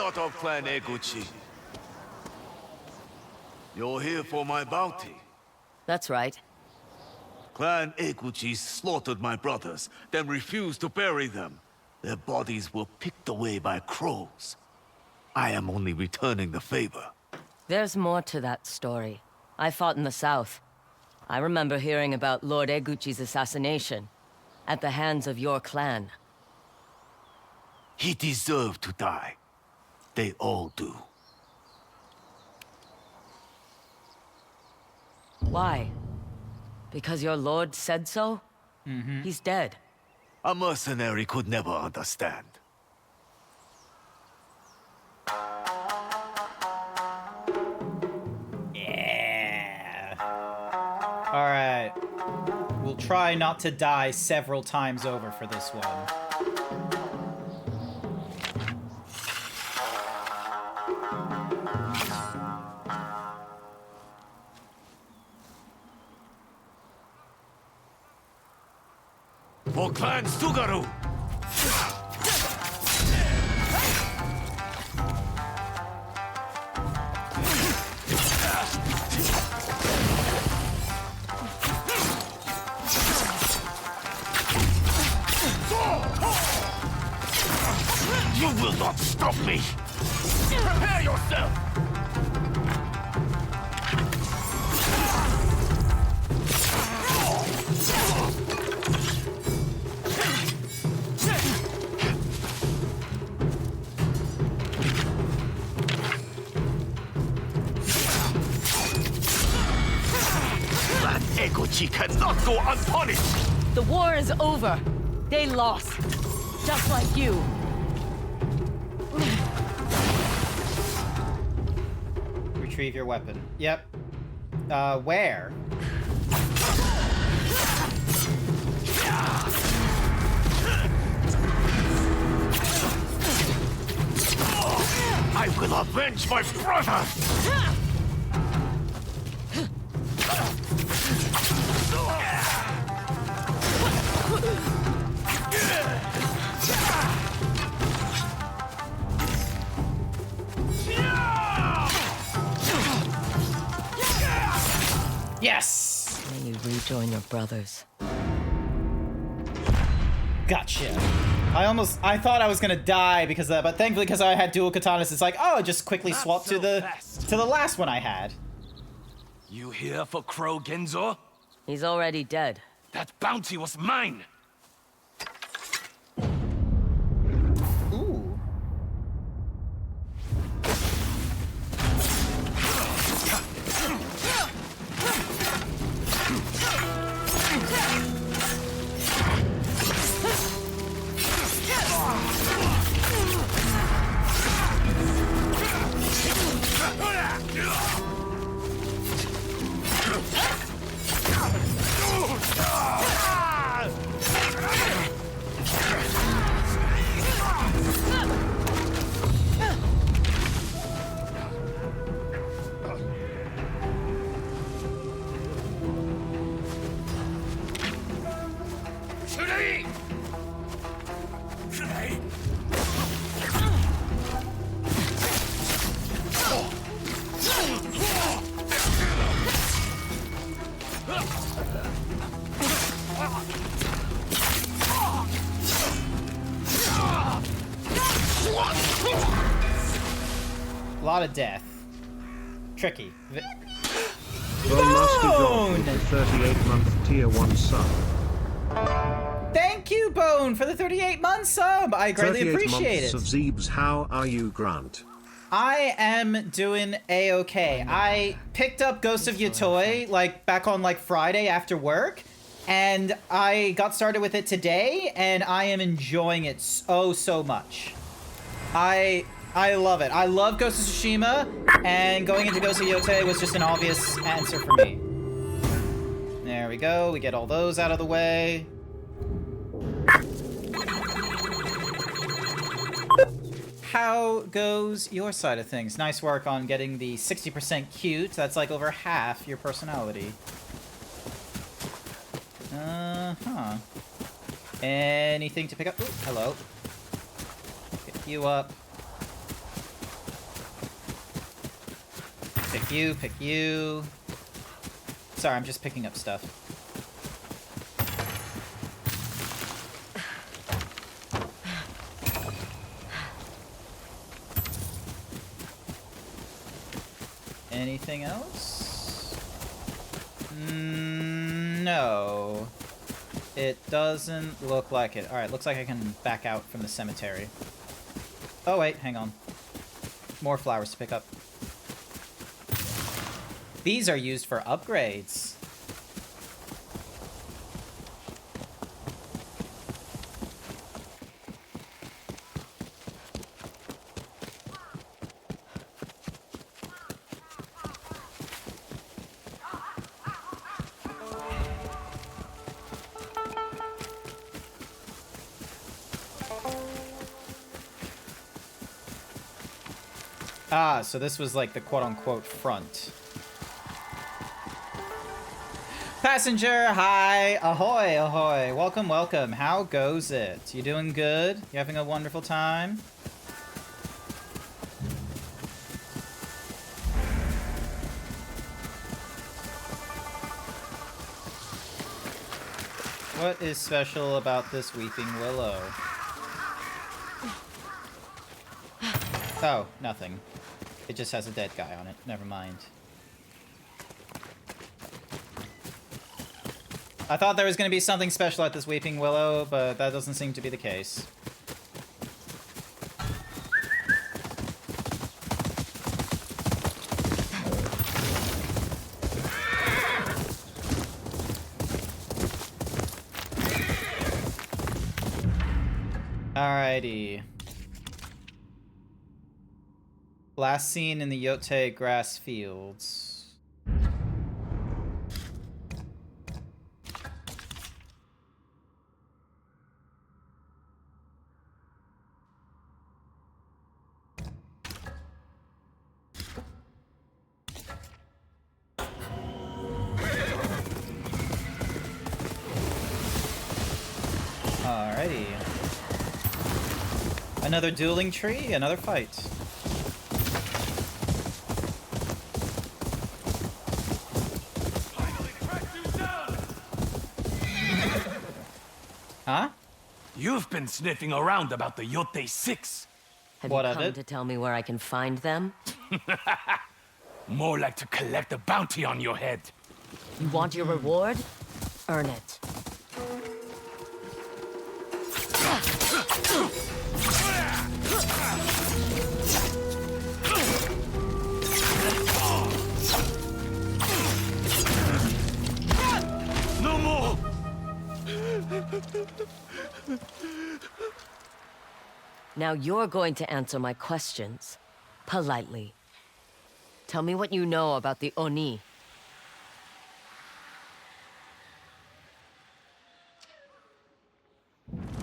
not of Clan Eguchi. You're here for my bounty. That's right. Clan Eguchi slaughtered my brothers, then refused to bury them. Their bodies were picked away by crows. I am only returning the favor. There's more to that story. I fought in the south. I remember hearing about Lord Eguchi's assassination at the hands of your clan. He deserved to die. They all do. Why? Because your lord said so? He's dead. A mercenary could never understand. Yeah. Alright. We'll try not to die several times over for this one. For Clan Sugaru! You will not stop me! Prepare yourself! That Eguchi cannot go unpunished! The war is over. They lost. Just like you. Retrieve your weapon. Yep. Where? I will avenge my brother! Yes! May you rejoin your brothers. Gotcha. I thought I was gonna die because of that, but thankfully because I had dual katanas, it's like, oh, just quickly swap to the last one I had. You here for Crow Genzo? He's already dead. That bounty was mine! Ooh. A lot of death. Tricky. Nasty Dog with the 38-month Tier 1 sub. Thank you, Bone, for the 38-month sub. I greatly appreciate it. 38 months of Zeebs. How are you, Grant? I am doing A-okay. I picked up Ghost of Yotoi, like, back on, like, Friday after work, and I got started with it today, and I am enjoying it so much. I love it. I love Ghost of Tsushima, and going into Ghost of Yotei was just an obvious answer for me. There we go. We get all those out of the way. How goes your side of things? Nice work on getting the 60% cute. That's like over half your personality. Uh-huh. Anything to pick up? Ooh, hello. Pick you up. Pick you, pick you. Sorry, I'm just picking up stuff. Anything else? No. It doesn't look like it. Alright, looks like I can back out from the cemetery. Oh wait, hang on. More flowers to pick up. These are used for upgrades. Ah, so this was like the quote-unquote front. Passenger, hi, ahoy, ahoy, welcome, welcome. How goes it? You doing good? You having a wonderful time? What is special about this weeping willow? Oh, nothing. It just has a dead guy on it. Never mind. I thought there was going to be something special at this weeping willow, but that doesn't seem to be the case. Alrighty. Last seen in the Yote grass fields. Alrighty. Another dueling tree, another fight. Huh? You've been sniffing around about the Yote 6. Have you come to tell me where I can find them? More like to collect a bounty on your head. You want your reward? Earn it. No more! Now you're going to answer my questions. Politely. Tell me what you know about the Oni.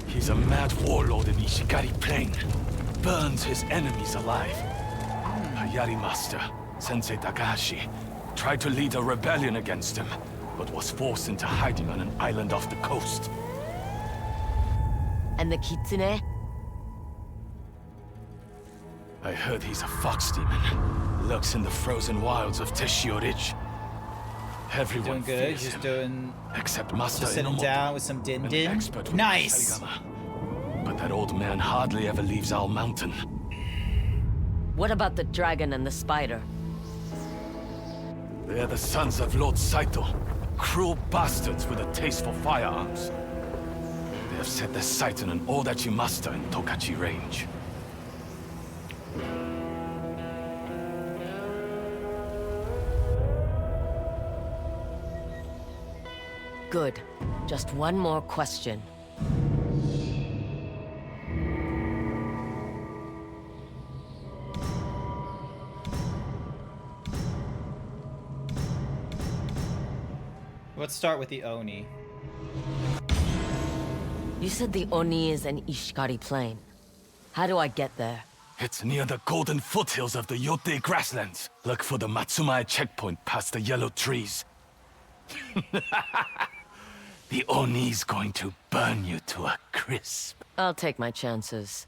He's a mad warlord in Ishigari Plain. Burns his enemies alive. A Yari master, Sensei Takahashi, tried to lead a rebellion against him, but was forced into hiding on an island off the coast. And the Kitsune? I heard he's a fox demon. Lurks in the frozen wilds of Teshio Ridge. Everyone Doing good. fears Just him, doing. except Master Just sitting Enomoto, down with some din an din. expert with Nice. Shaigama. But that old man hardly ever leaves our mountain. What about the dragon and the spider? They're the sons of Lord Saito. Cruel bastards with a taste for firearms. They have set their sight on an Odachi master in Tokachi Range. Good. Just one more question. Let's start with the Oni. You said the Oni is in Ishikari Plain. How do I get there? It's near the golden foothills of the Yote grasslands. Look for the Matsumae checkpoint past the yellow trees. The Oni's going to burn you to a crisp. I'll take my chances.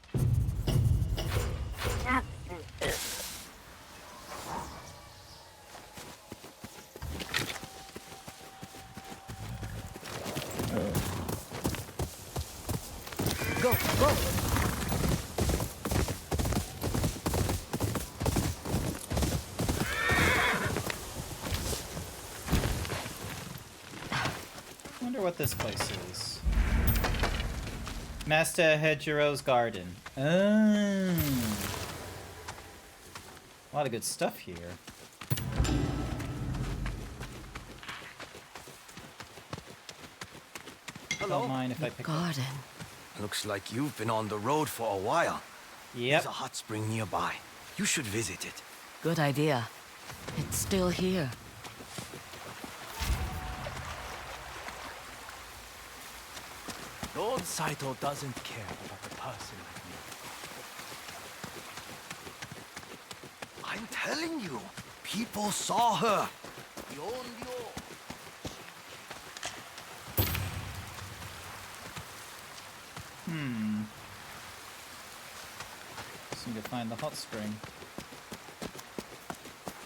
Go, go! Wonder what this place is. Master Hedgero's garden. Oh. A lot of good stuff here. Hello. Don't mind if I pick Garden. Looks like you've been on the road for a while. Yep. There's a hot spring nearby. You should visit it. Good idea. It's still here. Lord Saito doesn't care about a person like me. I'm telling you, people saw her. Just need to find the hot spring.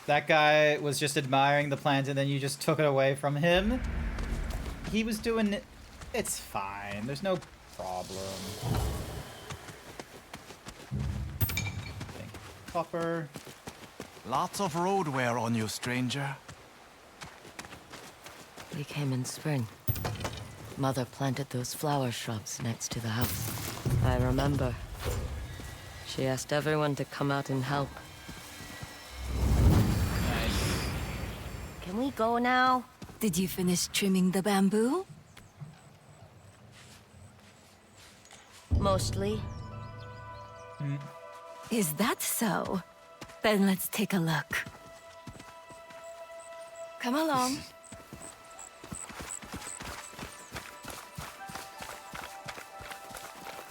That guy was just admiring the plant and then you just took it away from him. He was doing it. It's fine. There's no problem. Copper. Lots of road wear on you, stranger. We came in spring. Mother planted those flower shrubs next to the house. I remember. She asked everyone to come out and help. Can we go now? Did you finish trimming the bamboo? Mostly. Is that so? Then let's take a look. Come along.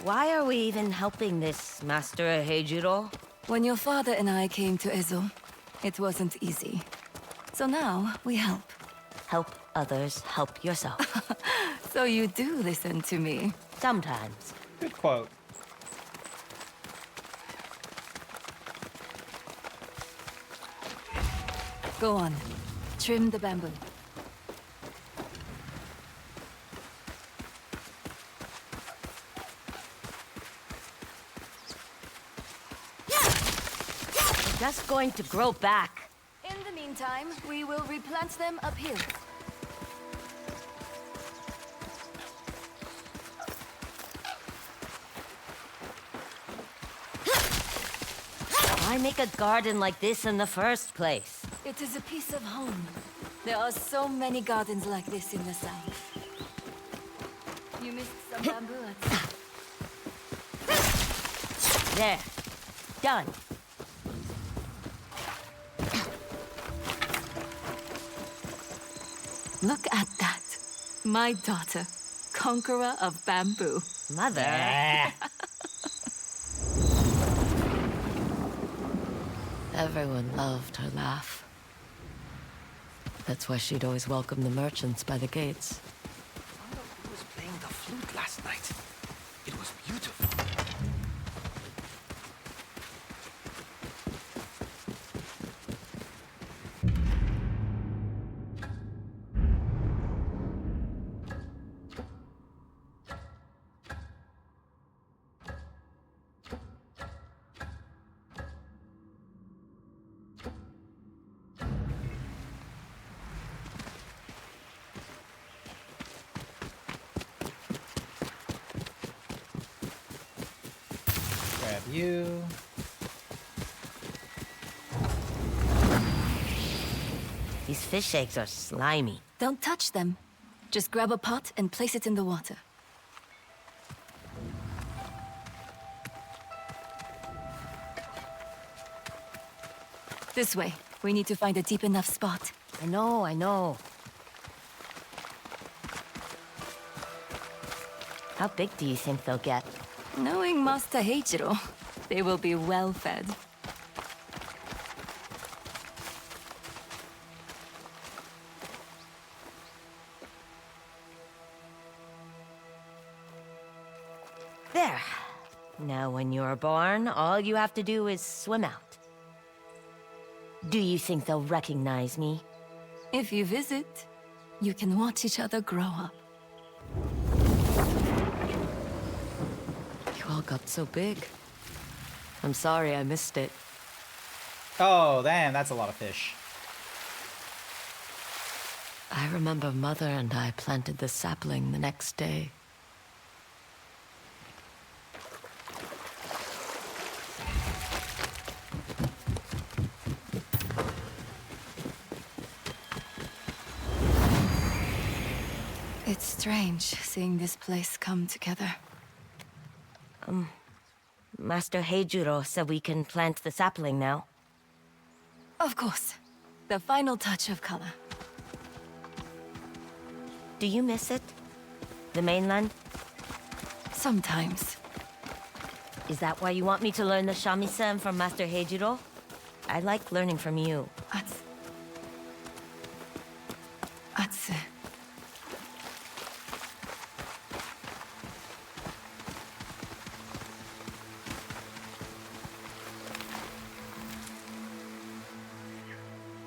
Why are we even helping this Master Heijiro? When your father and I came to Ezo, it wasn't easy. So now we help. Help others, help yourself. So you do listen to me. Sometimes. Good quote. Go on. Trim the bamboo. Just going to grow back. In the meantime, we will replant them up here. Why make a garden like this in the first place? It is a piece of home. There are so many gardens like this in the south. You missed some bamboo at There. Done. Look at that. My daughter, conqueror of bamboo. Mother. Everyone loved her laugh. That's why she'd always welcome the merchants by the gates. Who was playing the flute last night? It was beautiful. Grab you. These fish eggs are slimy. Don't touch them. Just grab a pot and place it in the water. This way. We need to find a deep enough spot. I know, I know. How big do you think they'll get? Knowing Master Heijiro, they will be well fed. There. Now when you're born, all you have to do is swim out. Do you think they'll recognize me? If you visit, you can watch each other grow up. all got so big. I'm sorry I missed it. Oh, damn, that's a lot of fish. I remember Mother and I planted the sapling the next day. It's strange seeing this place come together. Master Heijuro said we can plant the sapling now. Of course. The final touch of color. Do you miss it? The mainland? Sometimes. Is that why you want me to learn the shamisen from Master Heijuro? I like learning from you. Atsu.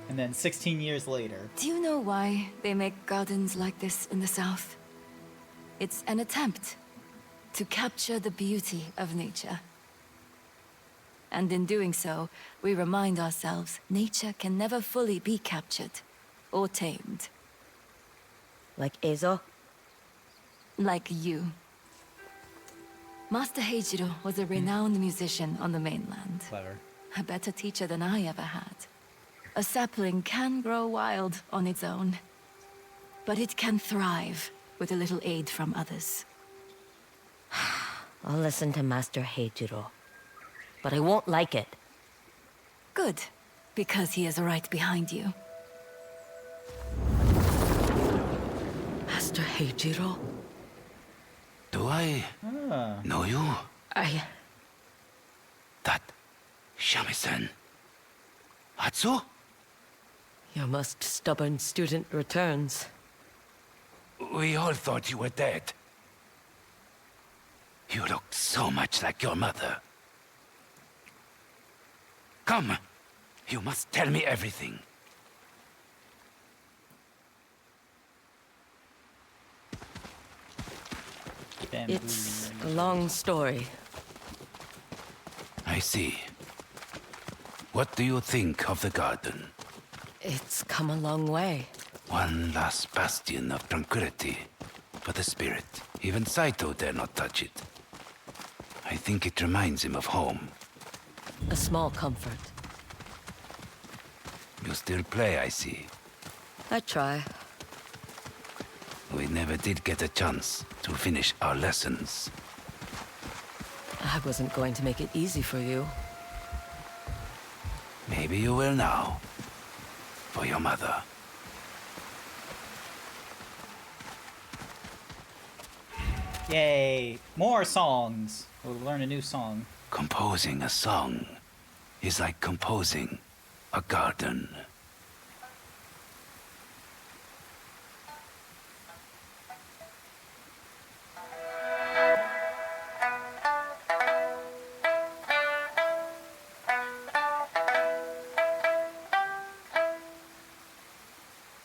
And then 16 years later. Do you know why they make gardens like this in the south? It's an attempt to capture the beauty of nature. And in doing so, we remind ourselves nature can never fully be captured or tamed. Like Ezo? Like you. Master Heijiro was a renowned musician on the mainland. Clever. A better teacher than I ever had. A sapling can grow wild on its own, but it can thrive with a little aid from others. I'll listen to Master Heijuro, but I won't like it. Good, because he is right behind you. Master Heijiro? Do I know you? That shamisen. Atsu? Your most stubborn student returns. We all thought you were dead. You looked so much like your mother. Come, you must tell me everything. It's a long story. I see. What do you think of the garden? It's come a long way. One last bastion of tranquility for the spirit. Even Saito dare not touch it. I think it reminds him of home. A small comfort. You still play, I see. I try. We never did get a chance to finish our lessons. I wasn't going to make it easy for you. Maybe you will now. For your mother. Yay! More songs! We'll learn a new song. Composing a song is like composing a garden.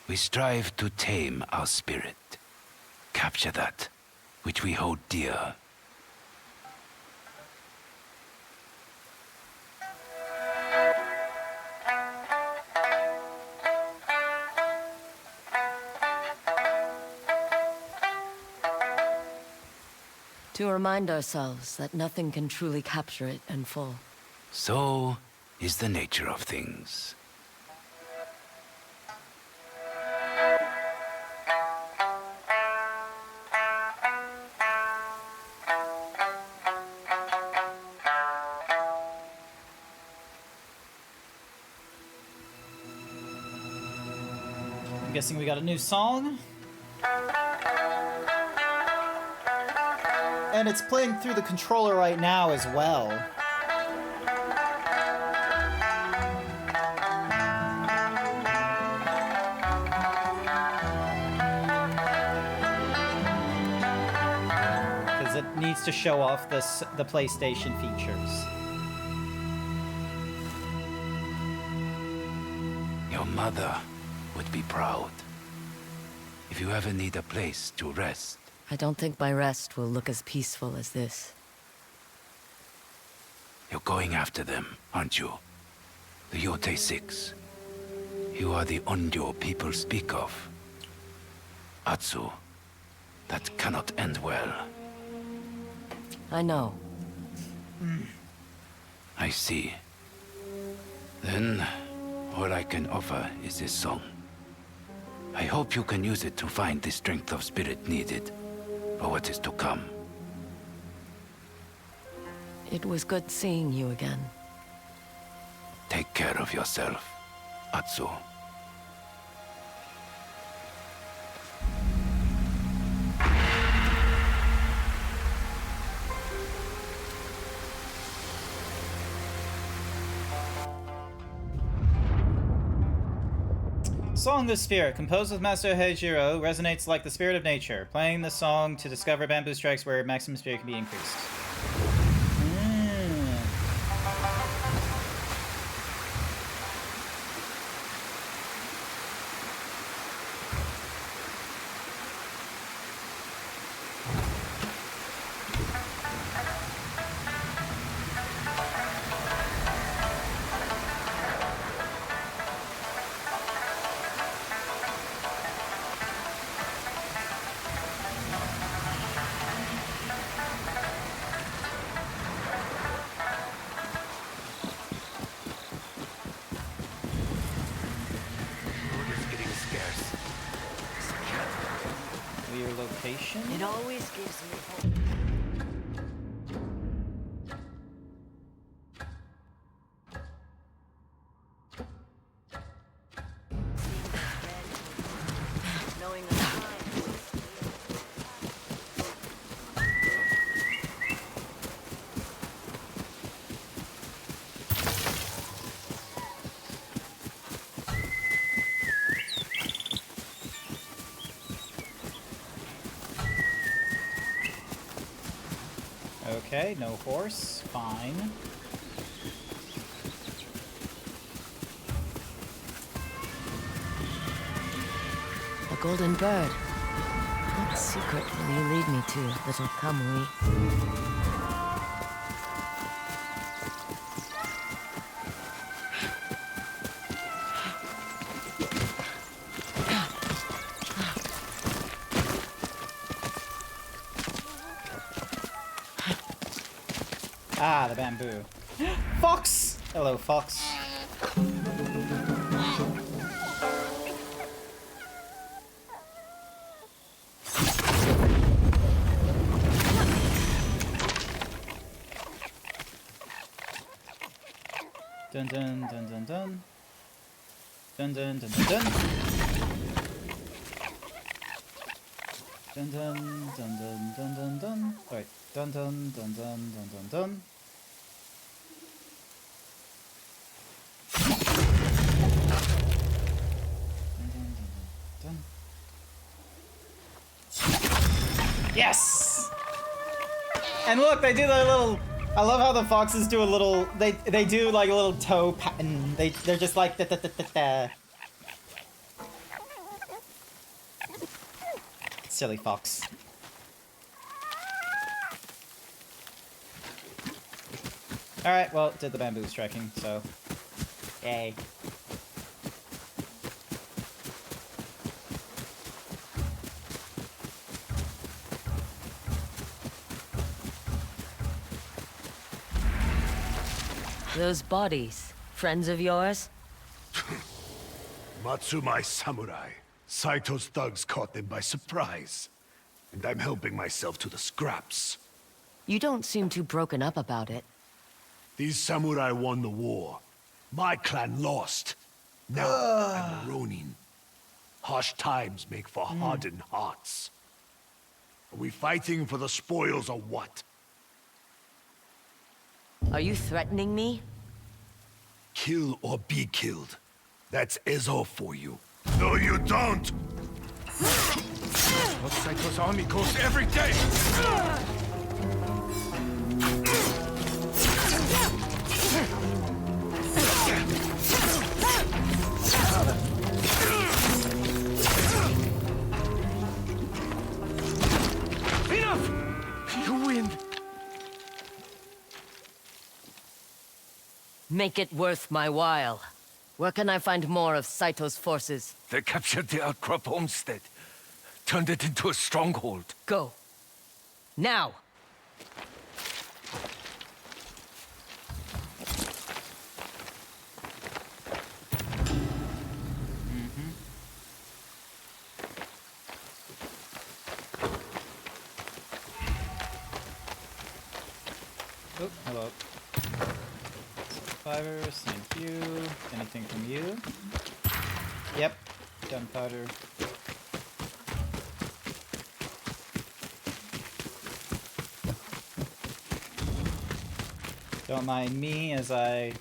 We strive to tame our spirit, capture that which we hold dear. To remind ourselves that nothing can truly capture it in full. So is the nature of things. I'm guessing we got a new song. And it's playing through the controller right now as well. Because it needs to show off the PlayStation features. Your mother would be proud. If you ever need a place to rest. I don't think my rest will look as peaceful as this. You're going after them, aren't you? The Yote Six. You are the Ondyo people speak of. Atsu, that cannot end well. I know. I see. Then, all I can offer is this song. I hope you can use it to find the strength of spirit needed for what is to come. It was good seeing you again. Take care of yourself, Atsu. Song of Spirit, composed with Master Heijiro, resonates like the spirit of nature. Playing the song to discover bamboo strikes where maximum spirit can be increased. Your location? It always gives me hope. Okay, no horse. Fine. A golden bird. What secret will you lead me to, little Kamui? Ah, the bamboo. Fox! Hello, Fox. Dun dun dun dun dun. Dun dun dun dun dun. Dun dun dun dun dun dun dun. Wait. Dun dun dun dun dun dun dun. Yes! And look, they do their little. I love how the foxes do a little. They do like a little toe pattern. They're just like da da da da da. Silly fox. All right, well, did the bamboo striking, so yay. Those bodies, friends of yours? Matsumai samurai. Saito's thugs caught them by surprise. And I'm helping myself to the scraps. You don't seem too broken up about it. These samurai won the war. My clan lost. Now I'm a Ronin. Harsh times make for hardened hearts. Are we fighting for the spoils or what? Are you threatening me? Kill or be killed. That's Ezo for you. No, you don't! Saito's army goes every day! Enough! You win. Make it worth my while. Where can I find more of Saito's forces? They captured the Outcrop homestead. Turned it into a stronghold. Go. Now! Oh, hello. Survivors, thank you. Anything from you? Yep. Gunpowder. Don't mind me as I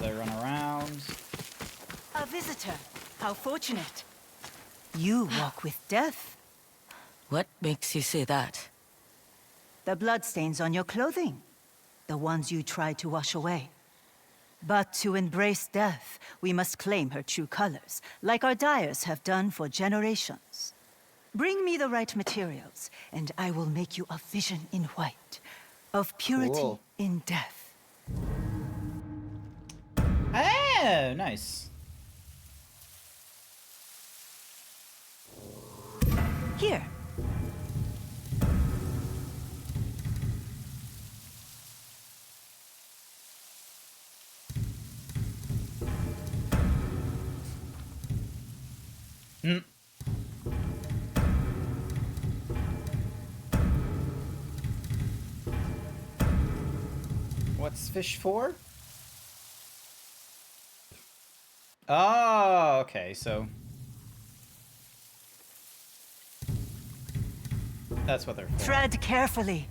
run around. A visitor. How fortunate. You walk with death. What makes you say that? The bloodstains on your clothing. The ones you tried to wash away. But to embrace death, we must claim her true colors, like our dyers have done for generations. Bring me the right materials, and I will make you a vision in white, of purity Cool. in death. Oh, nice. Here. Hmm. What's fish for? Oh, okay, so that's what they're for. Tread carefully.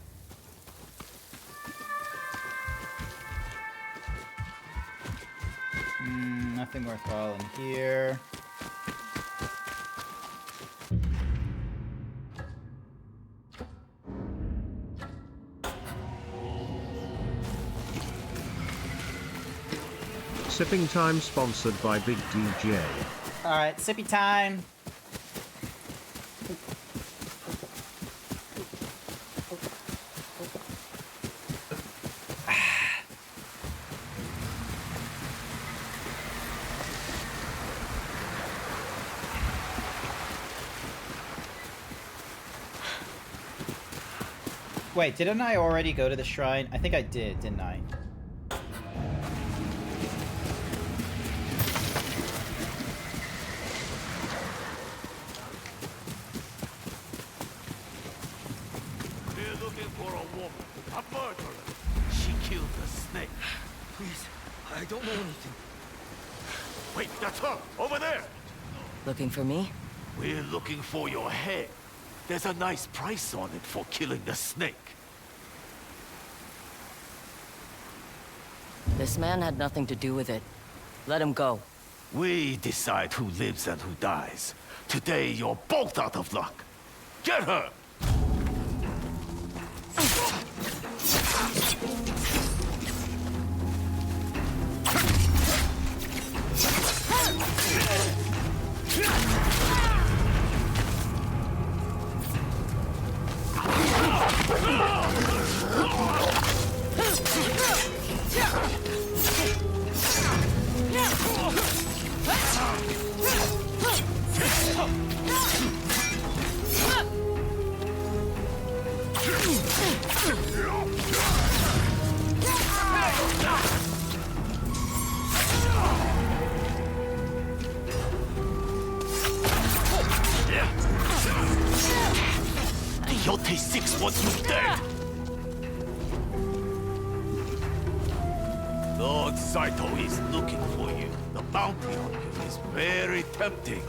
Nothing worthwhile in here. Sipping Time sponsored by Big DJ. Alright, sippy time. Wait, didn't I already go to the shrine? I think I did, didn't I? We're looking for a woman, a murderer. She killed the snake. Please, I don't know anything. Wait, that's her, over there. Looking for me? We're looking for your head. There's a nice price on it for killing the snake. This man had nothing to do with it. Let him go. We decide who lives and who dies. Today, you're both out of luck. Get her! Yote 6 wants you dead! Lord Saito is looking for you. The bounty on you is very tempting.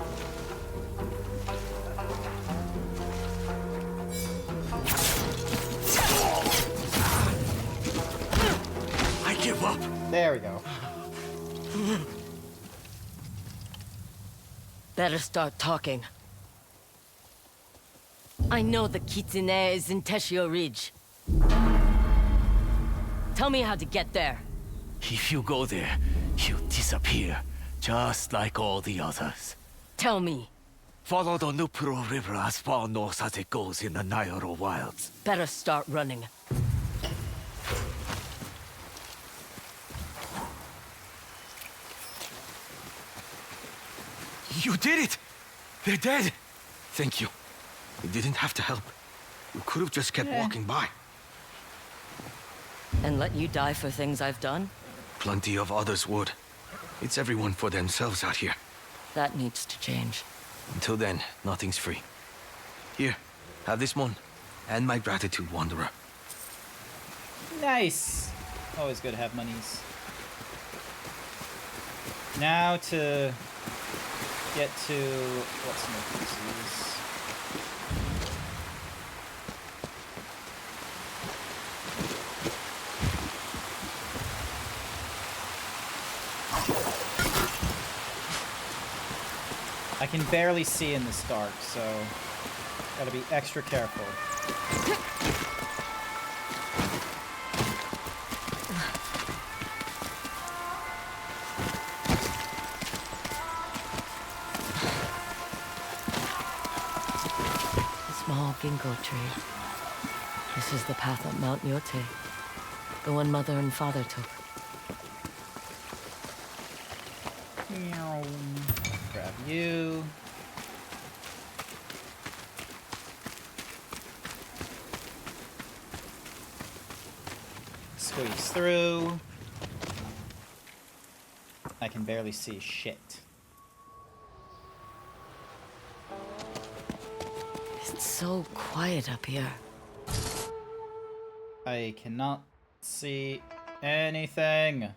I give up. There we go. Better start talking. I know the Kitsune is in Teshio Ridge. Tell me how to get there. If you go there, you'll disappear, just like all the others. Tell me. Follow the Nupuro River as far north as it goes in the Nyoro Wilds. Better start running. You did it! They're dead! Thank you. You didn't have to help. You could have just kept walking by. And let you die for things I've done? Plenty of others would. It's everyone for themselves out here. That needs to change. Until then, nothing's free. Here, have this one. And my gratitude, Wanderer. Nice! Always good to have monies. Now to get to what's some of these. I can barely see in this dark, so gotta be extra careful. Small ginkgo tree. This is the path up Mount Yote. The one Mother and Father took. Meow. Grab you. Squeeze through. I can barely see shit. It's so quiet up here. I cannot see anything.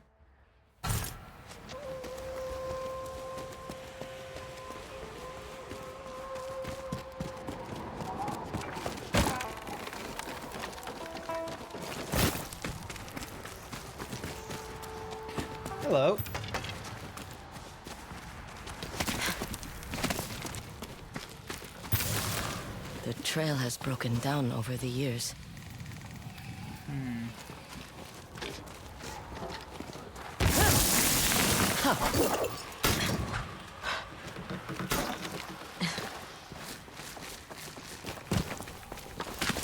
Hello. The trail has broken down over the years.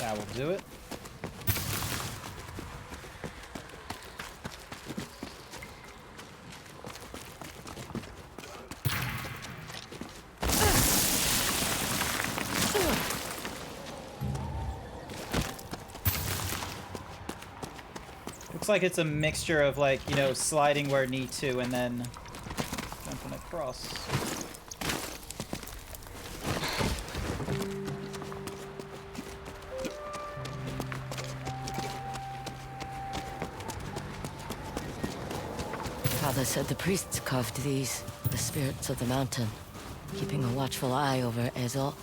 That will do it. Looks like it's a mixture of, like, you know, sliding where need to and then jumping across. Father said the priests carved these, the spirits of the mountain, keeping a watchful eye over Ezo.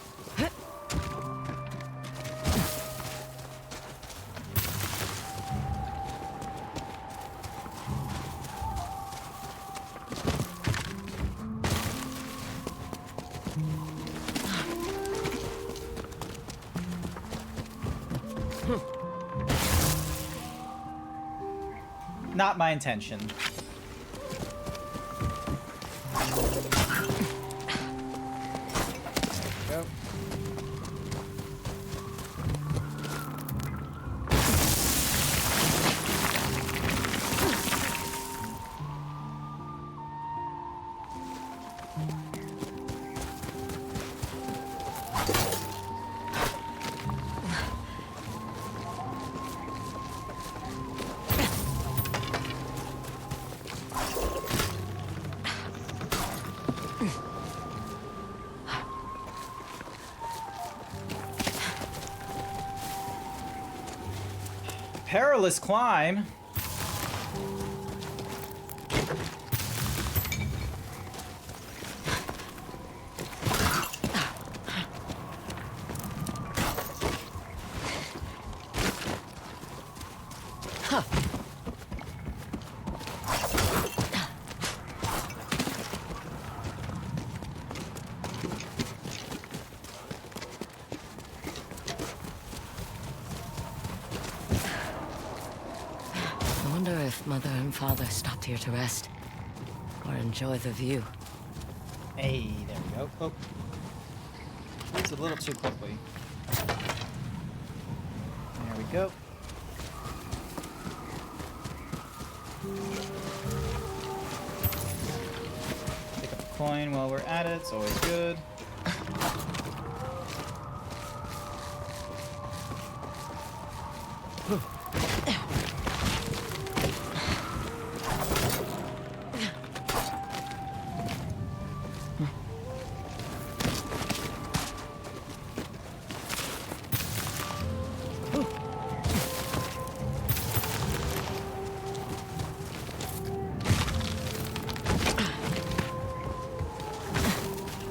Not my intention. There we go. Perilous climb. I wonder if Mother and Father stopped here to rest or enjoy the view. Hey, there we go. Oh. It's a little too quickly. There we go. Pick up the coin while we're at it. It's always good.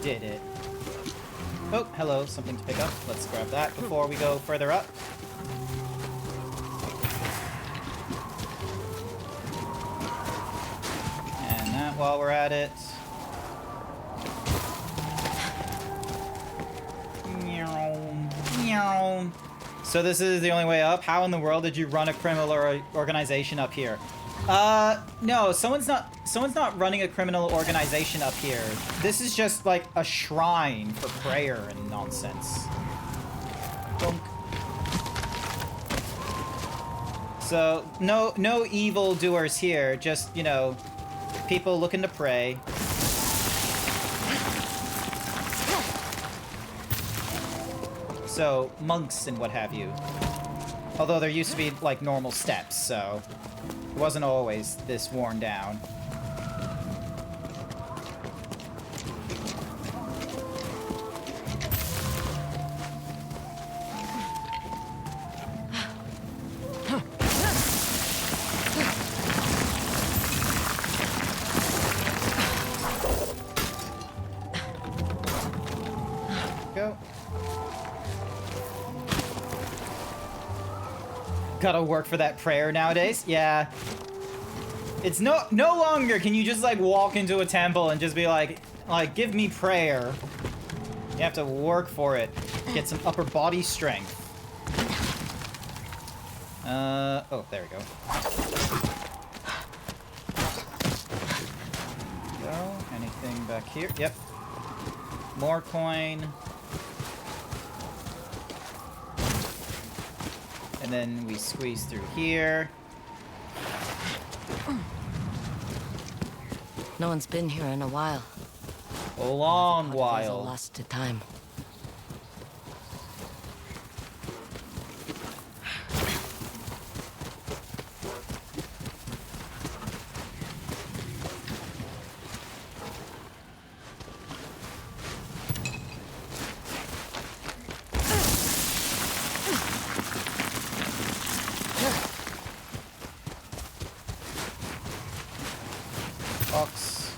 Did it. Oh, hello, something to pick up. Let's grab that before we go further up. And that while we're at it. So this is the only way up? How in the world did you run a criminal organization up here? No, someone's not running a criminal organization up here. This is just like a shrine for prayer and nonsense. Bonk. So no evil doers here, just, you know, people looking to pray. So monks and what have you. Although there used to be like normal steps, so it wasn't always this worn down. Go. Gotta work for that prayer nowadays. Yeah. It's no longer can you just like walk into a temple and just be like give me prayer. You have to work for it. Get some upper body strength. Oh, there we go. Go. Anything back here? Yep. More coin. And then we squeeze through here. No one's been here in a while. A long All while. lost to time. Box.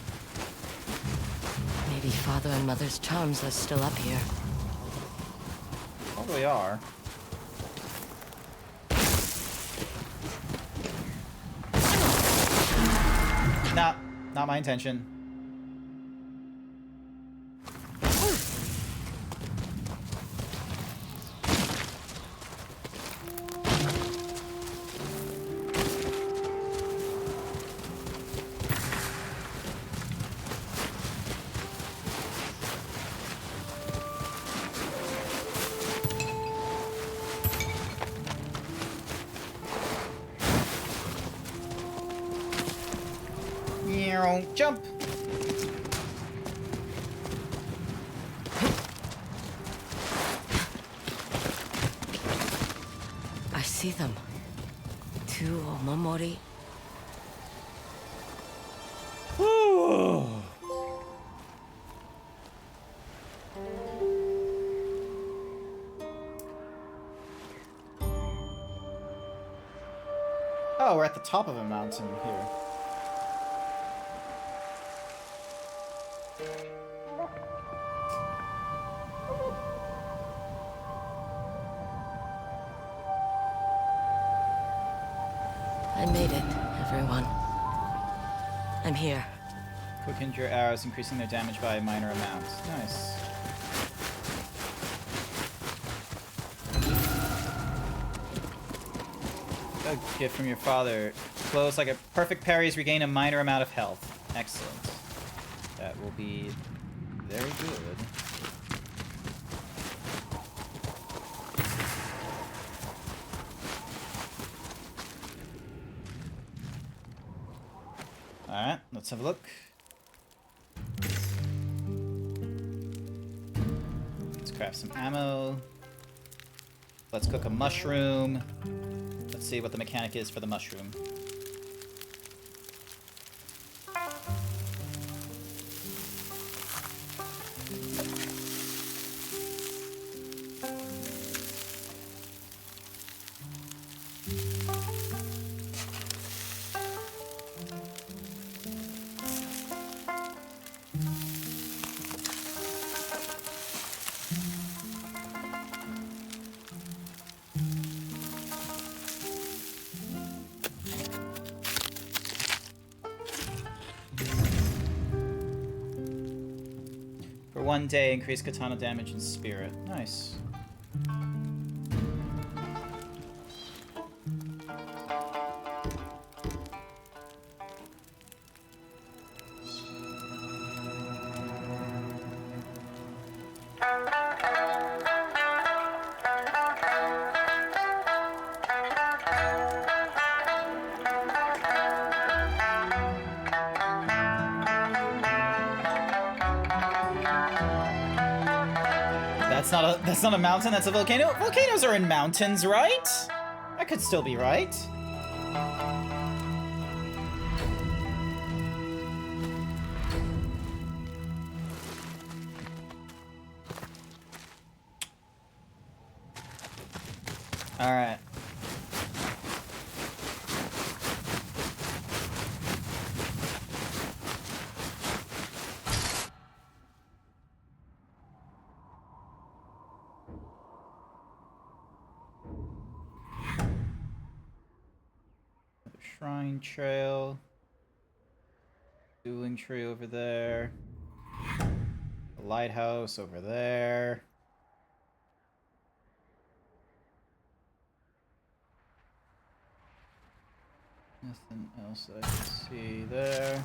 Maybe father and mother's charms are still up here. Probably are. Nah, not my intention. Jump! I see them. Two Omamori. Woo! Oh, we're at the top of a mountain here. I made it, everyone. I'm here. Quickened your arrows, increasing their damage by a minor amount. Nice. A gift from your father. Close like a perfect parries, regain a minor amount of health. Excellent. That will be very good. Alright, let's have a look. craft some ammo. Let's cook a mushroom. Let's see what the mechanic is for the mushroom. For 1 day, increase katana damage and spirit. Nice. That's not a mountain, that's a volcano. Volcanoes are in mountains, right? I could still be right. All right. Shrine trail. Dueling tree over there. The lighthouse over there. Nothing else I can see there.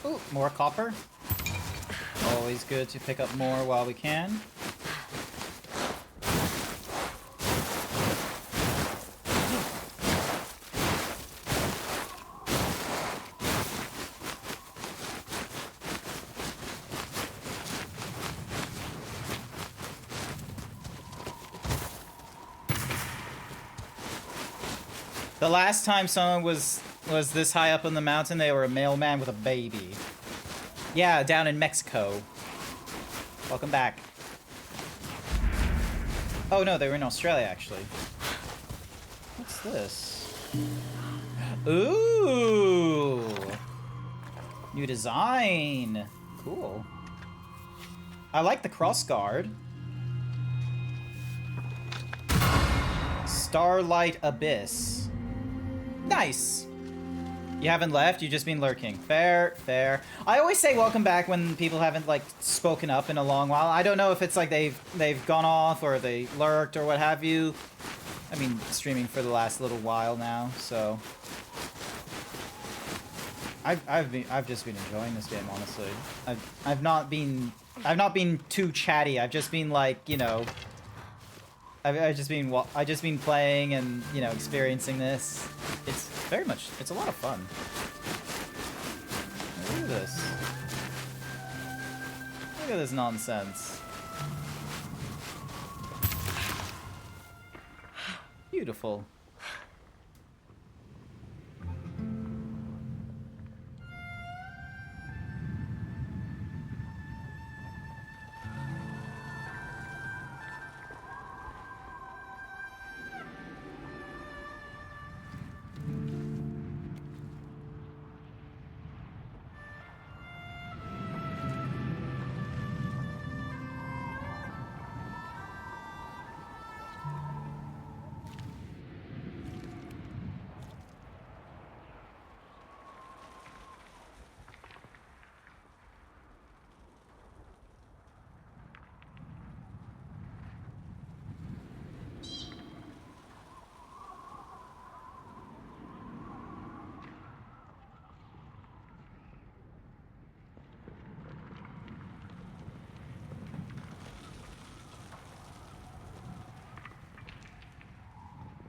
Ooh, more copper. Always good to pick up more while we can. The last time someone was this high up on the mountain, they were a mailman with a baby. Yeah, down in Mexico. Welcome back. Oh no, they were in Australia actually. What's this? Ooh! New design. Cool. I like the crossguard. Starlight Abyss. Nice. You haven't left, you've just been lurking. Fair, fair. I always say welcome back when people haven't, like, spoken up in a long while. I don't know if it's like they've gone off or they lurked or what have you. I've been streaming for the last little while now, so I've just been enjoying this game, honestly. I've not been too chatty. I've just been like, you know, I've just been playing and, you know, experiencing this. It's a lot of fun. Look at this. Look at this nonsense. Beautiful.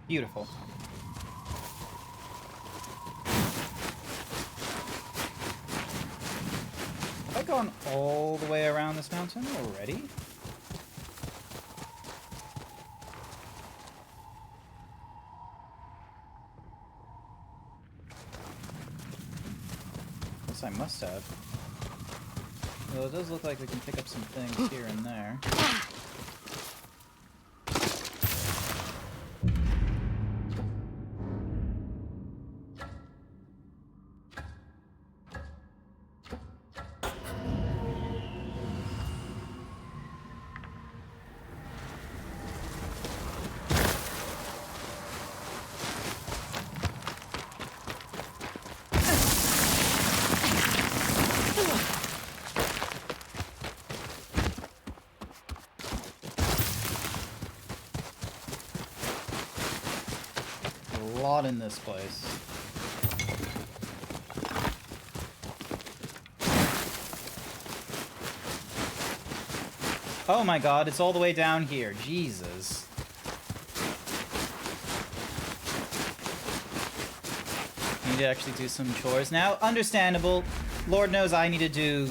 Beautiful. gone all the way around this mountain already? Yes, I must have. Though it does look like we can pick up some things here and there. A lot in this place. Oh my god, it's all the way down here. Jesus. I need to actually do some chores now. Understandable. Lord knows I need to do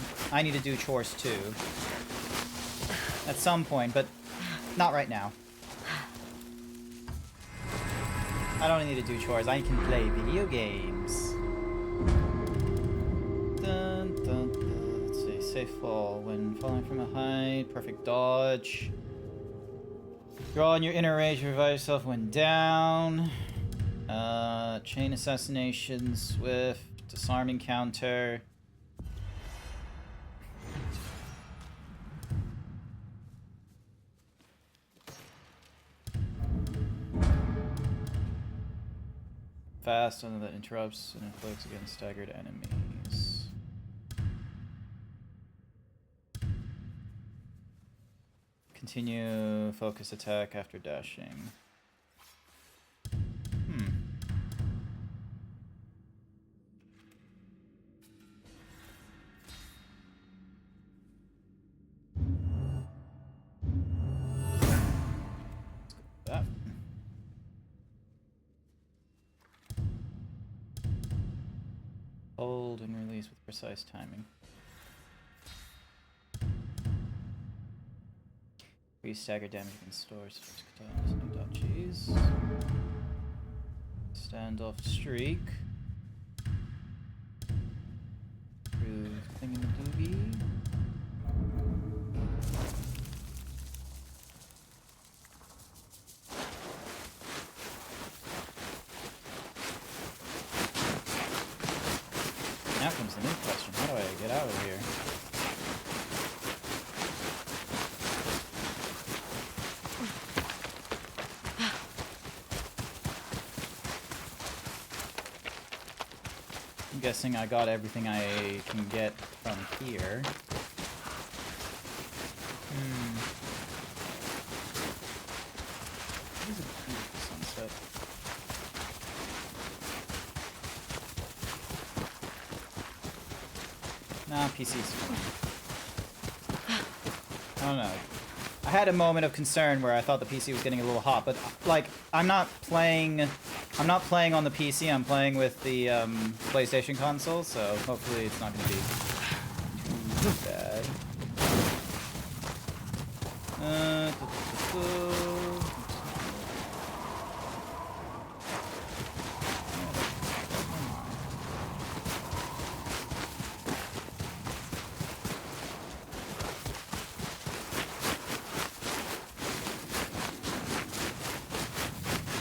chores too. At some point, but not right now. I don't need to do chores. I can play video games. Dun, dun, dun. Let's see. Safe fall. When falling from a height. Perfect dodge. Draw on your inner rage. Revive yourself when down. Chain assassination. Swift. Disarming counter. Fast and that interrupts and inflicts against staggered enemies. Continue focus attack after dashing. That. Hold and release with precise timing. Increase stagger damage against stores. Cheese. Standoff streak. Through thingamadoogie. Now comes the new question. How do I get out of here? I'm guessing I got everything I can get from here. What is a beautiful sunset? Nah, PC's fine. I don't know. I had a moment of concern where I thought the PC was getting a little hot, but like I'm not playing on the PC. I'm playing with the PlayStation console, so hopefully it's not going to be too bad.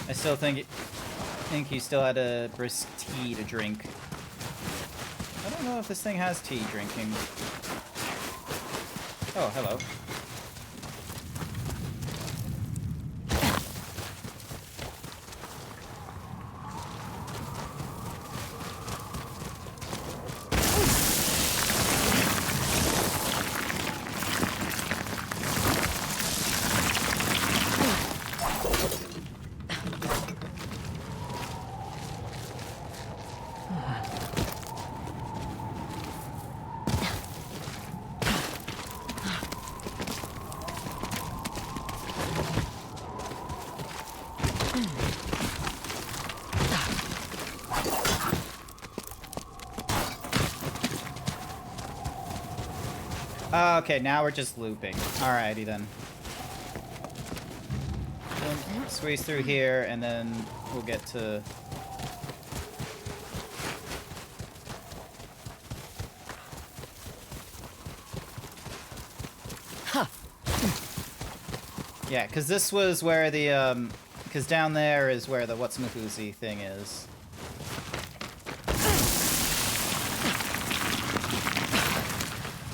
I still think he still had a brisk tea to drink. I don't know if this thing has tea drinking. Oh, hello. Okay, now we're just looping. Alrighty then. Squeeze through here, and then we'll get to... Yeah, because this was where the, because down there is where the what's-mahoozy thing is.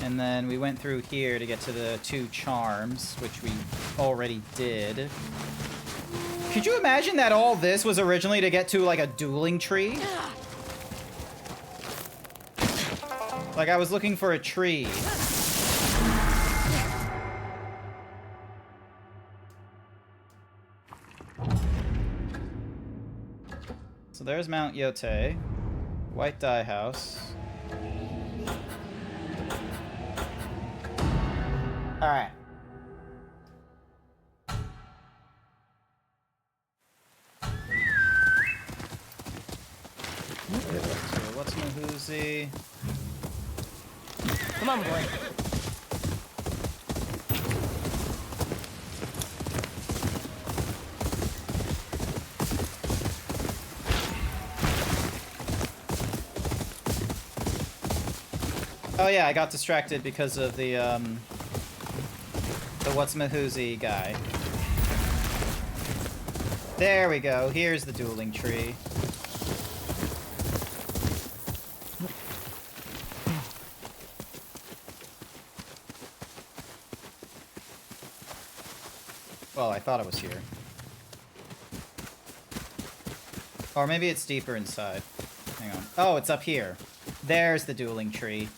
And then we went through here to get to the 2 charms, which we already did. Could you imagine that all this was originally to get to, like, a dueling tree? Like, I was looking for a tree. So there's Mount Yote. White Dye House. Alright. So what's-mahoozy? Come on, boy. Oh yeah, I got distracted because of the what's-mahoozy guy. There we go. Here's the dueling tree. Well, I thought it was here. Or maybe it's deeper inside. Hang on. Oh, it's up here. There's the dueling tree.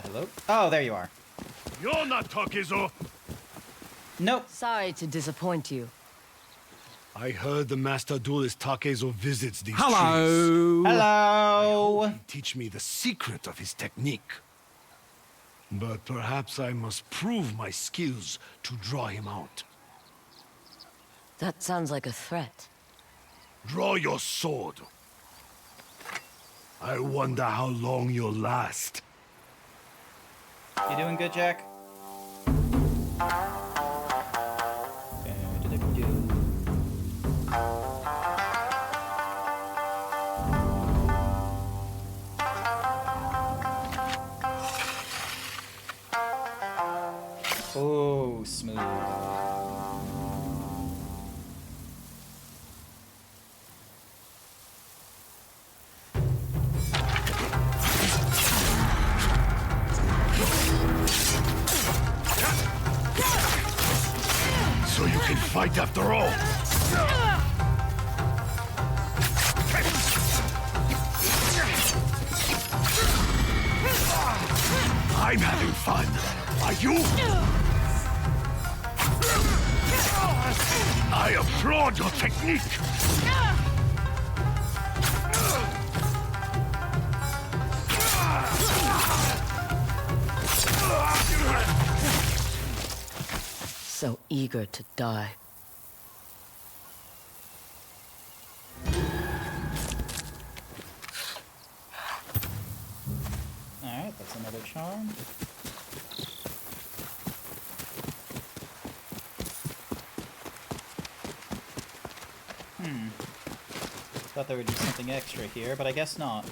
Hello? Oh, there you are. You're not Takezo! Nope. Sorry to disappoint you. I heard the master duelist Takezo visits these Hello. trees. Hello. I hope he teach me the secret of his technique. But perhaps I must prove my skills to draw him out. That sounds like a threat. Draw your sword. I wonder how long you'll last. You doing good, Jack? Oh, smooth. So you can fight after all. I'm having fun. Are you? I applaud your technique. So eager to die. Alright, that's another charm. Thought there would be something extra here, but I guess not.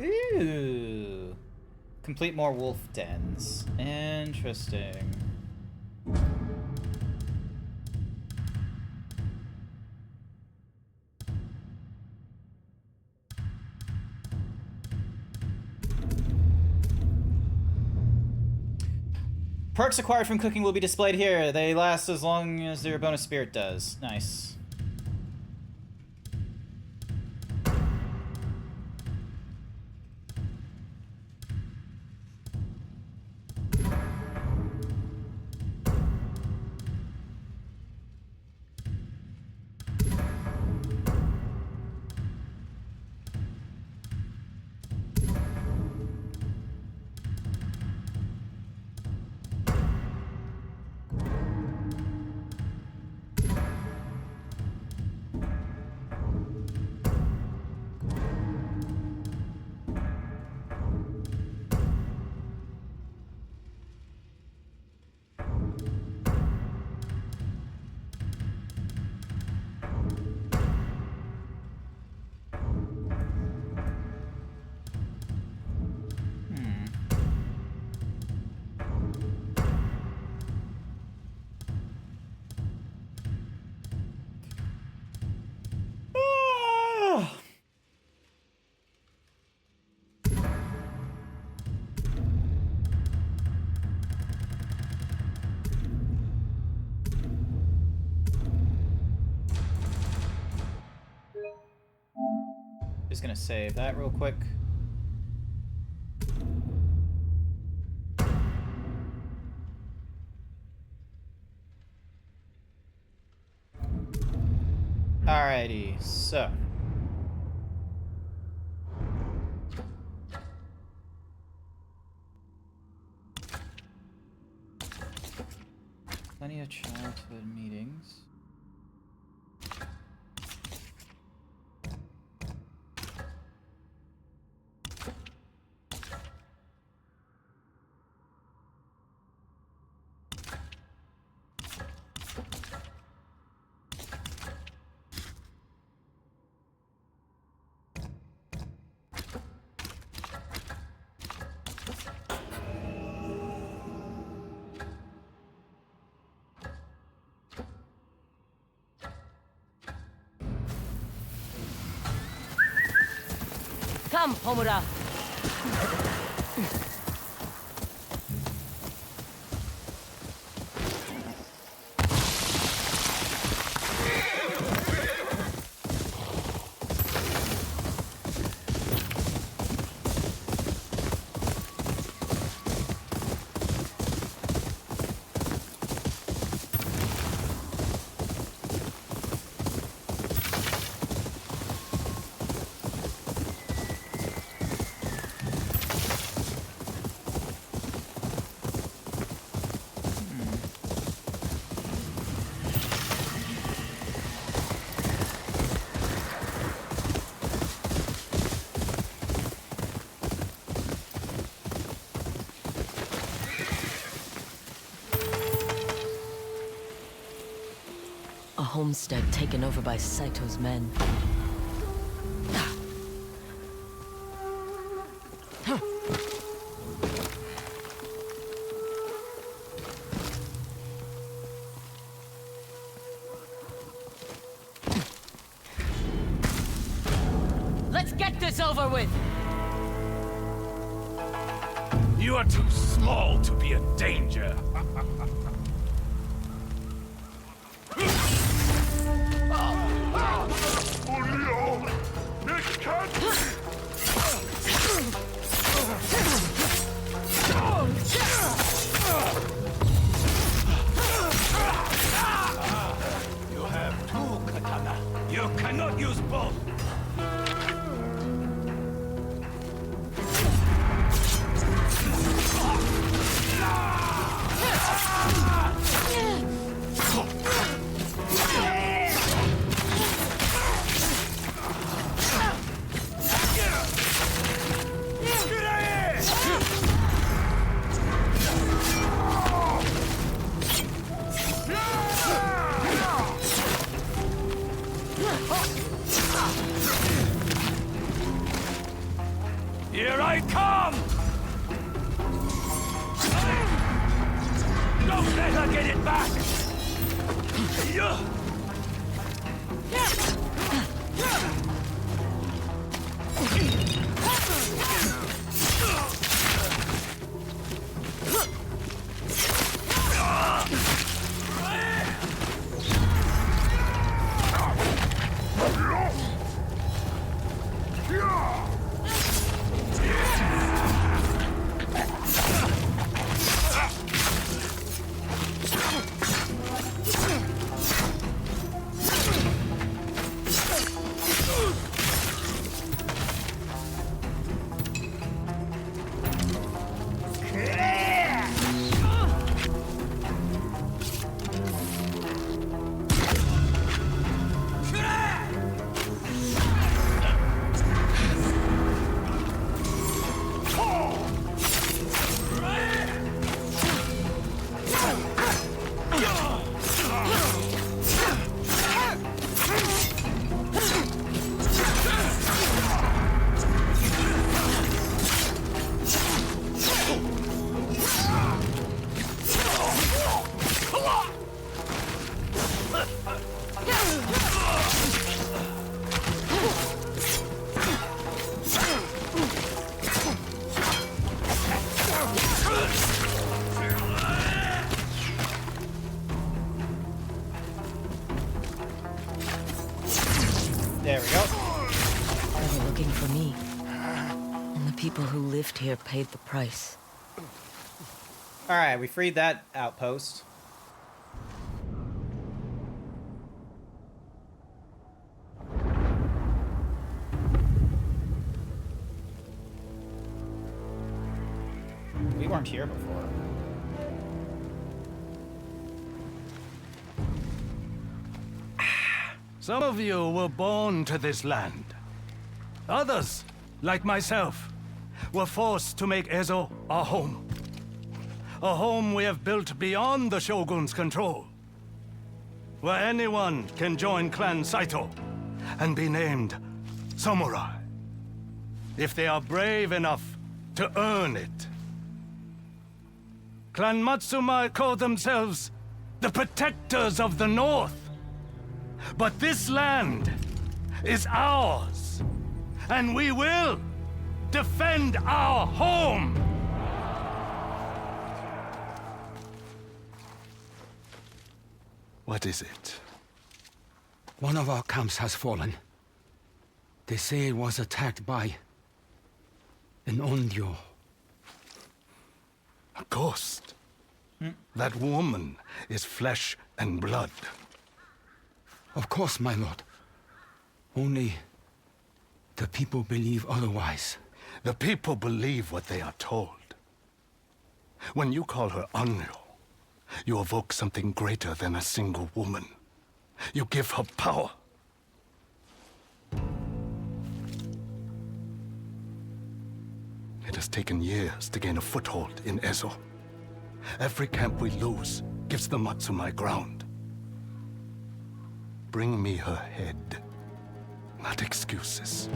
Ooh. Complete more wolf dens. Interesting. Perks acquired from cooking will be displayed here. They last as long as their bonus spirit does. Nice. just gonna save that real quick. Alrighty, so. Plenty of childhood meetings. Come, Homura. A homestead taken over by Saito's men. Let's get this over with! You are too small to be a danger. You have two katana. You cannot use both. Here I come! Don't let her get it back! people who lived here paid the price. Alright, we freed that outpost. We weren't here before. Some of you were born to this land. Others, like myself, were forced to make Ezo our home. A home we have built beyond the Shogun's control. Where anyone can join Clan Saito and be named samurai. If they are brave enough to earn it. Clan Matsumai call themselves the Protectors of the North. But this land is ours, and we will defend our home! What is it? One of our camps has fallen. They say it was attacked by an Onryo. A ghost. That woman is flesh and blood. Of course, my lord. Only the people believe otherwise. The people believe what they are told. When you call her Onryo, you evoke something greater than a single woman. You give her power. It has taken years to gain a foothold in Ezo. Every camp we lose gives the Matsumai ground. Bring me her head, not excuses.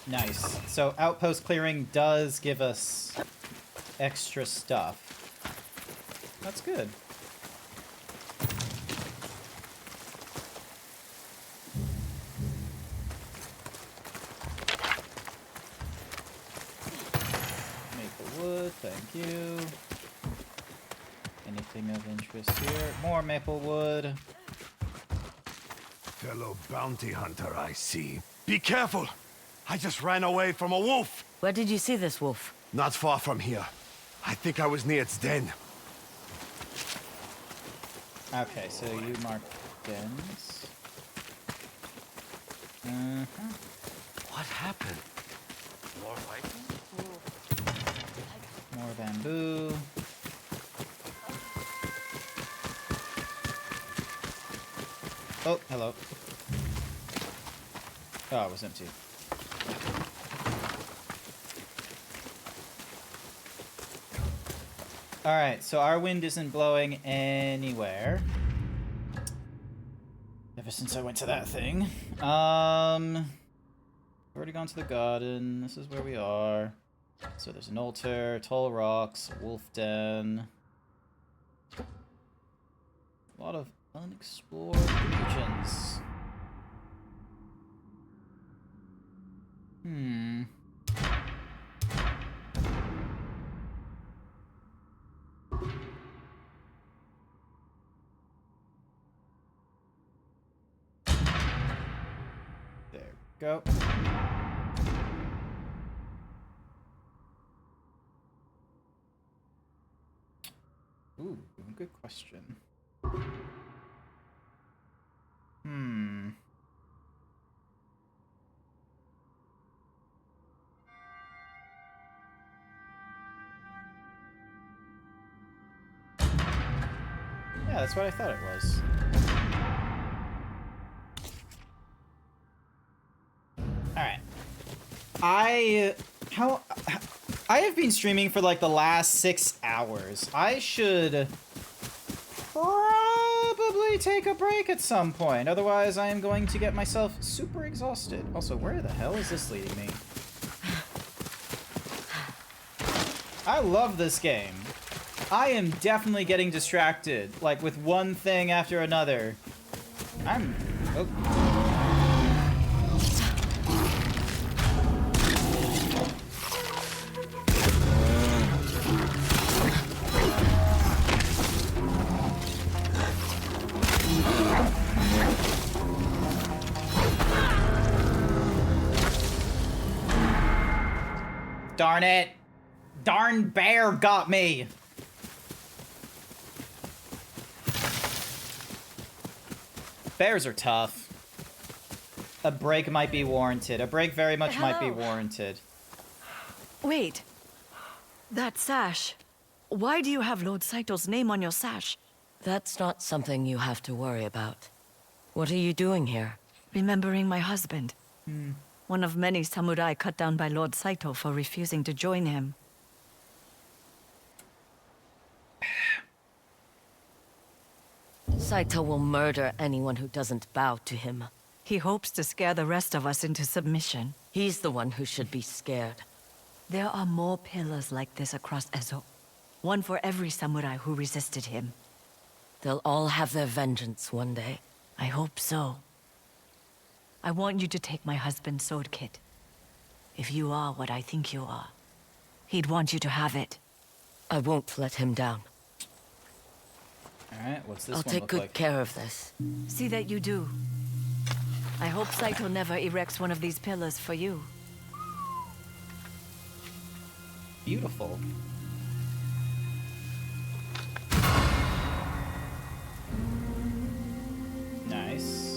Nice. So outpost clearing does give us extra stuff. That's good. Maple wood, thank you. Anything of interest here? More maple wood. Fellow bounty hunter, I see. Be careful! I just ran away from a wolf! Where did you see this wolf? Not far from here. I think I was near its den. Okay, so you mark dens. What happened? More fighting? More bamboo. Oh, hello. Oh, it was empty. Alright, so our wind isn't blowing anywhere. Ever since I went to that thing. Already gone to the garden. This is where we are. So there's an altar, tall rocks, wolf den. A lot of unexplored regions. There we go. Ooh, good question. Yeah, that's what I thought it was. Alright. I have been streaming for like the last 6 hours. I should probably take a break at some point. Otherwise, I am going to get myself super exhausted. Also, where the hell is this leading me? I love this game. I am definitely getting distracted, like with one thing after another. Oh. Darn it! Darn bear got me! Bears are tough. A break might be warranted. A break very much might be warranted. Wait. That sash. Why do you have Lord Saito's name on your sash? That's not something you have to worry about. What are you doing here? Remembering my husband. One of many samurai cut down by Lord Saito for refusing to join him. Saito will murder anyone who doesn't bow to him. He hopes to scare the rest of us into submission. He's the one who should be scared. There are more pillars like this across Ezo. One for every samurai who resisted him. They'll all have their vengeance one day. I hope so. I want you to take my husband's sword kit. If you are what I think you are, he'd want you to have it. I won't let him down. Alright, what's this I'll one take look good like? care of this. See that you do. I hope Saito never erects one of these pillars for you. Beautiful. Nice.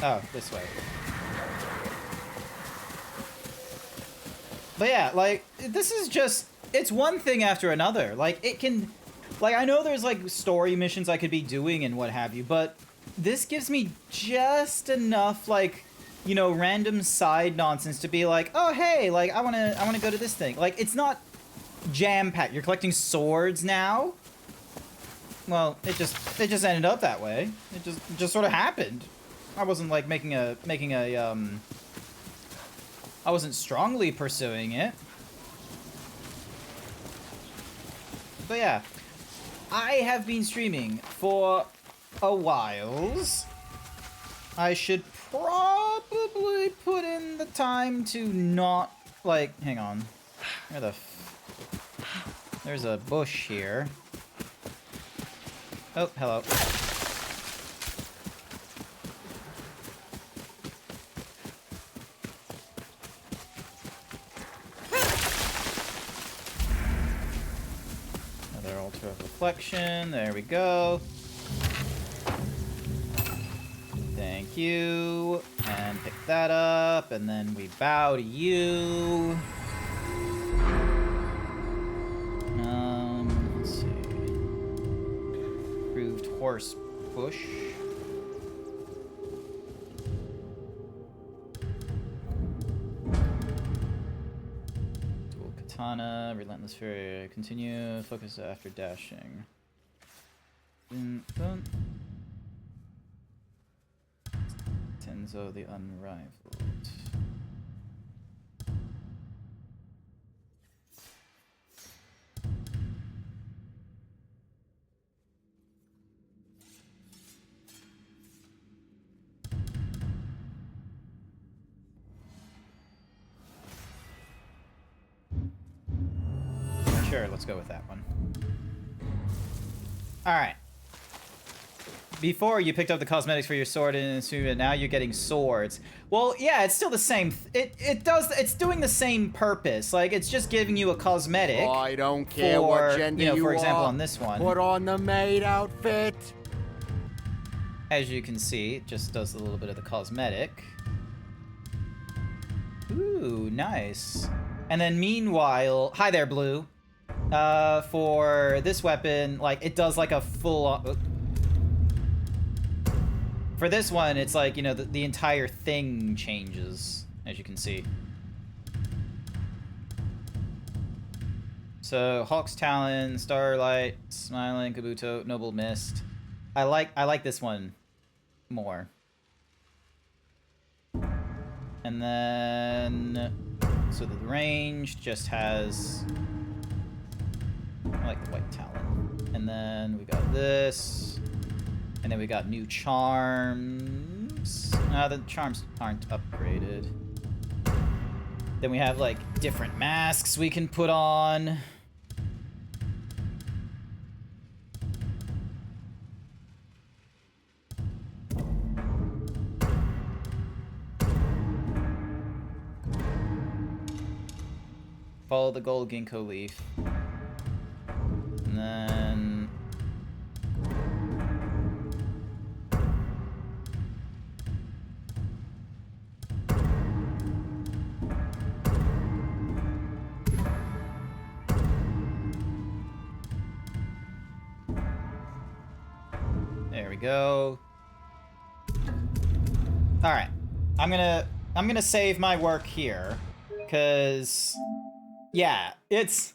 Oh, this way. But yeah, like, this is just, it's one thing after another. Like, it can, like, I know there's, like, story missions I could be doing and what have you, but this gives me just enough, like, you know, random side nonsense to be like, oh, hey, like, I wanna go to this thing. Like, it's not jam-packed. You're collecting swords now? Well, it just ended up that way. It just sort of happened. I wasn't, like, I wasn't strongly pursuing it. But yeah, I have been streaming for a whiles. I should probably put in the time to not, like, hang on. Where the there's a bush here. Oh, hello. Reflection, there we go. Thank you. And pick that up, and then we bow to you. Let's see. Approved horse bush. Katana, Relentless Fury, continue, focus after dashing. Tenzo the Unrivaled. Sure, let's go with that one. Alright. before you picked up the cosmetics for your sword and now you're getting swords. Well, yeah, it's still the same. It's doing the same purpose. Like, it's just giving you a cosmetic. Oh, I don't care what gender you for example, are. on this one. Put on the maid outfit. As you can see, it just does a little bit of the cosmetic. Ooh, nice. And then meanwhile, hi there, Blue. For this weapon, like, it does like a full-on... For this one, it's like, you know, the entire thing changes, as you can see. So, Hawk's Talon, Starlight, Smiling, Kabuto, Noble Mist. I like this one more. And then... So the range just has... I like the White Talon. And then we got this. And then we got new charms. The charms aren't upgraded. Then we have, like, different masks we can put on. Follow the gold ginkgo leaf. And then... There we go. Alright. I'm gonna save my work here. Cause... Yeah, it's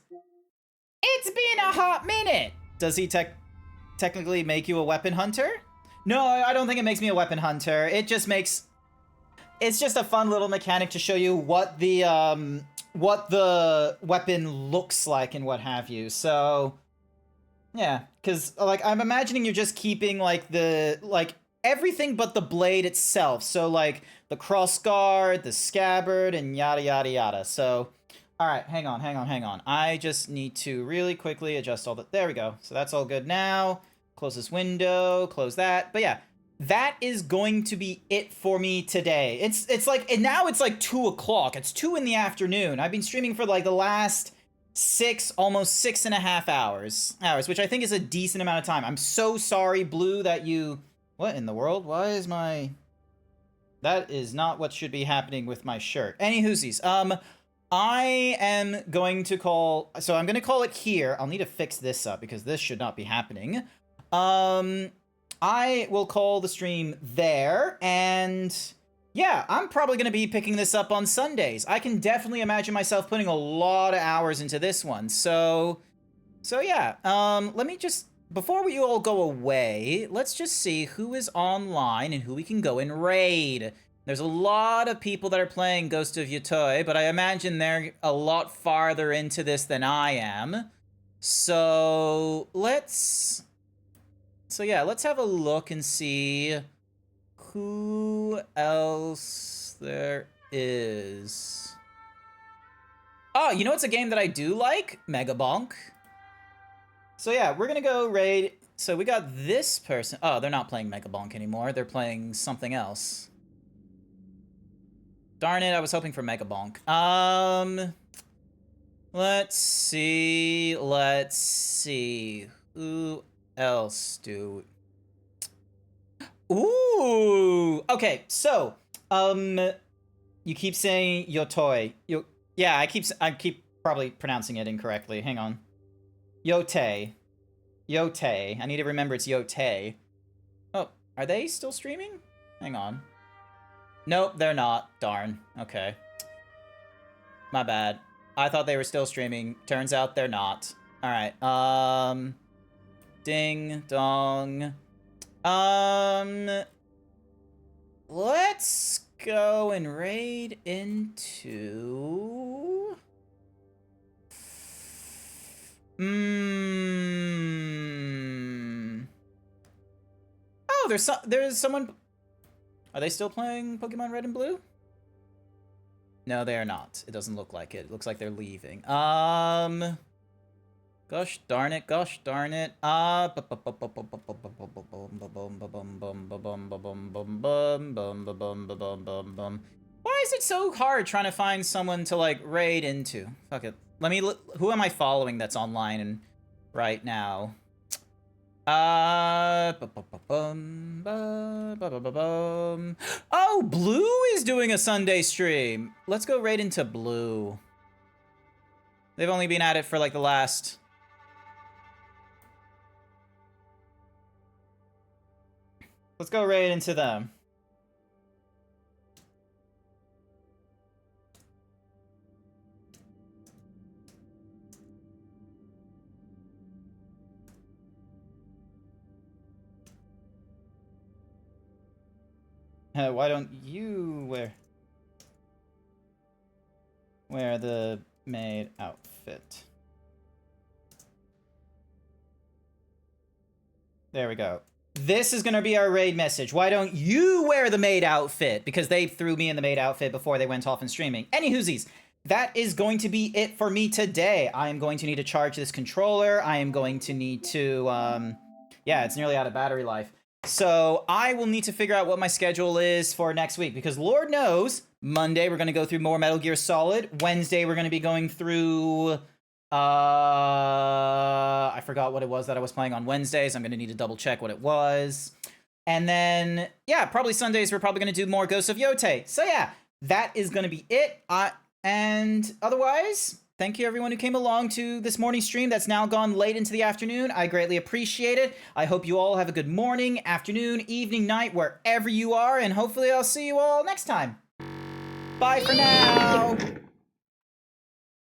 been a hot minute. Does he technically make you a weapon hunter? No, I don't think it makes me a weapon hunter. It just makes... It's just a fun little mechanic to show you what the weapon looks like and what have you. So, yeah, because, like, I'm imagining you're just keeping, like, everything but the blade itself. So, like, the crossguard, the scabbard, and yada, yada, yada. So... Alright, hang on. I just need to really quickly adjust all the... There we go. So that's all good now. Close this window, close that. But yeah, that is going to be it for me today. It's like... And now it's like 2 o'clock. It's 2 in the afternoon. I've been streaming for like the last almost 6.5 hours, which I think is a decent amount of time. I'm so sorry, Blue, that you... What in the world? Why is my... That is not what should be happening with my shirt. Anywhoosies, I am going to call... So I'm going to call it here. I'll need to fix this up because this should not be happening. I will call the stream there. And yeah, I'm probably going to be picking this up on Sundays. I can definitely imagine myself putting a lot of hours into this one. So yeah, let me just... Before you all go away, let's just see who is online and who we can go and raid. There's a lot of people that are playing Ghost of Yotoi, but I imagine they're a lot farther into this than I am. So let's have a look and see who else there is. Oh, you know what's a game that I do like? Mega Bonk. So yeah, we're gonna go raid. So we got this person. Oh, they're not playing Mega Bonk anymore. They're playing something else. Darn it, I was hoping for Mega Bonk. Let's see. Who else do... Ooh! Okay, so, you keep saying Yotoi. Yeah, I keep probably pronouncing it incorrectly. Hang on. Yotei. I need to remember it's Yotei. Oh, are they still streaming? Hang on. Nope, they're not. Darn. Okay. My bad. I thought they were still streaming. Turns out they're not. Alright, ding dong. Let's go and raid into... Oh, there's someone... Are they still playing Pokemon Red and Blue? No, they are not. It doesn't look like it. It looks like they're leaving. Gosh darn it, gosh darn it. Why is it so hard trying to find someone to, like, raid into? Fuck it. Let me look. Who am I following that's online and right now? Oh, Blue is doing a Sunday stream. Let's go raid into Blue. They've only been at it for, like, the last... Let's go raid into them. Why don't you wear the maid outfit? There we go. This is gonna be our raid message. Why don't you wear the maid outfit? Because they threw me in the maid outfit before they went off in streaming. Any whoosies, that is going to be it for me today. I am going to need to charge this controller. I am going to need to, yeah, it's nearly out of battery life. So I will need to figure out what my schedule is for next week, because Lord knows, Monday we're going to go through more Metal Gear Solid. Wednesday we're going to be going through, I forgot what it was that I was playing on Wednesdays. I'm going to need to double check what it was. And then, yeah, probably Sundays we're probably going to do more Ghosts of Yote. So yeah, that is going to be it. And otherwise, thank you everyone who came along to this morning stream that's now gone late into the afternoon. I greatly appreciate it. I hope you all have a good morning, afternoon, evening, night, wherever you are, and hopefully I'll see you all next time. Bye for now!